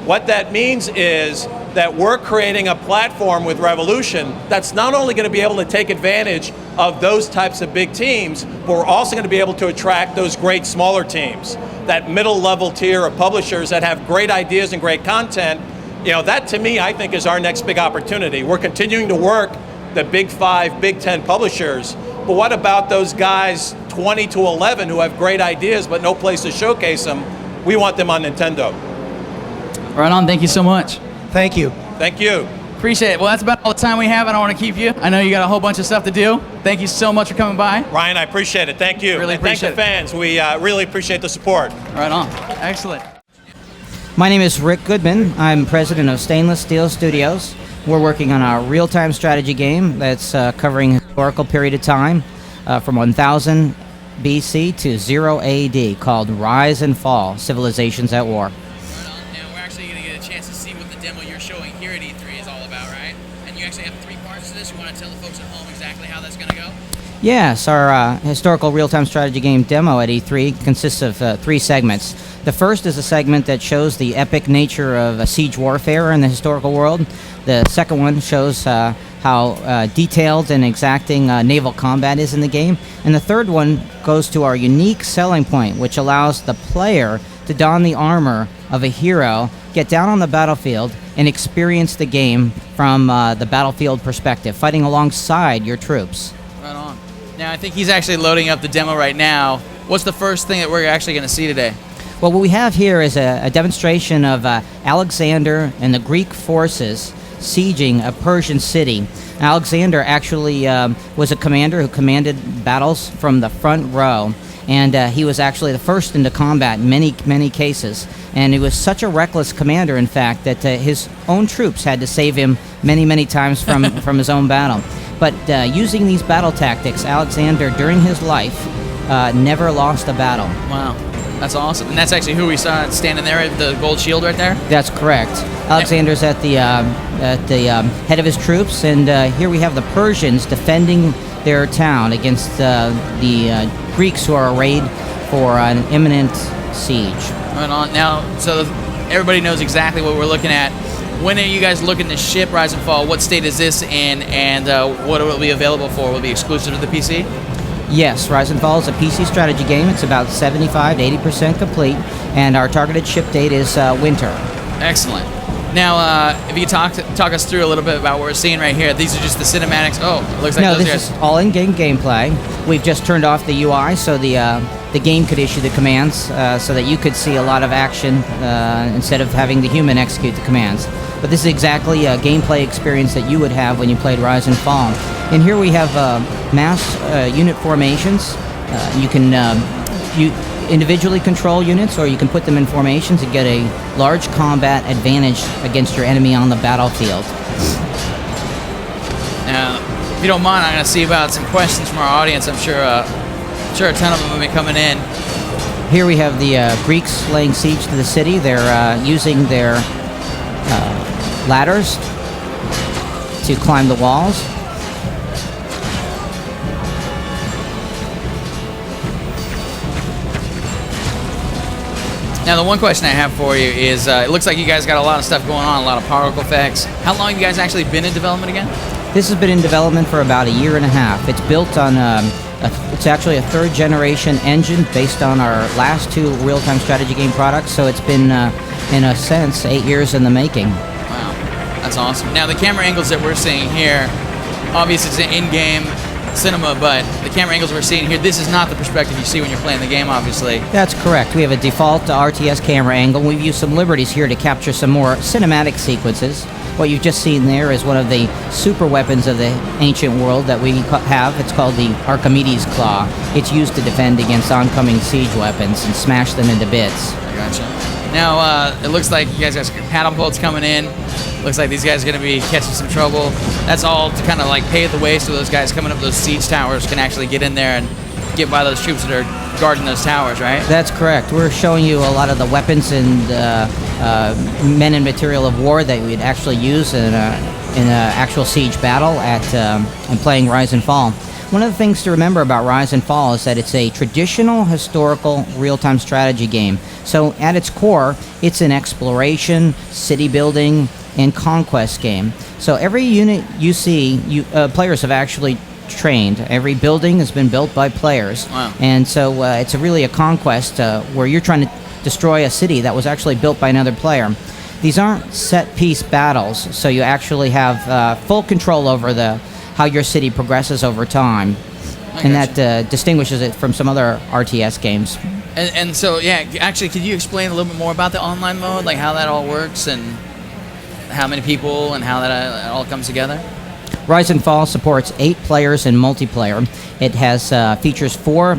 What that means is that we're creating a platform with Revolution that's not only going to be able to take advantage of those types of big teams, but we're also going to be able to attract those great smaller teams, that middle level tier of publishers that have great ideas and great content. You know, that to me, I think is our next big opportunity. We're continuing to work the Big 5, Big 10 publishers, but what about those guys 20 to 11 who have great ideas but no place to showcase them? We want them on Nintendo. Right on, thank you so much. Thank you. Thank you. Appreciate it. Well, that's about all the time we have. I don't want to keep you. I know you got a whole bunch of stuff to do. Thank you so much for coming by. Ryan, I appreciate it. Thank you. Really and thank the fans. We really appreciate the support. Right on. Excellent. My name is Rick Goodman. I'm president of Stainless Steel Studios. We're working on a real-time strategy game that's covering a historical period of time from 1000 BC to 0 AD called Rise and Fall, Civilizations at War. Now, we're actually going to get a chance to see what the demo you're showing here at E3 is all about, right? And you actually have 3 parts to this. You want to tell the folks at home exactly how that's going to go? Yes, our historical real-time strategy game demo at E3 consists of 3 segments. The first is a segment that shows the epic nature of siege warfare in the historical world. The second one shows how detailed and exacting naval combat is in the game. And the third one goes to our unique selling point, which allows the player to don the armor of a hero, get down on the battlefield, and experience the game from the battlefield perspective, fighting alongside your troops. Right on. Now, I think he's actually loading up the demo right now. What's the first thing that we're actually going to see today? Well, what we have here is a demonstration of Alexander and the Greek forces sieging a Persian city. Alexander actually was a commander who commanded battles from the front row, and he was actually the first into combat in many cases. And he was such a reckless commander, in fact, that his own troops had to save him many times from his own battle. But using these battle tactics, Alexander, during his life, never lost a battle. Wow, that's awesome. And that's actually who we saw standing there at the gold shield right there? That's correct. Alexander's at the head of his troops, and here we have the Persians defending their town against the Greeks who are arrayed for an imminent siege. Right on. Now, so everybody knows exactly what we're looking at. When are you guys looking to ship Rise and Fall? What state is this in, and what will it be available for? Will it be exclusive to the PC? Yes, Rise and Fall is a PC strategy game. It's about 75 to 80% complete, and our targeted ship date is winter. Excellent. Now, if you talk us through a little bit about what we're seeing right here. These are just the cinematics. Oh, it looks like no, those this guys. is all in-game gameplay. We've just turned off the UI so the game could issue the commands so that you could see a lot of action instead of having the human execute the commands. But this is exactly a gameplay experience that you would have when you played Rise and Fall. And here we have mass unit formations. You can individually control units, or you can put them in formations and get a large combat advantage against your enemy on the battlefield. Now, if you don't mind, I'm going to see about some questions from our audience. I'm sure a ton of them will be coming in. Here we have the Greeks laying siege to the city. They're using their ladders to climb the walls. Now, the one question I have for you is, it looks like you guys got a lot of stuff going on, a lot of particle effects. How long have you guys actually been in development again? This has been in development for about a year and a half. It's built on, it's actually a 3rd generation engine based on our last 2 real-time strategy game products, so it's been, in a sense, 8 years in the making. Wow, that's awesome. Now, the camera angles that we're seeing here, obviously it's an in-game cinema, but the camera angles we're seeing here, this is not the perspective you see when you're playing the game, obviously. That's correct. We have a default RTS camera angle. We've used some liberties here to capture some more cinematic sequences. What you've just seen there is one of the super weapons of the ancient world that we have. It's called the Archimedes Claw. It's used to defend against oncoming siege weapons and smash them into bits. I gotcha. Now, it looks like you guys got paddle boats coming in. Looks like these guys are going to be catching some trouble. That's all to kind of like pave the way so those guys coming up those siege towers can actually get in there and get by those troops that are guarding those towers, right? That's correct. We're showing you a lot of the weapons and men and material of war that we'd actually use in an actual siege battle and playing Rise and Fall. One of the things to remember about Rise and Fall is that it's a traditional historical real-time strategy game. So at its core, it's an exploration, city building, and conquest game. So every unit you see, players have actually trained. Every building has been built by players. Wow. And so it's really a conquest where you're trying to destroy a city that was actually built by another player. These aren't set-piece battles, so you actually have full control over how your city progresses over time. And that distinguishes it from some other RTS games. And so, yeah, actually, could you explain a little bit more about the online mode, like how that all works and how many people and how that all comes together? Rise and Fall supports 8 players in multiplayer. It has features 4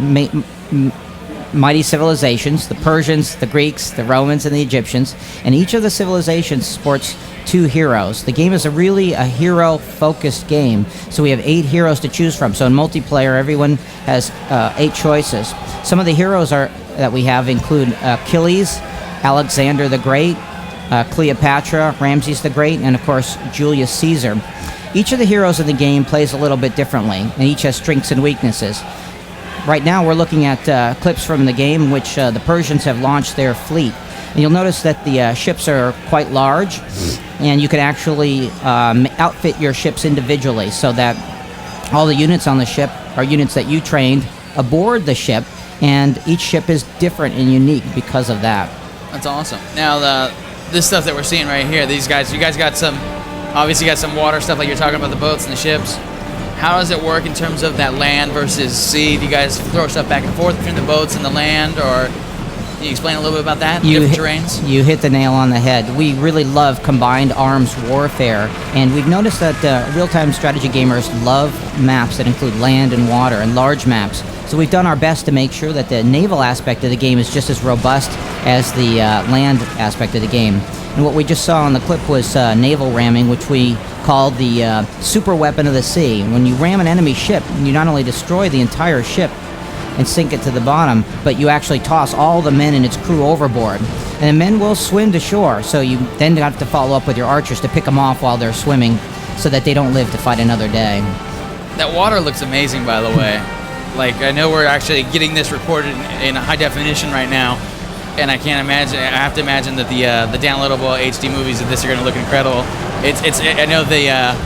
mighty civilizations, the Persians, the Greeks, the Romans, and the Egyptians, and each of the civilizations supports 2 heroes. The game is really a hero-focused game, so we have 8 heroes to choose from. So in multiplayer, everyone has 8 choices. Some of the heroes that we have include Achilles, Alexander the Great, Cleopatra, Ramses the Great, and of course Julius Caesar. Each of the heroes in the game plays a little bit differently, and each has strengths and weaknesses. Right now we're looking at clips from the game in which the Persians have launched their fleet. And you'll notice that the ships are quite large, and you can actually outfit your ships individually so that all the units on the ship are units that you trained aboard the ship, and each ship is different and unique because of that. That's awesome. Now, this stuff that we're seeing right here, you guys got some, obviously got some water stuff like you're talking about the boats and the ships. How does it work in terms of that land versus sea? Do you guys throw stuff back and forth between the boats and the land, or can you explain a little bit about that, different terrains? You hit the nail on the head. We really love combined arms warfare, and we've noticed that real-time strategy gamers love maps that include land and water and large maps. So we've done our best to make sure that the naval aspect of the game is just as robust as the land aspect of the game. And what we just saw on the clip was naval ramming, which we call the super weapon of the sea. When you ram an enemy ship, you not only destroy the entire ship and sink it to the bottom, but you actually toss all the men and its crew overboard. And the men will swim to shore, so you then have to follow up with your archers to pick them off while they're swimming so that they don't live to fight another day. That water looks amazing, by the way. Like, I know we're actually getting this recorded in high definition right now, and I can't imagine. I have to imagine that the downloadable HD movies of this are going to look incredible. I know the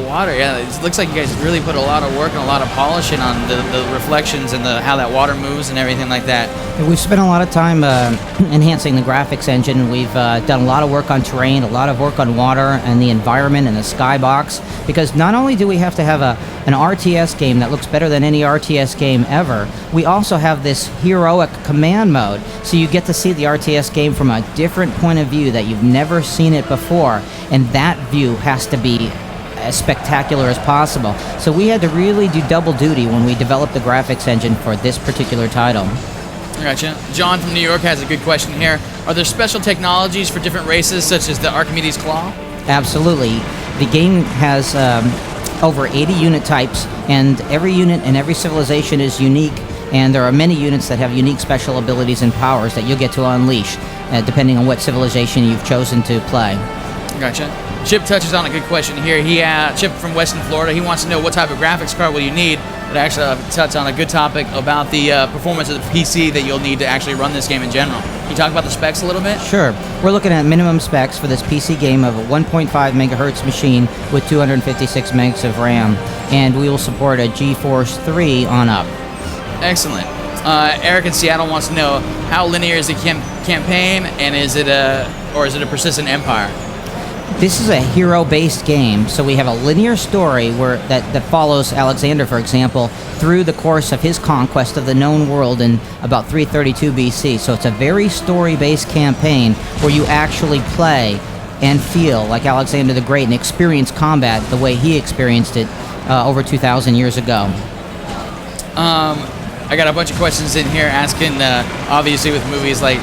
water. Yeah, it looks like you guys really put a lot of work and a lot of polishing on the reflections and how that water moves and everything like that. We've spent a lot of time enhancing the graphics engine. We've done a lot of work on terrain, a lot of work on water and the environment and the skybox, because not only do we have to have an RTS game that looks better than any RTS game ever, we also have this heroic command mode, so you get to see the RTS game from a different point of view that you've never seen it before, and that view has to be as spectacular as possible. So we had to really do double duty when we developed the graphics engine for this particular title. Gotcha. John from New York has a good question here. Are there special technologies for different races, such as the Archimedes Claw? Absolutely. The game has over 80 unit types, and every unit and every civilization is unique, and there are many units that have unique special abilities and powers that you'll get to unleash, depending on what civilization you've chosen to play. Gotcha. Chip touches on a good question here. Chip from Western Florida, he wants to know what type of graphics card will you need. But actually touch on a good topic about the performance of the PC that you'll need to actually run this game in general. Can you talk about the specs a little bit? Sure. We're looking at minimum specs for this PC game of a 1.5 megahertz machine with 256 megs of RAM, and we will support a GeForce 3 on up. Excellent. Eric in Seattle wants to know how linear is the campaign, and is it a persistent empire? This is a hero-based game, so we have a linear story that follows Alexander, for example, through the course of his conquest of the known world in about 332 BC. So it's a very story-based campaign where you actually play and feel like Alexander the Great and experience combat the way he experienced it over 2,000 years ago. I got a bunch of questions in here asking, obviously with movies like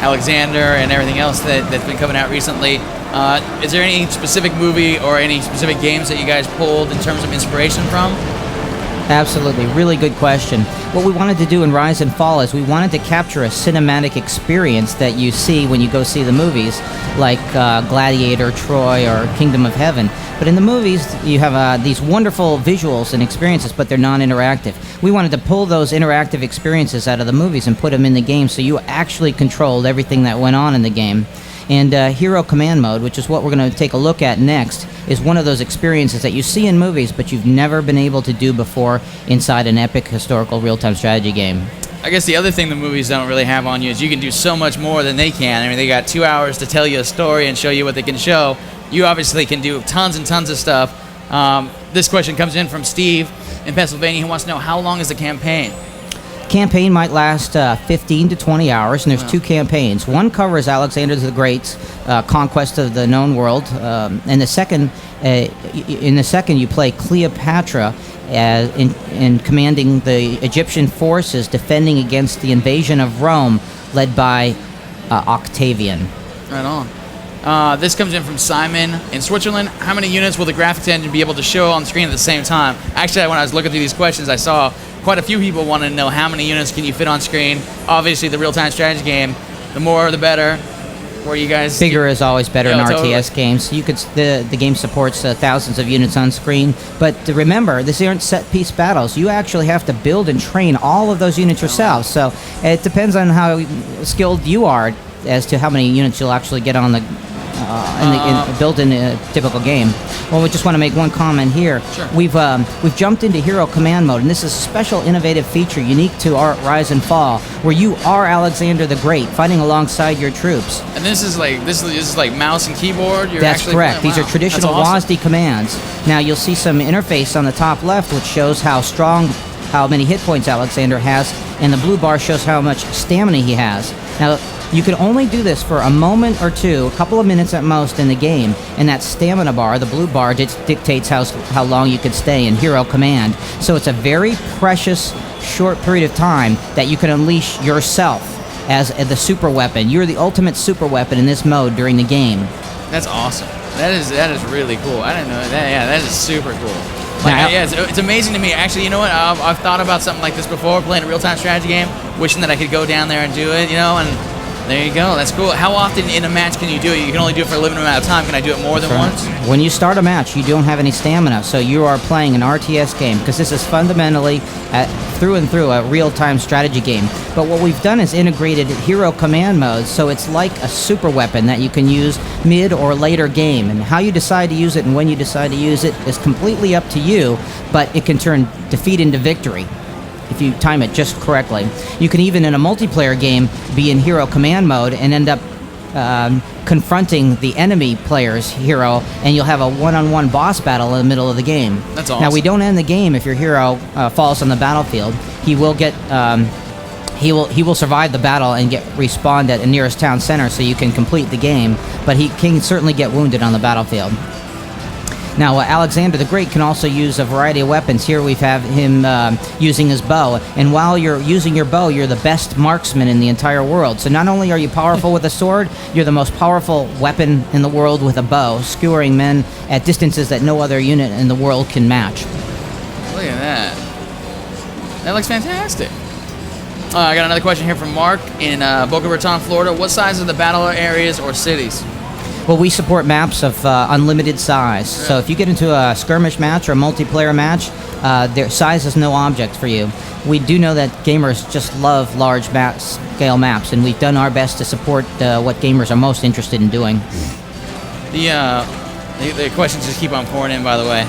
Alexander and everything else that's been coming out recently, is there any specific movie or any specific games that you guys pulled in terms of inspiration from? Absolutely. Really good question. What we wanted to do in Rise and Fall is we wanted to capture a cinematic experience that you see when you go see the movies, like Gladiator, Troy, or Kingdom of Heaven. But in the movies, you have these wonderful visuals and experiences, but they're non-interactive. We wanted to pull those interactive experiences out of the movies and put them in the game so you actually controlled everything that went on in the game. And Hero Command Mode, which is what we're going to take a look at next, is one of those experiences that you see in movies but you've never been able to do before inside an epic historical real-time strategy game. I guess the other thing the movies don't really have on you is you can do so much more than they can. I mean, they got 2 hours to tell you a story and show you what they can show. You obviously can do tons and tons of stuff. This question comes in from Steve in Pennsylvania. He wants to know, how long is the campaign? Campaign might last 15 to 20 hours, and there's two campaigns. One covers Alexander the Great's conquest of the known world, and the second, you play Cleopatra in commanding the Egyptian forces defending against the invasion of Rome, led by Octavian. Right on. This comes in from Simon in Switzerland. How many units will the graphics engine be able to show on screen at the same time? Actually, when I was looking through these questions, I saw quite a few people wanted to know how many units can you fit on screen. Obviously, the real-time strategy game, the more the better. where you guys Bigger is always better in Yeah, RTS totally. games. You could the game supports thousands of units on screen, but remember, these aren't set piece battles. You actually have to build and train all of those units yourself. So it depends on how skilled you are as to how many units you'll actually get on the built in a typical game. Well, we just want to make one comment here. Sure. We've jumped into Hero Command Mode, and this is a special innovative feature unique to our Rise and Fall, where you are Alexander the Great, fighting alongside your troops. And this is like mouse and keyboard. You're That's actually correct. playing- These wow, are traditional that's awesome. WASD commands. Now you'll see some interface on the top left, which shows how many hit points Alexander has, and the blue bar shows how much stamina he has. Now, you can only do this for a moment or two, a couple of minutes at most in the game, and that stamina bar, the blue bar, dictates how long you can stay in Hero Command. So it's a very precious, short period of time that you can unleash yourself as the super weapon. You're the ultimate super weapon in this mode during the game. That's awesome. That is really cool. I didn't know that. Yeah, that is super cool. Now- Yeah, it's amazing to me. Actually, you know what? I've thought about something like this before, playing a real-time strategy game, wishing that I could go down there and do it, and there you go. That's cool. How often in a match can you do it? You can only do it for a limited amount of time. Can I do it more than once? When you start a match, you don't have any stamina, so you are playing an RTS game, because this is fundamentally, through and through, a real-time strategy game. But what we've done is integrated Hero Command Mode, so it's like a super weapon that you can use mid or later game. And how you decide to use it and when you decide to use it is completely up to you, but it can turn defeat into victory if you time it just correctly. You can even, in a multiplayer game, be in Hero Command Mode and end up confronting the enemy player's hero, and you'll have a one-on-one boss battle in the middle of the game. That's Now, we awesome. don't end the game if your hero falls on the battlefield. He will get... he will survive the battle and get respawned at the nearest town center, so you can complete the game, but he can certainly get wounded on the battlefield. Now, Alexander the Great can also use a variety of weapons. Here we have him using his bow, and while you're using your bow, you're the best marksman in the entire world. So not only are you powerful with a sword, you're the most powerful weapon in the world with a bow, skewering men at distances that no other unit in the world can match. Look at that. That looks fantastic. I got another question here from Mark in Boca Raton, Florida. What size are the battle areas or cities? Well, we support maps of unlimited size. So if you get into a skirmish match or a multiplayer match, their size is no object for you. We do know that gamers just love large scale maps, and we've done our best to support what gamers are most interested in doing. The questions just keep on pouring in, by the way.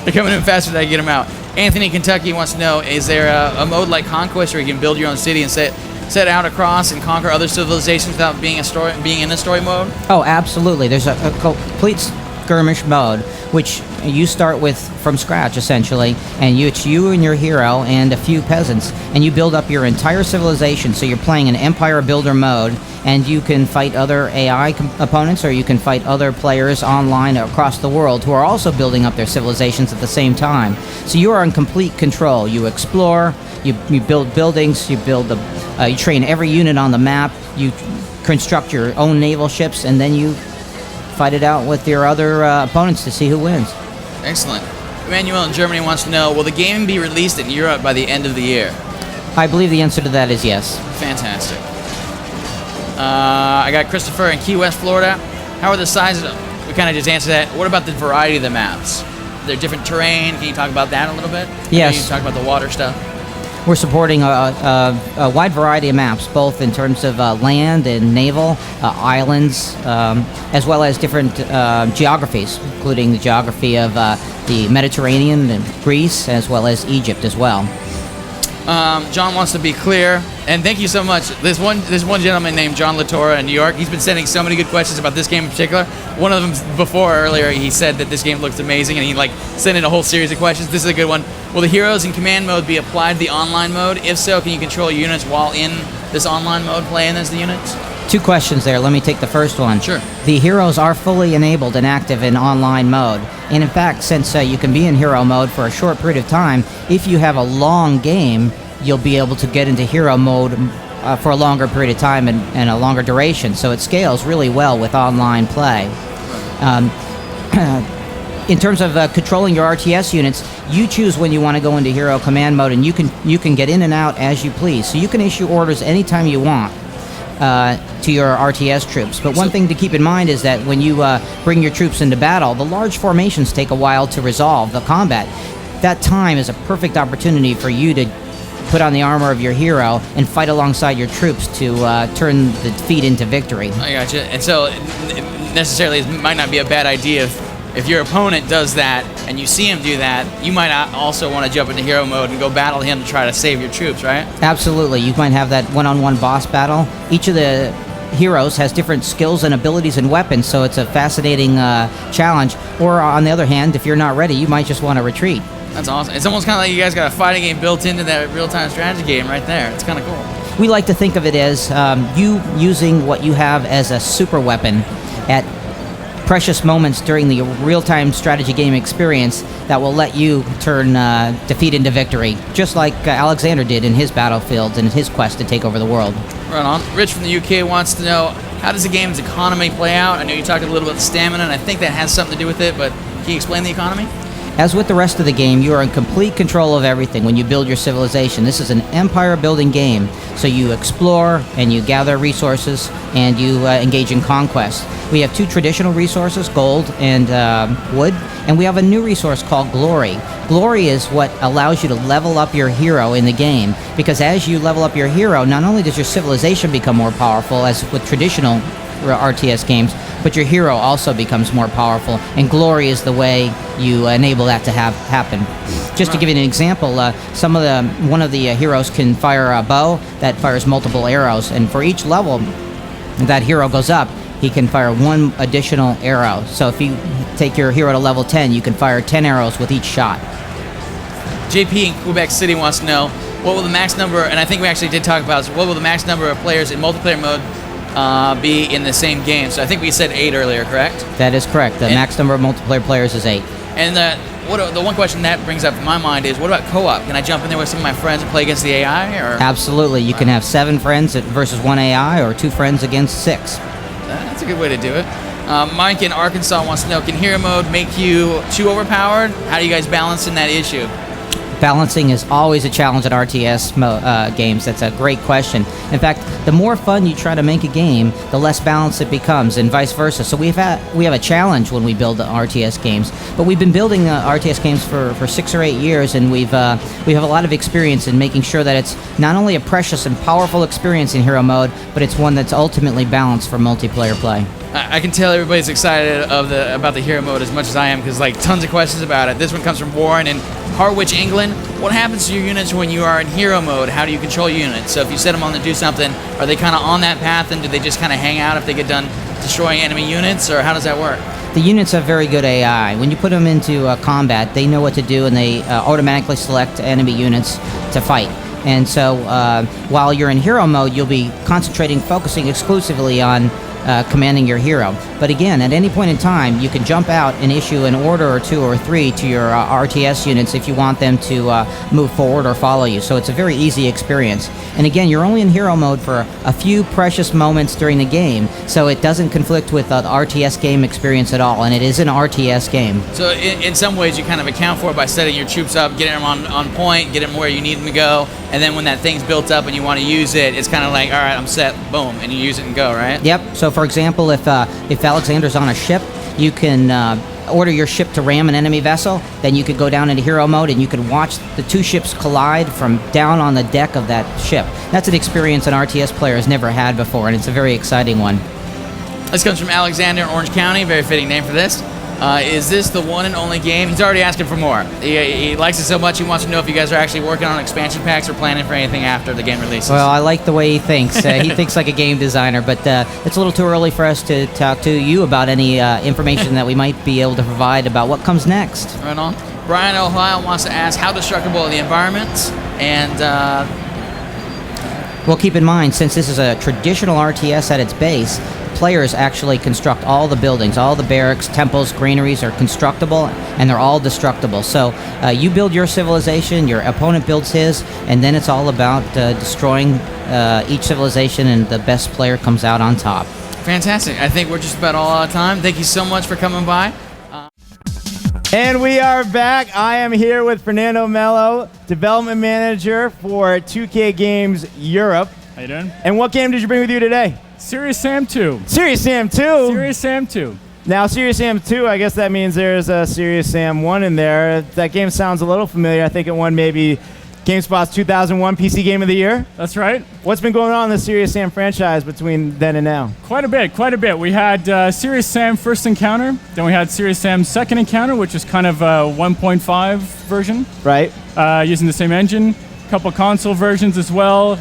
They're coming in faster than I get them out. Anthony in Kentucky wants to know, is there a mode like Conquest where you can build your own city and set out across and conquer other civilizations without being in a story mode? Oh, absolutely. There's a complete skirmish mode, which you start with from scratch, essentially, and it's you and your hero and a few peasants, and you build up your entire civilization. So you're playing an empire builder mode, and you can fight other AI opponents, or you can fight other players online across the world who are also building up their civilizations at the same time. So you are in complete control. You explore, you build buildings, you train every unit on the map, you construct your own naval ships, and then you fight it out with your other opponents to see who wins. Excellent. Emmanuel in Germany wants to know, will the game be released in Europe by the end of the year? I believe the answer to that is yes. Fantastic. I got Christopher in Key West, Florida. How are the sizes? We kind of just answered that. What about the variety of the maps? They're different terrain. Can you talk about that a little bit? Yes. You talk about the water stuff. We're supporting a wide variety of maps, both in terms of land and naval, islands, as well as different geographies, including the geography of the Mediterranean and Greece, as well as Egypt as well. John wants to be clear, and thank you so much. There's one gentleman named John Latorra in New York. He's been sending so many good questions about this game in particular. One of them before earlier, he said that this game looks amazing, and he sent in a whole series of questions. This is a good one. Will the heroes in command mode be applied to the online mode? If so, can you control units while in this online mode, playing as the units? Two questions there. Let me take the first one. Sure. The heroes are fully enabled and active in online mode. And in fact, since you can be in hero mode for a short period of time, if you have a long game, you'll be able to get into hero mode for a longer period of time and a longer duration. So it scales really well with online play. In terms of controlling your RTS units, you choose when you want to go into hero command mode, and you can get in and out as you please. So you can issue orders anytime you want. to your RTS troops. But one thing to keep in mind is that when you bring your troops into battle, the large formations take a while to resolve the combat. That time is a perfect opportunity for you to put on the armor of your hero and fight alongside your troops to turn the defeat into victory. I gotcha. And so necessarily it might not be a bad idea if your opponent does that and you see him do that, you might also want to jump into hero mode and go battle him to try to save your troops, right? Absolutely. You might have that one-on-one boss battle. Each of the heroes has different skills and abilities and weapons, so it's a fascinating challenge. Or on the other hand, if you're not ready, you might just want to retreat. That's awesome. It's almost kind of like you guys got a fighting game built into that real-time strategy game right there. It's kind of cool. We like to think of it as you using what you have as a super weapon at precious moments during the real-time strategy game experience that will let you turn defeat into victory, just like Alexander did in his battlefield and his quest to take over the world. Right on. Rich from the UK wants to know, how does the game's economy play out? I know you talked a little about the stamina, and I think that has something to do with it, but can you explain the economy? As with the rest of the game, you are in complete control of everything when you build your civilization. This is an empire-building game, so you explore and you gather resources and you engage in conquest. We have two traditional resources, gold and wood, and we have a new resource called glory. Glory is what allows you to level up your hero in the game, because as you level up your hero, not only does your civilization become more powerful, as with traditional RTS games, but your hero also becomes more powerful, and glory is the way you enable that to happen. Just to give you an example, one of the heroes can fire a bow that fires multiple arrows, and for each level that hero goes up, he can fire one additional arrow. So if you take your hero to level 10, you can fire 10 arrows with each shot. JP in Quebec City wants to know, what will the max number, and I think we actually did talk about this, what will the max number of players in multiplayer mode be in the same game? So I think we said 8 earlier, correct? That is correct. The max number of multiplayer players is 8. And the one question that brings up in my mind is, what about co-op? Can I jump in there with some of my friends and play against the AI? Or? Absolutely. You can have 7 friends versus 1 AI, or 2 friends against 6. That's a good way to do it. Mike in Arkansas wants to know, can hero mode make you too overpowered? How do you guys balance in that issue? Balancing is always a challenge at RTS games. That's a great question. In fact, the more fun you try to make a game, the less balanced it becomes, and vice versa. So we have a challenge when we build RTS games. But we've been building RTS games for 6 or 8 years, and we have a lot of experience in making sure that it's not only a precious and powerful experience in hero mode, but it's one that's ultimately balanced for multiplayer play. I can tell everybody's excited about the hero mode as much as I am, because tons of questions about it. This one comes from Warren in Harwich, England. What happens to your units when you are in hero mode? How do you control units? So if you set them on to do something, are they kind of on that path, and do they just kind of hang out if they get done destroying enemy units, or how does that work? The units have very good AI. When you put them into combat, they know what to do, and they automatically select enemy units to fight. And so while you're in hero mode, you'll be focusing exclusively on commanding your hero. But again, at any point in time, you can jump out and issue an order or 2 or 3 to your RTS units if you want them to move forward or follow you. So it's a very easy experience. And again, you're only in hero mode for a few precious moments during the game, so it doesn't conflict with the RTS game experience at all, and it is an RTS game. So in some ways, you kind of account for it by setting your troops up, getting them on point, getting them where you need them to go, and then when that thing's built up and you want to use it, it's kind of like, all right, I'm set, boom, and you use it and go, right? Yep. So for example, if Alexander's on a ship, you can order your ship to ram an enemy vessel. Then you could go down into hero mode and you can watch the 2 ships collide from down on the deck of that ship. That's an experience an RTS player has never had before, and it's a very exciting one. This comes from Alexander in Orange County. Very fitting name for this. Is this the one and only game? He's already asking for more. He likes it so much he wants to know if you guys are actually working on expansion packs or planning for anything after the game releases. Well, I like the way he thinks. He thinks like a game designer, but it's a little too early for us to talk to you about any information that we might be able to provide about what comes next. Right on. Brian Ohio wants to ask, how destructible are the environments? And well, keep in mind, since this is a traditional RTS at its base, players actually construct all the buildings, all the barracks, temples, granaries are constructible, and they're all destructible. So you build your civilization, your opponent builds his, and then it's all about destroying each civilization, and the best player comes out on top. Fantastic. I think we're just about all out of time. Thank you so much for coming by. And we are back. I am here with Fernando Mello, development manager for 2K Games Europe. How you doing? And what game did you bring with you today? Serious Sam 2. Serious Sam 2? Serious Sam 2. Now, Serious Sam 2, I guess that means there's a Serious Sam 1 in there. That game sounds a little familiar. I think it won maybe GameSpot's 2001 PC Game of the Year. That's right. What's been going on in the Serious Sam franchise between then and now? Quite a bit. We had Serious Sam First Encounter, then we had Serious Sam Second Encounter, which is kind of a 1.5 version. Right. Using the same engine. A couple console versions as well,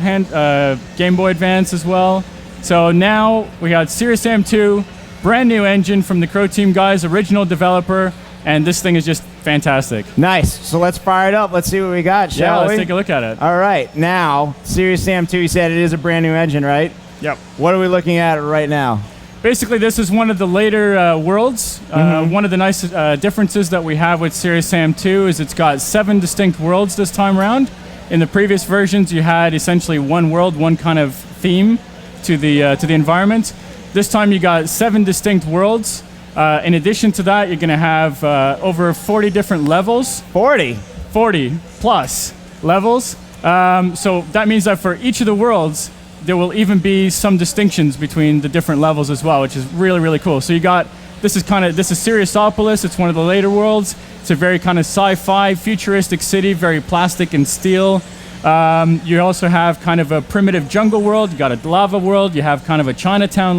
Game Boy Advance as well. So now we got Serious Sam 2, brand new engine from the Crow Team guys, original developer, and this thing is just fantastic. Nice. So let's fire it up. Let's see what we got, shall we? Let's take a look at it. All right. Now, Serious Sam 2, you said it is a brand new engine, right? Yep. What are we looking at right now? Basically, this is one of the later worlds. One of the nice differences that we have with Serious Sam 2 is it's got 7 distinct worlds this time around. In the previous versions, you had essentially one world, one kind of theme to the environment. This time, you got 7 distinct worlds. In addition to that, you're going to have over 40 different levels. 40? 40 plus levels. So that means that for each of the worlds, there will even be some distinctions between the different levels as well, which is really, really cool. So you got, this is Seriosopolis. It's one of the later worlds. It's a very kind of sci-fi, futuristic city, very plastic and steel. You also have kind of a primitive jungle world. You got a lava world. You have kind of a Chinatown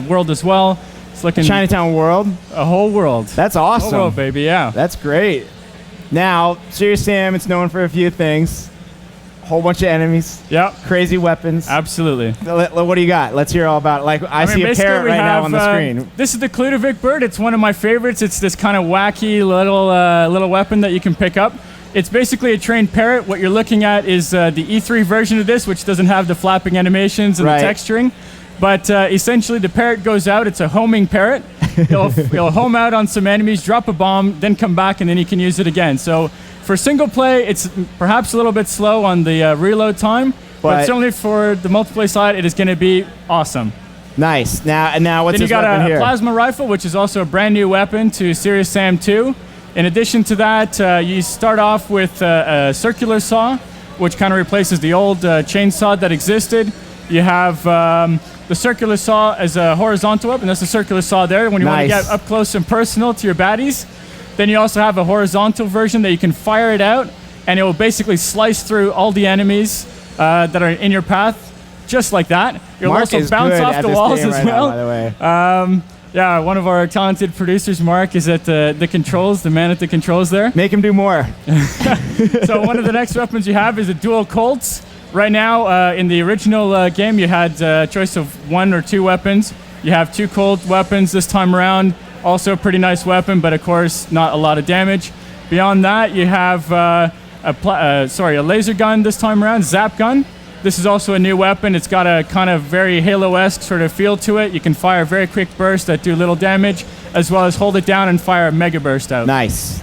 world as well. It's looking Chinatown world? A whole world. That's awesome. Whole world, baby, yeah. That's great. Now, Serious Sam, it's known for a few things. Whole bunch of enemies. Yep. Crazy weapons. Absolutely. What do you got? Let's hear all about it. Like, I see a parrot right now on the screen. This is the Kludovic bird. It's one of my favorites. It's this kind of wacky little weapon that you can pick up. It's basically a trained parrot. What you're looking at is the E3 version of this, which doesn't have the flapping animations and the texturing. But essentially, the parrot goes out. It's a homing parrot. He'll home out on some enemies, drop a bomb, then come back, and then he can use it again. So for single play, it's perhaps a little bit slow on the reload time, but certainly for the multiplayer side, it is going to be awesome. Nice. Now what's then this weapon here? Then you got a plasma rifle, which is also a brand new weapon to Serious Sam 2. In addition to that, you start off with a circular saw, which kind of replaces the old chainsaw that existed. You have the circular saw as a horizontal weapon. That's the circular saw there when you want to get up close and personal to your baddies. Then you also have a horizontal version that you can fire it out, and it will basically slice through all the enemies that are in your path, just like that. You'll also bounce off the walls as well. By the way. Yeah, one of our talented producers, Mark, is at the controls, the man at the controls there. Make him do more. So one of the next weapons you have is a dual Colts. Right now, in the original game, you had a choice of 1 or 2 weapons. You have 2 Colt weapons this time around. Also a pretty nice weapon, but of course, not a lot of damage. Beyond that, you have a laser gun this time around, Zap gun. This is also a new weapon. It's got a kind of very Halo-esque sort of feel to it. You can fire very quick bursts that do little damage, as well as hold it down and fire a mega burst out. Nice.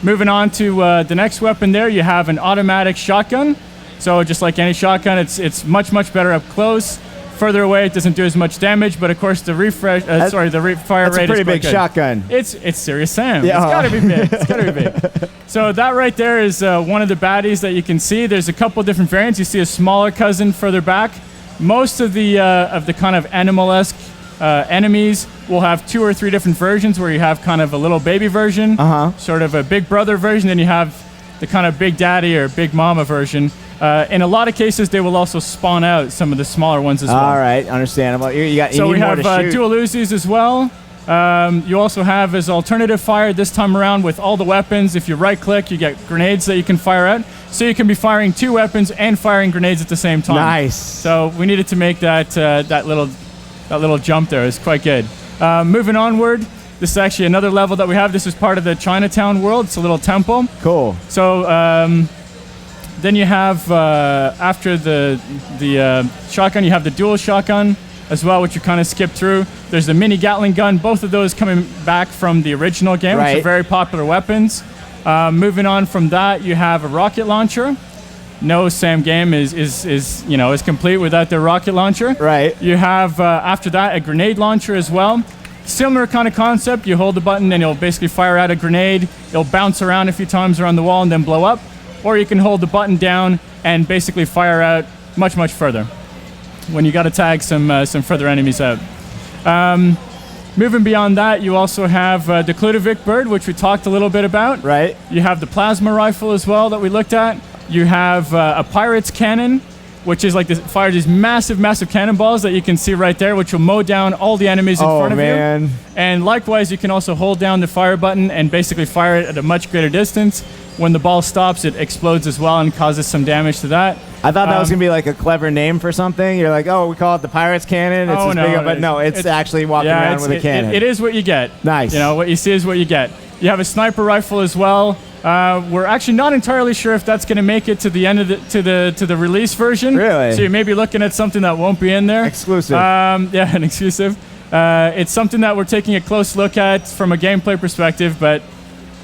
Moving on to the next weapon there, you have an automatic shotgun. So just like any shotgun, it's much, much better up close. Further away, it doesn't do as much damage, but of course the fire rate is quite good. That's a pretty big shotgun. It's Serious Sam. Yeah. It's gotta be big. It's gotta be big. So that right there is one of the baddies that you can see. There's a couple different variants. You see a smaller cousin further back. Most of the kind of animal-esque enemies will have 2 or 3 different versions, where you have kind of a little baby version, sort of a big brother version, then you have the kind of big daddy or big mama version. In a lot of cases, they will also spawn out some of the smaller ones as well. All right, understandable. You so need we more have to shoot. dual Uzis as well. You also have as alternative fire this time around with all the weapons. If you right-click, you get grenades that you can fire out. So you can be firing 2 weapons and firing grenades at the same time. Nice. So we needed to make that little jump there. It's quite good. Moving onward, this is actually another level that we have. This is part of the Chinatown world. It's a little temple. Cool. So then you have, after the shotgun, you have the dual shotgun as well, which you kind of skip through. There's the mini Gatling gun. Both of those coming back from the original game, which are very popular weapons. Moving on from that, you have a rocket launcher. No Sam game is complete without the rocket launcher. Right. You have, after that, a grenade launcher as well. Similar kind of concept. You hold the button and it'll basically fire out a grenade. It'll bounce around a few times around the wall and then blow up. Or you can hold the button down and basically fire out much, much further. when you got to tag some further enemies out. Moving beyond that, you also have the Kludovic bird, which we talked a little bit about. Right. You have the plasma rifle as well that we looked at. You have a pirate's cannon, which is like fire these massive cannonballs that you can see right there, which will mow down all the enemies in front of you. And likewise, you can also hold down the fire button and basically fire it at a much greater distance. When the ball stops, it explodes as well and causes some damage to that. I thought that was going to be like a clever name for something. You're like, oh, we call it the Pirate's Cannon. It's but no, it's actually walking around with a cannon. It is what you get. Nice. You know, what you see is what you get. You have a sniper rifle as well. We're actually not entirely sure if that's going to make it to the end of to the release version. Really? So you may be looking at something that won't be in there. Exclusive. Yeah, an exclusive. It's something that we're taking a close look at from a gameplay perspective, but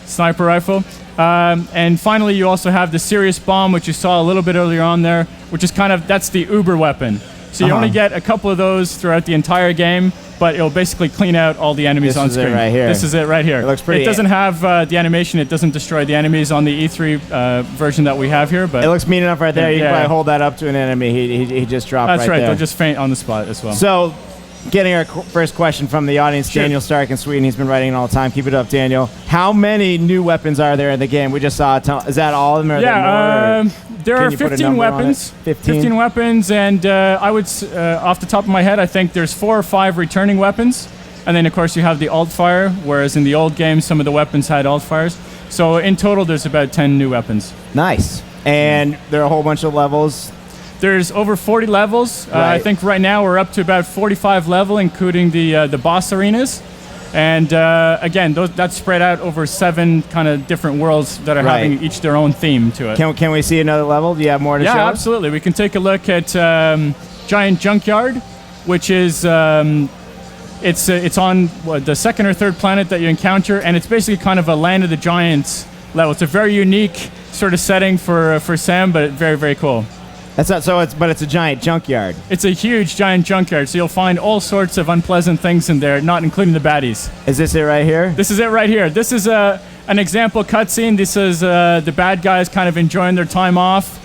sniper rifle. And finally, you also have the Sirius bomb, which you saw a little bit earlier on there, which is that's the Uber weapon. So you only get a couple of those throughout the entire game, but it'll basically clean out all the enemies on screen. This is it right here. This is it right here. It looks pretty. It doesn't have the animation. It doesn't destroy the enemies on the E3 version that we have here. But it looks mean enough right there. You can probably hold that up to an enemy. He just dropped That's right. there. They'll just faint on the spot as well. So, getting our first question from the audience, Sure. Daniel Stark in Sweden. He's been writing it all the time. Keep it up, Daniel. How many new weapons are there in the game? We just saw is that all of them? Or are there more? There are 15 weapons. 15 weapons, and I would, off the top of my head, I think there's 4 or 5 returning weapons. And then, of course, you have the alt fire, whereas in the old game, some of the weapons had alt fires. So in total, there's about 10 new weapons. Nice. And there are a whole bunch of levels. There's over 40 levels. Right. I think right now we're up to about 45 level, including the boss arenas. And again, that's spread out over 7 kind of different worlds that are having each their own theme to it. Can we see another level? Do you have more to show us? Yeah, absolutely. We can take a look at Giant Junkyard, which is it's on the 2nd or 3rd planet that you encounter, and it's basically kind of a Land of the Giants level. It's a very unique sort of setting for Sam, but very, very cool. That's not but it's a giant junkyard. It's a huge giant junkyard, so you'll find all sorts of unpleasant things in there, not including the baddies. Is this it right here? This is it right here. This is an example cutscene. This is the bad guys kind of enjoying their time off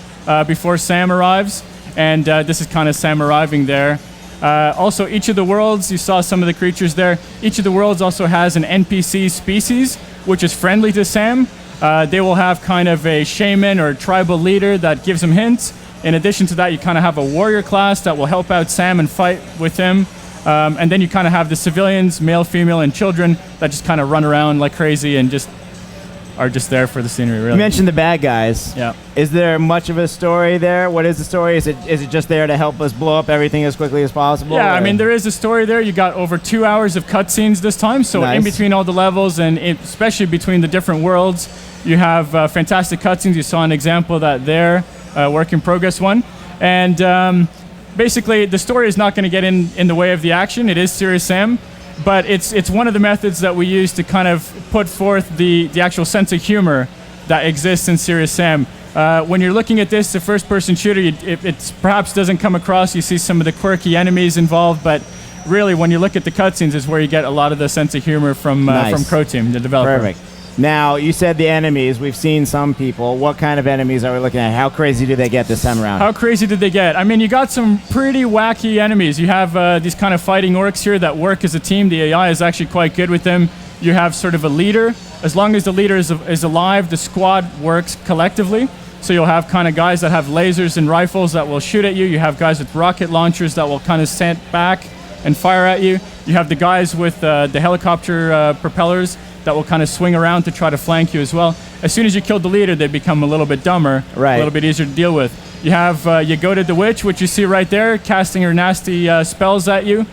before Sam arrives, and this is kind of Sam arriving there. Also, each of the worlds, you saw some of the creatures there, each of the worlds also has an NPC species, which is friendly to Sam. They will have kind of a shaman or tribal leader that gives him hints. In addition to that, you kind of have a warrior class that will help out Sam and fight with him. And then you kind of have the civilians, male, female, and children that just kind of run around like crazy and just are just there for the scenery, really. You mentioned the bad guys. Yeah. Is there much of a story there? What is the story? Is it just there to help us blow up everything as quickly as possible? Yeah, or? I mean, there is a story there. You got over 2 hours of cutscenes this time. So Nice. in between all the levels and especially between the different worlds, you have fantastic cutscenes. You saw an example of that there. Work in progress one, and basically the story is not going to get in the way of the action. It is Serious Sam, but it's one of the methods that we use to kind of put forth the actual sense of humor that exists in Serious Sam. When you're looking at this, the first-person shooter, it perhaps doesn't come across. You see some of the quirky enemies involved, but really when you look at the cutscenes is where you get a lot of the sense of humor from Crow Team, the developer. Perfect. Now, you said the enemies. We've seen some people. What kind of enemies are we looking at? How crazy did they get this time around? How crazy did they get? I mean, you got some pretty wacky enemies. You have these kind of fighting orcs here that work as a team. The AI is actually quite good with them. You have sort of a leader. As long as the leader is alive, the squad works collectively. So you'll have kind of guys that have lasers and rifles that will shoot at you. You have guys with rocket launchers that will kind of stand back and fire at you. You have the guys with the helicopter propellers that will kind of swing around to try to flank you as well. As soon as you kill the leader, they become a little bit dumber, a little bit easier to deal with. You have Yagoda the Witch, which you see right there, casting her nasty spells at you.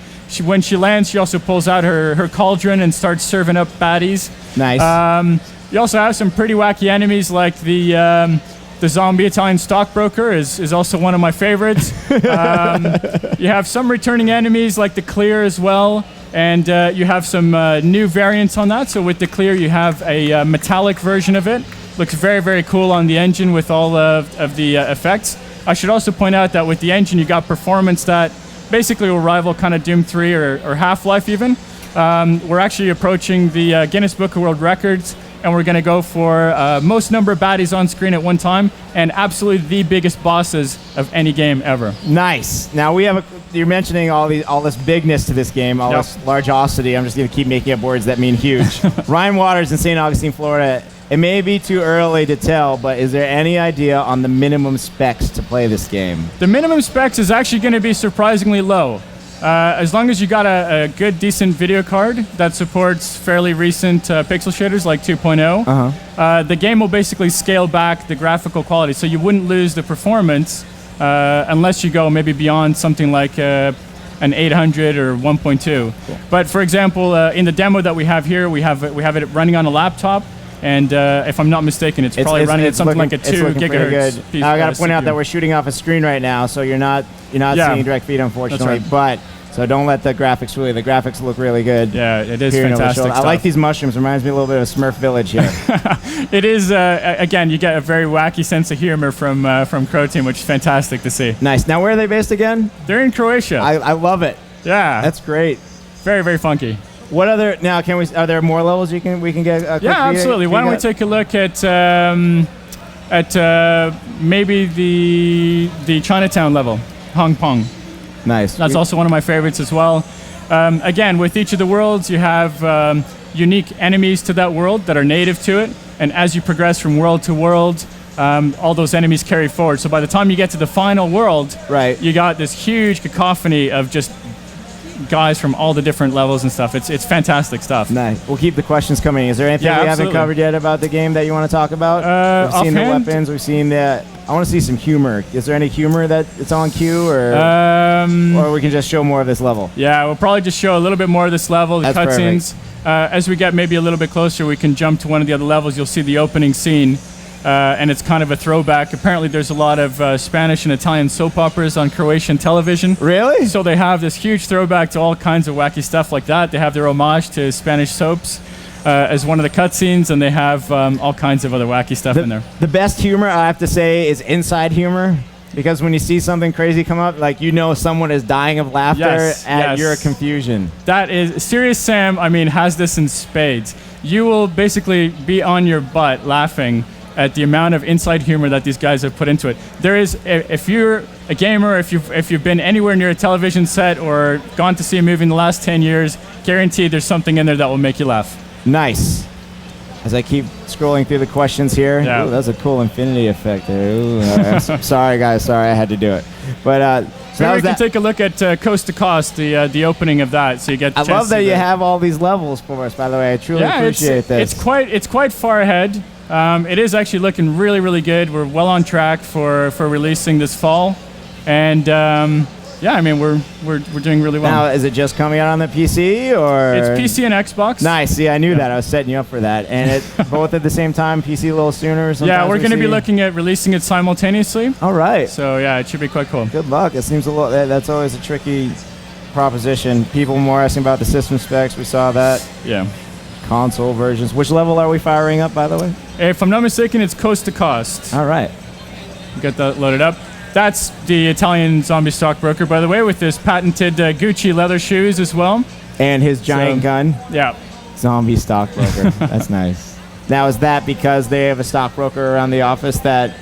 When she lands, she also pulls out her cauldron and starts serving up baddies. Nice. You also have some pretty wacky enemies like the zombie Italian stockbroker is also one of my favorites. You have some returning enemies like the Clear as well. And you have some new variants on that. So with the Clear, you have a metallic version of it. Looks very, very cool on the engine with all of the effects. I should also point out that with the engine, you got performance that basically will rival kind of Doom 3 or Half-Life even. We're actually approaching the Guinness Book of World Records and we're going to go for most number of baddies on screen at one time, and absolutely the biggest bosses of any game ever. Nice. Now you're mentioning all this bigness to this game, all this largeosity. I'm just going to keep making up words that mean huge. Ryan Waters in St. Augustine, Florida. It may be too early to tell, but is there any idea on the minimum specs to play this game? The minimum specs is actually going to be surprisingly low. As long as you got a good, decent video card that supports fairly recent pixel shaders like 2.0, the game will basically scale back the graphical quality, so you wouldn't lose the performance unless you go maybe beyond something like an 800 or 1.2. Cool. But for example, in the demo that we have here, we have it running on a laptop. And if I'm not mistaken, it's probably running at something like a 2 gigahertz. I got to point out that we're shooting off a screen right now, so you're not seeing direct feed, unfortunately. That's right. But so don't let the graphics fool you. The graphics look really good. Yeah, it is fantastic I like these mushrooms. Reminds me a little bit of Smurf Village here. It is. Again, you get a very wacky sense of humor from Crow Team, which is fantastic to see. Nice. Now, where are they based again? They're in Croatia. I love it. Yeah, that's great. Very, very funky. What other now? Are there more levels we can get? A quick yeah, absolutely. Why don't we take a look at maybe the Chinatown level, Hong Kong. Nice. That's also one of my favorites as well. Again, with each of the worlds, you have unique enemies to that world that are native to it, and as you progress from world to world, all those enemies carry forward. So by the time you get to the final world, you got this huge cacophony of just guys from all the different levels and stuff. It's fantastic stuff. Nice. We'll keep the questions coming. Is there anything we haven't covered yet about the game that you want to talk about? We've seen the weapons. We've seen the. I want to see some humor. Is there any humor that it's on cue, or we can just show more of this level? Yeah, we'll probably just show a little bit more of this level, the cutscenes. As we get maybe a little bit closer, we can jump to one of the other levels. You'll see the opening scene. And it's kind of a throwback. Apparently, there's a lot of Spanish and Italian soap operas on Croatian television. Really? So they have this huge throwback to all kinds of wacky stuff like that. They have their homage to Spanish soaps as one of the cutscenes, and they have all kinds of other wacky stuff in there. The best humor, I have to say, is inside humor. Because when you see something crazy come up, like someone is dying of laughter at your confusion. That is, Serious Sam, has this in spades. You will basically be on your butt laughing at the amount of inside humor that these guys have put into it. There is, if you're a gamer, if you've been anywhere near a television set or gone to see a movie in the last 10 years, guaranteed there's something in there that will make you laugh. Nice. As I keep scrolling through the questions here, ooh, that's a cool infinity effect there. Ooh, I'm sorry, guys. Sorry, I had to do it. But so we can take a look at Coast to Coast, the opening of that, so you get. I love that you have all these levels for us. By the way, I truly appreciate this. It's quite far ahead. It is actually looking really, really good. We're well on track for releasing this fall, and we're doing really well. Now, is it just coming out on the PC or? It's PC and Xbox. Nice. Yeah, I knew that. I was setting you up for that. And it both at the same time, PC a little sooner. Yeah, we're going to be looking at releasing it simultaneously. All right. So yeah, it should be quite cool. Good luck. It seems a little. That's always a tricky proposition. People more asking about the system specs. We saw that. Yeah. Console versions. Which level are we firing up, by the way? If I'm not mistaken, it's Coast to Coast. All right. Get that loaded up. That's the Italian zombie stockbroker, by the way, with his patented Gucci leather shoes as well. And his giant gun. Yeah. Zombie stockbroker. That's nice. Now, is that because they have a stockbroker around the office that...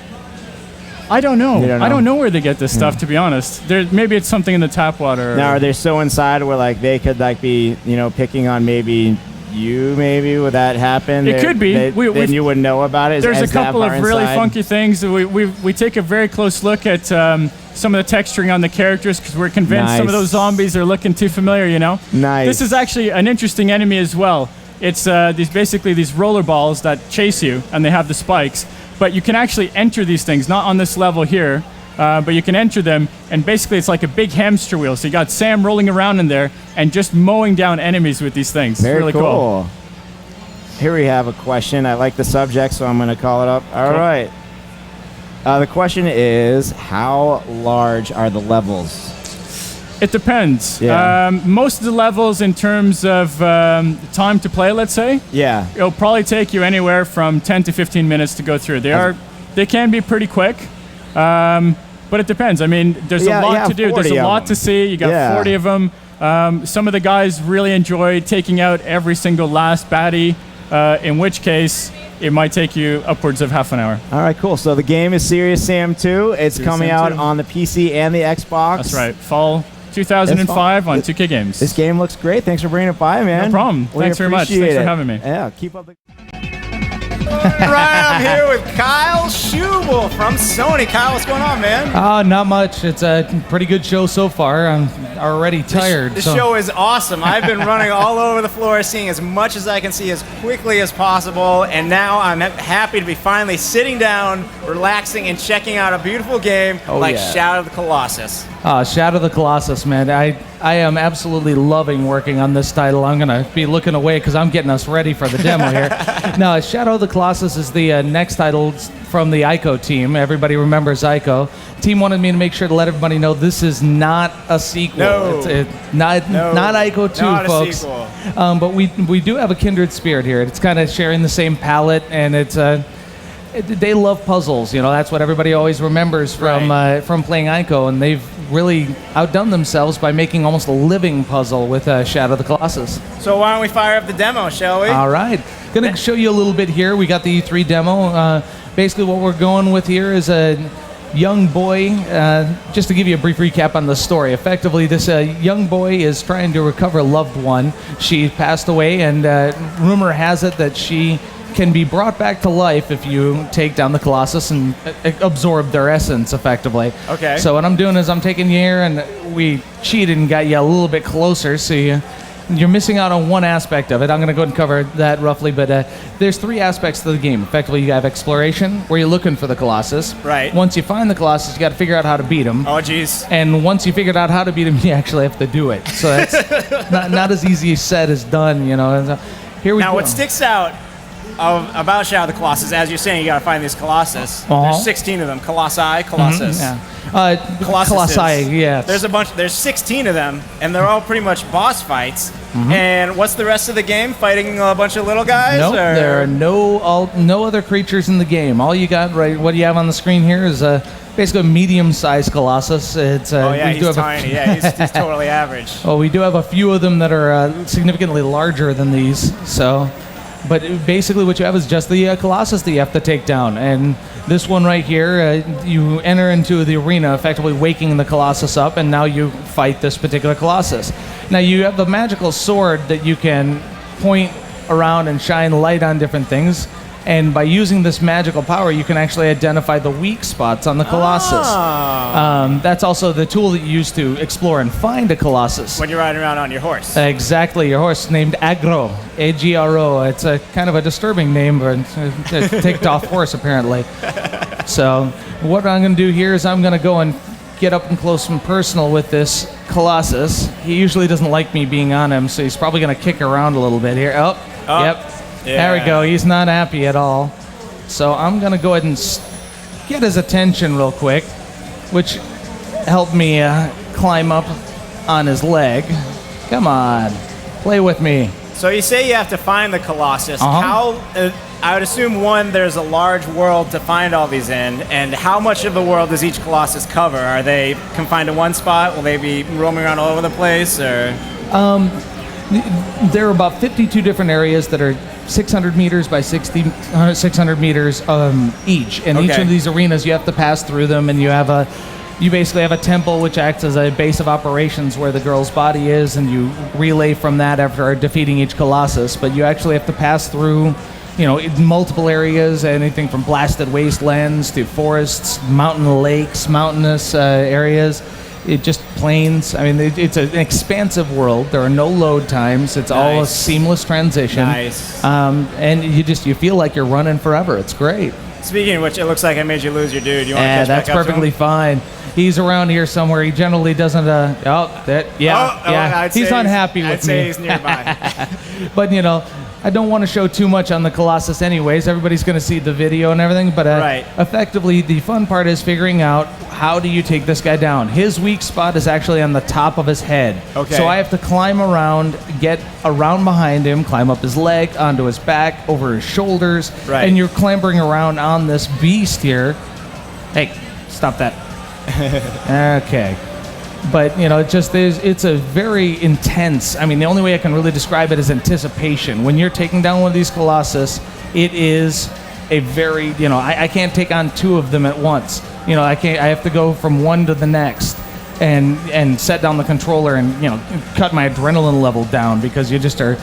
I don't know. I don't know where they get this stuff, to be honest. Maybe it's something in the tap water. Now, are they so inside where they could be picking on maybe you? Maybe would that happen? It could be. Then you wouldn't know about it. There's a couple of really funky things. We take a very close look at some of the texturing on the characters because we're convinced some of those zombies are looking too familiar. Nice. This is actually an interesting enemy as well. It's these roller balls that chase you, and they have the spikes. But you can actually enter these things, not on this level here, but you can enter them, and basically it's like a big hamster wheel. So you got Sam rolling around in there and just mowing down enemies with these things. Very really cool. Here we have a question. I like the subject, so I'm going to call it up. All right. The question is, how large are the levels? It depends. Yeah. Most of the levels in terms of time to play, let's say, it'll probably take you anywhere from 10 to 15 minutes to go through. They can be pretty quick, but it depends. There's a lot to do. There's a lot to see. You got 40 of them. Some of the guys really enjoy taking out every single last baddie. in which case it might take you upwards of half an hour. All right, cool. So the game is Serious Sam 2. It's Serious coming Sam out 2. on the PC and the Xbox. That's right. Fall 2005 on 2K Games. This game looks great. Thanks for bringing it by, man. No problem. We Thanks very much. appreciate Thanks for it. having me. Yeah, keep up the... Right, I'm here with Kyle Schubel from Sony. Kyle, what's going on, man? Not much. It's a pretty good show so far. I'm already tired. The so. show is awesome. I've been running all over the floor, seeing as much as I can see as quickly as possible, and now I'm happy to be finally sitting down, relaxing, and checking out a beautiful game like Shadow of the Colossus. Shadow of the Colossus, man. I am absolutely loving working on this title. I'm going to be looking away because I'm getting us ready for the demo here. No, Shadow of the Colossus is the next title from the Ico team. Everybody remembers Ico. Team wanted me to make sure to let everybody know this is not a sequel. No. It's not Ico 2, not folks. a sequel. But we do have a kindred spirit here. It's kind of sharing the same palette, and it's they love puzzles. You know, that's what everybody always remembers from playing Ico, and they've really outdone themselves by making almost a living puzzle with Shadow of the Colossus. So why don't we fire up the demo, shall we? All right. Going to show you a little bit here. We got the E3 demo. Basically what we're going with here is a young boy, just to give you a brief recap on the story. Effectively, this young boy is trying to recover a loved one. She passed away, and rumor has it that she can be brought back to life if you take down the Colossus and absorb their essence, effectively. Okay. So what I'm doing is I'm taking you here, and we cheated and got you a little bit closer, so you're missing out on one aspect of it. I'm going to go ahead and cover that roughly, but there's three aspects to the game. Effectively, you have exploration, where you're looking for the Colossus. Right. Once you find the Colossus, you got to figure out how to beat him. Oh, jeez. And once you figured out how to beat him, you actually have to do it. So that's not as easy said as done, you know. And so here we go. Now, what sticks out about Shadow of the Colossus, as you're saying, you got to find these Colossus. Uh-huh. There's 16 of them. Colossus. Colossi, yes. There's a bunch. There's 16 of them, and they're all pretty much boss fights. And what's the rest of the game? Fighting a bunch of little guys? Nope, or? there are no other creatures in the game. All you got, what you have on the screen here is basically a medium-sized Colossus. It's he's tiny. He's totally average. Well, we do have a few of them that are significantly larger than these. So, but basically, what you have is just the Colossus that you have to take down. And this one right here, you enter into the arena, effectively waking the Colossus up, and now you fight this particular Colossus. Now, you have the magical sword that you can point around and shine light on different things. And by using this magical power, you can actually identify the weak spots on the Colossus. That's also the tool that you use to explore and find a Colossus. When you're riding around on your horse. Exactly, your horse named Agro, A-G-R-O. It's a kind of a disturbing name, but a ticked-off horse, apparently. So what I'm going to do here is I'm going to go and get up and close and personal with this Colossus. He usually doesn't like me being on him, so he's probably going to kick around a little bit here. Yep. Yeah. There we go. He's not happy at all. So I'm going to go ahead and get his attention real quick, which helped me climb up on his leg. Come on. Play with me. So you say you have to find the Colossus. Uh-huh. How? I would assume, one, there's a large world to find all these in, and how much of the world does each Colossus cover? Are they confined to one spot? Will they be roaming around all over the place, or? There are about 52 different areas that are 600 meters by 600 meters each. And each of these arenas, you have to pass through them, and you basically have a temple which acts as a base of operations where the girl's body is, and you relay from that after defeating each Colossus. But you actually have to pass through, multiple areas, anything from blasted wastelands to forests, mountain lakes, mountainous areas. Just plains. I mean, it's an expansive world. There are no load times. It's all a seamless transition. Nice. And you feel like you're running forever. It's great. Speaking of which, it looks like I made you lose your dude. You want to catch that's back up perfectly to him? fine. He's around here somewhere. He generally doesn't. He's unhappy with me. I'd say he's nearby. But I don't want to show too much on the Colossus anyways. Everybody's going to see the video and everything. But effectively, the fun part is figuring out how do you take this guy down. His weak spot is actually on the top of his head. Okay. So I have to climb around, get around behind him, climb up his leg, onto his back, over his shoulders. Right. And you're clambering around on this beast here. Hey, stop that. Okay. But it's a very intense. I mean, the only way I can really describe it is anticipation. When you're taking down one of these Colossus, it is a very I can't take on two of them at once. I have to go from one to the next, and set down the controller and cut my adrenaline level down because you just are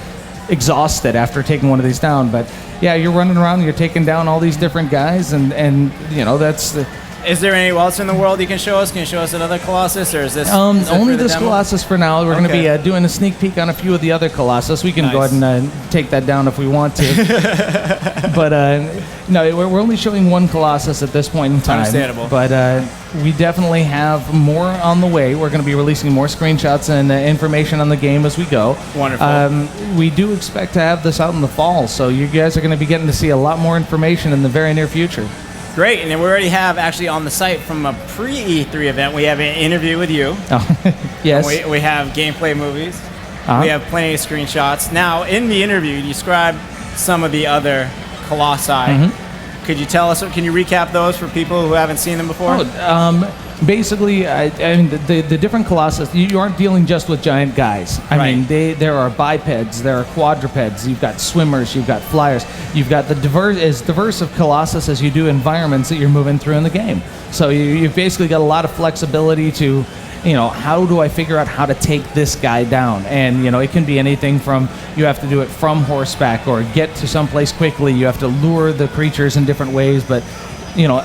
exhausted after taking one of these down. But yeah, you're running around, you're taking down all these different guys, and that's the. Is there anywhere else in the world you can show us? Can you show us another Colossus, or is this only for the this demo? Colossus for now? We're going to be doing a sneak peek on a few of the other Colossus. We can go ahead and take that down if we want to. But no, we're only showing one Colossus at this point in time. Understandable. But we definitely have more on the way. We're going to be releasing more screenshots and information on the game as we go. Wonderful. We do expect to have this out in the fall, so you guys are going to be getting to see a lot more information in the very near future. Great, and then we already have actually on the site from a pre-E3 event, we have an interview with you. Oh, yes. We have gameplay movies. Uh-huh. We have plenty of screenshots. Now, in the interview, you described some of the other Colossi. Mm-hmm. Could you tell us, can you recap those for people who haven't seen them before? Basically, I mean, the different Colossus, you aren't dealing just with giant guys. I mean, there are bipeds, there are quadrupeds, you've got swimmers, you've got flyers, you've got as diverse of Colossus as you do environments that you're moving through in the game. So you've basically got a lot of flexibility to, how do I figure out how to take this guy down? And, it can be anything from you have to do it from horseback or get to someplace quickly, you have to lure the creatures in different ways, but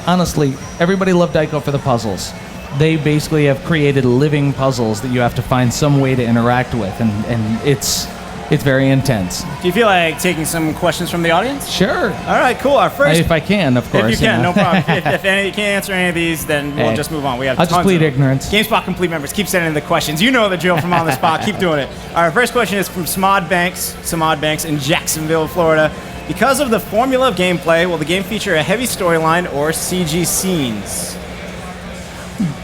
honestly, everybody loved Ico for the puzzles. They basically have created living puzzles that you have to find some way to interact with, and it's very intense. Do you feel like taking some questions from the audience? Sure. All right, cool. Our first... If I can, of course. If you can, no problem. If you can't answer any of these, then we'll just move on. We have I'll just plead ignorance. GameSpot Complete members, keep sending in the questions. You know the drill from on the spot. Keep doing it. Our first question is from Samad Banks in Jacksonville, Florida. Because of the formula of gameplay, will the game feature a heavy storyline or CG scenes?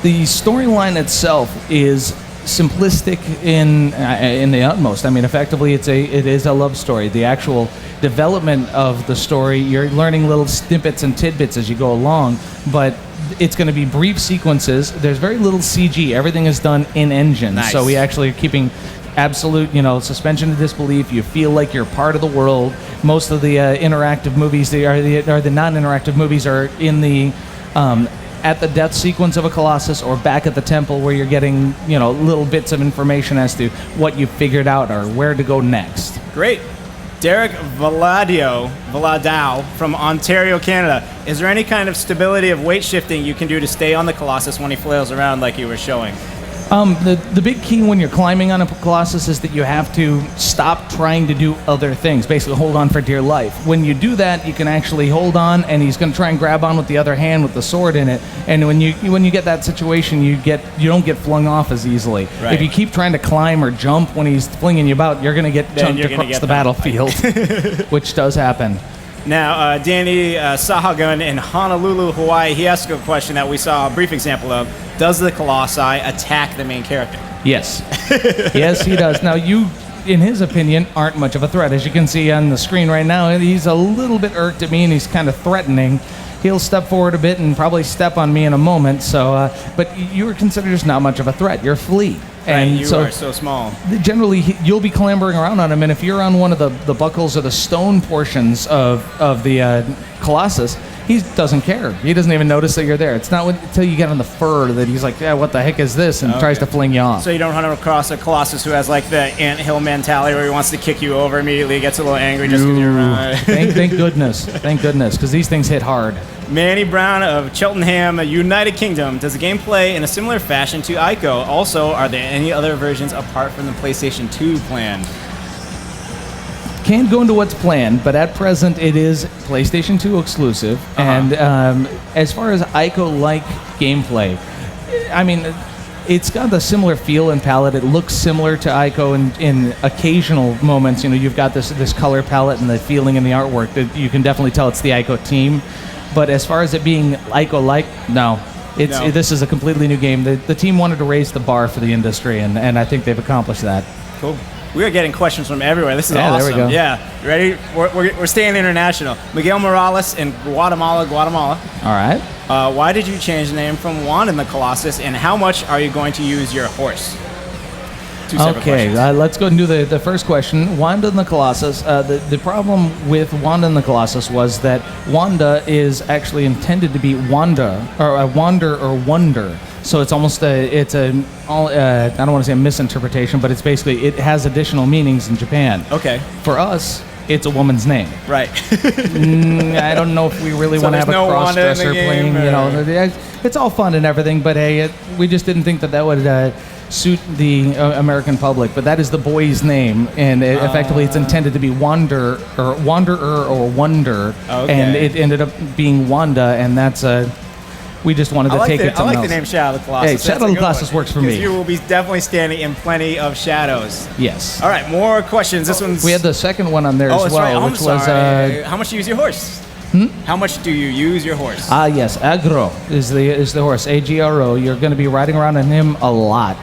The storyline itself is simplistic in the utmost. I mean, effectively, it is a love story. The actual development of the story, you're learning little snippets and tidbits as you go along, but it's going to be brief sequences. There's very little CG. Everything is done in engine. Nice. So we actually are keeping absolute, suspension of disbelief. You feel like you're part of the world. Most of the interactive movies, the non-interactive movies, are in the at the death sequence of a Colossus or back at the temple where you're getting, little bits of information as to what you figured out or where to go next. Great. Derek Valadow from Ontario, Canada. Is there any kind of stability of weight shifting you can do to stay on the Colossus when he flails around like you were showing? The big key when you're climbing on a Colossus is that you have to stop trying to do other things, basically hold on for dear life. When you do that, you can actually hold on, and he's going to try and grab on with the other hand with the sword in it. And when you get that situation, you don't get flung off as easily. Right. If you keep trying to climb or jump when he's flinging you about, you're going to get chunked across the battlefield, which does happen. Now, Danny Sahagun in Honolulu, Hawaii, he asked a question that we saw a brief example of. Does the Colossi attack the main character? Yes. Yes, he does. Now, you, in his opinion, aren't much of a threat. As you can see on the screen right now, he's a little bit irked at me, and he's kind of threatening. He'll step forward a bit and probably step on me in a moment. So, but you are considered just not much of a threat. You're a flea. And you are so small. Generally, you'll be clambering around on him, and if you're on one of the buckles or the stone portions of the Colossus, he doesn't care. He doesn't even notice that you're there. It's not until you get on the fur that he's like, yeah, what the heck is this? And tries to fling you off. So you don't run across a Colossus who has like the anthill mentality where he wants to kick you over immediately, gets a little angry just because you're around. Thank goodness. Thank goodness, because these things hit hard. Manny Brown of Cheltenham, United Kingdom. Does the game play in a similar fashion to Ico? Also, are there any other versions apart from the PlayStation 2 planned? Can't go into what's planned, but at present it is PlayStation 2 exclusive. And as far as Ico-like gameplay, I mean, it's got a similar feel and palette. It looks similar to Ico in occasional moments. You've got this color palette and the feeling in the artwork that you can definitely tell it's the Ico team. But as far as it being Ico-like, no. This is a completely new game. The team wanted to raise the bar for the industry, and I think they've accomplished that. Cool. We are getting questions from everywhere. This is awesome. There we go. Yeah. You ready? We're staying international. Miguel Morales in Guatemala. All right. Why did you change the name from Wanda and the Colossus, and how much are you going to use your horse? Two separate Okay, questions. let's go and do the first question. Wanda and the Colossus. The problem with Wanda and the Colossus was that Wanda is actually intended to be Wanda, or a wander or wonder. So it's almost I don't want to say a misinterpretation, but it's basically, it has additional meanings in Japan. Okay. For us, it's a woman's name. Right. I don't know if we really So want to have there's a no Wanda in the cross-dresser game, playing. or- It's all fun and everything, but hey, we just didn't think that would suit the American public. But that is the boy's name, and effectively, it's intended to be wanderer or wonder, Okay. and it ended up being Wanda, and that's we just wanted to take it I something like else. the name Shadow of the Colossus. Hey, That's Shadow a of the good Colossus one, works for 'cause me. You will be definitely standing in plenty of shadows. Yes. All right, more questions. This one's. We had the second one on there as that's well, right. I'm which was sorry. How much do you use your horse? How much do you use your horse? Yes, Agro is the horse, AGRO. You're going to be riding around on him a lot.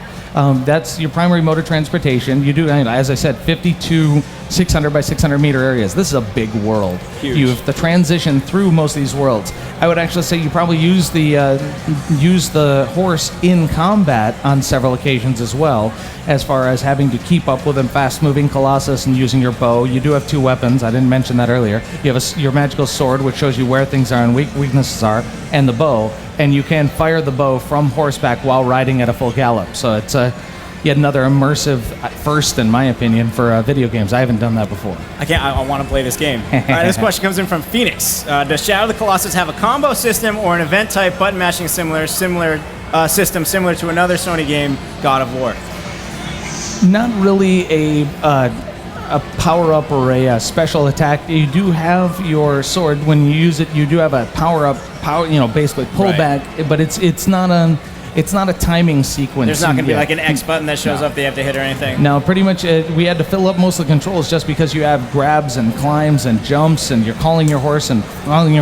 That's your primary mode of transportation. You do, as I said, 52 600 by 600 meter areas. This is a big world. Huge. You have to transition through most of these worlds. I would actually say you probably use the horse in combat on several occasions as well, as far as having to keep up with a fast-moving Colossus and using your bow. You do have two weapons. I didn't mention that earlier. You have your magical sword, which shows you where things are and weaknesses are, and the bow. And you can fire the bow from horseback while riding at a full gallop. So it's yet another immersive first, in my opinion, for video games. I haven't done that before. I want to play this game. All right, this question comes in from Phoenix. Does Shadow of the Colossus have a combo system or an event-type button mashing system similar to another Sony game, God of War? Not really a power-up or a special attack. You do have your sword. When you use it, you do have a power-up, basically pullback, but it's not a timing sequence. There's not going to be Yeah. like an X button that shows up they have to hit or anything? No, pretty much we had to fill up most of the controls just because you have grabs and climbs and jumps, and you're calling your horse and making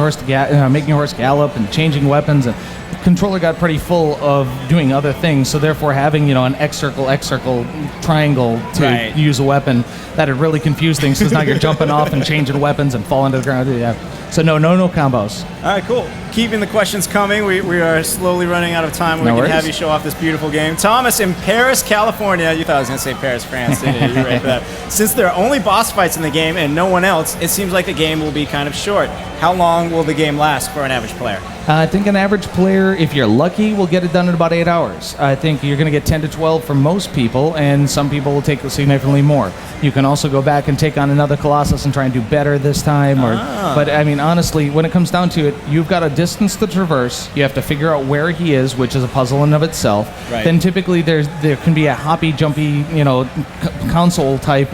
your horse gallop and changing weapons, and the controller got pretty full of doing other things. So therefore, having an X circle, triangle to use a weapon, that had really confused things because now you're jumping off and changing weapons and falling to the ground. Yeah. So no combos. All right, cool. Keeping the questions coming. We are slowly running out of time. No We can worries. have you show off this beautiful game. Thomas in Paris, California. You thought I was going to say Paris, France, didn't you? You're right for that. Since there are only boss fights in the game and no one else, it seems like the game will be kind of short. How long will the game last for an average player? I think an average player, if you're lucky, will get it done in about 8 hours. I think you're going to get 10 to 12 for most people, and some people will take significantly more. You can also go back and take on another Colossus and try and do better this time. But I mean, honestly, when it comes down to it, you've got a distance to traverse. You have to figure out where he is, which is a puzzle in of itself. Right. Then typically there can be a hoppy, jumpy, console type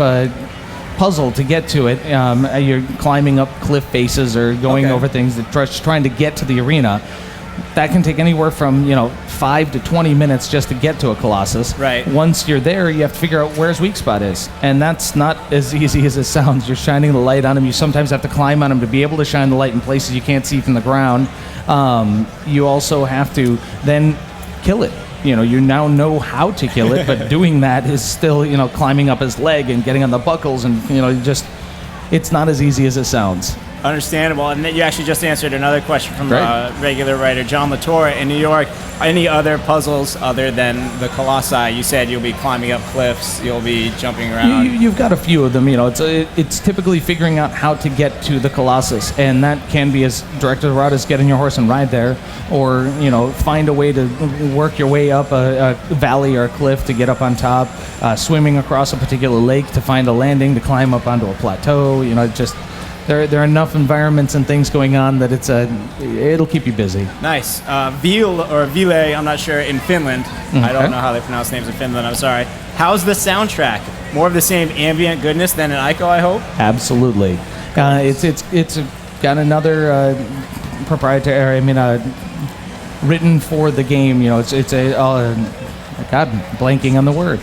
puzzle to get to it. You're climbing up cliff faces or going over things, trying to get to the arena. That can take anywhere from 5 to 20 minutes just to get to a Colossus. Right. Once you're there, you have to figure out where his weak spot is, and that's not as easy as it sounds. You're shining the light on him. You sometimes have to climb on him to be able to shine the light in places you can't see from the ground. You also have to then kill it. You now know how to kill it, but doing that is still, climbing up his leg and getting on the buckles, and it's not as easy as it sounds. Understandable. And you actually just answered another question from Great. regular writer John Latorre in New York. Any other puzzles other than the Colossi? You said you'll be climbing up cliffs, you'll be jumping around. You've got a few of them. It's typically figuring out how to get to the Colossus, and that can be as direct a route as getting your horse and ride there, or find a way to work your way up a valley or a cliff to get up on top, swimming across a particular lake to find a landing to climb up onto a plateau. There are enough environments and things going on that it'll keep you busy. Nice. Ville, I'm not sure, in Finland. I don't know how they pronounce names in Finland, I'm sorry. How's the soundtrack? More of the same ambient goodness than an Ico, I hope? Absolutely. It's got another proprietary, written for the game. God, blanking on the word.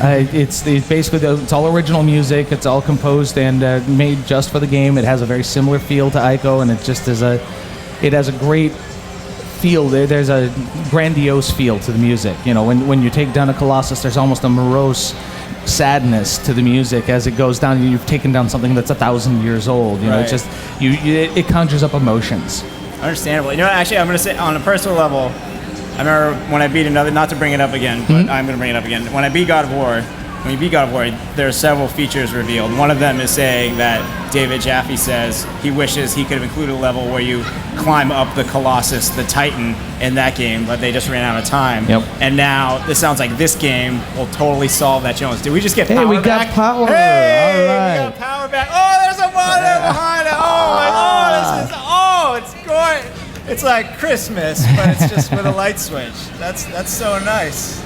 It's basically it's all original music. It's all composed and made just for the game. It has a very similar feel to Ico, and it has a great feel. There's a grandiose feel to the music. When you take down a Colossus, there's almost a morose sadness to the music as it goes down. You've taken down something that's 1,000 years old. Right. It conjures up emotions. Understandable. You know what, actually, I'm going to say on a personal level, I remember when I beat another, not to bring it up again, but I'm going to bring it up again. When I beat God of War, there are several features revealed. One of them is saying that David Jaffe says he wishes he could have included a level where you climb up the Colossus, the Titan, in that game, but they just ran out of time. Yep. And now this sounds like this game will totally solve that challenge. Did we just get power Hey, we back? got power. Hey, All right. we got power back. Oh, there's a monitor behind it. It's great. It's like Christmas, but it's just with a light switch. That's so nice.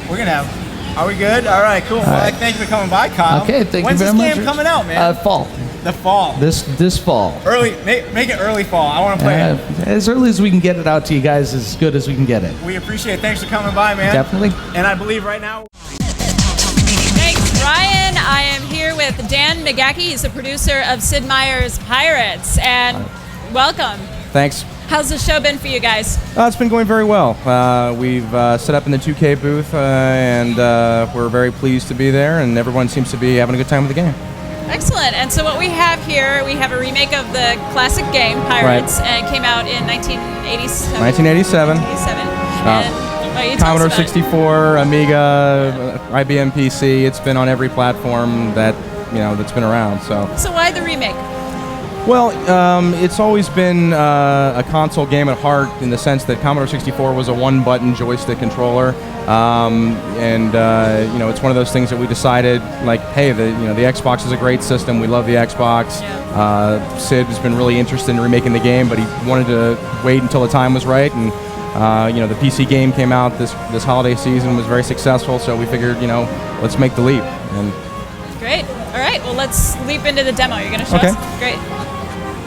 We're gonna have. Are we good? All right, cool. Well, thank you for coming by, Kyle. Okay, thank When's you very this much. game coming out, man? Fall. The fall. This fall. Early. Make it early fall. I want to play it. As early as we can get it out to you guys, as good as we can get it. We appreciate it. Thanks for coming by, man. Definitely. And I believe right now. Thanks, Ryan. I am here with Dan McGackie. He's the producer of Sid Meier's Pirates. And welcome. Thanks. How's the show been for you guys? It's been going very well. We've set up in the 2K booth, and we're very pleased to be there, and everyone seems to be having a good time with the game. Excellent. And so what we have here, we have a remake of the classic game, Pirates, and it came out in 1987. 1987. And Commodore 64, Amiga, IBM PC. It's been on every platform that's been around. So why the remake? Well, it's always been a console game at heart in the sense that Commodore 64 was a one-button joystick controller, and it's one of those things that we decided, like, hey, the Xbox is a great system. We love the Xbox. Sid has been really interested in remaking the game, but he wanted to wait until the time was right, and the PC game came out this holiday season, was very successful, so we figured, let's make the leap. And Great. All right. Well, let's leap into the demo. You're going to show us? Great.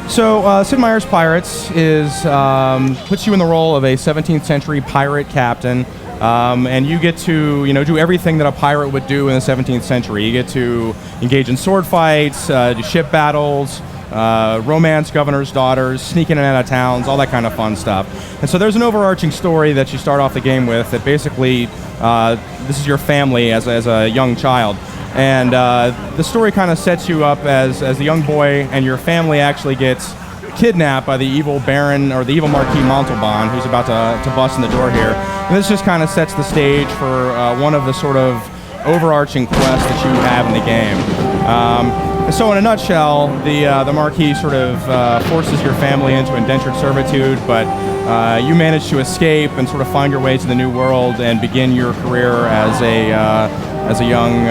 So, Sid Meier's Pirates puts you in the role of a 17th century pirate captain, and you get to do everything that a pirate would do in the 17th century. You get to engage in sword fights, do ship battles, romance governors' daughters, sneak in and out of towns, all that kind of fun stuff. And so there's an overarching story that you start off the game with that basically this is your family as a young child. And the story kind of sets you up as a young boy, and your family actually gets kidnapped by the evil Baron, or the evil Marquis Montalban, who's about to bust in the door here. And this just kind of sets the stage for one of the sort of overarching quests that you have in the game. And so in a nutshell, the Marquis sort of forces your family into indentured servitude, but you manage to escape and sort of find your way to the new world and begin your career as a young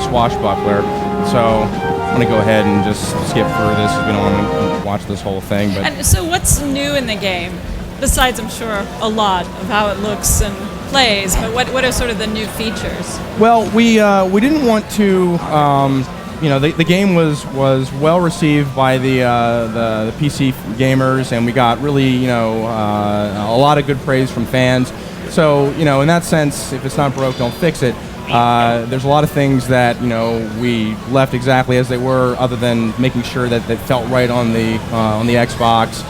swashbuckler. So I'm going to go ahead and just skip through this if you don't want to watch this whole thing. But And so what's new in the game? Besides, I'm sure, a lot of how it looks and plays, but what are sort of the new features? well, we didn't want to. The game was well received by the PC gamers, and we got really a lot of good praise from fans. So in that sense, if it's not broke, don't fix it. There's a lot of things that we left exactly as they were, other than making sure that they felt right on the Xbox.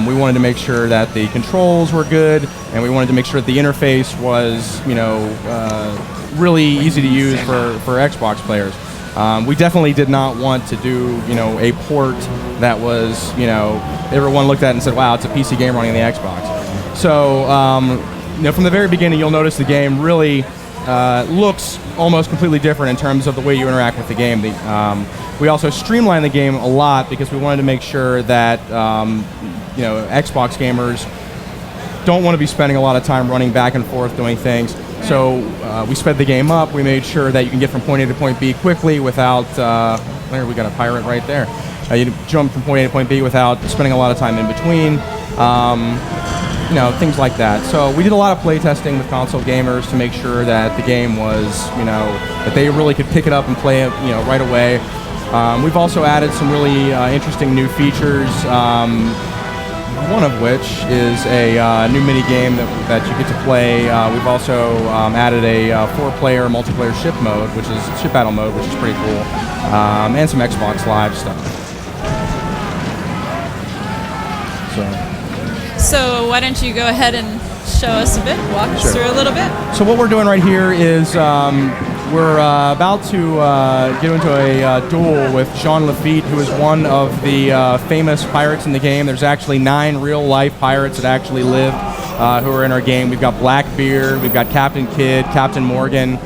We wanted to make sure that the controls were good, and we wanted to make sure that the interface was really easy to use for Xbox players. We definitely did not want to do a port that was everyone looked at and said, wow, it's a PC game running on the Xbox. So from the very beginning, you'll notice the game really looks almost completely different in terms of the way you interact with the game. We also streamlined the game a lot because we wanted to make sure that Xbox gamers don't want to be spending a lot of time running back and forth doing things. So we sped the game up. We made sure that you can get from point A to point B quickly without. There, we got a pirate right there. You jump from point A to point B without spending a lot of time in between. Things like that. So we did a lot of play testing with console gamers to make sure that the game was, that they really could pick it up and play it, right away. We've also added some really interesting new features. One of which is a new mini game that you get to play. We've also added a 4-player multiplayer ship battle mode, which is pretty cool, and some Xbox Live stuff. So why don't you go ahead and show us a bit, walk us through a little bit. So what we're doing right here is we're about to get into a duel with Jean Lafitte, who is one of the famous pirates in the game. There's actually 9 real-life pirates that actually live who are in our game. We've got Blackbeard, we've got Captain Kidd, Captain Morgan.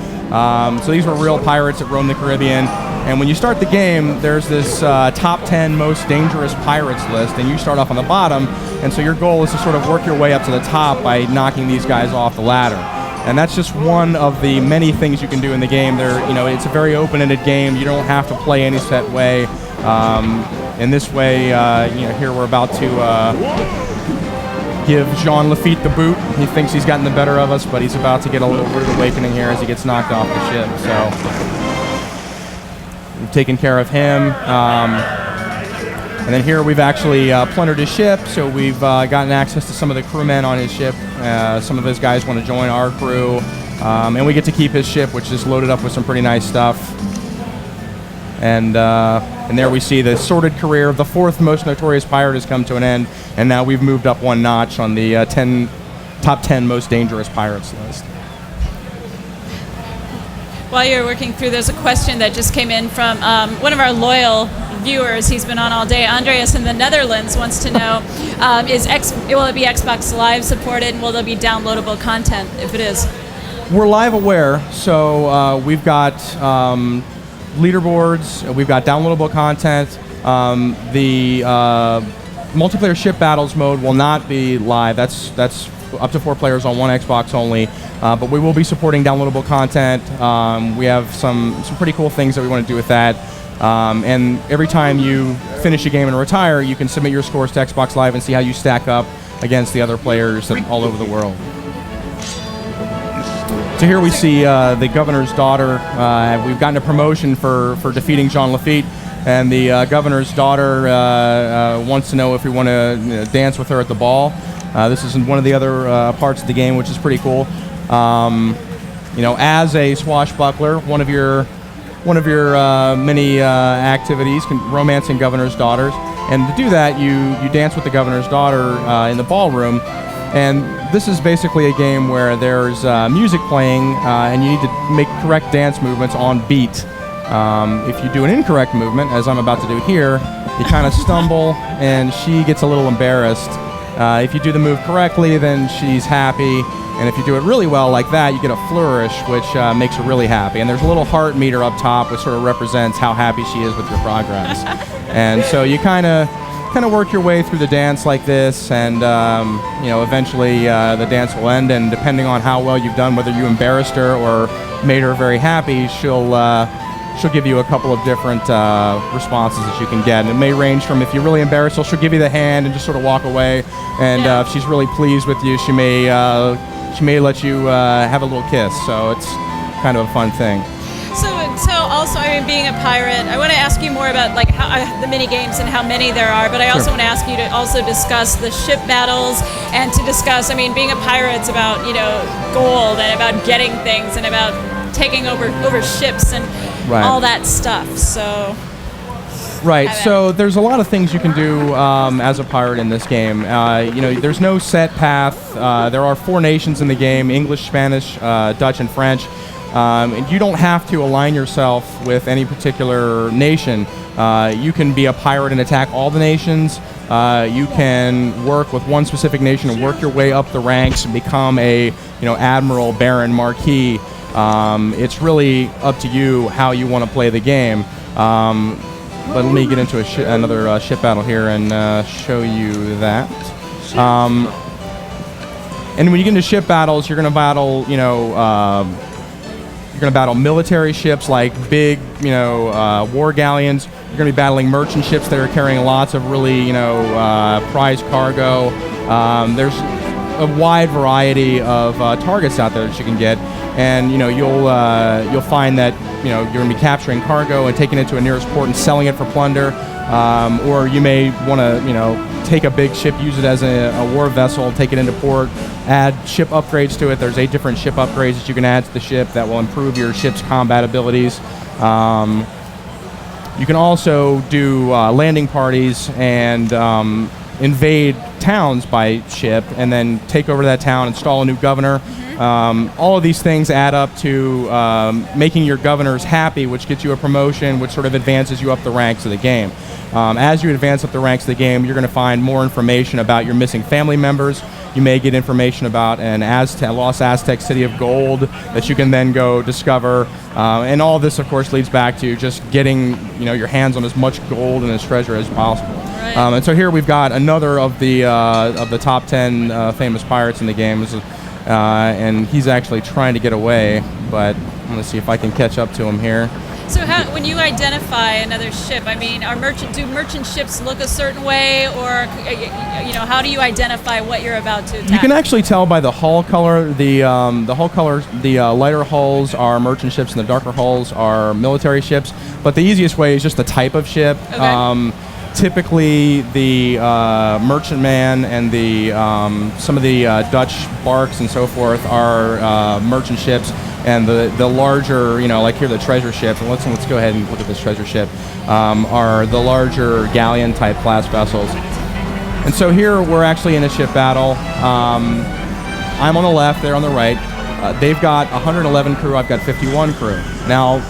So these were real pirates that roamed the Caribbean. And when you start the game, there's this top 10 most dangerous pirates list, and you start off on the bottom. And so your goal is to sort of work your way up to the top by knocking these guys off the ladder. And that's just one of the many things you can do in the game. It's a very open-ended game. You don't have to play any set way. In this way, here we're about to give Jean Lafitte the boot. He thinks he's gotten the better of us, but he's about to get a little rude awakening here as he gets knocked off the ship. So we've taken care of him. And then here we've actually plundered his ship, so we've gotten access to some of the crewmen on his ship. Some of his guys want to join our crew, and we get to keep his ship, which is loaded up with some pretty nice stuff. And there we see the sordid career of the 4th most notorious pirate has come to an end, and now we've moved up 1 notch on the top 10 most dangerous pirates list. While you're working through, there's a question that just came in from one of our loyal viewers. He's been on all day. Andreas in the Netherlands wants to know, will it be Xbox Live supported, and will there be downloadable content if it is? We're live aware, so we've got leaderboards, we've got downloadable content. The multiplayer ship battles mode will not be live. That's up to 4 players on 1 Xbox only. But we will be supporting downloadable content. We have some pretty cool things that we want to do with that. And every time you finish a game and retire, you can submit your scores to Xbox Live and see how you stack up against the other players all over the world. So here we see the governor's daughter. We've gotten a promotion for defeating Jean Lafitte, and the governor's daughter wants to know if we want to dance with her at the ball. This is in one of the other parts of the game, which is pretty cool. As a swashbuckler, one of your many activities, romancing governor's daughters, and to do that, you dance with the governor's daughter in the ballroom. And this is basically a game where there's music playing, and you need to make correct dance movements on beat. If you do an incorrect movement, as I'm about to do here, you kind of stumble, and she gets a little embarrassed. If you do the move correctly, then she's happy. And if you do it really well like that, you get a flourish, which makes her really happy. And there's a little heart meter up top, which sort of represents how happy she is with your progress. And so you kind of work your way through the dance like this, and eventually the dance will end. And depending on how well you've done, whether you embarrassed her or made her very happy, she'll give you a couple of different responses that you can get. And it may range from, if you're really embarrassed, she'll give you the hand and just sort of walk away. And if she's really pleased with you, she may let you have a little kiss. So it's kind of a fun thing. So also, being a pirate, I want to ask you more about the mini games and how many there are. But I also want to ask you to also discuss the ship battles and to discuss. Being a pirate's about gold and about getting things and about taking over ships and all that stuff. So. Right, so there's a lot of things you can do as a pirate in this game. There's no set path. There are 4 nations in the game: English, Spanish, Dutch, and French. And you don't have to align yourself with any particular nation. You can be a pirate and attack all the nations. You can work with one specific nation and work your way up the ranks and become a admiral, baron, marquis. It's really up to you how you want to play the game. But let me get into another ship battle here and show you that. And when you get into ship battles, you're going to battle, military ships like big, war galleons. You're going to be battling merchant ships that are carrying lots of really, prize cargo. There's a wide variety of targets out there that you can get, and you'll find that you're going to be capturing cargo and taking it to a nearest port and selling it for plunder, or you may want to take a big ship, use it as a war vessel, take it into port, add ship upgrades to it. There's 8 different ship upgrades that you can add to the ship that will improve your ship's combat abilities. You can also do landing parties and invade towns by ship and then take over that town, install a new governor. All of these things add up to making your governors happy, which gets you a promotion, which sort of advances you up the ranks of the game. As you advance up the ranks of the game, you're going to find more information about your missing family members. You may get information about an lost Aztec city of gold that you can then go discover. And all this, of course, leads back to just getting your hands on as much gold and as treasure as possible. Right. And so here we've got another of the top 10 famous pirates in the game. And he's actually trying to get away, but I'm going to see if I can catch up to him here. So when you identify another ship, I mean, do merchant ships look a certain way, or how do you identify what you're about to attack? You can actually tell by the hull color. The hull color, the lighter hulls are merchant ships, and the darker hulls are military ships. But the easiest way is just the type of ship. Okay. Typically, the merchantman and the some of the Dutch barks and so forth are merchant ships, and the larger, like here, the treasure ship. And let's go ahead and look at this treasure ship. Are the larger galleon type class vessels. And so here we're actually in a ship battle. I'm on the left, they're on the right. They've got 111 crew. I've got 51 crew. Now,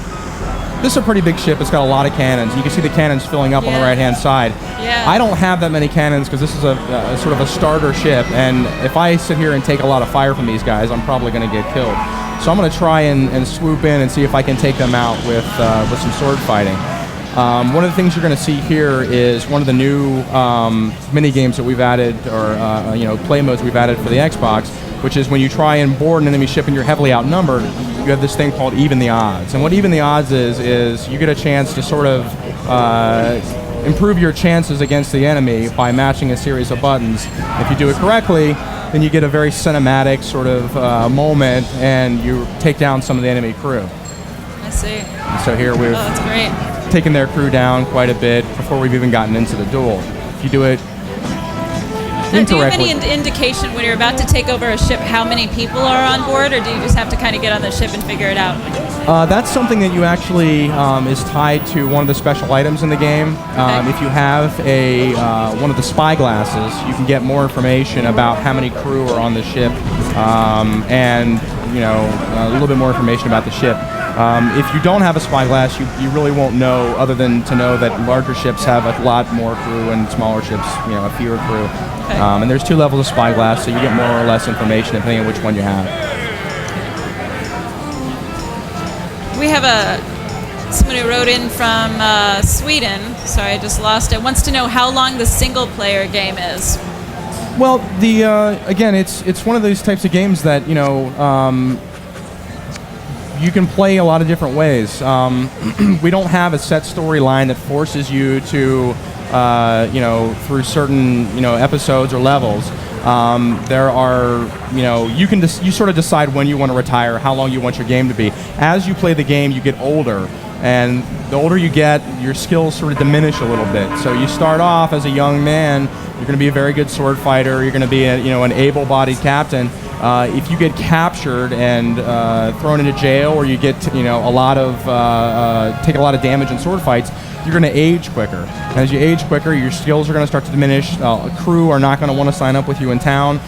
this is a pretty big ship. It's got a lot of cannons. You can see the cannons filling up on the right-hand side. Yeah. I don't have that many cannons because this is a sort of a starter ship, and if I sit here and take a lot of fire from these guys, I'm probably going to get killed. So I'm going to try and swoop in and see if I can take them out with some sword fighting. One of the things you're going to see here is one of the new mini games that we've added, or play modes we've added for the Xbox, which is when you try and board an enemy ship and you're heavily outnumbered, you have this thing called Even the Odds. And what Even the Odds is you get a chance to sort of improve your chances against the enemy by matching a series of buttons. If you do it correctly, then you get a very cinematic sort of moment, and you take down some of the enemy crew. I see. And so here we've that's great. taken their crew down quite a bit before we've even gotten into the duel. If you do it Do you have any indication when you're about to take over a ship how many people are on board, or do you just have to kind of get on the ship and figure it out? That's something that you actually is tied to one of the special items in the game. If you have one of the spy glasses, you can get more information about how many crew are on the ship, and a little bit more information about the ship. If you don't have a spyglass, you really won't know, other than to know that larger ships have a lot more crew and smaller ships, a fewer crew. Okay. And there's 2 levels of spyglass, so you get more or less information depending on which one you have. We have someone who wrote in from Sweden. Sorry, I just lost it. Wants to know how long the single-player game is. Well, again, it's one of those types of games that you can play a lot of different ways. We don't have a set storyline that forces you to, through certain, episodes or levels. There are, you sort of decide when you want to retire, how long you want your game to be. As you play the game, you get older, and the older you get, your skills sort of diminish a little bit. So you start off as a young man, you're going to be a very good sword fighter, you're going to be an able-bodied captain. If you get captured and thrown into jail, or you get take a lot of damage in sword fights, you're going to age quicker. And as you age quicker, your skills are going to start to diminish. Crew are not going to want to sign up with you in town.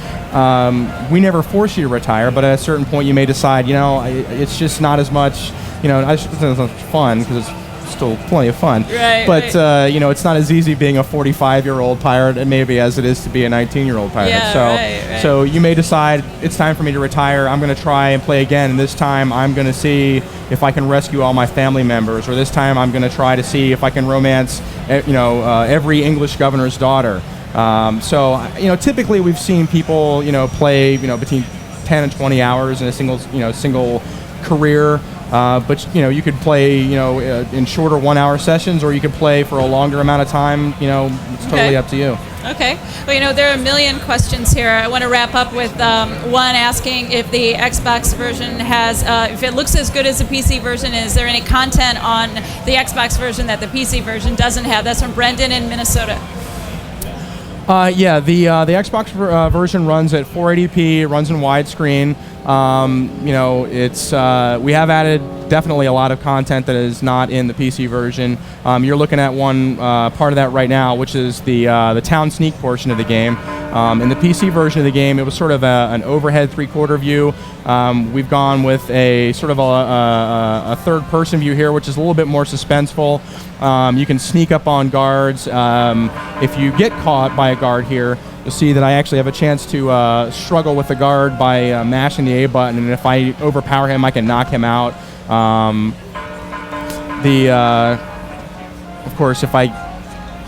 We never force you to retire, but at a certain point, you may decide, it's just not as much. It's not as much fun because it's still plenty of fun. Right, but right. It's not as easy being a 45-year-old pirate and maybe as it is to be a 19-year-old pirate. Yeah, So you may decide it's time for me to retire. I'm going to try and play again, and this time I'm going to see if I can rescue all my family members, or this time I'm going to try to see if I can romance every English governor's daughter. Typically we've seen people play between 10 and 20 hours in a single career. But you could play in shorter 1-hour sessions, or you could play for a longer amount of time. It's totally up to you. Okay. Well, there are a million questions here. I want to wrap up with one asking if the Xbox version has, if it looks as good as the PC version. Is there any content on the Xbox version that the PC version doesn't have? That's from Brendan in Minnesota. Yeah, the Xbox version runs at 480p. It runs in widescreen. It's we have added definitely a lot of content that is not in the PC version. You're looking at one part of that right now, which is the town sneak portion of the game. In the PC version of the game, it was sort of an overhead three-quarter view. We've gone with a sort of a third-person view here, which is a little bit more suspenseful. You can sneak up on guards. If you get caught by a guard here, you'll see that I actually have a chance to struggle with the guard by mashing the A button, and if I overpower him, I can knock him out. Of course, if I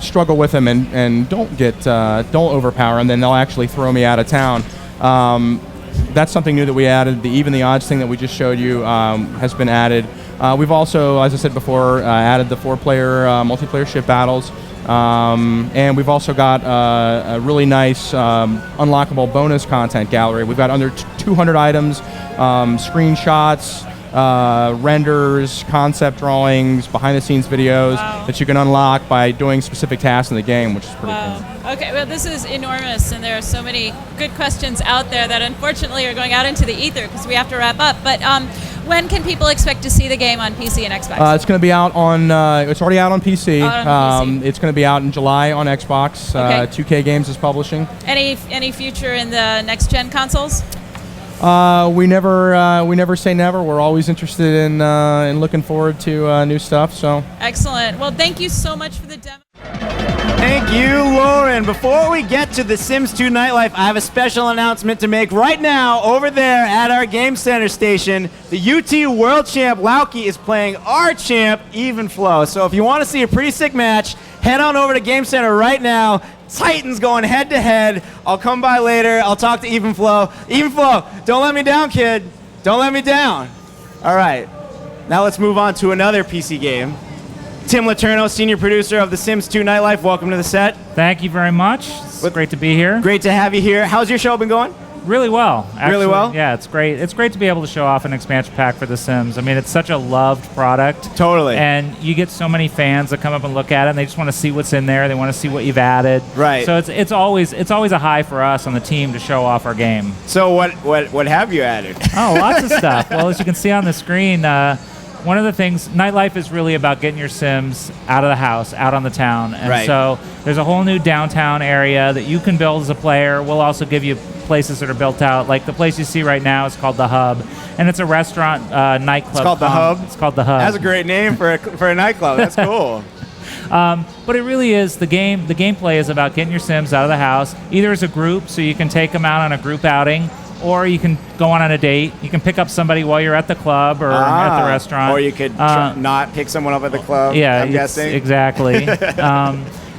struggle with him and don't overpower him, then they'll actually throw me out of town. That's something new that we added. Even the odds thing that we just showed you has been added. We've also, as I said before, added the 4-player multiplayer ship battles. And we've also got a really nice unlockable bonus content gallery. We've got under 200 items, screenshots, renders, concept drawings, behind-the-scenes videos that you can unlock by doing specific tasks in the game, which is pretty cool. Okay, well, this is enormous, and there are so many good questions out there that unfortunately are going out into the ether because we have to wrap up. But when can people expect to see the game on PC and Xbox? It's going to be out on. It's already out on PC. It's going to be out in July on Xbox. Okay. 2K Games is publishing. Any future in the next-gen consoles? We never say never. We're always interested in looking forward to new stuff. So Excellent. Well, thank you so much for the demo. Thank you, Lauren. Before we get to The Sims 2 Nightlife, I have a special announcement to make right now over there at our Game Center station. The UT World Champ Lauki is playing our champ, Even Flow. So if you want to see a pretty sick match, head on over to Game Center right now. Titans going head to head. I'll come by later. I'll talk to Even Flow. Even Flow, don't let me down, kid. Don't let me down. All right. Now let's move on to another PC game. Tim Letourneau, senior producer of The Sims 2 Nightlife. Welcome to the set. Thank you very much. It's great to be here. Great to have you here. How's your show been going? Really well. Actually, really well? Yeah, it's great. It's great to be able to show off an expansion pack for The Sims. I mean, it's such a loved product. Totally. And you get so many fans that come up and look at it, and they just want to see what's in there. They want to see what you've added. Right. So it's always a high for us on the team to show off our game. So what have you added? Oh, lots of stuff. Well, as you can see on the screen, one of the things, Nightlife is really about getting your Sims out of the house, out on the town. And so there's a whole new downtown area that you can build as a player. We'll also give you places that are built out. Like the place you see right now is called The Hub. And it's a restaurant, nightclub. It's called The Hub? It's called The Hub. That's a great name for a nightclub. That's cool. But it really is, the gameplay is about getting your Sims out of the house, either as a group, so you can take them out on a group outing, or you can go on a date. You can pick up somebody while you're at the club or at the restaurant. Or you could not pick someone up at the club, yeah, I'm guessing. Exactly.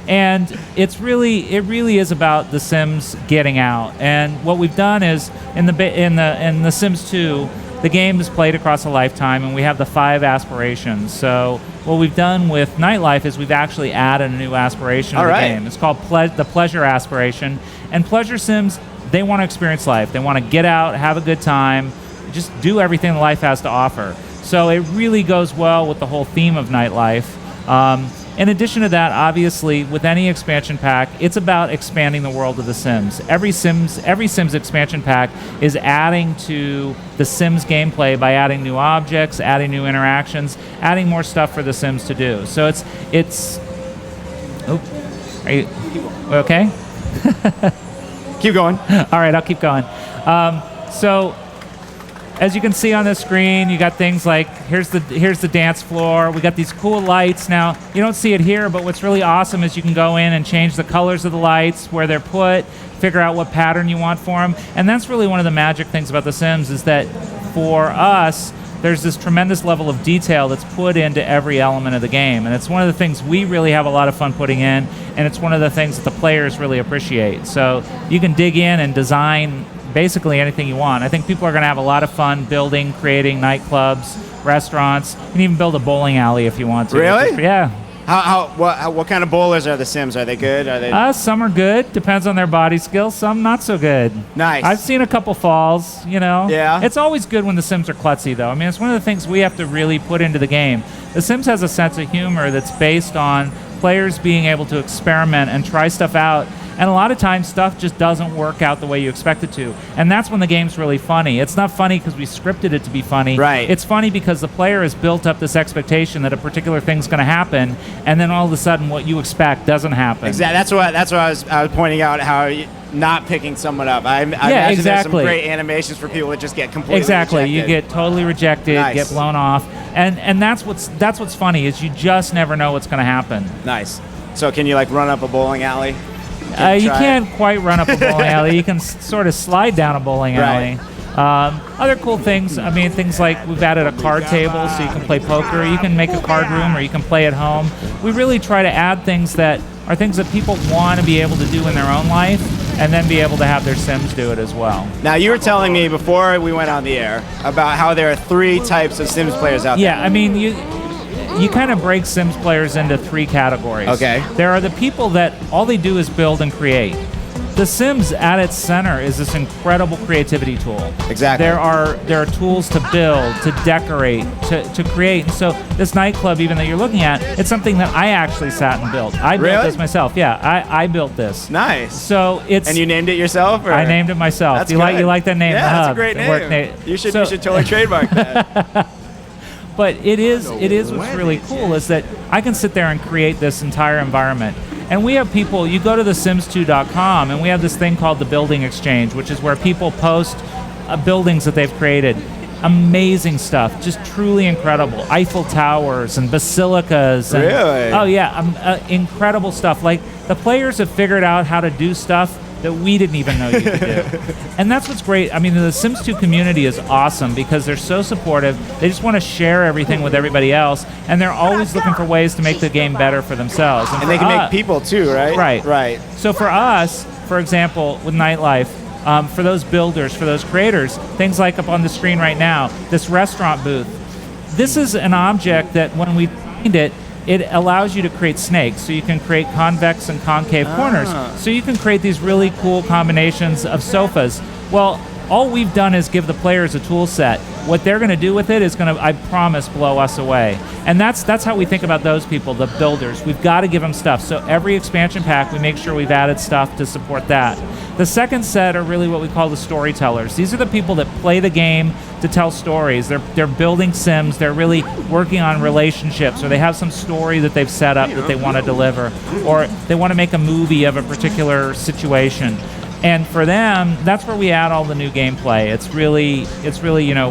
And it really is about the Sims getting out. And what we've done is, in the Sims 2, the game is played across a lifetime, and we have the 5 aspirations. So what we've done with Nightlife is we've actually added a new aspiration to the game. It's called the Pleasure Aspiration. And Pleasure Sims, they want to experience life. They want to get out, have a good time, just do everything life has to offer. So it really goes well with the whole theme of Nightlife. In addition to that, obviously, with any expansion pack, it's about expanding the world of the Sims. Every Sims expansion pack is adding to the Sims gameplay by adding new objects, adding new interactions, adding more stuff for the Sims to do. So it's. Oh, are you okay? Keep going. All right, I'll keep going. So, as you can see on the screen, you got things like, here's the dance floor. We got these cool lights. Now, you don't see it here, but what's really awesome is you can go in and change the colors of the lights, where they're put, figure out what pattern you want for them. And that's really one of the magic things about The Sims, is that for us, there's this tremendous level of detail that's put into every element of the game. And it's one of the things we really have a lot of fun putting in, and it's one of the things that the players really appreciate. So you can dig in and design basically anything you want. I think people are going to have a lot of fun building, creating nightclubs, restaurants. You can even build a bowling alley if you want to. Really? Yeah. What kind of bowlers are the Sims? Are they good? Are they? Some are good. Depends on their body skills. Some not so good. Nice. I've seen a couple falls, Yeah. It's always good when the Sims are klutzy, though. I mean, it's one of the things we have to really put into the game. The Sims has a sense of humor that's based on players being able to experiment and try stuff out And a lot of times stuff just doesn't work out the way you expect it to. And that's when the game's really funny. It's not funny because we scripted it to be funny. Right. It's funny because the player has built up this expectation that a particular thing's going to happen, and then all of a sudden what you expect doesn't happen. Exactly. That's what I was pointing out, how not picking someone up. I imagine exactly. there's some great animations for people that just get completely rejected. You get totally rejected, Nice. get blown off, and that's what's funny is you just never know what's going to happen. Nice. So can you like run up a bowling alley? You can't quite run up a bowling alley. You can sort of slide down a bowling alley. Other cool things, I mean, things like we've added a card table so you can play poker. You can make a card room or you can play at home. We really try to add things that are things that people want to be able to do in their own life and then be able to have their Sims do it as well. Now, you were telling me before we went on the air about how there are 3 types of Sims players out there. Yeah, I mean, you kind of break Sims players into 3 categories. Okay. There are the people that all they do is build and create. The Sims at its center is this incredible creativity tool. Exactly. There are tools to build, to decorate, to create. And so this nightclub, even that you're looking at, it's something that I actually sat and built. I built this myself. Yeah, I built this. Nice. So it's. And you named it yourself? Or? I named it myself. That's You like that name? Yeah, The that's Hub, a great the name. You should totally trademark that. But it is what's really cool is that I can sit there and create this entire environment. And we have people, you go to thesims2.com and we have this thing called the Building Exchange, which is where people post buildings that they've created. Amazing stuff, just truly incredible. Eiffel Towers and basilicas. And, really? Oh yeah, incredible stuff. Like the players have figured out how to do stuff that we didn't even know you could do. And that's what's great. I mean, the Sims 2 community is awesome because they're so supportive. They just want to share everything with everybody else, and they're always looking for ways to make the game better for themselves. And they can make people too, right? Right. So for us, for example, with Nightlife, for those builders, for those creators, things like up on the screen right now, this restaurant booth. This is an object that when we find it allows you to create snakes. So you can create convex and concave corners. So you can create these really cool combinations of sofas. Well, all we've done is give the players a tool set. What they're going to do with it is going to, I promise, blow us away. And that's how we think about those people, the builders. We've got to give them stuff. So every expansion pack, we make sure we've added stuff to support that. The second set are really what we call the storytellers. These are the people that play the game to tell stories. They're building Sims. They're really working on relationships, or they have some story that they've set up that they want to deliver, or they want to make a movie of a particular situation. And for them, that's where we add all the new gameplay. It's really,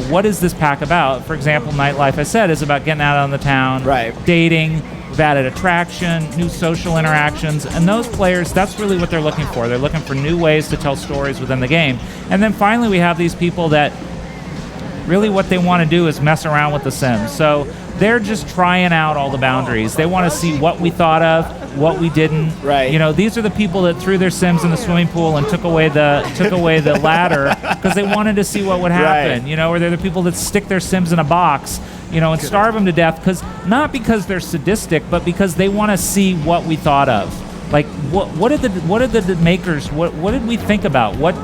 what is this pack about? For example, Nightlife, I said, is about getting out on the town, dating. We've added attraction, new social interactions, and those players, that's really what they're looking for. They're looking for new ways to tell stories within the game. And then finally, we have these people that really what they want to do is mess around with the Sims. So they're just trying out all the boundaries. They want to see what we thought of, what we didn't. Right. You know, these are the people that threw their Sims in the swimming pool and took away the ladder because they wanted to see what would happen. Right. You know, or they're the people that stick their Sims in a box, you know, and starve them to death not because they're sadistic, but because they want to see what we thought of. Like what did the makers what did we think about? What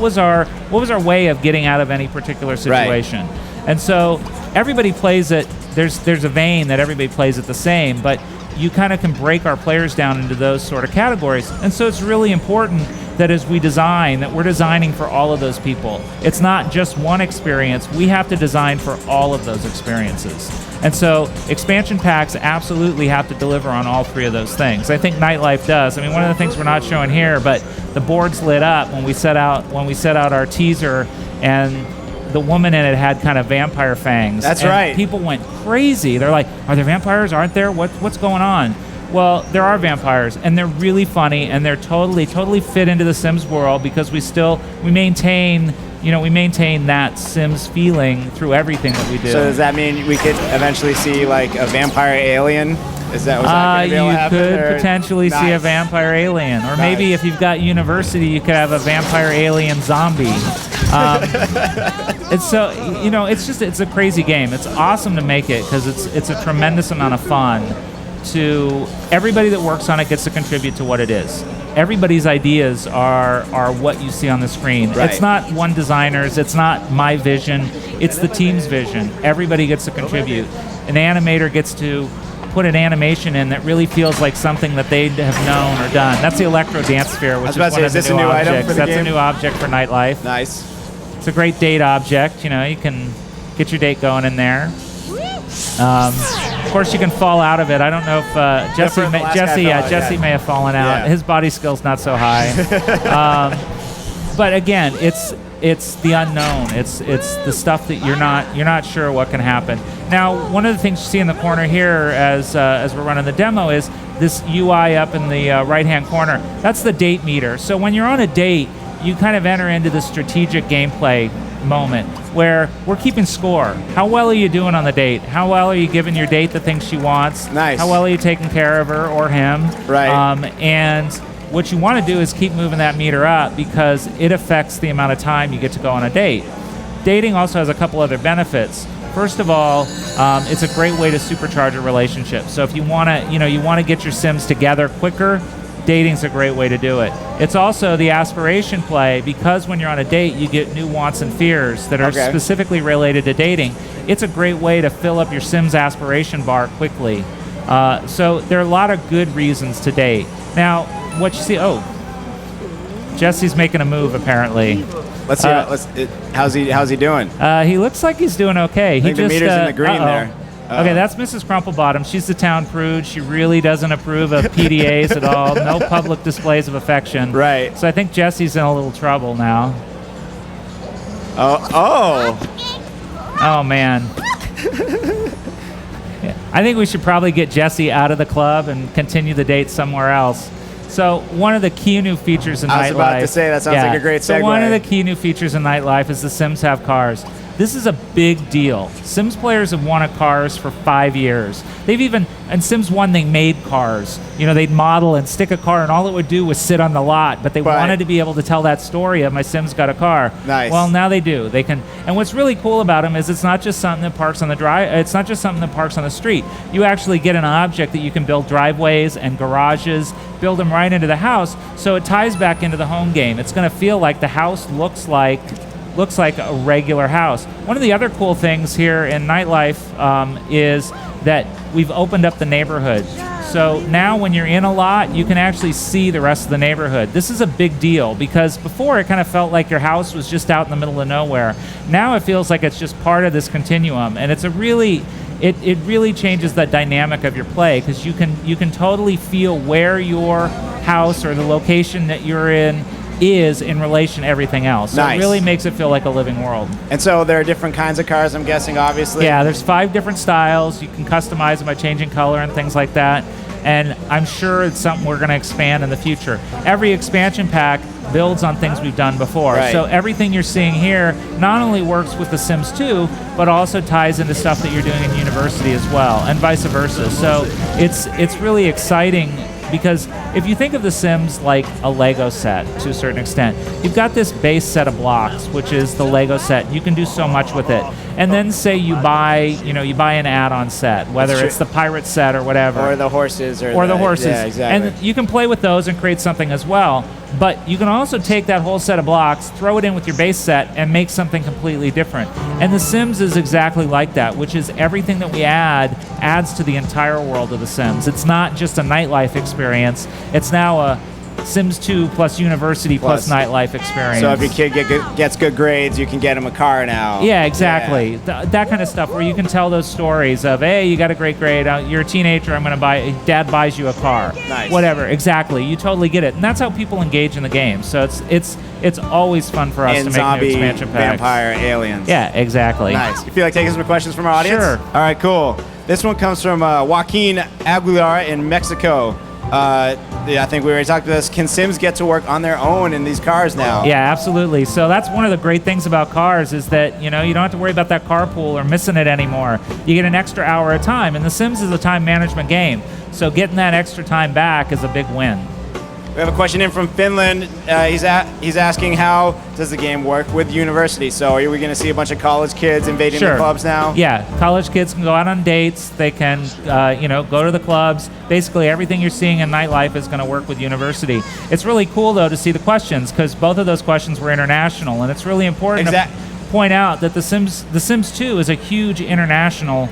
was our way of getting out of any particular situation? Right. And so everybody plays it. There's a vein that everybody plays it the same, but you kind of can break our players down into those sort of categories. And so it's really important that as we design, that we're designing for all of those people. It's not just one experience. We have to design for all of those experiences. And so expansion packs absolutely have to deliver on all 3 of those things. I think Nightlife does. I mean, one of the things we're not showing here, but the boards lit up when we set out our teaser, and the woman in it had kind of vampire fangs. That's and right. People went crazy. They're like, are there vampires? Aren't there? What's going on? Well, there are vampires, and they're really funny, and they're totally fit into the Sims world because we maintain that Sims feeling through everything that we do. So does that mean we could eventually see like a vampire alien? Was that going to be able to happen? You could potentially see a vampire alien, or maybe if you've got University, you could have a vampire alien zombie. It's so it's a crazy game. It's awesome to make it because it's a tremendous amount of fun. To everybody that works on it gets to contribute to what it is. Everybody's ideas are what you see on the screen. Right. It's not one designer's, it's not my vision, it's the team's vision. Everybody gets to contribute. An animator gets to put an animation in that really feels like something that they have known or done. That's the Electro Dance Sphere, which is one of the new objects. That's a new object for Nightlife. Nice. It's a great date object. You know, you can get your date going in there. Of course, you can fall out of it. I don't know if Jesse may have fallen out. Yeah. His body skill's not so high. But again, it's the unknown. It's the stuff that you're not sure what can happen. Now, one of the things you see in the corner here as we're running the demo is this UI up in the right-hand corner. That's the date meter. So when you're on a date, you kind of enter into the strategic gameplay moment where we're keeping score. How well are you doing on the date? How well are you giving your date the things she wants? Nice. How well are you taking care of her or him? Right. And what you want to do is keep moving that meter up because it affects the amount of time you get to go on a date. Dating also has a couple other benefits. First of all, it's a great way to supercharge a relationship. So if you want to get your Sims together quicker, dating's a great way to do it. It's also the aspiration play because when you're on a date, you get new wants and fears that are specifically related to dating. It's a great way to fill up your Sims aspiration bar quickly. So there are a lot of good reasons to date. Now, what you see? Oh, Jesse's making a move apparently. Let's see. How's he doing? He looks like he's doing okay. I think the meter's in the green there. Okay, that's Mrs. Crumplebottom. She's the town prude. She really doesn't approve of PDAs at all. No public displays of affection. Right. So I think Jesse's in a little trouble now. Oh man. Yeah. I think we should probably get Jesse out of the club and continue the date somewhere else. So one of the key new features in Nightlife. I was about to say, that sounds like a great segue. So one of the key new features in Nightlife is the Sims have cars. This is a big deal. Sims players have wanted cars for 5 years. They've even, in Sims 1, they made cars. You know, they'd model and stick a car, and all it would do was sit on the lot. But they wanted to be able to tell that story of my Sims got a car. Nice. Well, now they do. They can. And what's really cool about them is it's not just something that parks on the It's not just something that parks on the street. You actually get an object that you can build driveways and garages, build them right into the house. So it ties back into the home game. It's going to feel like the house looks like a regular house. One of the other cool things here in Nightlife is that we've opened up the neighborhood. So now when you're in a lot, you can actually see the rest of the neighborhood. This is a big deal because before it kind of felt like your house was just out in the middle of nowhere. Now it feels like it's just part of this continuum, and it's a really it really changes the dynamic of your play because you can totally feel where your house or the location that you're in is in relation to everything else. So it really makes it feel like a living world. And so there are different kinds of cars, I'm guessing, obviously? Yeah, there's 5 different styles. You can customize them by changing color and things like that. And I'm sure it's something we're going to expand in the future. Every expansion pack builds on things we've done before. Right. So everything you're seeing here not only works with The Sims 2, but also ties into stuff that you're doing in University as well, and vice versa. So it's really exciting because if you think of The Sims like a Lego set to a certain extent, you've got this base set of blocks, which is the Lego set. You can do so much with it. And then say you buy an add-on set, whether it's the pirate set or whatever. Or the horses. Or the horses. Yeah, exactly. And you can play with those and create something as well. But you can also take that whole set of blocks, throw it in with your base set, and make something completely different. And The Sims is exactly like that, which is everything that we add adds to the entire world of The Sims. It's not just a Nightlife experience. It's now a Sims 2 plus University plus Nightlife experience. So if your kid gets good grades, you can get him a car now. Yeah, exactly. Yeah. That kind of stuff where you can tell those stories of, hey, you got a great grade, you're a teenager, Dad buys you a car. Nice. Whatever, exactly. You totally get it. And that's how people engage in the game. So it's always fun for us And to make zombie, new expansion packs. vampire, aliens. Yeah, exactly. Nice. You feel like taking some questions from our audience? Sure. All right, cool. This one comes from Joaquin Aguilar in Mexico. I think we already talked about this. Can Sims get to work on their own in these cars now? Yeah, absolutely. So that's one of the great things about cars is that, you don't have to worry about that carpool or missing it anymore. You get an extra hour of time, and The Sims is a time management game. So getting that extra time back is a big win. We have a question in from Finland. He's asking, how does the game work with University? So are we going to see a bunch of college kids invading the clubs now? Yeah, college kids can go out on dates. They can, go to the clubs. Basically, everything you're seeing in Nightlife is going to work with University. It's really cool, though, to see the questions because both of those questions were international, and it's really important to point out that The Sims 2 is a huge international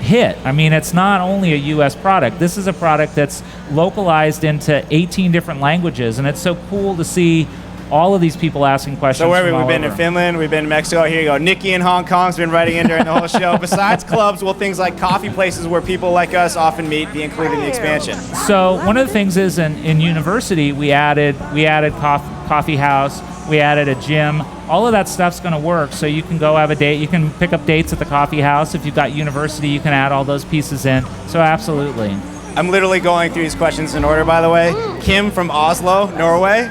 hit. I mean, it's not only a U.S. product. This is a product that's localized into 18 different languages, and it's so cool to see all of these people asking questions. So where from we've all been over. in Finland, we've been in Mexico. Here you go. Nikki in Hong Kong's been writing in during the whole show. Besides clubs, will things like coffee places where people like us often meet be included in the expansion? So one of the things is in university we added coffee house, we added a gym. All of that stuff's going to work. So you can go have a date. You can pick up dates at the coffee house. If you've got university, you can add all those pieces in. So absolutely. I'm literally going through these questions in order, by the way. Kim from Oslo, Norway.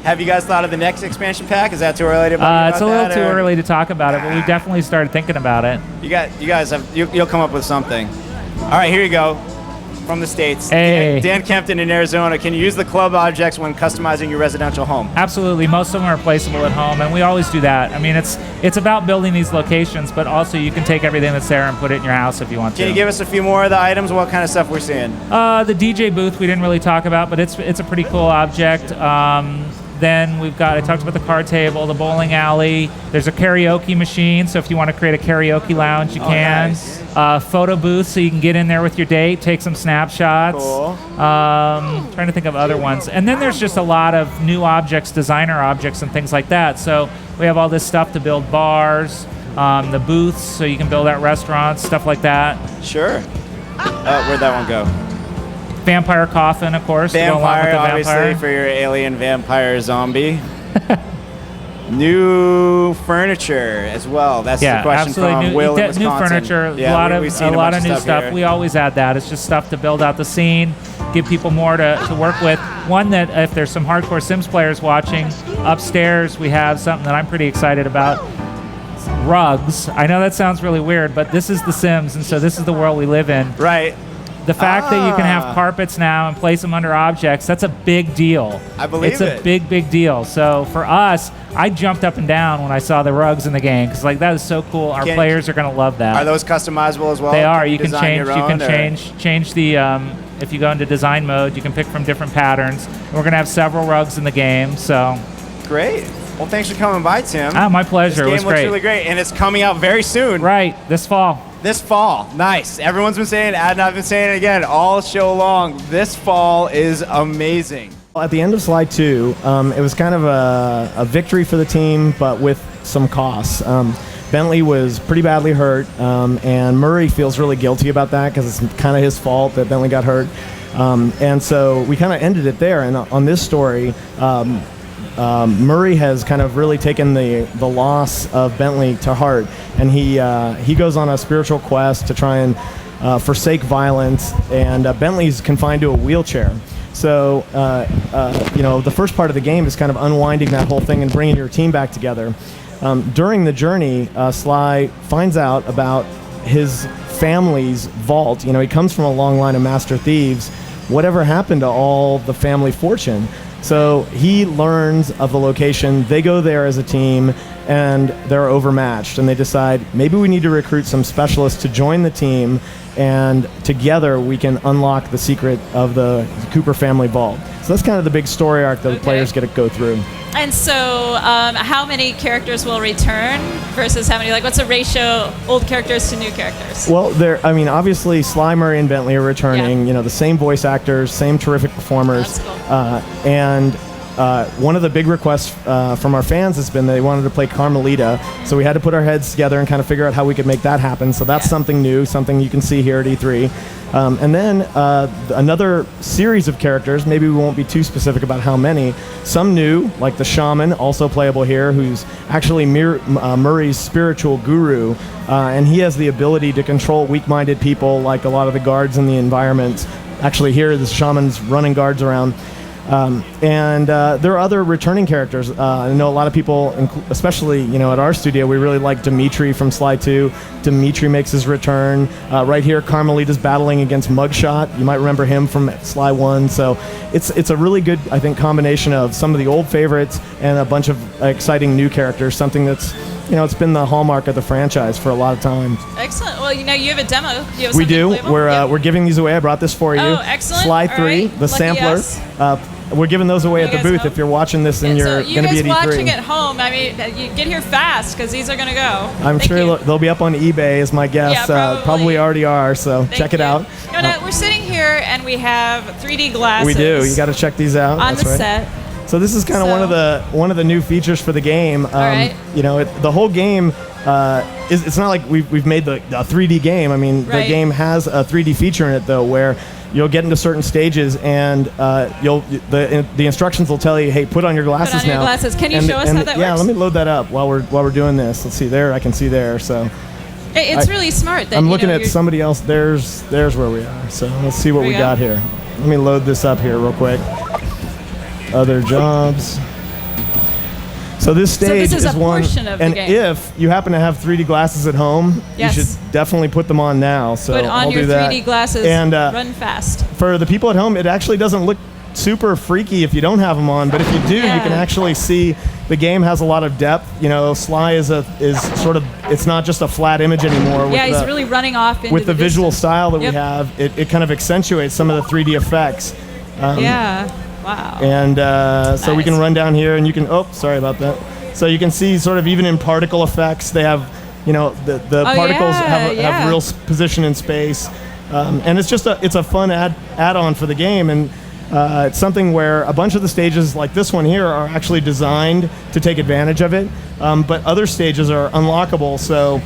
Have you guys thought of the next expansion pack? Is that too early to talk about It's a little that, too or- early to talk about it, but we've definitely started thinking about it. You guys have, you'll come up with something. All right, here you go. From the States. Hey. Dan Kempton in Arizona. Can you use the club objects when customizing your residential home? Absolutely. Most of them are placeable at home, and we always do that. I mean, it's about building these locations, but also you can take everything that's there and put it in your house if you want to. Can you give us a few more of the items? What kind of stuff we're seeing? The DJ booth we didn't really talk about, but it's a pretty cool object. Then we've got, I talked about the card table, the bowling alley. There's a karaoke machine, so if you want to create a karaoke lounge, you can. Nice. Photo booth, so you can get in there with your date, take some snapshots. Cool. Trying to think of other ones. And then there's just a lot of new objects, designer objects and things like that. So we have all this stuff to build bars, the booths, so you can build out restaurants, stuff like that. Sure. Where'd that one go? Vampire coffin, of course. to go along with Vampire, the obviously, vampire. for your alien vampire zombie. New furniture as well. That's the question absolutely. from Will in New Wisconsin. furniture, Yeah, a lot we've of seen new here. stuff. We always add that. It's just stuff to build out the scene, give people more to work with. One that if there's some hardcore Sims players watching, upstairs we have something that I'm pretty excited about. Rugs. I know that sounds really weird, but this is The Sims, and so this is the world we live in. Right. The fact that you can have carpets now and place them under objects, that's a big deal. I believe it's it. a big deal. So for us, I jumped up and down when I saw the rugs in the game because like that is so cool. Our players are going to love that. Are those customizable as well? They are. You can design change. your You own, can or- change the. If you go into design mode, you can pick from different patterns. And we're going to have several rugs in the game. So. Great. Well, thanks for coming by, Tim. My pleasure. This It game was looks great. really great, and it's coming out very soon. Right. This fall. This fall. Nice. Everyone's been saying it, and I've been saying it again all show long. This fall is amazing. At the end of slide 2, it was kind of a victory for the team, but with some costs. Bentley was pretty badly hurt, and Murray feels really guilty about that because it's kind of his fault that Bentley got hurt. And so we kind of ended it there. And on this story, Murray has kind of really taken the loss of Bentley to heart, and he goes on a spiritual quest to try and forsake violence, and Bentley's confined to a wheelchair. So, the first part of the game is kind of unwinding that whole thing and bringing your team back together. During the journey, Sly finds out about his family's vault. He comes from a long line of master thieves. Whatever happened to all the family fortune? So he learns of the location. They go there as a team, and they're overmatched. And they decide maybe we need to recruit some specialists to join the team, and together we can unlock the secret of the Cooper family vault. So that's kind of the big story arc that the players get to go through. And so, how many characters will return versus how many? Like, what's the ratio old characters to new characters? Well, obviously Sly, Murray, and Bentley are returning. The same voice actors, same terrific performers. And one of the big requests from our fans has been they wanted to play Carmelita, so we had to put our heads together and kind of figure out how we could make that happen. So that's something new, something you can see here at E3. And then another series of characters, maybe we won't be too specific about how many, some new, like the shaman, also playable here, who's actually Murray's spiritual guru, and he has the ability to control weak-minded people like a lot of the guards in the environment. Actually here, the shaman's running guards around. And there are other returning characters. I know a lot of people, especially at our studio, we really like Dimitri from Sly 2. Dimitri makes his return. Right here, Carmelita's battling against Mugshot. You might remember him from Sly 1. So it's a really good, I think, combination of some of the old favorites and a bunch of exciting new characters, something that's it's been the hallmark of the franchise for a lot of time. Excellent. Well, you have a demo. Do you have We something do. playable? We're giving these away. I brought this for you. Oh, excellent. Slide All 3, right. the Lucky sampler. us. we're giving those away at the guys booth. go? If you're watching this and So you're you going to be guys at E3. watching at home, I mean, you get here fast because these are going to go. I'm Thank sure you. they'll be up on eBay, is my guess. Yeah, Probably already are. So check it out. No, we're sitting here and we have 3D glasses. We do. You got to check these out. on That's the right. set. So this is kind of one of the new features for the game. right. You know, the whole game it's not like we've made a 3D game. I mean, the Right. game has a 3D feature in it though, where you'll get into certain stages and the instructions will tell you, hey, put on your glasses Put on your now. glasses. Can you show us how that Yeah, works? let me load that up while we're doing this. Let's see there. I can see there. So. It's really smart. That I'm you looking know, at you're- somebody else. There's where we are. So let's see what Here we we go. got here. Let me load this up here real quick. Other jobs. So this stage is a one, portion of the and game. if you happen to have 3D glasses at home, Yes. you should definitely put them on now. So Put on I'll your do that. 3D glasses. And run fast. for the people at home, it actually doesn't look super freaky if you don't have them on, but if you do, you can actually see the game has a lot of depth. You know, Sly is sort of, it's not just a flat image anymore. Yeah, with he's the, really running off into with the visual distance. style that Yep. we have. It kind of accentuates some of the 3D effects. Yeah. Wow. And so we can run down here, and you can. Oh, sorry about that. So you can see sort of even in particle effects, they have, you know, the particles have real position in space, and it's just it's a fun add-on for the game, and it's something where a bunch of the stages like this one here are actually designed to take advantage of it, but other stages are unlockable. So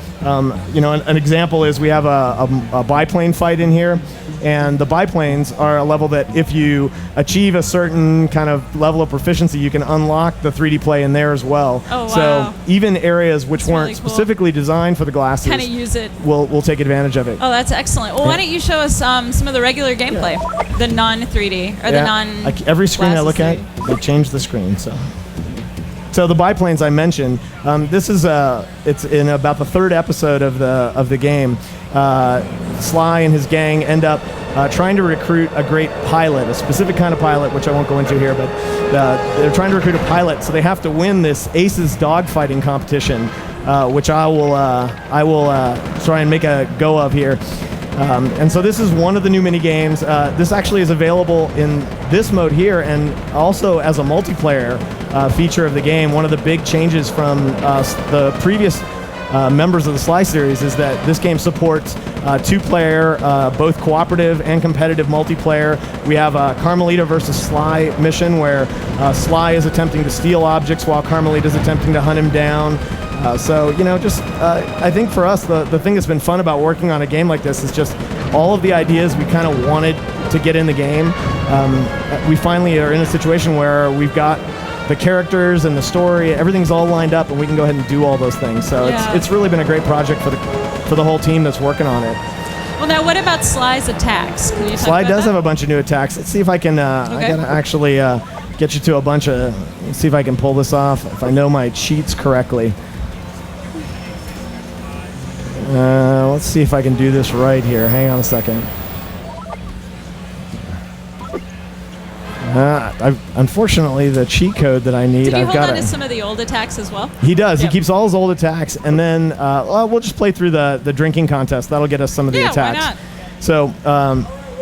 you know, an example is we have a biplane fight in here. And the biplanes are a level that if you achieve a certain kind of level of proficiency, you can unlock the 3D play in there as well. Oh, wow. So even areas which weren't really cool. specifically designed for the glasses Kind of use it. will take advantage of it. Oh, that's excellent. Well, why don't you show us some of the regular gameplay, the non-3D or the non. Every screen I look at, 3D. they change the screen. So the biplanes I mentioned, this is it's in about the third episode of the game. Sly and his gang end up trying to recruit a great pilot, a specific kind of pilot, which I won't go into here, but they're trying to recruit a pilot, so they have to win this Aces dogfighting competition, which I will try and make a go of here. And so this is one of the new mini games. This actually is available in this mode here, and also as a multiplayer feature of the game. One of the big changes from the previous members of the Sly series is that this game supports two-player, both cooperative and competitive multiplayer. We have a Carmelita versus Sly mission where Sly is attempting to steal objects while Carmelita is attempting to hunt him down. So, you know, just I think for us, the thing that's been fun about working on a game like this is just all of the ideas we kind of wanted to get in the game. We finally are in a situation where we've got the characters and the story, everything's all lined up, and we can go ahead and do all those things. So it's really been a great project for the whole team that's working on it. Well, now what about Sly's attacks? Can you talk Sly about does that? have a bunch of new attacks. Let's see if I can. I gotta actually get you to a bunch of. Let's see if I can pull this off. If I know my cheats correctly. Let's see if I can do this right here. Hang on a second. Unfortunately, the cheat code that I need, Did you I've hold got on it. to some of the old attacks as well? He does. Yep. He keeps all his old attacks, and then we'll just play through the drinking contest. That'll get us some of the Yeah, why attacks. not? So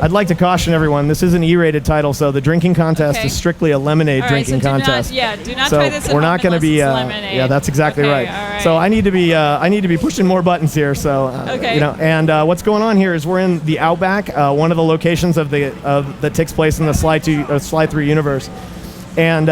I'd like to caution everyone, this is an E-rated title, so the drinking contest Okay. is strictly a lemonade All right, drinking so do not- contest. do not so try this at we're home not going to unless be. it's lemonade. Yeah, that's exactly Okay, right. all right. So I need to be pushing more buttons here. So Okay. you know, and what's going on here is we're in the Outback, one of the locations of that takes place in the Sly 3 universe, and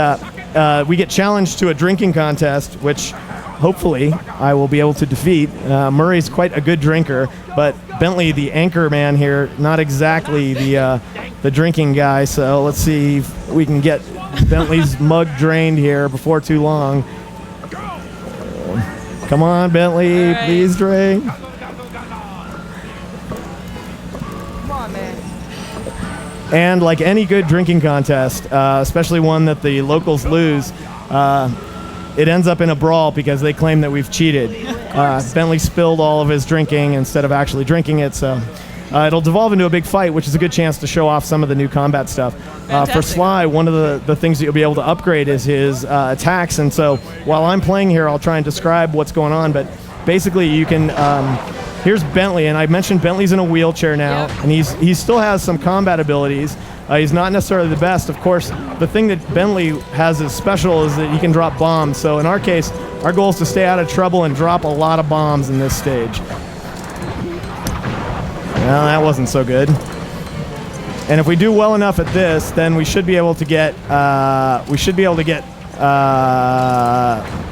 we get challenged to a drinking contest, which hopefully I will be able to defeat. Murray's quite a good drinker, but Bentley, the anchor man here, not exactly the drinking guy. So let's see if we can get Bentley's mug drained here before too long. Come on, Bentley, please drink. And like any good drinking contest, especially one that the locals lose, it ends up in a brawl because they claim that we've cheated. Bentley spilled all of his drinking instead of actually drinking it, so it'll devolve into a big fight, which is a good chance to show off some of the new combat stuff. For Sly, one of the things that you'll be able to upgrade is his attacks, and so while I'm playing here, I'll try and describe what's going on, but basically you can... here's Bentley, and I mentioned Bentley's in a wheelchair now, and he still has some combat abilities. He's not necessarily the best. Of course, the thing that Bentley has is special is that he can drop bombs. So in our case, our goal is to stay out of trouble and drop a lot of bombs in this stage. Well, that wasn't so good. And if we do well enough at this, then we should be able to get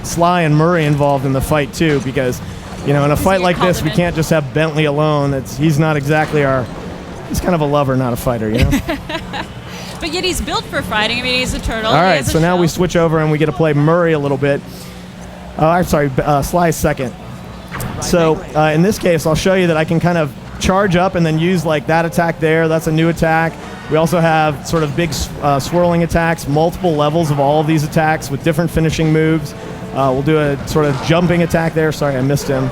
Sly and Murray involved in the fight too, because in a fight like this, we can't just have Bentley alone. He's not exactly he's kind of a lover, not a fighter, But yet he's built for fighting. I mean, he's a turtle. All right, so now we switch over and we get to play Murray a little bit. I'm sorry, Sly's second. So in this case, I'll show you that I can kind of charge up and then use like that attack there. That's a new attack. We also have sort of big swirling attacks, multiple levels of all of these attacks with different finishing moves. We'll do a sort of jumping attack there. Sorry, I missed him.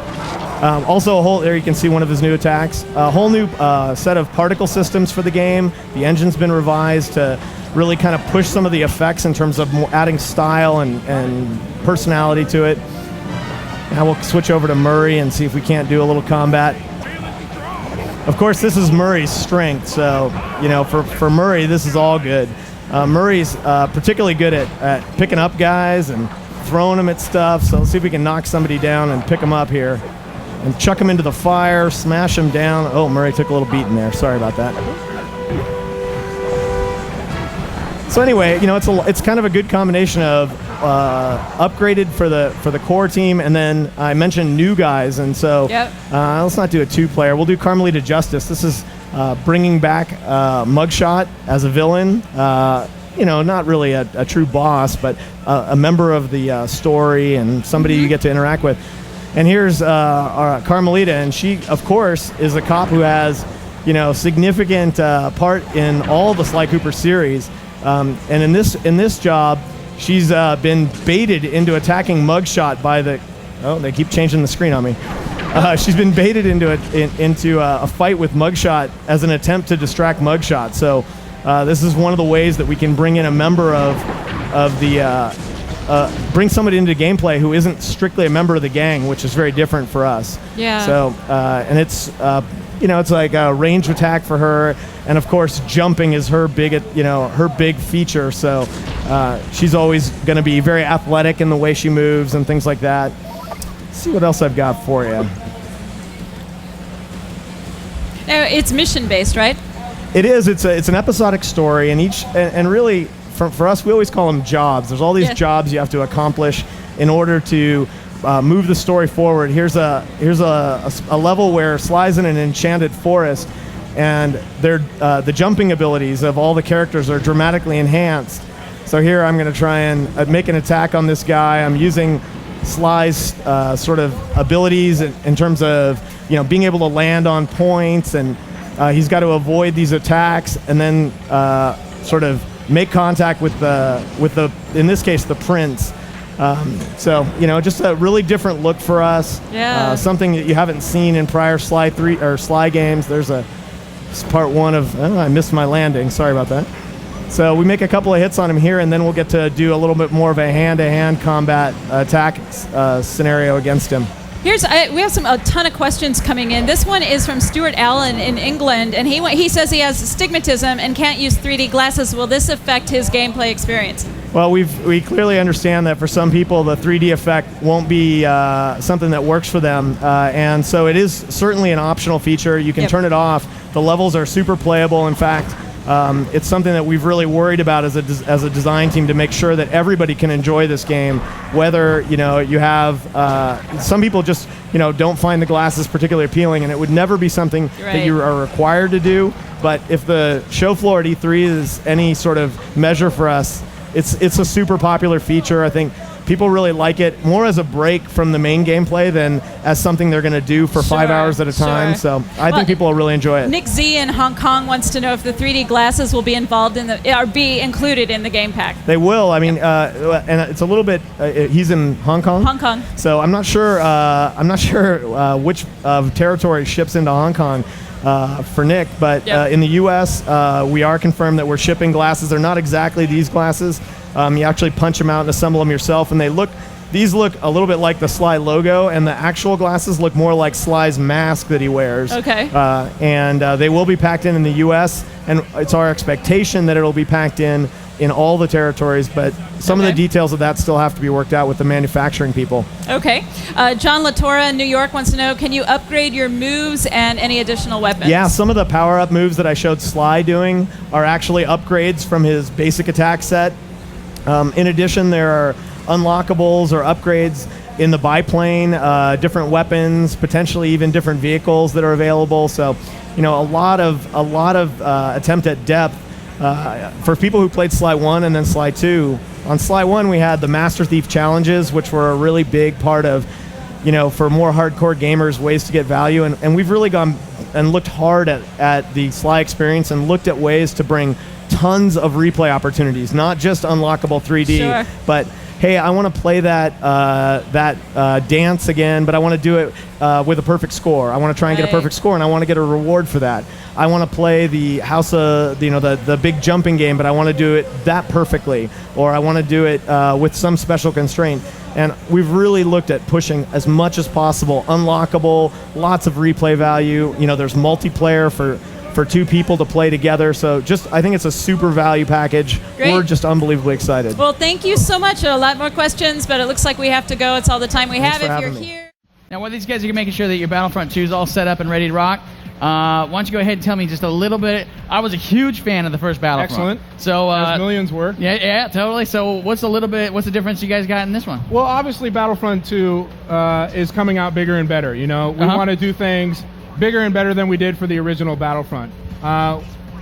Also, there you can see one of his new attacks. A whole new set of particle systems for the game. The engine's been revised to really kind of push some of the effects in terms of adding style and personality to it. Now we'll switch over to Murray and see if we can't do a little combat. Of course, this is Murray's strength, so for Murray, this is all good. Murray's particularly good at picking up guys and throwing them at stuff. So let's see if we can knock somebody down and pick them up here. And chuck him into the fire, smash him down. Oh, Murray took a little beating there. Sorry about that. So anyway, it's kind of a good combination of upgraded for the core team, and then I mentioned new guys, and so let's not do a two-player. We'll do Carmelita Justice. This is bringing back Mugshot as a villain. Not really a true boss, but a member of the story and somebody you get to interact with. And here's our Carmelita, and she, of course, is a cop who has, significant part in all the Sly Cooper series. And in this job, she's been baited into attacking Mugshot by the. Oh, they keep changing the screen on me. She's been baited into a fight with Mugshot as an attempt to distract Mugshot. So this is one of the ways that we can bring in a member of the. Bring somebody into gameplay who isn't strictly a member of the gang, which is very different for us. Yeah. So, and it's, it's like a range attack for her, and of course, jumping is her big feature. So, she's always going to be very athletic in the way she moves and things like that. Let's see what else I've got for you. Now, it's mission based, right? It is. It's an episodic story, and really. For us, we always call them jobs. There's all these jobs you have to accomplish in order to move the story forward. Here's a level where Sly's in an enchanted forest, and the jumping abilities of all the characters are dramatically enhanced. So here I'm going to try and make an attack on this guy. I'm using Sly's sort of abilities in terms of being able to land on points, and he's got to avoid these attacks, and then sort of make contact with the in this case the prince. So just a really different look for us. Yeah. Something that you haven't seen in prior Sly games. There's part one of I missed my landing. Sorry about that. So we make a couple of hits on him here, and then we'll get to do a little bit more of a hand-to-hand combat attack scenario against him. We have a ton of questions coming in. This one is from Stuart Allen in England, and he says he has astigmatism and can't use 3D glasses. Will this affect his gameplay experience? Well, we clearly understand that for some people the 3D effect won't be something that works for them, and so it is certainly an optional feature. You can turn it off. The levels are super playable. In fact, it's something that we've really worried about as a design team to make sure that everybody can enjoy this game. Whether you have some people just don't find the glasses particularly appealing, and it would never be something that you are required to do. But if the show floor at E3 is any sort of measure for us, it's a super popular feature. I think people really like it more as a break from the main gameplay than as something they're going to do for 5 hours at a time. So I think people will really enjoy it. Nick Z in Hong Kong wants to know if the 3D glasses will be be included in the game pack. They will. I mean, and it's a little bit. He's in Hong Kong. Hong Kong. So I'm not sure. Which territory ships into Hong Kong. For Nick, but in the U.S., we are confirmed that we're shipping glasses. They're not exactly these glasses. You actually punch them out and assemble them yourself, and they look these look a little bit like the Sly logo, and the actual glasses look more like Sly's mask that he wears. Okay. And they will be packed in the U.S., and it's our expectation that it'll be packed in all the territories, but some of the details of that still have to be worked out with the manufacturing people. Okay. John Latorra in New York wants to know, can you upgrade your moves and any additional weapons? Yeah, some of the power-up moves that I showed Sly doing are actually upgrades from his basic attack set. In addition, there are unlockables or upgrades in the biplane, different weapons, potentially even different vehicles that are available. So, a lot of attempt at depth. For people who played Sly 1 and then Sly 2, on Sly 1 we had the Master Thief challenges, which were a really big part of, for more hardcore gamers, ways to get value. And we've really gone and looked hard at the Sly experience and looked at ways to bring tons of replay opportunities, not just unlockable 3D, Sure. but hey, I want to play that dance again, but I want to do it with a perfect score. I want to try and get a perfect score, and I want to get a reward for that. I want to play the House of, the big jumping game, but I want to do it that perfectly, or I want to do it with some special constraint. And we've really looked at pushing as much as possible, unlockable, lots of replay value. There's multiplayer for 2 people to play together. So I think it's a super value package. Great. We're just unbelievably excited. Well, thank you so much. A lot more questions, but it looks like we have to go. It's all the time we Thanks have. for If you're having me. here. Now, while these guys are making sure that your Battlefront 2 is all set up and ready to rock, why don't you go ahead and tell me just a little bit. I was a huge fan of the first Battlefront. Excellent. So as millions were. Yeah, totally. So what's the difference you guys got in this one? Well, obviously Battlefront 2 is coming out bigger and better. We want to do things bigger and better than we did for the original Battlefront.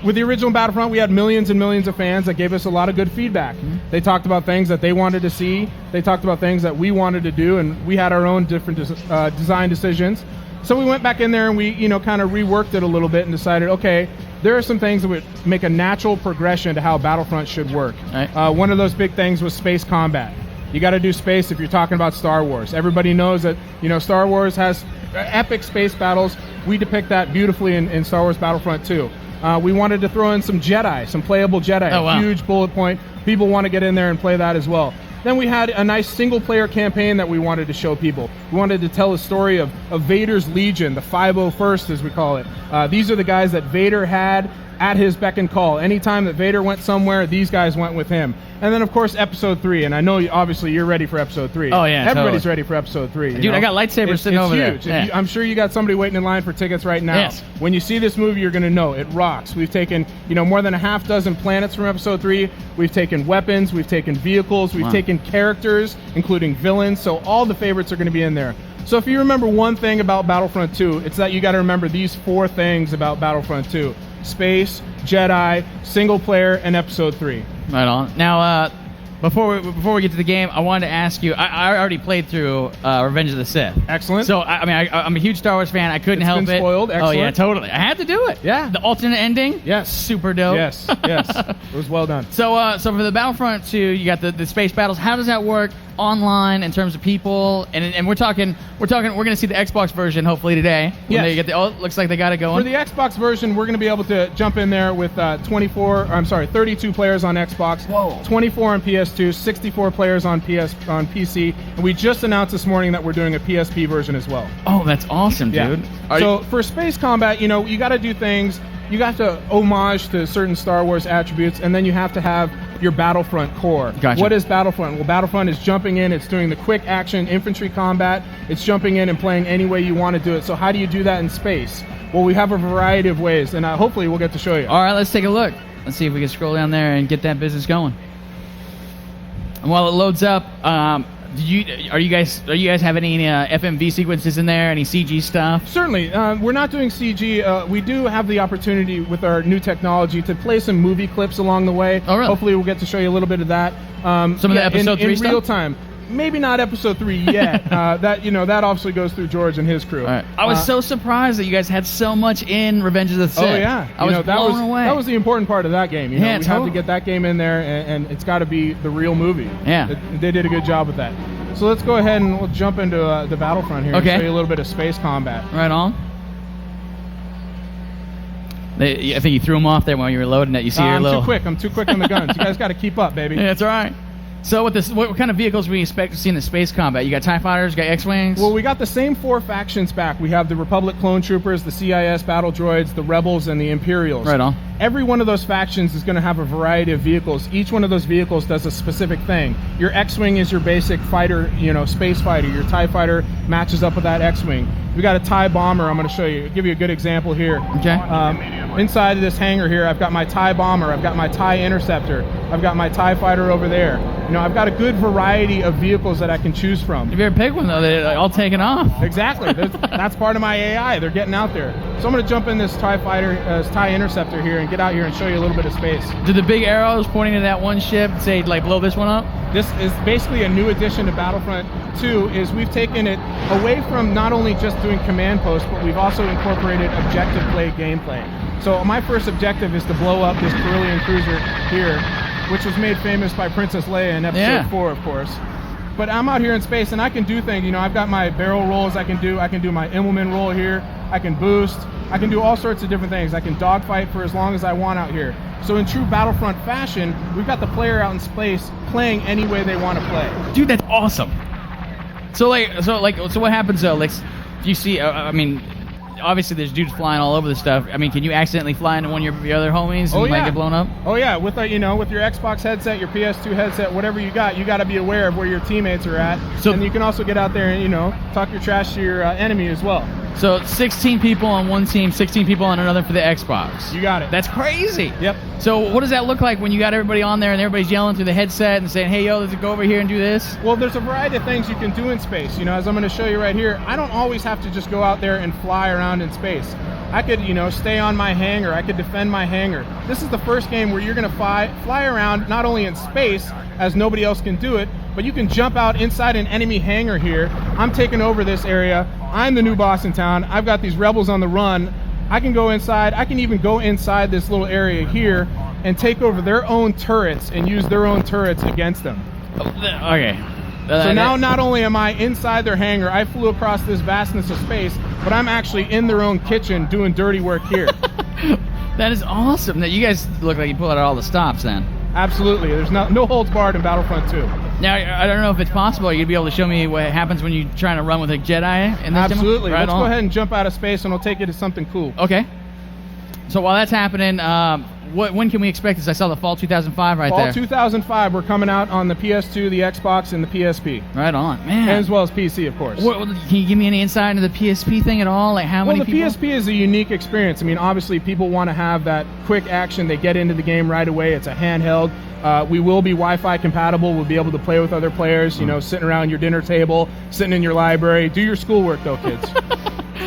With the original Battlefront, we had millions and millions of fans that gave us a lot of good feedback. Mm-hmm. They talked about things that they wanted to see. They talked about things that we wanted to do, and we had our own different design decisions. So we went back in there and we, kind of reworked it a little bit and decided, okay, there are some things that would make a natural progression to how Battlefront should work. Right. One of those big things was space combat. You got to do space if you're talking about Star Wars. Everybody knows that, Star Wars has epic space battles. We depict that beautifully in Star Wars Battlefront 2. We wanted to throw in some Jedi, some playable Jedi, a huge bullet point. People want to get in there and play that as well. Then we had a nice single-player campaign that we wanted to show people. We wanted to tell a story of Vader's Legion, the 501st as we call it. These are the guys that Vader had at his beck and call. Anytime that Vader went somewhere, these guys went with him. And then, of course, Episode 3. And I know, obviously, you're ready for Episode 3. Oh, yeah, everybody's totally ready for Episode 3. Dude, I got lightsabers sitting over there. It's huge. I'm sure you got somebody waiting in line for tickets right now. Yes. When you see this movie, you're going to know it rocks. We've taken, more than a half dozen planets from Episode 3. We've taken weapons. We've taken vehicles. We've taken characters, including villains. So all the favorites are going to be in there. So if you remember one thing about Battlefront 2, it's that you got to remember these 4 things about Battlefront 2. Space, Jedi, single player, and Episode 3. Right on. Now, before we get to the game, I wanted to ask you. I already played through Revenge of the Sith. Excellent. So I'm a huge Star Wars fan. I couldn't help been it. Spoiled. Excellent. Oh yeah, totally. I had to do it. Yeah. The alternate ending. Yes. Super dope. Yes. It was well done. So for the Battlefront 2, you got the space battles. How does that work online in terms of people? And we're gonna see the Xbox version hopefully today. When they get looks like they got it going. For the Xbox version, we're gonna be able to jump in there with 32 players on Xbox, Whoa. 24 on PS2, 64 players on PC, and we just announced this morning that we're doing a PSP version as well. Oh, that's awesome, dude. Yeah. So for space combat, you got to do things. You got to homage to certain Star Wars attributes, and then you have to have your Battlefront core. Gotcha. What is Battlefront? Well, Battlefront is jumping in. It's doing the quick action infantry combat. It's jumping in and playing any way you want to do it. So how do you do that in space? Well, we have a variety of ways, and hopefully we'll get to show you. All right, let's take a look. Let's see if we can scroll down there and get that business going. And while it loads up, are you guys have any FMV sequences in there? Any CG stuff? Certainly. We're not doing CG. We do have the opportunity with our new technology to play some movie clips along the way. Oh, really? Hopefully we'll get to show you a little bit of that. Some of the Episode 3 in stuff? real time. Maybe not Episode 3 yet. That obviously goes through George and his crew. All right. I was so surprised that you guys had so much in Revenge of the Sith. Oh yeah, I was blown away. That was the important part of that game. We totally. have to get that game in there, and it's got to be the real movie. Yeah. They did a good job with that. So let's go ahead and we'll jump into the Battlefront here and show you a little bit of space combat. Right on. I think you threw them off there while you were loading it. You see your little... I'm too quick on the guns. You guys got to keep up, baby. Yeah, that's all right. So what kind of vehicles we expect to see in the space combat? You got TIE fighters, you got X-Wings? Well, we got the same 4 factions back. We have the Republic clone troopers, the CIS battle droids, the Rebels, and the Imperials. Right on. Every one of those factions is going to have a variety of vehicles. Each one of those vehicles does a specific thing. Your X-Wing is your basic fighter, space fighter. Your TIE fighter matches up with that X-Wing. We got a TIE bomber. I'm going to show you. Give you a good example here. Okay. Inside of this hangar here, I've got my TIE bomber. I've got my TIE interceptor. I've got my TIE fighter over there. I've got a good variety of vehicles that I can choose from. If you ever pick one, though, they're all taken off. Exactly. That's part of my AI. They're getting out there. So I'm going to jump in this TIE fighter, TIE interceptor here and get out here and show you a little bit of space. Do the big arrows pointing to that one ship say, blow this one up? This is basically a new addition to Battlefront 2, is we've taken it away from not only just doing command posts, but we've also incorporated objective play gameplay. So my first objective is to blow up this Carillion cruiser here, which was made famous by Princess Leia in Episode 4, of course. But I'm out here in space, and I can do things. I've got my barrel rolls I can do. I can do my Immelman roll here. I can boost. I can do all sorts of different things. I can dogfight for as long as I want out here. So in true Battlefront fashion, we've got the player out in space playing any way they want to play. Dude, that's awesome. So what happens though? Like, do you see? Obviously there's dudes flying all over the stuff. Can you accidentally fly into one of your other homies and get blown up? Oh yeah, with with your Xbox headset, your PS2 headset, whatever you got to be aware of where your teammates are at. So, and you can also get out there and talk your trash to your enemy as well. So 16 people on one team, 16 people on another for the Xbox. You got it. That's crazy. Yep. So what does that look like when you got everybody on there and everybody's yelling through the headset and saying, hey, yo, let's go over here and do this? Well, there's a variety of things you can do in space. As I'm going to show you right here, I don't always have to just go out there and fly around in space. I could, stay on my hangar. I could defend my hangar. This is the first game where you're going to fly around not only in space, as nobody else can do it, but you can jump out inside an enemy hangar here. I'm taking over this area. I'm the new boss in town. I've got these rebels on the run. I can go inside. I can even go inside this little area here and take over their own turrets and use their own turrets against them. Okay. So now not only am I inside their hangar, I flew across this vastness of space, but I'm actually in their own kitchen doing dirty work here. That is awesome. That you guys look like you pull out all the stops then. Absolutely. There's no holds barred in Battlefront 2. Now, I don't know if it's possible. You'd be able to show me what happens when you're trying to run with a Jedi in this Absolutely. demo? Let's go ahead and jump out of space, and we'll take you to something cool. Okay. So while that's happening, when can we expect this? I saw the Fall 2005 right there. Fall 2005, we're coming out on the PS2, the Xbox, and the PSP. Right on, man. As well as PC, of course. Can you give me any insight into the PSP thing at all? Like how many people? Well, the PSP is a unique experience. Obviously, people want to have that quick action. They get into the game right away. It's a handheld. We will be Wi-Fi compatible. We'll be able to play with other players, sitting around your dinner table, sitting in your library. Do your schoolwork, though, kids.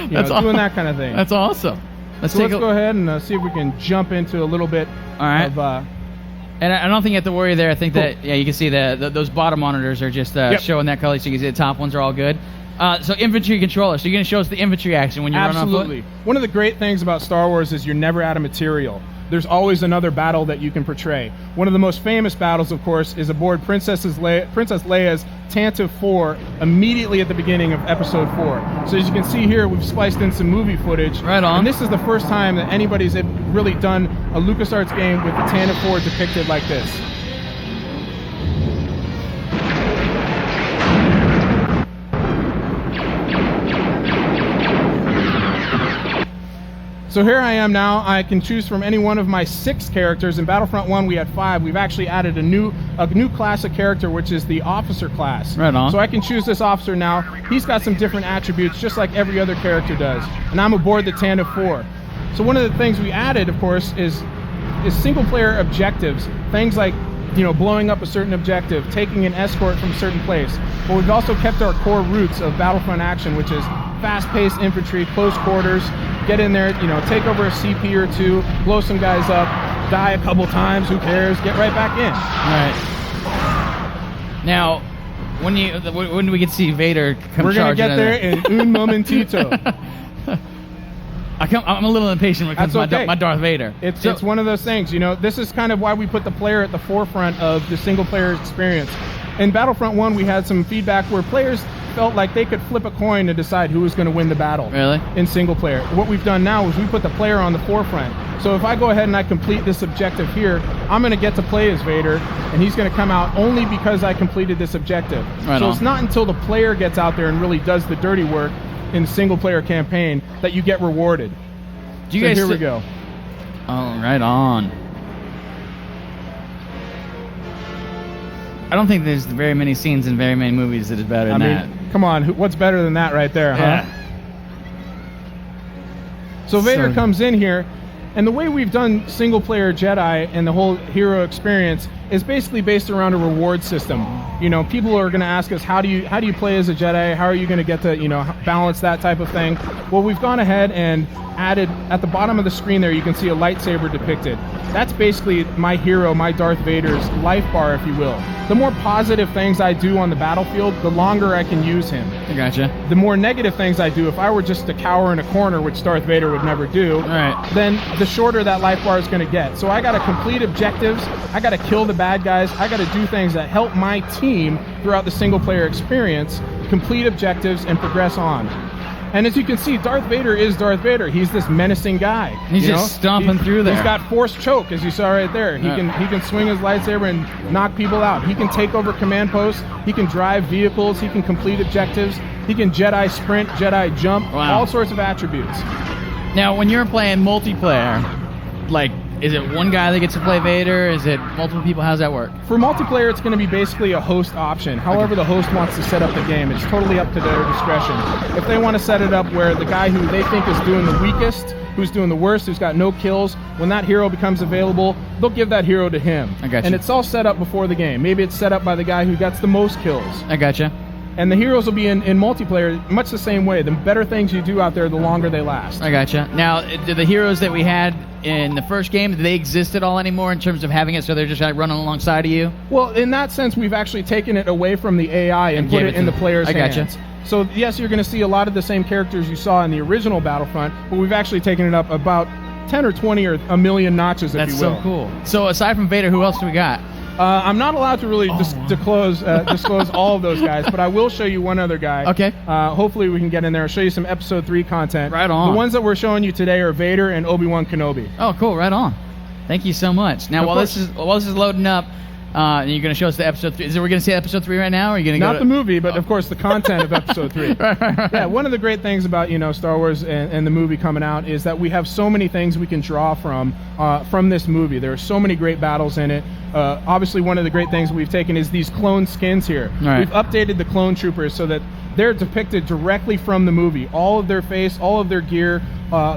Doing that kind of thing. That's awesome. Let's go ahead and see if we can jump into a little bit of... and I don't think you have to worry there. I think that, you can see those bottom monitors are just showing that color, so you can see the top ones are all good. So infantry controller. So you're going to show us the infantry action when you run on foot? Absolutely. One of the great things about Star Wars is you're never out of material. There's always another battle that you can portray. One of the most famous battles, of course, is aboard Princess Leia's Tantive 4 immediately at the beginning of Episode 4. So as you can see here, we've spliced in some movie footage. Right on. And this is the first time that anybody's really done a LucasArts game with the Tantive 4 depicted like this. So here I am now. I can choose from any one of my 6 characters. In Battlefront 1, we had 5. We've actually added a new class of character, which is the officer class. Right on. So I can choose this officer now. He's got some different attributes, just like every other character does. And I'm aboard the Tantive 4. So one of the things we added, of course, is single-player objectives. Things like, blowing up a certain objective, taking an escort from a certain place. But we've also kept our core roots of Battlefront action, which is fast-paced infantry, close quarters, get in there, take over a CP or 2, blow some guys up, die a couple times, who cares, get right back in. Right. Now, when do we get to see Vader come We're going to get there in un momentito. I'm a little impatient when it comes to my Darth Vader. It's one of those things, this is kind of why we put the player at the forefront of the single-player experience. In Battlefront 1, we had some feedback where players felt like they could flip a coin to decide who was going to win the battle. Really? In single player. What we've done now is we put the player on the forefront. So if I go ahead and I complete this objective here, I'm going to get to play as Vader, and he's going to come out only because I completed this objective. Right so on. it's not until the player gets out there and really does the dirty work in single player campaign that you get rewarded. Do you so guys here we sti- go. Oh, right on. I don't think there's very many scenes in very many movies that is better than that. Come on, what's better than that right there, huh? Yeah. So Vader So- comes in here, and the way we've done single-player Jedi and the whole hero experience is basically based around a reward system. You know, people are going to ask us, how do you play as a Jedi? How are you going to get to, balance that type of thing? Well, we've gone ahead and added, at the bottom of the screen there, you can see a lightsaber depicted. That's basically my hero, my Darth Vader's life bar, if you will. The more positive things I do on the battlefield, the longer I can use him. I gotcha. The more negative things I do, if I were just to cower in a corner, which Darth Vader would never do, then the shorter that life bar is going to get. So I got to complete objectives, I got to kill the bad guys, I got to do things that help my team throughout the single player experience, complete objectives, and progress on. And as you can see, Darth Vader is Darth Vader. He's this menacing guy. He's just stomping through there. He's got force choke, as you saw right there. He can swing his lightsaber and knock people out. He can take over command posts. He can drive vehicles. He can complete objectives. He can Jedi sprint, Jedi jump, all sorts of attributes. Now, when you're playing multiplayer, like, is it one guy that gets to play Vader? Is it multiple people? How does that work? For multiplayer, it's going to be basically a host option. However the host wants to set up the game, it's totally up to their discretion. If they want to set it up where the guy who they think is doing the weakest, who's doing the worst, who's got no kills, when that hero becomes available, they'll give that hero to him. I gotcha. And it's all set up before the game. Maybe it's set up by the guy who gets the most kills. I gotcha. And the heroes will be in multiplayer much the same way. The better things you do out there, the longer they last. I gotcha. Now, do the heroes that we had in the first game, do they exist at all anymore in terms of having it so they're just like running alongside of you? Well, in that sense, we've actually taken it away from the AI and put it in the player's hands. So yes, you're going to see a lot of the same characters you saw in the original Battlefront, but we've actually taken it up about 10 or 20 or a million notches, if you will. That's so cool. So aside from Vader, who else do we got? I'm not allowed to really disclose all of those guys, but I will show you one other guy. Okay. Hopefully we can get in there and show you some Episode 3 content. Right on. The ones that we're showing you today are Vader and Obi-Wan Kenobi. Oh, cool. Right on. Thank you so much. Now, while this is loading up, and you're going to show us the Episode 3. We're going to see Episode 3 right now, or are you going to go Not the movie, but of course the content of Episode 3. Yeah, one of the great things about Star Wars and the movie coming out is that we have so many things we can draw from this movie. There are so many great battles in it. Obviously, one of the great things we've taken is these clone skins here. Right. We've updated the clone troopers so that they're depicted directly from the movie. All of their face, all of their gear.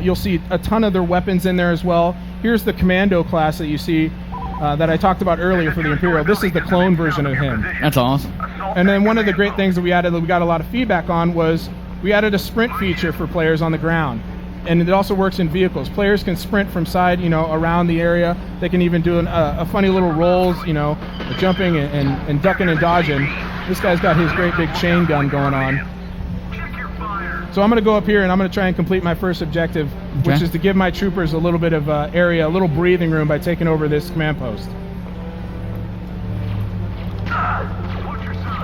You'll see a ton of their weapons in there as well. Here's the Commando class that you see that I talked about earlier for the Imperial. This is the clone version of him. That's awesome. And then one of the great things that we added that we got a lot of feedback on was we added a sprint feature for players on the ground. And it also works in vehicles. Players can sprint from side, around the area. They can even do a funny little rolls, jumping and ducking and dodging. This guy's got his great big chain gun going on. So I'm going to go up here and I'm going to try and complete my first objective, which is to give my troopers a little bit of area, a little breathing room by taking over this command post.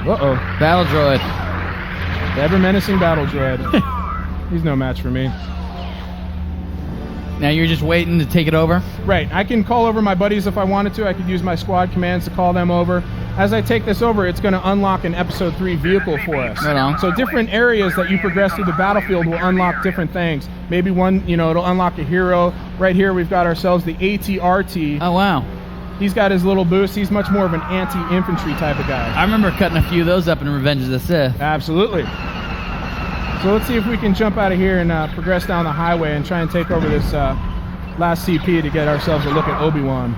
Uh-oh. Battle droid. The ever-menacing battle droid. He's no match for me. Now you're just waiting to take it over? Right. I can call over my buddies if I wanted to. I could use my squad commands to call them over. As I take this over, it's going to unlock an Episode 3 vehicle for us. Right on. So different areas that you progress through the battlefield will unlock different things. Maybe one, it'll unlock a hero. Right here, we've got ourselves the AT-RT. Oh, wow. He's got his little boost. He's much more of an anti-infantry type of guy. I rember cutting a few of those up in Revenge of the Sith. Absolutely. So let's see if we can jump out of here and progress down the highway and try and take over this last CP to get ourselves a look at Obi-Wan.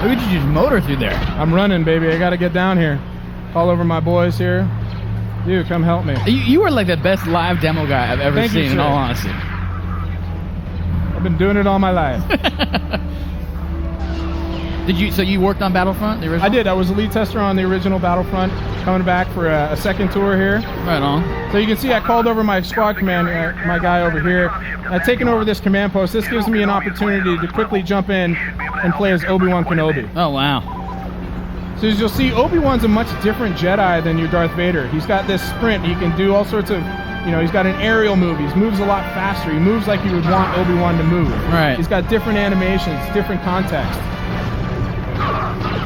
Who did you just motor through there? I'm running, baby. I got to get down here. Call over my boys here. Dude, come help me. You are like the best live demo guy I've ever seen, in all honesty. I've been doing it all my life. So you worked on Battlefront, the original? I did. I was a lead tester on the original Battlefront, coming back for a second tour here. Right on. So you can see I called over my squad command, my guy over here. I've taken over this command post. This gives me an opportunity to quickly jump in and play as Obi-Wan Kenobi. Oh, wow. So as you'll see, Obi-Wan's a much different Jedi than your Darth Vader. He's got this sprint. He can do all sorts of, he's got an aerial move. He moves a lot faster. He moves like you would want Obi-Wan to move. Right. He's got different animations, different context.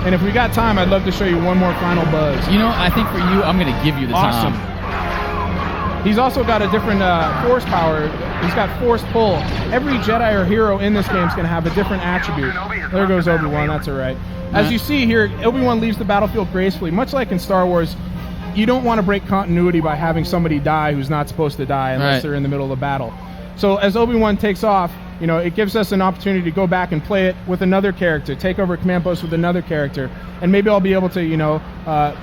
And if we got time, I'd love to show you one more final buzz. I think for you, I'm going to give you the Awesome. time. He's also got a different force power. He's got force pull. Every Jedi or hero in this game is going to have a different attribute. There goes Obi-Wan, that's all right. As you see here, Obi-Wan leaves the battlefield gracefully. Much like in Star Wars, you don't want to break continuity by having somebody die who's not supposed to die unless they're in the middle of the battle. So as Obi-Wan takes off, it gives us an opportunity to go back and play it with another character, take over a command post with another character, and maybe I'll be able to,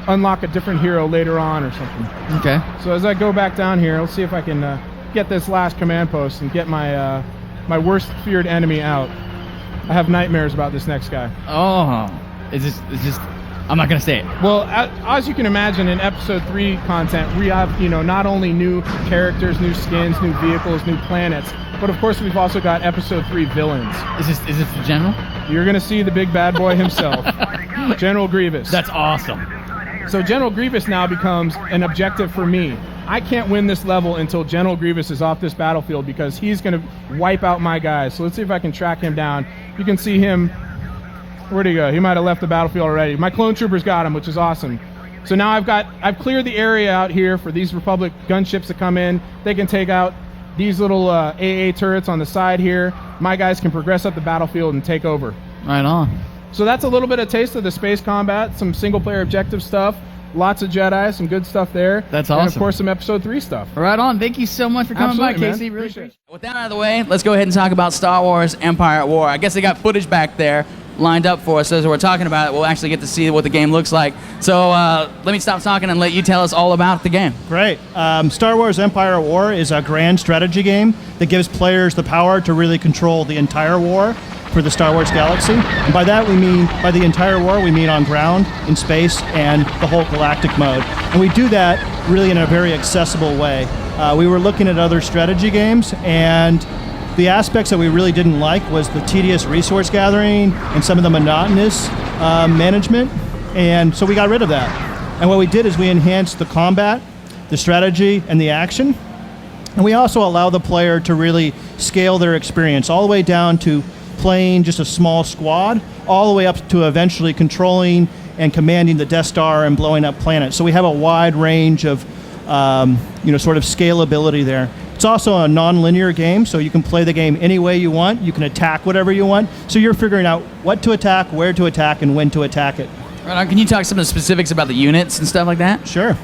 unlock a different hero later on or something. Okay. So as I go back down here, let's see if I can get this last command post and get my my worst feared enemy out. I have nightmares about this next guy. Oh, it's just. I'm not gonna say it. Well, as you can imagine, in Episode 3 content, we have not only new characters, new skins, new vehicles, new planets, but of course we've also got Episode 3 villains. Is this the General? You're gonna see the big bad boy himself, General Grievous. That's awesome. So General Grievous now becomes an objective for me. I can't win this level until General Grievous is off this battlefield because he's going to wipe out my guys. So let's see if I can track him down. You can see him. Where'd he go? He might have left the battlefield already. My clone troopers got him, which is awesome. So now I've cleared the area out here for these Republic gunships to come in. They can take out these little AA turrets on the side here. My guys can progress up the battlefield and take over. Right on. So that's a little bit of taste of the space combat, some single-player objective stuff, lots of Jedi, some good stuff there. That's awesome. And, of course, some Episode 3 stuff. Right on. Thank you so much for coming by, Absolutely, Casey. man. Really appreciate it. With that out of the way, let's go ahead and talk about Star Wars Empire at War. I guess they got footage back there lined up for us. So as we're talking about it, we'll actually get to see what the game looks like. So let me stop talking and let you tell us all about the game. Great. Star Wars Empire at War is a grand strategy game that gives players the power to really control the entire war for the Star Wars galaxy. And by that we mean, by the entire war, we mean on ground, in space, and the whole galactic mode. And we do that really in a very accessible way. We were looking at other strategy games, and the aspects that we really didn't like was the tedious resource gathering and some of the monotonous management, and so we got rid of that. And what we did is we enhanced the combat, the strategy, and the action, and we also allow the player to really scale their experience all the way down to playing just a small squad, all the way up to eventually controlling and commanding the Death Star and blowing up planets. So we have a wide range of sort of scalability there. It's also a non-linear game, so you can play the game any way you want. You can attack whatever you want. So you're figuring out what to attack, where to attack, and when to attack it. Right on. Can you talk some of the specifics about the units and stuff like that? Sure.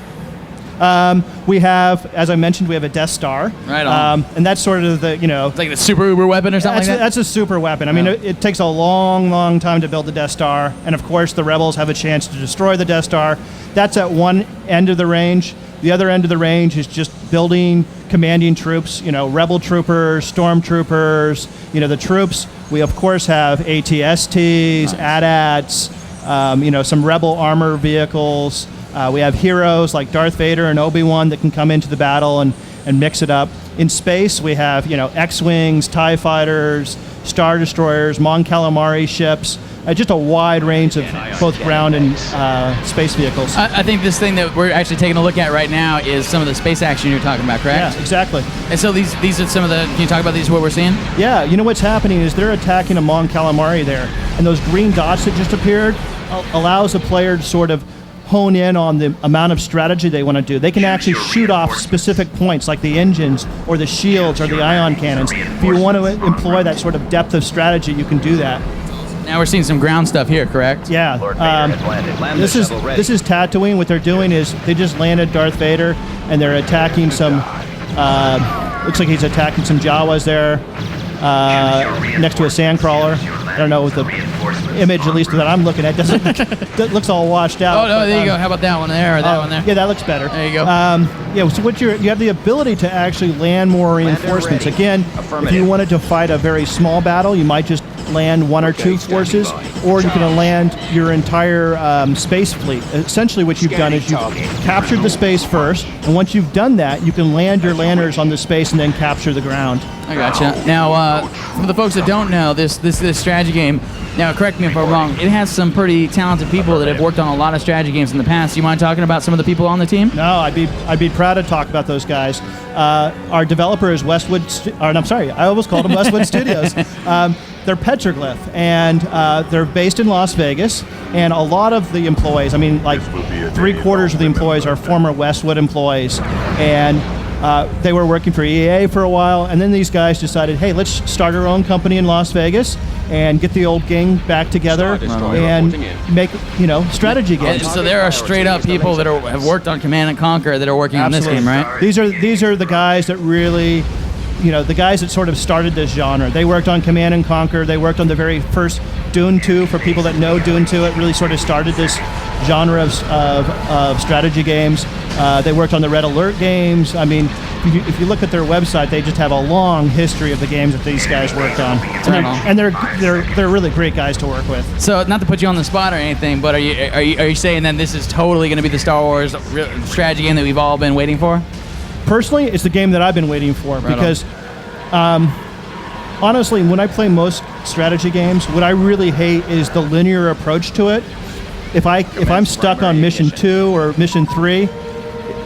We have, as I mentioned, we have a Death Star. Right on. And that's sort of the, It's like the super uber weapon or something like that? That's a super weapon. I mean, it takes a long, long time to build the Death Star. And of course, the Rebels have a chance to destroy the Death Star. That's at one end of the range. The other end of the range is just building, commanding troops, Rebel troopers, stormtroopers, the troops. We, of course, have AT-STs, AT-ATs, some Rebel armor vehicles. We have heroes like Darth Vader and Obi-Wan that can come into the battle and mix it up. In space, we have, X-Wings, TIE fighters, Star Destroyers, Mon Calamari ships, just a wide range of both ground and space vehicles. I think this thing that we're actually taking a look at right now is some of the space action you're talking about, correct? Yeah, exactly. And so these are some of the, can you talk about these, what we're seeing? Yeah, what's happening is they're attacking a Mon Calamari there, and those green dots that just appeared allows the player to sort of hone in on the amount of strategy they want to do. They can actually shoot off specific points like the engines or the shields or the ion cannons. If you want to employ that sort of depth of strategy, you can do that. Now we're seeing some ground stuff here, correct? Yeah. This is Tatooine. What they're doing is they just landed Darth Vader, and they're attacking some. Looks like he's attacking some Jawas there, next to a sandcrawler. I don't know what the image, at least that I'm looking at, doesn't. That looks all washed out. Oh no, there you go. How about that one there, or that one there? Yeah, that looks better. There you go. So what you have the ability to actually land more reinforcements. Again, if you wanted to fight a very small battle, you might just land one or two forces, or you can land your entire space fleet. Essentially what you've done is you've captured the space first, and once you've done that, you can land your landers on the space and then capture the ground. I gotcha. Now, for the folks that don't know, this strategy game, now correct me if I'm wrong, it has some pretty talented people that have worked on a lot of strategy games in the past. Do you mind talking about some of the people on the team? No, I'd be proud to talk about those guys. Our developer is Westwood, I'm sorry, I almost called them Westwood Studios. They're Petroglyph, and they're based in Las Vegas, and a lot of the employees, I mean, like 3/4 of the employees are former Westwood employees, and they were working for EA for a while, and then these guys decided, hey, let's start our own company in Las Vegas and get the old gang back together and make, strategy games. So there are straight up people that have worked on Command & Conquer that are working on this game, right? These are the guys that really, the guys that sort of started this genre. They worked on Command & Conquer. They worked on the very first Dune 2. For people that know Dune 2, it really sort of started this genre of strategy games. They worked on the Red Alert games. I mean, if you look at their website, they just have a long history of the games that these guys worked on. And they're really great guys to work with. So, not to put you on the spot or anything, but are you saying that this is totally going to be the Star Wars strategy game that we've all been waiting for? Personally, it's the game that I've been waiting for because, honestly, when I play most strategy games, what I really hate is the linear approach to it. If I'm stuck on mission 2 or mission 3,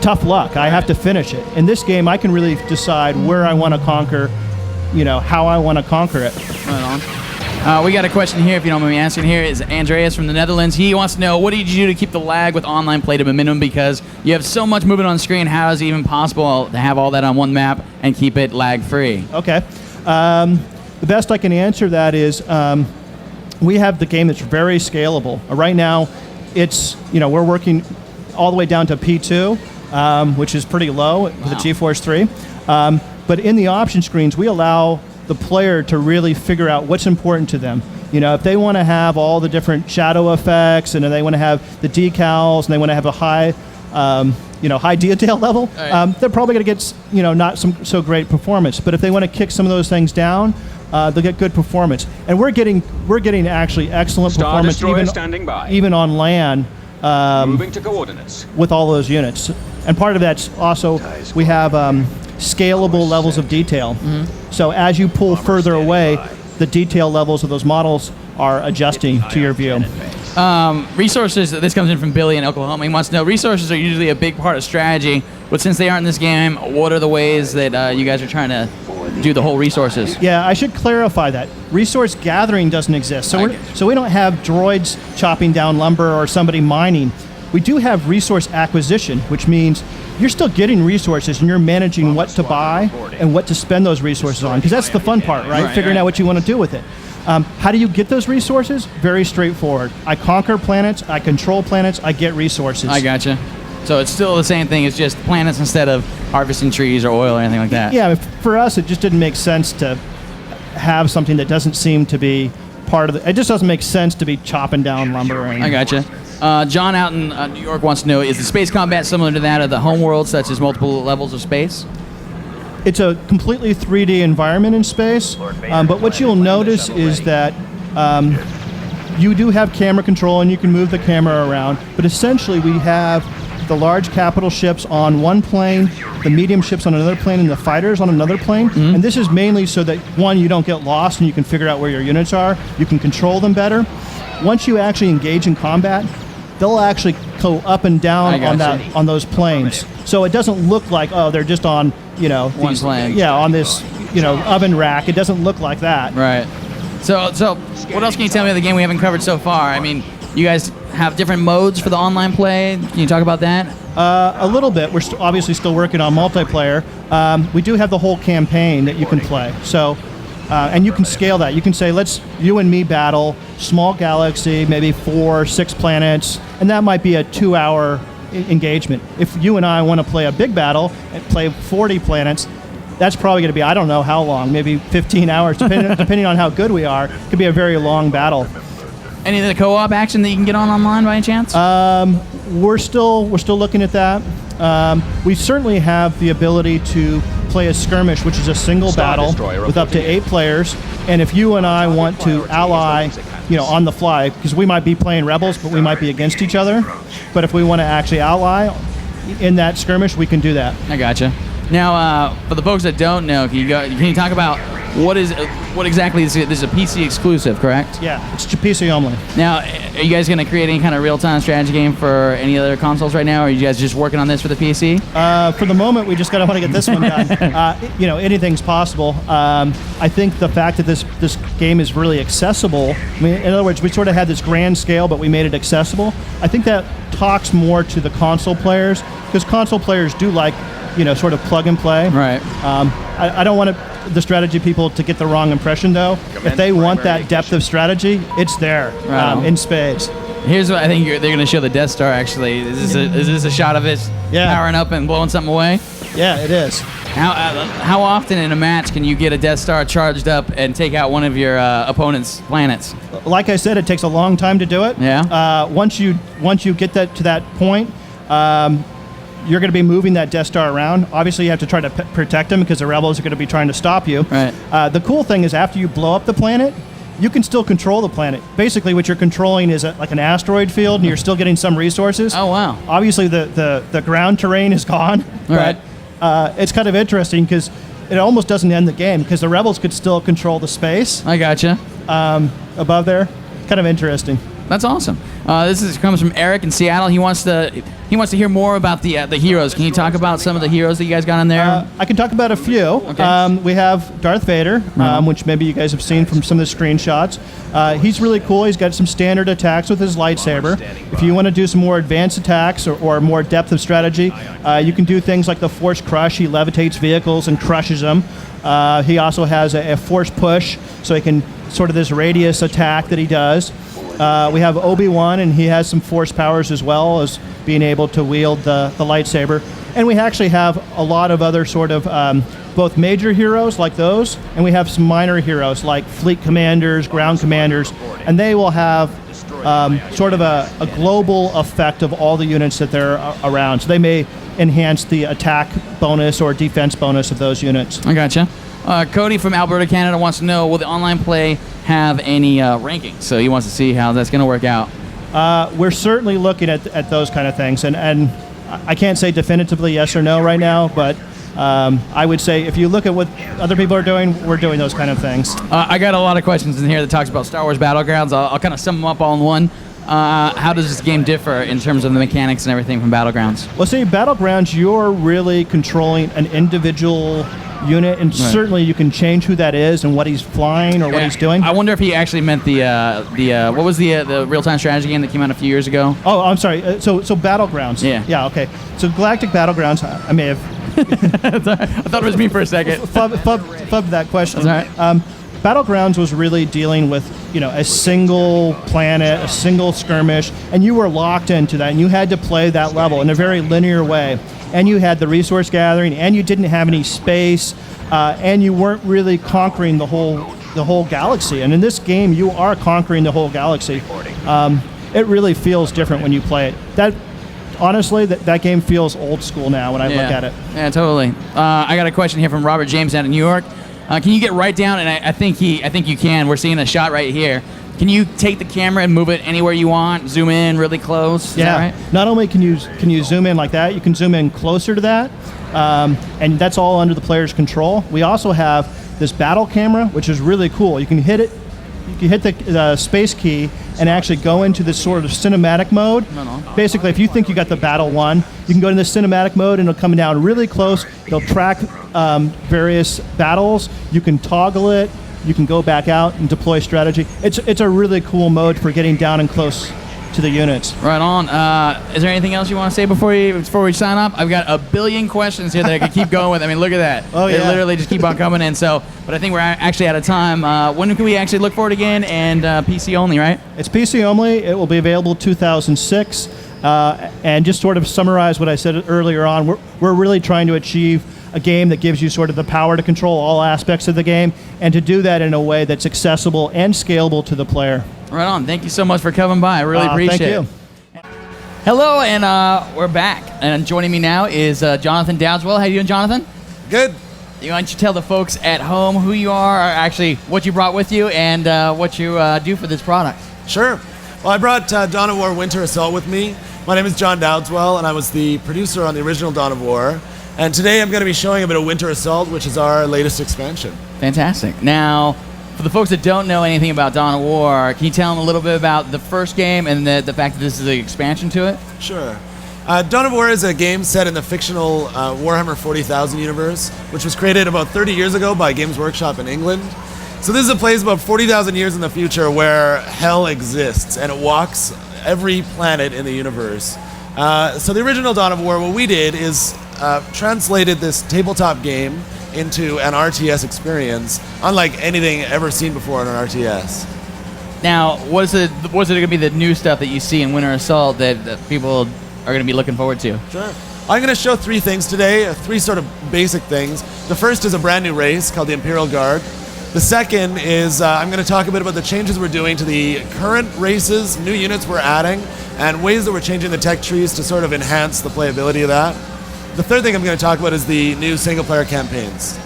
tough luck. I have to finish it. In this game, I can really decide where I want to conquer, how I want to conquer it. Right on. We got a question here, if you don't mind me asking. Here is Andreas from the Netherlands. He wants to know, what did you do to keep the lag with online play to a minimum? Because you have so much movement on screen. How is it even possible to have all that on one map and keep it lag-free? Okay. The best I can answer that is we have the game that's very scalable. Right now, it's, we're working all the way down to P2, which is pretty low with the GeForce 3. But in the option screens, we allow the player to really figure out what's important to them. If they want to have all the different shadow effects, and they want to have the decals, and they want to have a high, high detail level, they're probably going to get, not so great performance. But if they want to kick some of those things down, they'll get good performance. And we're getting actually excellent performance even on LAN. Moving to coordinates. With all those units. And part of that's also, we have scalable levels of detail. Mm-hmm. So as you pull further away, the detail levels of those models are adjusting to your view. Resources, this comes in from Billy in Oklahoma. He wants to know, resources are usually a big part of strategy, but since they aren't in this game, what are the ways that you guys are trying to do the whole resources? Yeah, I should clarify that. Resource gathering doesn't exist. So we don't have droids chopping down lumber or somebody mining. We do have resource acquisition, which means you're still getting resources and you're managing what to buy and what to spend those resources on, because that's the fun part, right? Figuring out what you want to do with it. How do you get those resources? Very straightforward. I conquer planets, I control planets, I get resources. I gotcha. So it's still the same thing, it's just planets instead of harvesting trees or oil or anything like that. Yeah, for us, it just didn't make sense to have something that doesn't seem to be part of it. It just doesn't make sense to be chopping down lumber. I gotcha. John out in New York wants to know, is the space combat similar to that of the homeworld, such as multiple levels of space? It's a completely 3D environment in space, but what you'll notice is that you do have camera control and you can move the camera around, but essentially we have the large capital ships on one plane, the medium ships on another plane, and the fighters on another plane. Mm-hmm. And this is mainly so that, one, you don't get lost and you can figure out where your units are. You can control them better. Once you actually engage in combat, they'll actually go up and down on those planes. So it doesn't look like, they're just on, one plane. Yeah, on this, oven rack. It doesn't look like that. Right. So what else can you tell me of the game we haven't covered so far? I mean, you guys have different modes for the online play. Can you talk about that? A little bit. We're obviously still working on multiplayer. We do have the whole campaign that you can play. So, and you can scale that. You can say, let's you and me battle, small galaxy, maybe 4 or 6 planets, and that might be a 2-hour engagement. If you and I want to play a big battle and play 40 planets, that's probably going to be, I don't know how long, maybe 15 hours, depending on how good we are. It could be a very long battle. Any of the co-op action that you can get online by any chance? We're still looking at that. We certainly have the ability to play a skirmish, which is a single battle with up to 8 players. And if you and I want to ally, on the fly, because we might be playing Rebels, but we might be against each other. But if we want to actually ally in that skirmish, we can do that. I gotcha. Now, for the folks that don't know, can you talk about what exactly is it? This is a PC exclusive, correct? Yeah, it's PC only. Now, are you guys going to create any kind of real-time strategy game for any other consoles right now, or are you guys just working on this for the PC? For the moment, we just want to get this one done. Anything's possible. I think the fact that this game is really accessible, in other words, we sort of had this grand scale, but we made it accessible. I think that talks more to the console players, because console players do like, sort of plug and play. Right. I don't want the strategy people to get the wrong impression, though. If they want that depth of strategy, it's there in spades. Here's what I think they're going to show the Death Star, actually. Is this a shot of it powering up and blowing something away? Yeah, it is. How often in a match can you get a Death Star charged up and take out one of your opponent's planets? Like I said, it takes a long time to do it. Yeah. Once you get to that point, you're going to be moving that Death Star around. Obviously, you have to try to protect them because the Rebels are going to be trying to stop you. Right. The cool thing is after you blow up the planet, you can still control the planet. Basically, what you're controlling is like an asteroid field, and you're still getting some resources. Oh, wow. Obviously, the ground terrain is gone. Right. But it's kind of interesting because it almost doesn't end the game because the Rebels could still control the space. I gotcha. Above there. Kind of interesting. That's awesome. This comes from Eric in Seattle. He wants to hear more about the heroes. Can you talk about some of the heroes that you guys got in there? I can talk about a few. Okay. We have Darth Vader, which maybe you guys have seen from some of the screenshots. He's really cool. He's got some standard attacks with his lightsaber. If you want to do some more advanced attacks or more depth of strategy, you can do things like the Force Crush. He levitates vehicles and crushes them. He also has a Force Push, so he can sort of this radius attack that he does. We have Obi-Wan, and he has some force powers as well as being able to wield the lightsaber. And we actually have a lot of other sort of both major heroes like those, and we have some minor heroes like fleet commanders, ground commanders, and they will have sort of a global effect of all the units that they're around. So they may enhance the attack bonus or defense bonus of those units. I gotcha. Cody from Alberta, Canada wants to know, will the online play have any rankings? So he wants to see how that's going to work out. We're certainly looking at those kind of things, and I can't say definitively yes or no right now, but I would say if you look at what other people are doing, we're doing those kind of things. I got a lot of questions in here that talks about Star Wars Battlegrounds. I'll kind of sum them up all in one. How does this game differ in terms of the mechanics and everything from Battlegrounds? Well, see, Battlegrounds, you're really controlling an individual unit, and certainly you can change who that is and what he's flying or what he's doing. I wonder if he actually meant what was the real-time strategy game that came out a few years ago? Oh, I'm sorry. So Battlegrounds. Yeah. Okay. So Galactic Battlegrounds. I may have. I thought it was me for a second. Fubbed that question. That's all right. Battlegrounds was really dealing with a single planet, a single skirmish, and you were locked into that, and you had to play that level in a very linear way. And you had the resource gathering, and you didn't have any space, and you weren't really conquering the whole galaxy. And in this game, you are conquering the whole galaxy. It really feels different when you play it. Honestly, that game feels old school now when I look at it. Yeah, totally. I got a question here from Robert James out of New York. Can you get right down? And I think you can. We're seeing a shot right here. Can you take the camera and move it anywhere you want? Zoom in really close? Is that right? Not only can you zoom in like that, you can zoom in closer to that, and that's all under the player's control. We also have this battle camera, which is really cool. You can hit it. You can hit the space key and actually go into this sort of cinematic mode. Basically, if you think you got the battle won, you can go into the cinematic mode and it'll come down really close. It'll track various battles. You can toggle it. You can go back out and deploy strategy. It's a really cool mode for getting down and close to the units. Right on. Is there anything else you want to say before we sign up? I've got a billion questions here that I could keep going with. I mean, look at that. Oh, yeah. They literally just keep on coming in. So, but I think we're actually out of time. When can we actually look for it again? And PC only, right? It's PC only. It will be available 2006. And just sort of summarize what I said earlier on, we're really trying to achieve a game that gives you sort of the power to control all aspects of the game, and to do that in a way that's accessible and scalable to the player. Right on. Thank you so much for coming by. I really appreciate it. Thank you. Hello, and we're back. And joining me now is Jonathan Dowswell. How you doing, Jonathan? Good. why don't you tell the folks at home who you are, or actually what you brought with you, and what you do for this product? Sure. Well, I brought Dawn of War Winter Assault with me. My name is John Dowdswell, and I was the producer on the original Dawn of War. And today I'm going to be showing a bit of Winter Assault, which is our latest expansion. Fantastic. Now, for the folks that don't know anything about Dawn of War, can you tell them a little bit about the first game and the fact that this is an expansion to it? Sure. Dawn of War is a game set in the fictional Warhammer 40,000 universe, which was created about 30 years ago by Games Workshop in England. So this is a place about 40,000 years in the future where hell exists, and it walks every planet in the universe. So the original Dawn of War, what we did is translated this tabletop game into an RTS experience, unlike anything ever seen before in an RTS. Now, was it going to be the new stuff that you see in Winter Assault that people are going to be looking forward to? Sure. I'm going to show three things today, three sort of basic things. The first is a brand new race called the Imperial Guard. The second is I'm going to talk a bit about the changes we're doing to the current races, new units we're adding, and ways that we're changing the tech trees to sort of enhance the playability of that. The third thing I'm going to talk about is the new single-player campaigns.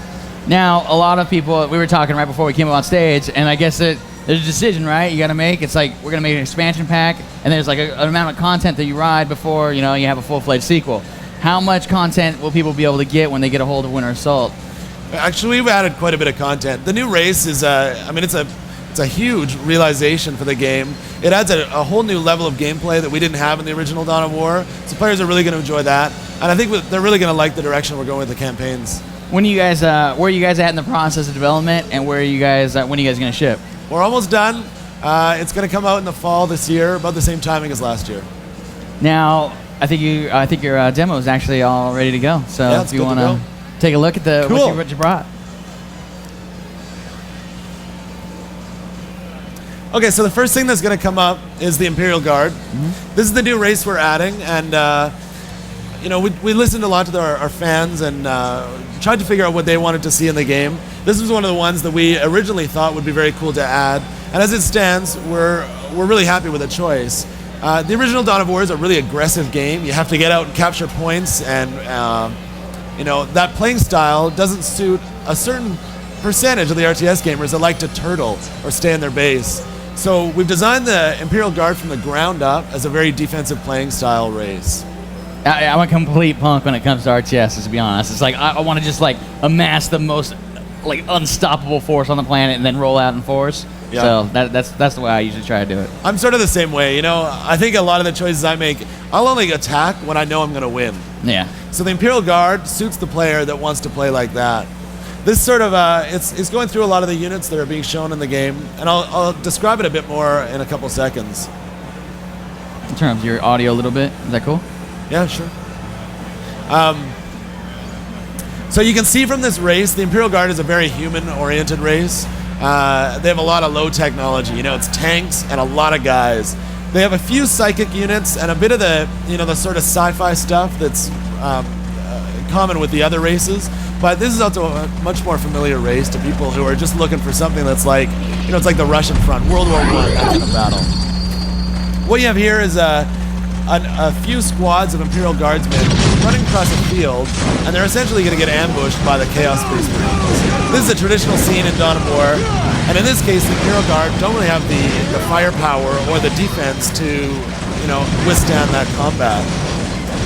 Now, a lot of people, we were talking right before we came up on stage, and I guess there's a decision, right? You got to make. It's like we're going to make an expansion pack, and there's like an amount of content that you ride before you have a full-fledged sequel. How much content will people be able to get when they get a hold of Winter Assault? Actually, we've added quite a bit of content. The new race is, it's a huge realization for the game. It adds a whole new level of gameplay that we didn't have in the original Dawn of War. So players are really going to enjoy that, and I think they're really going to like the direction we're going with the campaigns. When you guys, where are you guys at in the process of development, and where are you guys? When are you guys going to ship? We're almost done. It's going to come out in the fall this year, about the same timing as last year. Now, I think your demo is actually all ready to go. So yeah, if you want to take a look at what you brought. Okay, so the first thing that's going to come up is the Imperial Guard. Mm-hmm. This is the new race we're adding, and we listened a lot to our fans and tried to figure out what they wanted to see in the game. This was one of the ones that we originally thought would be very cool to add, and as it stands, we're really happy with the choice. The original Dawn of War is a really aggressive game. You have to get out and capture points, and that playing style doesn't suit a certain percentage of the RTS gamers that like to turtle or stay in their base. So we've designed the Imperial Guard from the ground up as a very defensive playing style race. I'm a complete punk when it comes to RTS, to be honest. It's like I want to just like amass the most like unstoppable force on the planet and then roll out in force. Yeah. So that's the way I usually try to do it. I'm sort of the same way. I think a lot of the choices I make, I'll only attack when I know I'm going to win. Yeah. So the Imperial Guard suits the player that wants to play like that. This sort of, it's going through a lot of the units that are being shown in the game, and I'll describe it a bit more in a couple seconds. In terms of your audio a little bit, is that cool? Yeah, sure. So you can see from this race, the Imperial Guard is a very human-oriented race. They have a lot of low technology. It's tanks and a lot of guys. They have a few psychic units and a bit of the sort of sci-fi stuff that's common with the other races. But this is also a much more familiar race to people who are just looking for something that's like, it's like the Russian front, World War I, that kind of battle. What you have here is a few squads of Imperial Guardsmen running across a field, and they're essentially going to get ambushed by the Chaos Space Marines. This is a traditional scene in Dawn of War, and in this case, the Imperial Guard don't really have the firepower or the defense to, withstand that combat.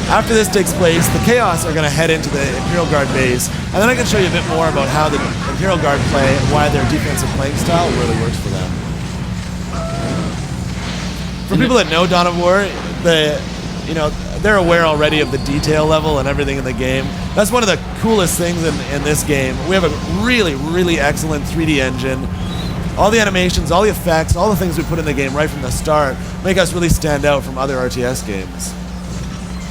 After this takes place, the Chaos are going to head into the Imperial Guard base, and then I can show you a bit more about how the Imperial Guard play and why their defensive playing style really works for them. For people that know Dawn of War, they're aware already of the detail level and everything in the game. That's one of the coolest things in this game. We have a really, really excellent 3D engine. All the animations, all the effects, all the things we put in the game right from the start make us really stand out from other RTS games.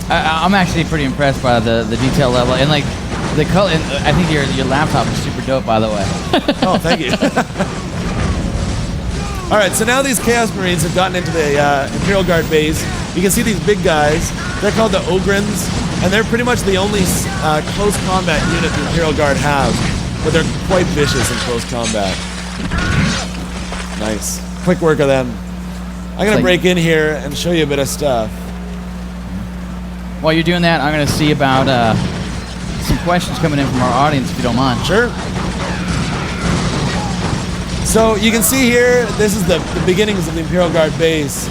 I'm actually pretty impressed by the detail level and like the color. And I think your laptop is super dope, by the way. Oh, thank you. All right, so now these Chaos Marines have gotten into the Imperial Guard base. You can see these big guys. They're called the Ogrins, and they're pretty much the only close combat unit the Imperial Guard has, but they're quite vicious in close combat. Nice. Quick work of them. I'm going to break in here and show you a bit of stuff. While you're doing that, I'm going to see about some questions coming in from our audience, if you don't mind. Sure. So you can see here, this is the beginnings of the Imperial Guard base.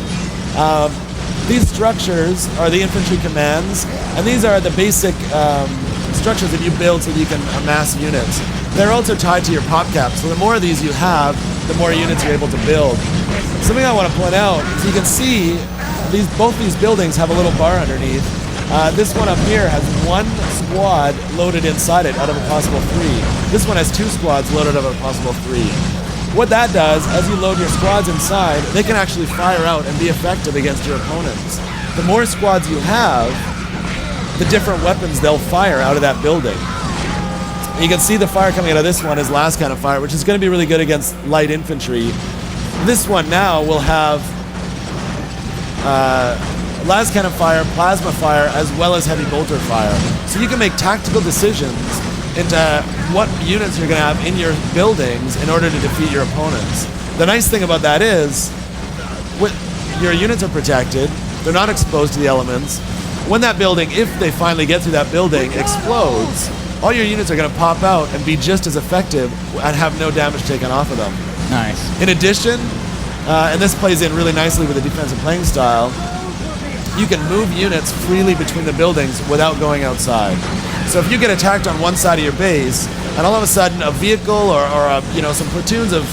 These structures are the infantry commands, and these are the basic structures that you build so that you can amass units. They're also tied to your pop caps, so the more of these you have, the more units you're able to build. Something I want to point out is you can see both these buildings have a little bar underneath. This one up here has 1 squad loaded inside it out of a possible 3. This one has 2 squads loaded out of a possible 3. What that does, as you load your squads inside, they can actually fire out and be effective against your opponents. The more squads you have, the different weapons they'll fire out of that building. You can see the fire coming out of this one is last cannon fire, which is going to be really good against light infantry. This one now will have last cannon fire, plasma fire, as well as heavy bolter fire. So you can make tactical decisions into what units you're going to have in your buildings in order to defeat your opponents. The nice thing about that is, your units are protected, they're not exposed to the elements. When that building, if they finally get through that building, explodes, all your units are going to pop out and be just as effective and have no damage taken off of them. Nice. In addition, and this plays in really nicely with the defensive playing style, you can move units freely between the buildings without going outside. So if you get attacked on one side of your base, and all of a sudden a vehicle or some platoons of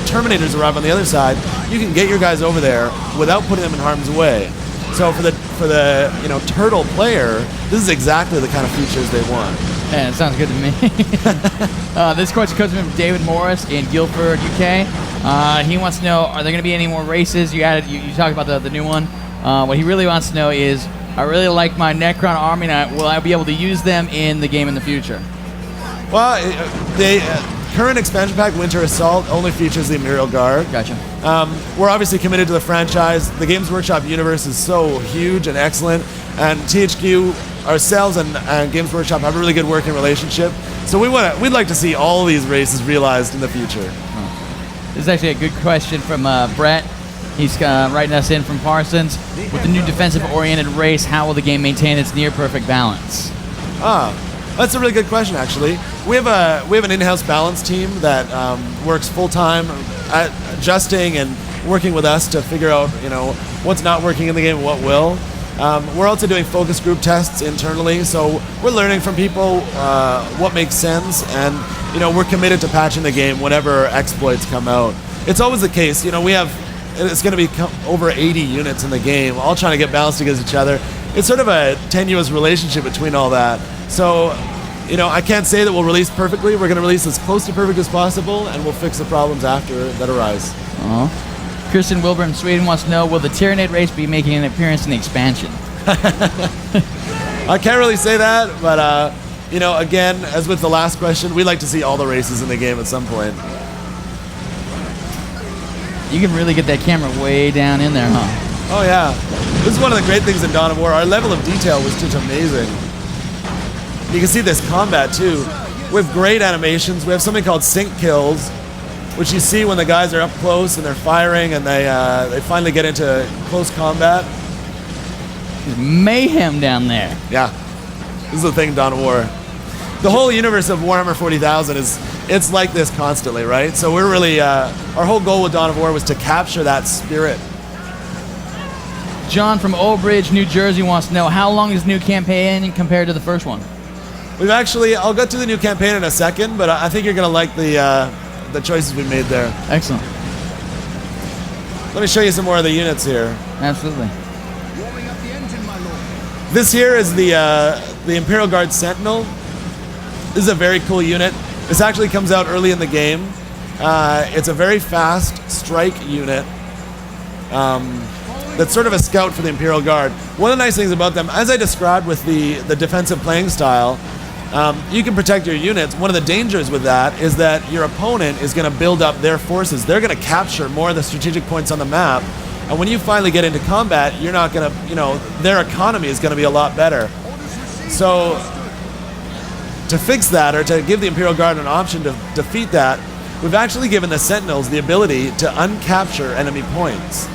Terminators arrive on the other side, you can get your guys over there without putting them in harm's way. So for the turtle player, this is exactly the kind of features they want. Yeah, it sounds good to me. This question comes from David Morris in Guildford, UK. He wants to know, are there going to be any more races? You talked about the new one. What he really wants to know is, I really like my Necron army, and will I be able to use them in the game in the future? Well, the current expansion pack, Winter Assault, only features the Imperial Guard. Gotcha. We're obviously committed to the franchise. The Games Workshop universe is so huge and excellent, and THQ, ourselves, and Games Workshop have a really good working relationship. So we'd like to see all these races realized in the future. This is actually a good question from Brett. He's writing us in from Parsons. With the new defensive-oriented race, how will the game maintain its near-perfect balance? That's a really good question, actually. We have an in-house balance team that works full-time at adjusting and working with us to figure out, what's not working in the game and what will. We're also doing focus group tests internally, so we're learning from people what makes sense, and we're committed to patching the game whenever exploits come out. It's always the case. It's going to be over 80 units in the game, all trying to get balanced against each other. It's sort of a tenuous relationship between all that. So, I can't say that we'll release perfectly. We're going to release as close to perfect as possible, and we'll fix the problems after that arise. Kristen Wilburn, Sweden, wants to know, will the Tyranid race be making an appearance in the expansion? I can't really say that, but, again, as with the last question, we'd like to see all the races in the game at some point. You can really get that camera way down in there, huh? Oh, yeah. This is one of the great things in Dawn of War. Our level of detail was just amazing. You can see this combat, too. We have great animations. We have something called sync kills, which you see when the guys are up close and they're firing and they finally get into close combat. There's mayhem down there. Yeah. This is the thing in Dawn of War. The whole universe of Warhammer 40,000 it's like this constantly, right? So we're really, our whole goal with Dawn of War was to capture that spirit. John from Old Bridge, New Jersey wants to know, how long is the new campaign compared to the first one? I'll get to the new campaign in a second, but I think you're going to like the choices we made there. Excellent. Let me show you some more of the units here. Absolutely. This here is the Imperial Guard Sentinel. This is a very cool unit. This actually comes out early in the game. It's a very fast strike unit that's sort of a scout for the Imperial Guard. One of the nice things about them, as I described with the defensive playing style, you can protect your units. One of the dangers with that is that your opponent is going to build up their forces. They're going to capture more of the strategic points on the map. And when you finally get into combat, you're not going to, their economy is going to be a lot better. So to fix that, or to give the Imperial Guard an option to defeat that, we've actually given the Sentinels the ability to uncapture enemy points.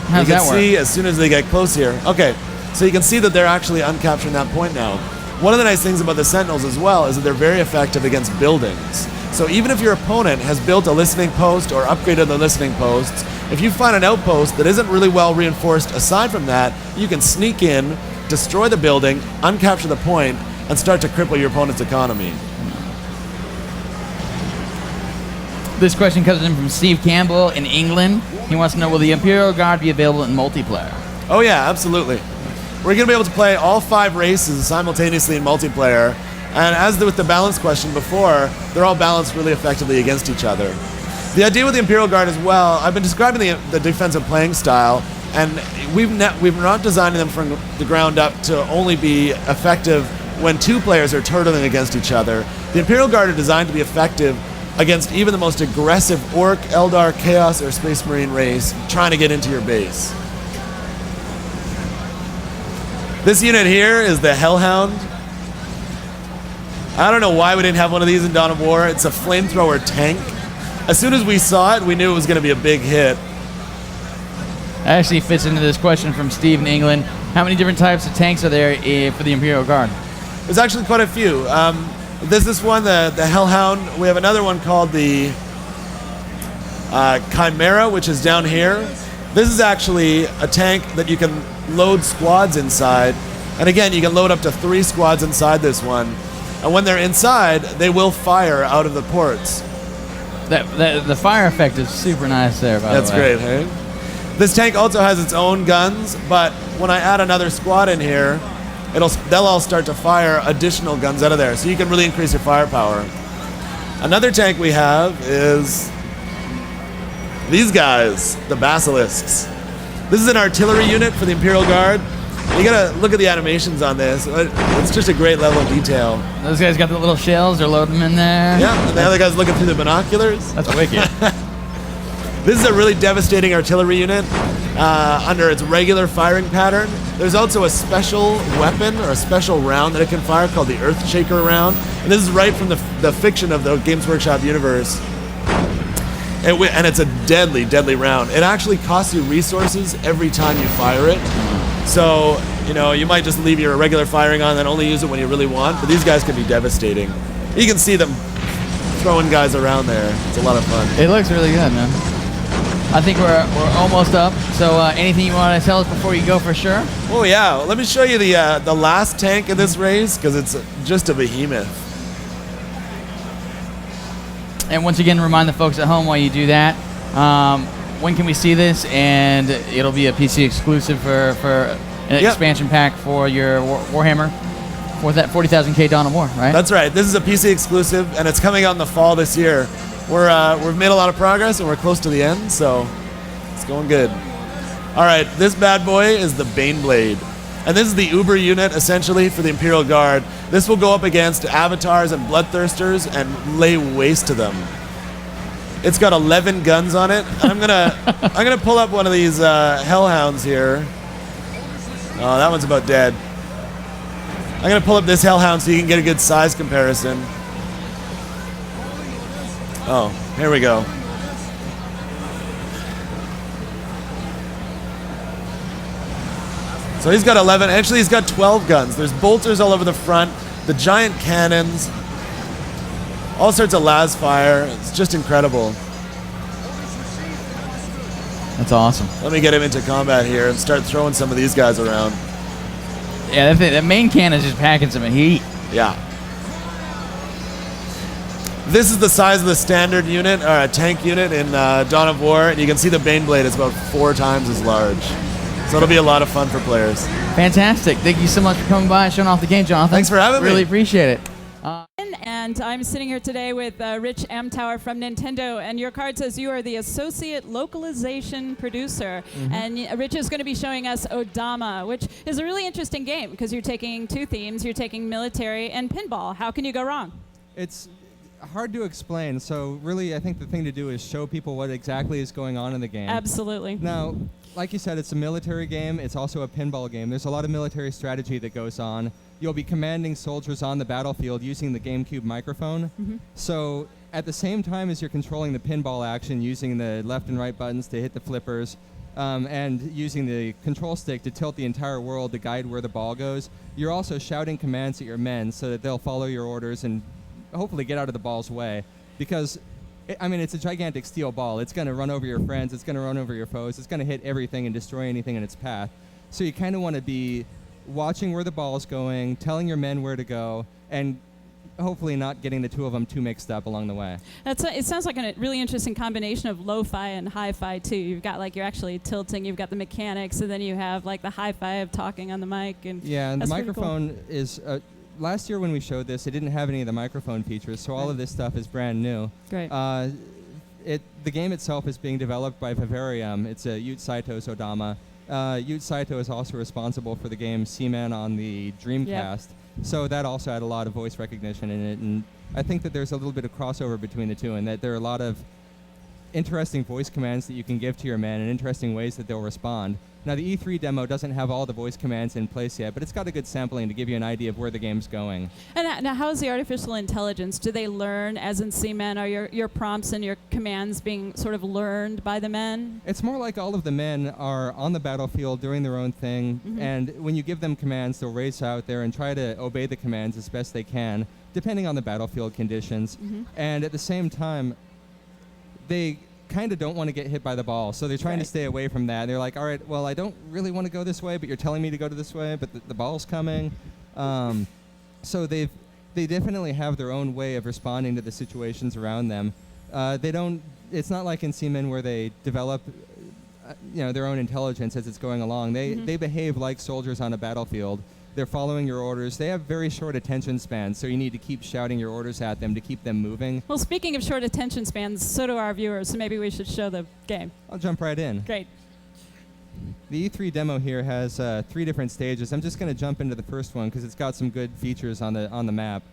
How does that work? You can see as soon as they get close here. Okay, so you can see that they're actually uncapturing that point now. One of the nice things about the Sentinels as well is that they're very effective against buildings. So even if your opponent has built a listening post or upgraded the listening posts, if you find an outpost that isn't really well reinforced aside from that, you can sneak in, destroy the building, uncapture the point, and start to cripple your opponent's economy. This question comes in from Steve Campbell in England. He wants to know, will the Imperial Guard be available in multiplayer? Oh yeah, absolutely. We're going to be able to play all 5 races simultaneously in multiplayer, and as with the balance question before, they're all balanced really effectively against each other. The idea with the Imperial Guard as well, I've been describing the defensive playing style, and we've not designed them from the ground up to only be effective when 2 players are turtling against each other. The Imperial Guard are designed to be effective against even the most aggressive Orc, Eldar, Chaos, or Space Marine race trying to get into your base. This unit here is the Hellhound. I don't know why we didn't have one of these in Dawn of War. It's a flamethrower tank. As soon as we saw it, we knew it was going to be a big hit. Actually fits into this question from Steve in England. How many different types of tanks are there for the Imperial Guard? There's actually quite a few. There's this one, the Hellhound. We have another one called the Chimera, which is down here. This is actually a tank that you can load squads inside. And again, you can load up to 3 squads inside this one. And when they're inside, they will fire out of the ports. The fire effect is super nice there, by the way. That's great, hey? This tank also has its own guns, but when I add another squad in here, they'll all start to fire additional guns out of there, so you can really increase your firepower. Another tank we have is these guys, the Basilisks. This is an artillery unit for the Imperial Guard. You gotta look at the animations on this. It's just a great level of detail. Those guys got the little shells, they're loading them in there. Yeah, and the other guy's looking through the binoculars. That's wicked. This is a really devastating artillery unit under its regular firing pattern. There's also a special weapon or a special round that it can fire called the Earthshaker round. And this is right from the fiction of the Games Workshop universe. And it's a deadly, deadly round. It actually costs you resources every time you fire it. So, you might just leave your regular firing on and only use it when you really want, but these guys can be devastating. You can see them throwing guys around there. It's a lot of fun. It looks really good, man. I think we're almost up. So anything you want to tell us before you go for sure? Oh yeah, let me show you the last tank in this race because it's just a behemoth. And once again, remind the folks at home while you do that. When can we see this? And it'll be a PC exclusive for an expansion pack for your Warhammer for that 40,000K Dawn of War, right? That's right. This is a PC exclusive, and it's coming out in the fall this year. We've made a lot of progress, and we're close to the end, so it's going good. All right, this bad boy is the Baneblade. And this is the Uber unit, essentially, for the Imperial Guard. This will go up against avatars and bloodthirsters and lay waste to them. It's got 11 guns on it. I'm gonna pull up one of these Hellhounds here. Oh, that one's about dead. I'm gonna pull up this Hellhound so you can get a good size comparison. Oh, here we go. So he's got 11. Actually, he's got 12 guns. There's bolters all over the front, the giant cannons, all sorts of las fire. It's just incredible. That's awesome. Let me get him into combat here and start throwing some of these guys around. Yeah, that main cannon is just packing some heat. Yeah. This is the size of the standard unit, or a tank unit in Dawn of War, and you can see the Baneblade is about 4 times as large. So it'll be a lot of fun for players. Fantastic. Thank you so much for coming by and showing off the game, Jonathan. Thanks for having me. Really appreciate it. And I'm sitting here today with Rich Amtower from Nintendo, and your card says you are the associate localization producer. And Rich is going to be showing us Odama, which is a really interesting game because you're taking 2 themes. You're taking military and pinball. How can you go wrong? It's hard to explain, so really I think the thing to do is show people what exactly is going on in the game. Absolutely. Now, like you said, it's a military game. It's also a pinball game. There's a lot of military strategy that goes on. You'll be commanding soldiers on the battlefield using the GameCube microphone. So at the same time as you're controlling the pinball action using the left and right buttons to hit the flippers, and using the control stick to tilt the entire world to guide where the ball goes, you're also shouting commands at your men so that they'll follow your orders and hopefully get out of the ball's way. Because, it's a gigantic steel ball. It's going to run over your friends. It's going to run over your foes. It's going to hit everything and destroy anything in its path. So you kind of want to be watching where the ball is going, telling your men where to go, and hopefully not getting the two of them too mixed up along the way. It sounds like a really interesting combination of lo-fi and hi-fi too. You've got you're actually tilting, you've got the mechanics, and then you have the hi-fi of talking on the mic. And the that's microphone pretty cool. is. Last year when we showed this, it didn't have any of the microphone features, so all of this stuff is brand new. Great. The game itself is being developed by Vivarium. It's Yute Saito's Odama. Yute Saito is also responsible for the game Seaman on the Dreamcast. So that also had a lot of voice recognition in it, and I think that there's a little bit of crossover between the two, and that there are a lot of interesting voice commands that you can give to your men and interesting ways that they'll respond. Now, the E3 demo doesn't have all the voice commands in place yet, but it's got a good sampling to give you an idea of where the game's going. And now, how is the artificial intelligence? Do they learn, as in Seaman? Are your prompts and your commands being sort of learned by the men? It's more like all of the men are on the battlefield doing their own thing, and when you give them commands, they'll race out there and try to obey the commands as best they can, depending on the battlefield conditions. And at the same time, they kind of don't want to get hit by the ball, so they're trying to stay away from that. They're like, all right, well, I don't really want to go this way, but you're telling me to go to this way, but the ball's coming. So they definitely have their own way of responding to the situations around them. It's not like in Seaman where they develop their own intelligence as it's going along. They behave like soldiers on a battlefield. They're following your orders. They have very short attention spans, so you need to keep shouting your orders at them to keep them moving. Well, speaking of short attention spans, so do our viewers, so maybe we should show the game. I'll jump right in. Great. The E3 demo here has 3 different stages. I'm just going to jump into the first one because it's got some good features on the map.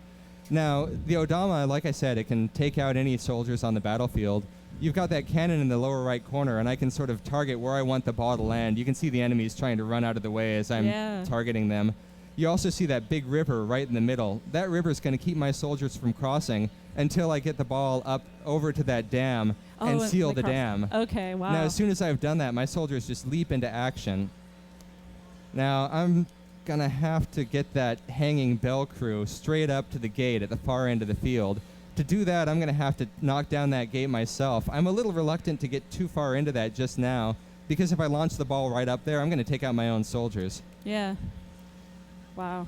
Now, the Odama, like I said, it can take out any soldiers on the battlefield. You've got that cannon in the lower right corner, and I can sort of target where I want the ball to land. You can see the enemies trying to run out of the way as I'm targeting them. You also see that big river right in the middle. That river is going to keep my soldiers from crossing until I get the ball up over to that dam and seal the dam. Okay, wow. Now, as soon as I've done that, my soldiers just leap into action. Now, I'm going to have to get that hanging bell crew straight up to the gate at the far end of the field. To do that, I'm going to have to knock down that gate myself. I'm a little reluctant to get too far into that just now, because if I launch the ball right up there, I'm going to take out my own soldiers. Yeah. Wow.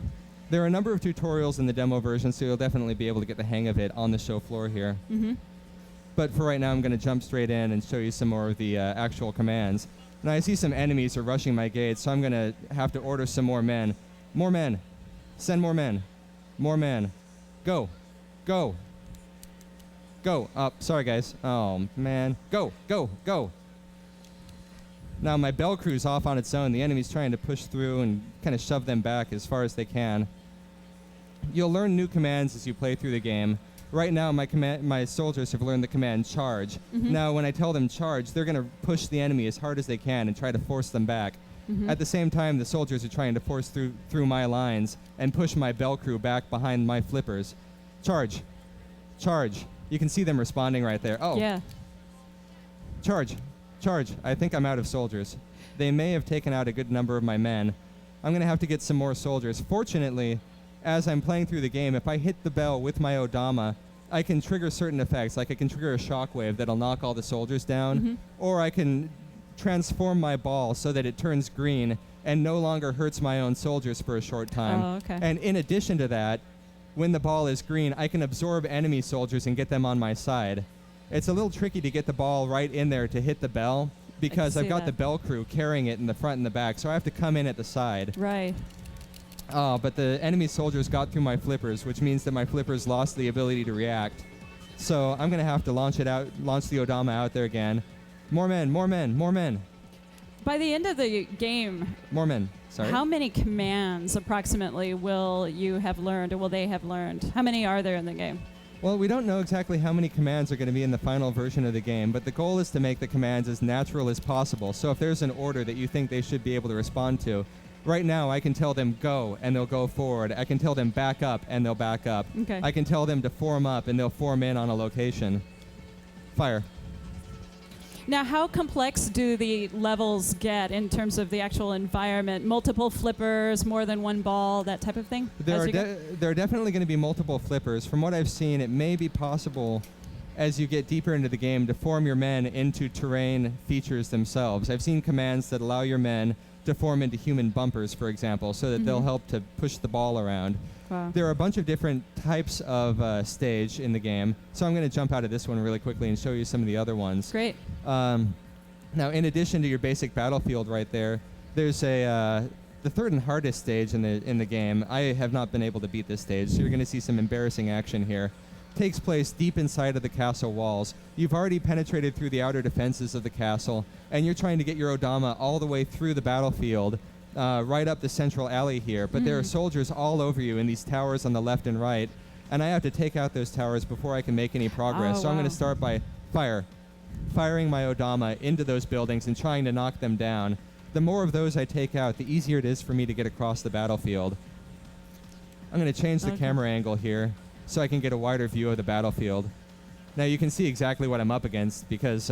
There are a number of tutorials in the demo version, so you'll definitely be able to get the hang of it on the show floor here. But for right now, I'm going to jump straight in and show you some more of the actual commands. Now, I see some enemies are rushing my gates, so I'm going to have to order some more men. More men. Send more men. More men. Go. Go. Go. Sorry, guys. Oh, man. Go. Go. Go. Now, my bell crew's off on its own. The enemy's trying to push through and kind of shove them back as far as they can. You'll learn new commands as you play through the game. Right now, my soldiers have learned the command charge. Now, when I tell them charge, they're going to push the enemy as hard as they can and try to force them back. At the same time, the soldiers are trying to force through my lines and push my bell crew back behind my flippers. Charge. Charge. You can see them responding right there. Oh. Yeah. Charge. Charge. I think I'm out of soldiers. They may have taken out a good number of my men. I'm going to have to get some more soldiers. Fortunately, as I'm playing through the game, if I hit the bell with my Odama, I can trigger certain effects. Like I can trigger a shockwave that'll knock all the soldiers down, or I can transform my ball so that it turns green and no longer hurts my own soldiers for a short time. Oh, okay. And in addition to that, when the ball is green, I can absorb enemy soldiers and get them on my side. It's a little tricky to get the ball right in there to hit the bell because I've got the bell crew carrying it in the front and the back, so I have to come in at the side. Right. But the enemy soldiers got through my flippers, which means that my flippers lost the ability to react. So I'm going to have to launch the Odama out there again. More men, more men, more men. By the end of the game, more men. Sorry. How many commands approximately will you have learned, or will they have learned? How many are there in the game? Well, we don't know exactly how many commands are going to be in the final version of the game, but the goal is to make the commands as natural as possible. So if there's an order that you think they should be able to respond to, right now I can tell them go, and they'll go forward. I can tell them back up, and they'll back up. Okay. I can tell them to form up, and they'll form in on a location. Fire. Now, how complex do the levels get in terms of the actual environment? Multiple flippers, more than one ball, that type of thing? There are definitely going to be multiple flippers. From what I've seen, it may be possible as you get deeper into the game to form your men into terrain features themselves. I've seen commands that allow your men to form into human bumpers, for example, so that they'll help to push the ball around. Wow. There are a bunch of different types of stage in the game, so I'm going to jump out of this one really quickly and show you some of the other ones. Great. Now, in addition to your basic battlefield right there, there's the third and hardest stage in the game. I have not been able to beat this stage, so you're going to see some embarrassing action here. Takes place deep inside of the castle walls. You've already penetrated through the outer defenses of the castle, and you're trying to get your Odama all the way through the battlefield, right up the central alley here. But there are soldiers all over you in these towers on the left and right, and I have to take out those towers before I can make any progress. So I'm going to start by firing my Odama into those buildings and trying to knock them down. The more of those I take out, the easier it is for me to get across the battlefield. I'm going to change the camera angle here so I can get a wider view of the battlefield. Now you can see exactly what I'm up against because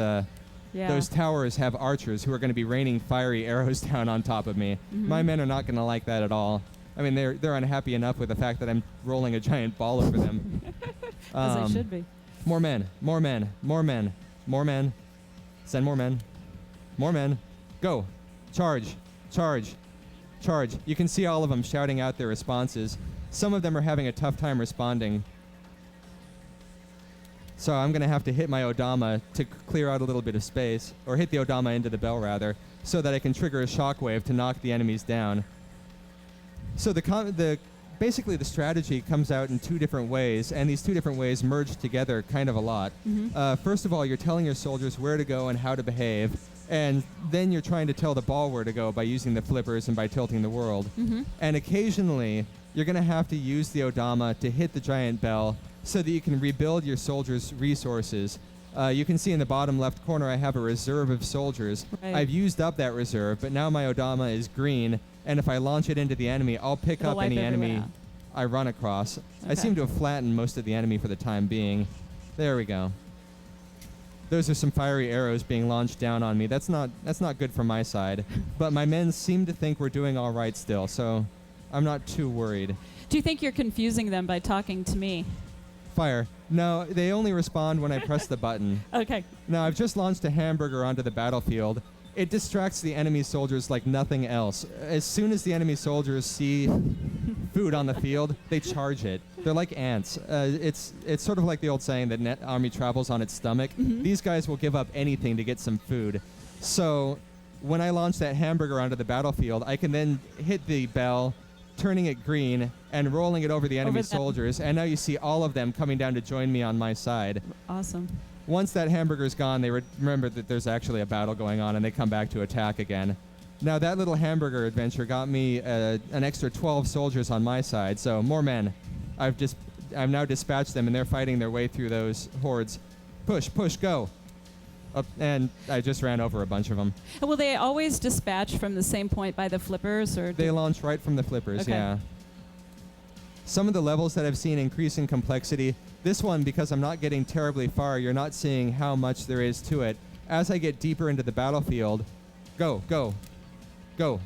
those towers have archers who are going to be raining fiery arrows down on top of me. My men are not going to like that at all. I mean, they're unhappy enough with the fact that I'm rolling a giant ball over them. As they should be. More men, more men, more men, more men. Send more men. More men. Go. Charge. Charge. Charge. You can see all of them shouting out their responses. Some of them are having a tough time responding. So I'm going to have to hit my Odama to clear out a little bit of space, or hit the Odama into the bell rather, so that I can trigger a shockwave to knock the enemies down. So basically the strategy comes out in two different ways, and these two different ways merge together kind of a lot. First of all, you're telling your soldiers where to go and how to behave, and then you're trying to tell the ball where to go by using the flippers and by tilting the world. And occasionally, you're going to have to use the Odama to hit the giant bell so that you can rebuild your soldiers' resources. You can see in the bottom left corner I have a reserve of soldiers. Right. I've used up that reserve, but now my Odama is green, and if I launch it into the enemy, I'll pick up any enemy I run across. I seem to have flattened most of the enemy for the time being. There we go. Those are some fiery arrows being launched down on me. That's not good for my side, but my men seem to think we're doing all right still, so I'm not too worried. Do you think you're confusing them by talking to me? Fire. No, they only respond when I press the button. Okay. Now, I've just launched a hamburger onto the battlefield. It distracts the enemy soldiers like nothing else. As soon as the enemy soldiers see food on the field, they charge it. They're like ants. It's sort of like the old saying that net army travels on its stomach. These guys will give up anything to get some food. So when I launch that hamburger onto the battlefield, I can then hit the bell, turning it green and rolling it over the enemy soldiers, and now you see all of them coming down to join me on my side. Awesome. Once that hamburger's gone, they remember that there's actually a battle going on, and they come back to attack again. Now, that little hamburger adventure got me an extra 12 soldiers on my side, so more men. I've now dispatched them, and they're fighting their way through those hordes. Push, push, go. And I just ran over a bunch of them. Will they always dispatch from the same point by the flippers, or they launch right from the flippers? Okay. Yeah. Some of the levels that I've seen increase in complexity. This one, because I'm not getting terribly far, you're not seeing how much there is to it. As I get deeper into the battlefield, go, go, go.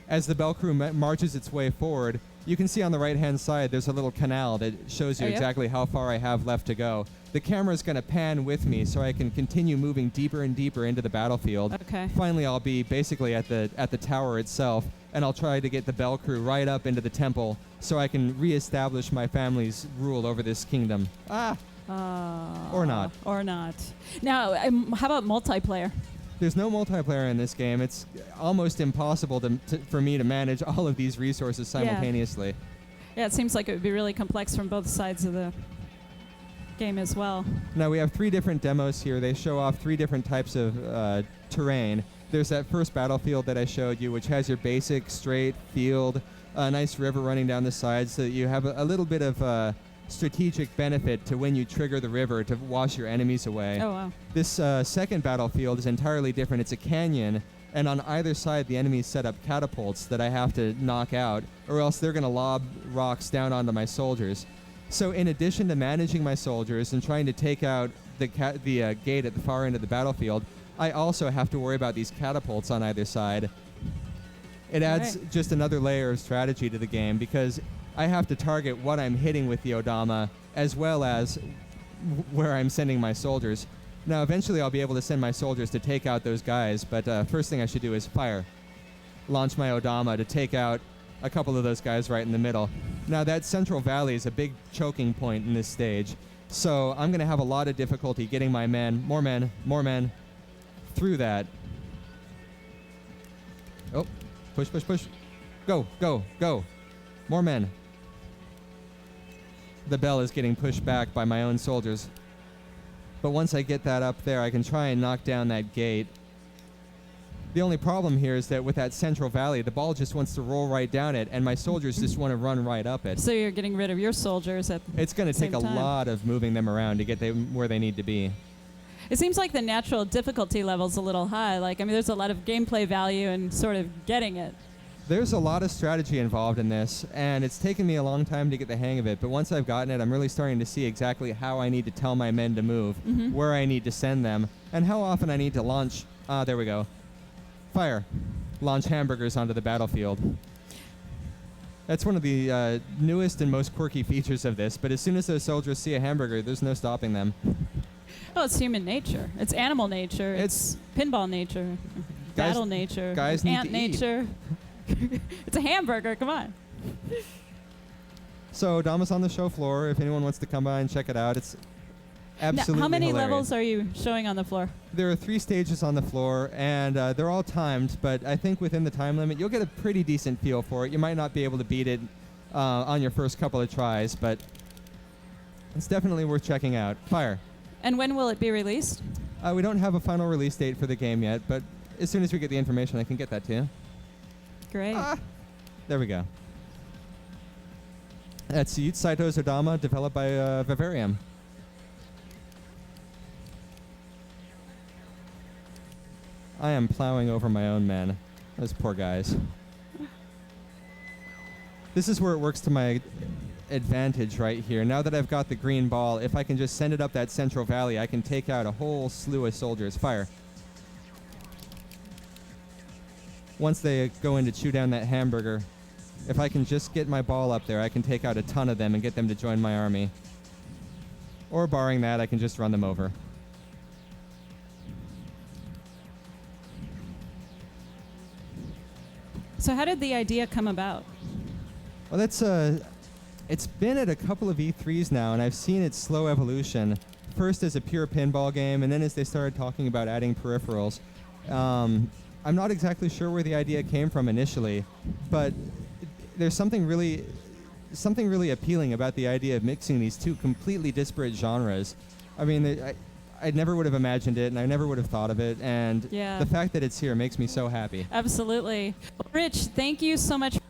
As the bell crew marches its way forward, you can see on the right-hand side there's a little canal that shows you exactly how far I have left to go. The camera's going to pan with me so I can continue moving deeper and deeper into the battlefield. Okay. Finally, I'll be basically at the tower itself, and I'll try to get the bell crew right up into the temple so I can reestablish my family's rule over this kingdom. Or not. Or not. Now, how about multiplayer? There's no multiplayer in this game. It's almost impossible for me to manage all of these resources simultaneously. Yeah, it seems like it would be really complex from both sides of the game as well. Now, we have 3 different demos here. They show off 3 different types of terrain. There's that first battlefield that I showed you, which has your basic straight field, a nice river running down the side so that you have a little bit of strategic benefit to when you trigger the river to wash your enemies away. Oh, wow. This second battlefield is entirely different. It's a canyon, and on either side the enemies set up catapults that I have to knock out, or else they're going to lob rocks down onto my soldiers. So in addition to managing my soldiers and trying to take out the gate at the far end of the battlefield, I also have to worry about these catapults on either side. It adds just another layer of strategy to the game because I have to target what I'm hitting with the Odama as well as where I'm sending my soldiers. Now, eventually I'll be able to send my soldiers to take out those guys, but first thing I should do is fire. Launch my Odama to take out a couple of those guys right in the middle. Now, that central valley is a big choking point in this stage, so I'm going to have a lot of difficulty getting my men, more men, through that. Oh, push, push, push. Go, go, go. More men. The bell is getting pushed back by my own soldiers. But once I get that up there, I can try and knock down that gate. The only problem here is that with that central valley, the ball just wants to roll right down it, and my soldiers just want to run right up it. So you're getting rid of your soldiers at It's going to take a lot of moving them around to get them where they need to be. It seems like the natural difficulty level's a little high. Like, I mean, there's a lot of gameplay value in sort of getting it. There's a lot of strategy involved in this, and it's taken me a long time to get the hang of it, but once I've gotten it, I'm really starting to see exactly how I need to tell my men to move, where I need to send them, and how often I need to launch... there we go. Fire. Launch hamburgers onto the battlefield. That's one of the newest and most quirky features of this, but as soon as those soldiers see a hamburger, there's no stopping them. Well, it's human nature. It's animal nature. It's pinball nature. Battle nature. Guys need ant to eat. nature. It's a hamburger. Come on. So, Dama's on the show floor. If anyone wants to come by and check it out, it's absolutely Now, how many hilarious. levels are you showing on the floor? There are 3 stages on the floor, and they're all timed, but I think within the time limit, you'll get a pretty decent feel for it. You might not be able to beat it on your first couple of tries, but it's definitely worth checking out. Fire. And when will it be released? We don't have a final release date for the game yet, but as soon as we get the information, I can get that to you. Great. There we go. That's Yuut Saito's Odama, developed by Vivarium. I am plowing over my own men. Those poor guys. This is where it works to my advantage right here. Now that I've got the green ball, if I can just send it up that central valley, I can take out a whole slew of soldiers. Fire. Once they go in to chew down that hamburger, if I can just get my ball up there, I can take out a ton of them and get them to join my army. Or barring that, I can just run them over. So how did the idea come about? Well, that's it's been at a couple of E3s now, and I've seen its slow evolution. First as a pure pinball game, and then as they started talking about adding peripherals. I'm not exactly sure where the idea came from initially, but there's something really appealing about the idea of mixing these two completely disparate genres. I mean, I never would have imagined it, and I never would have thought of it, and the fact that it's here makes me so happy. Absolutely. Rich, thank you so much for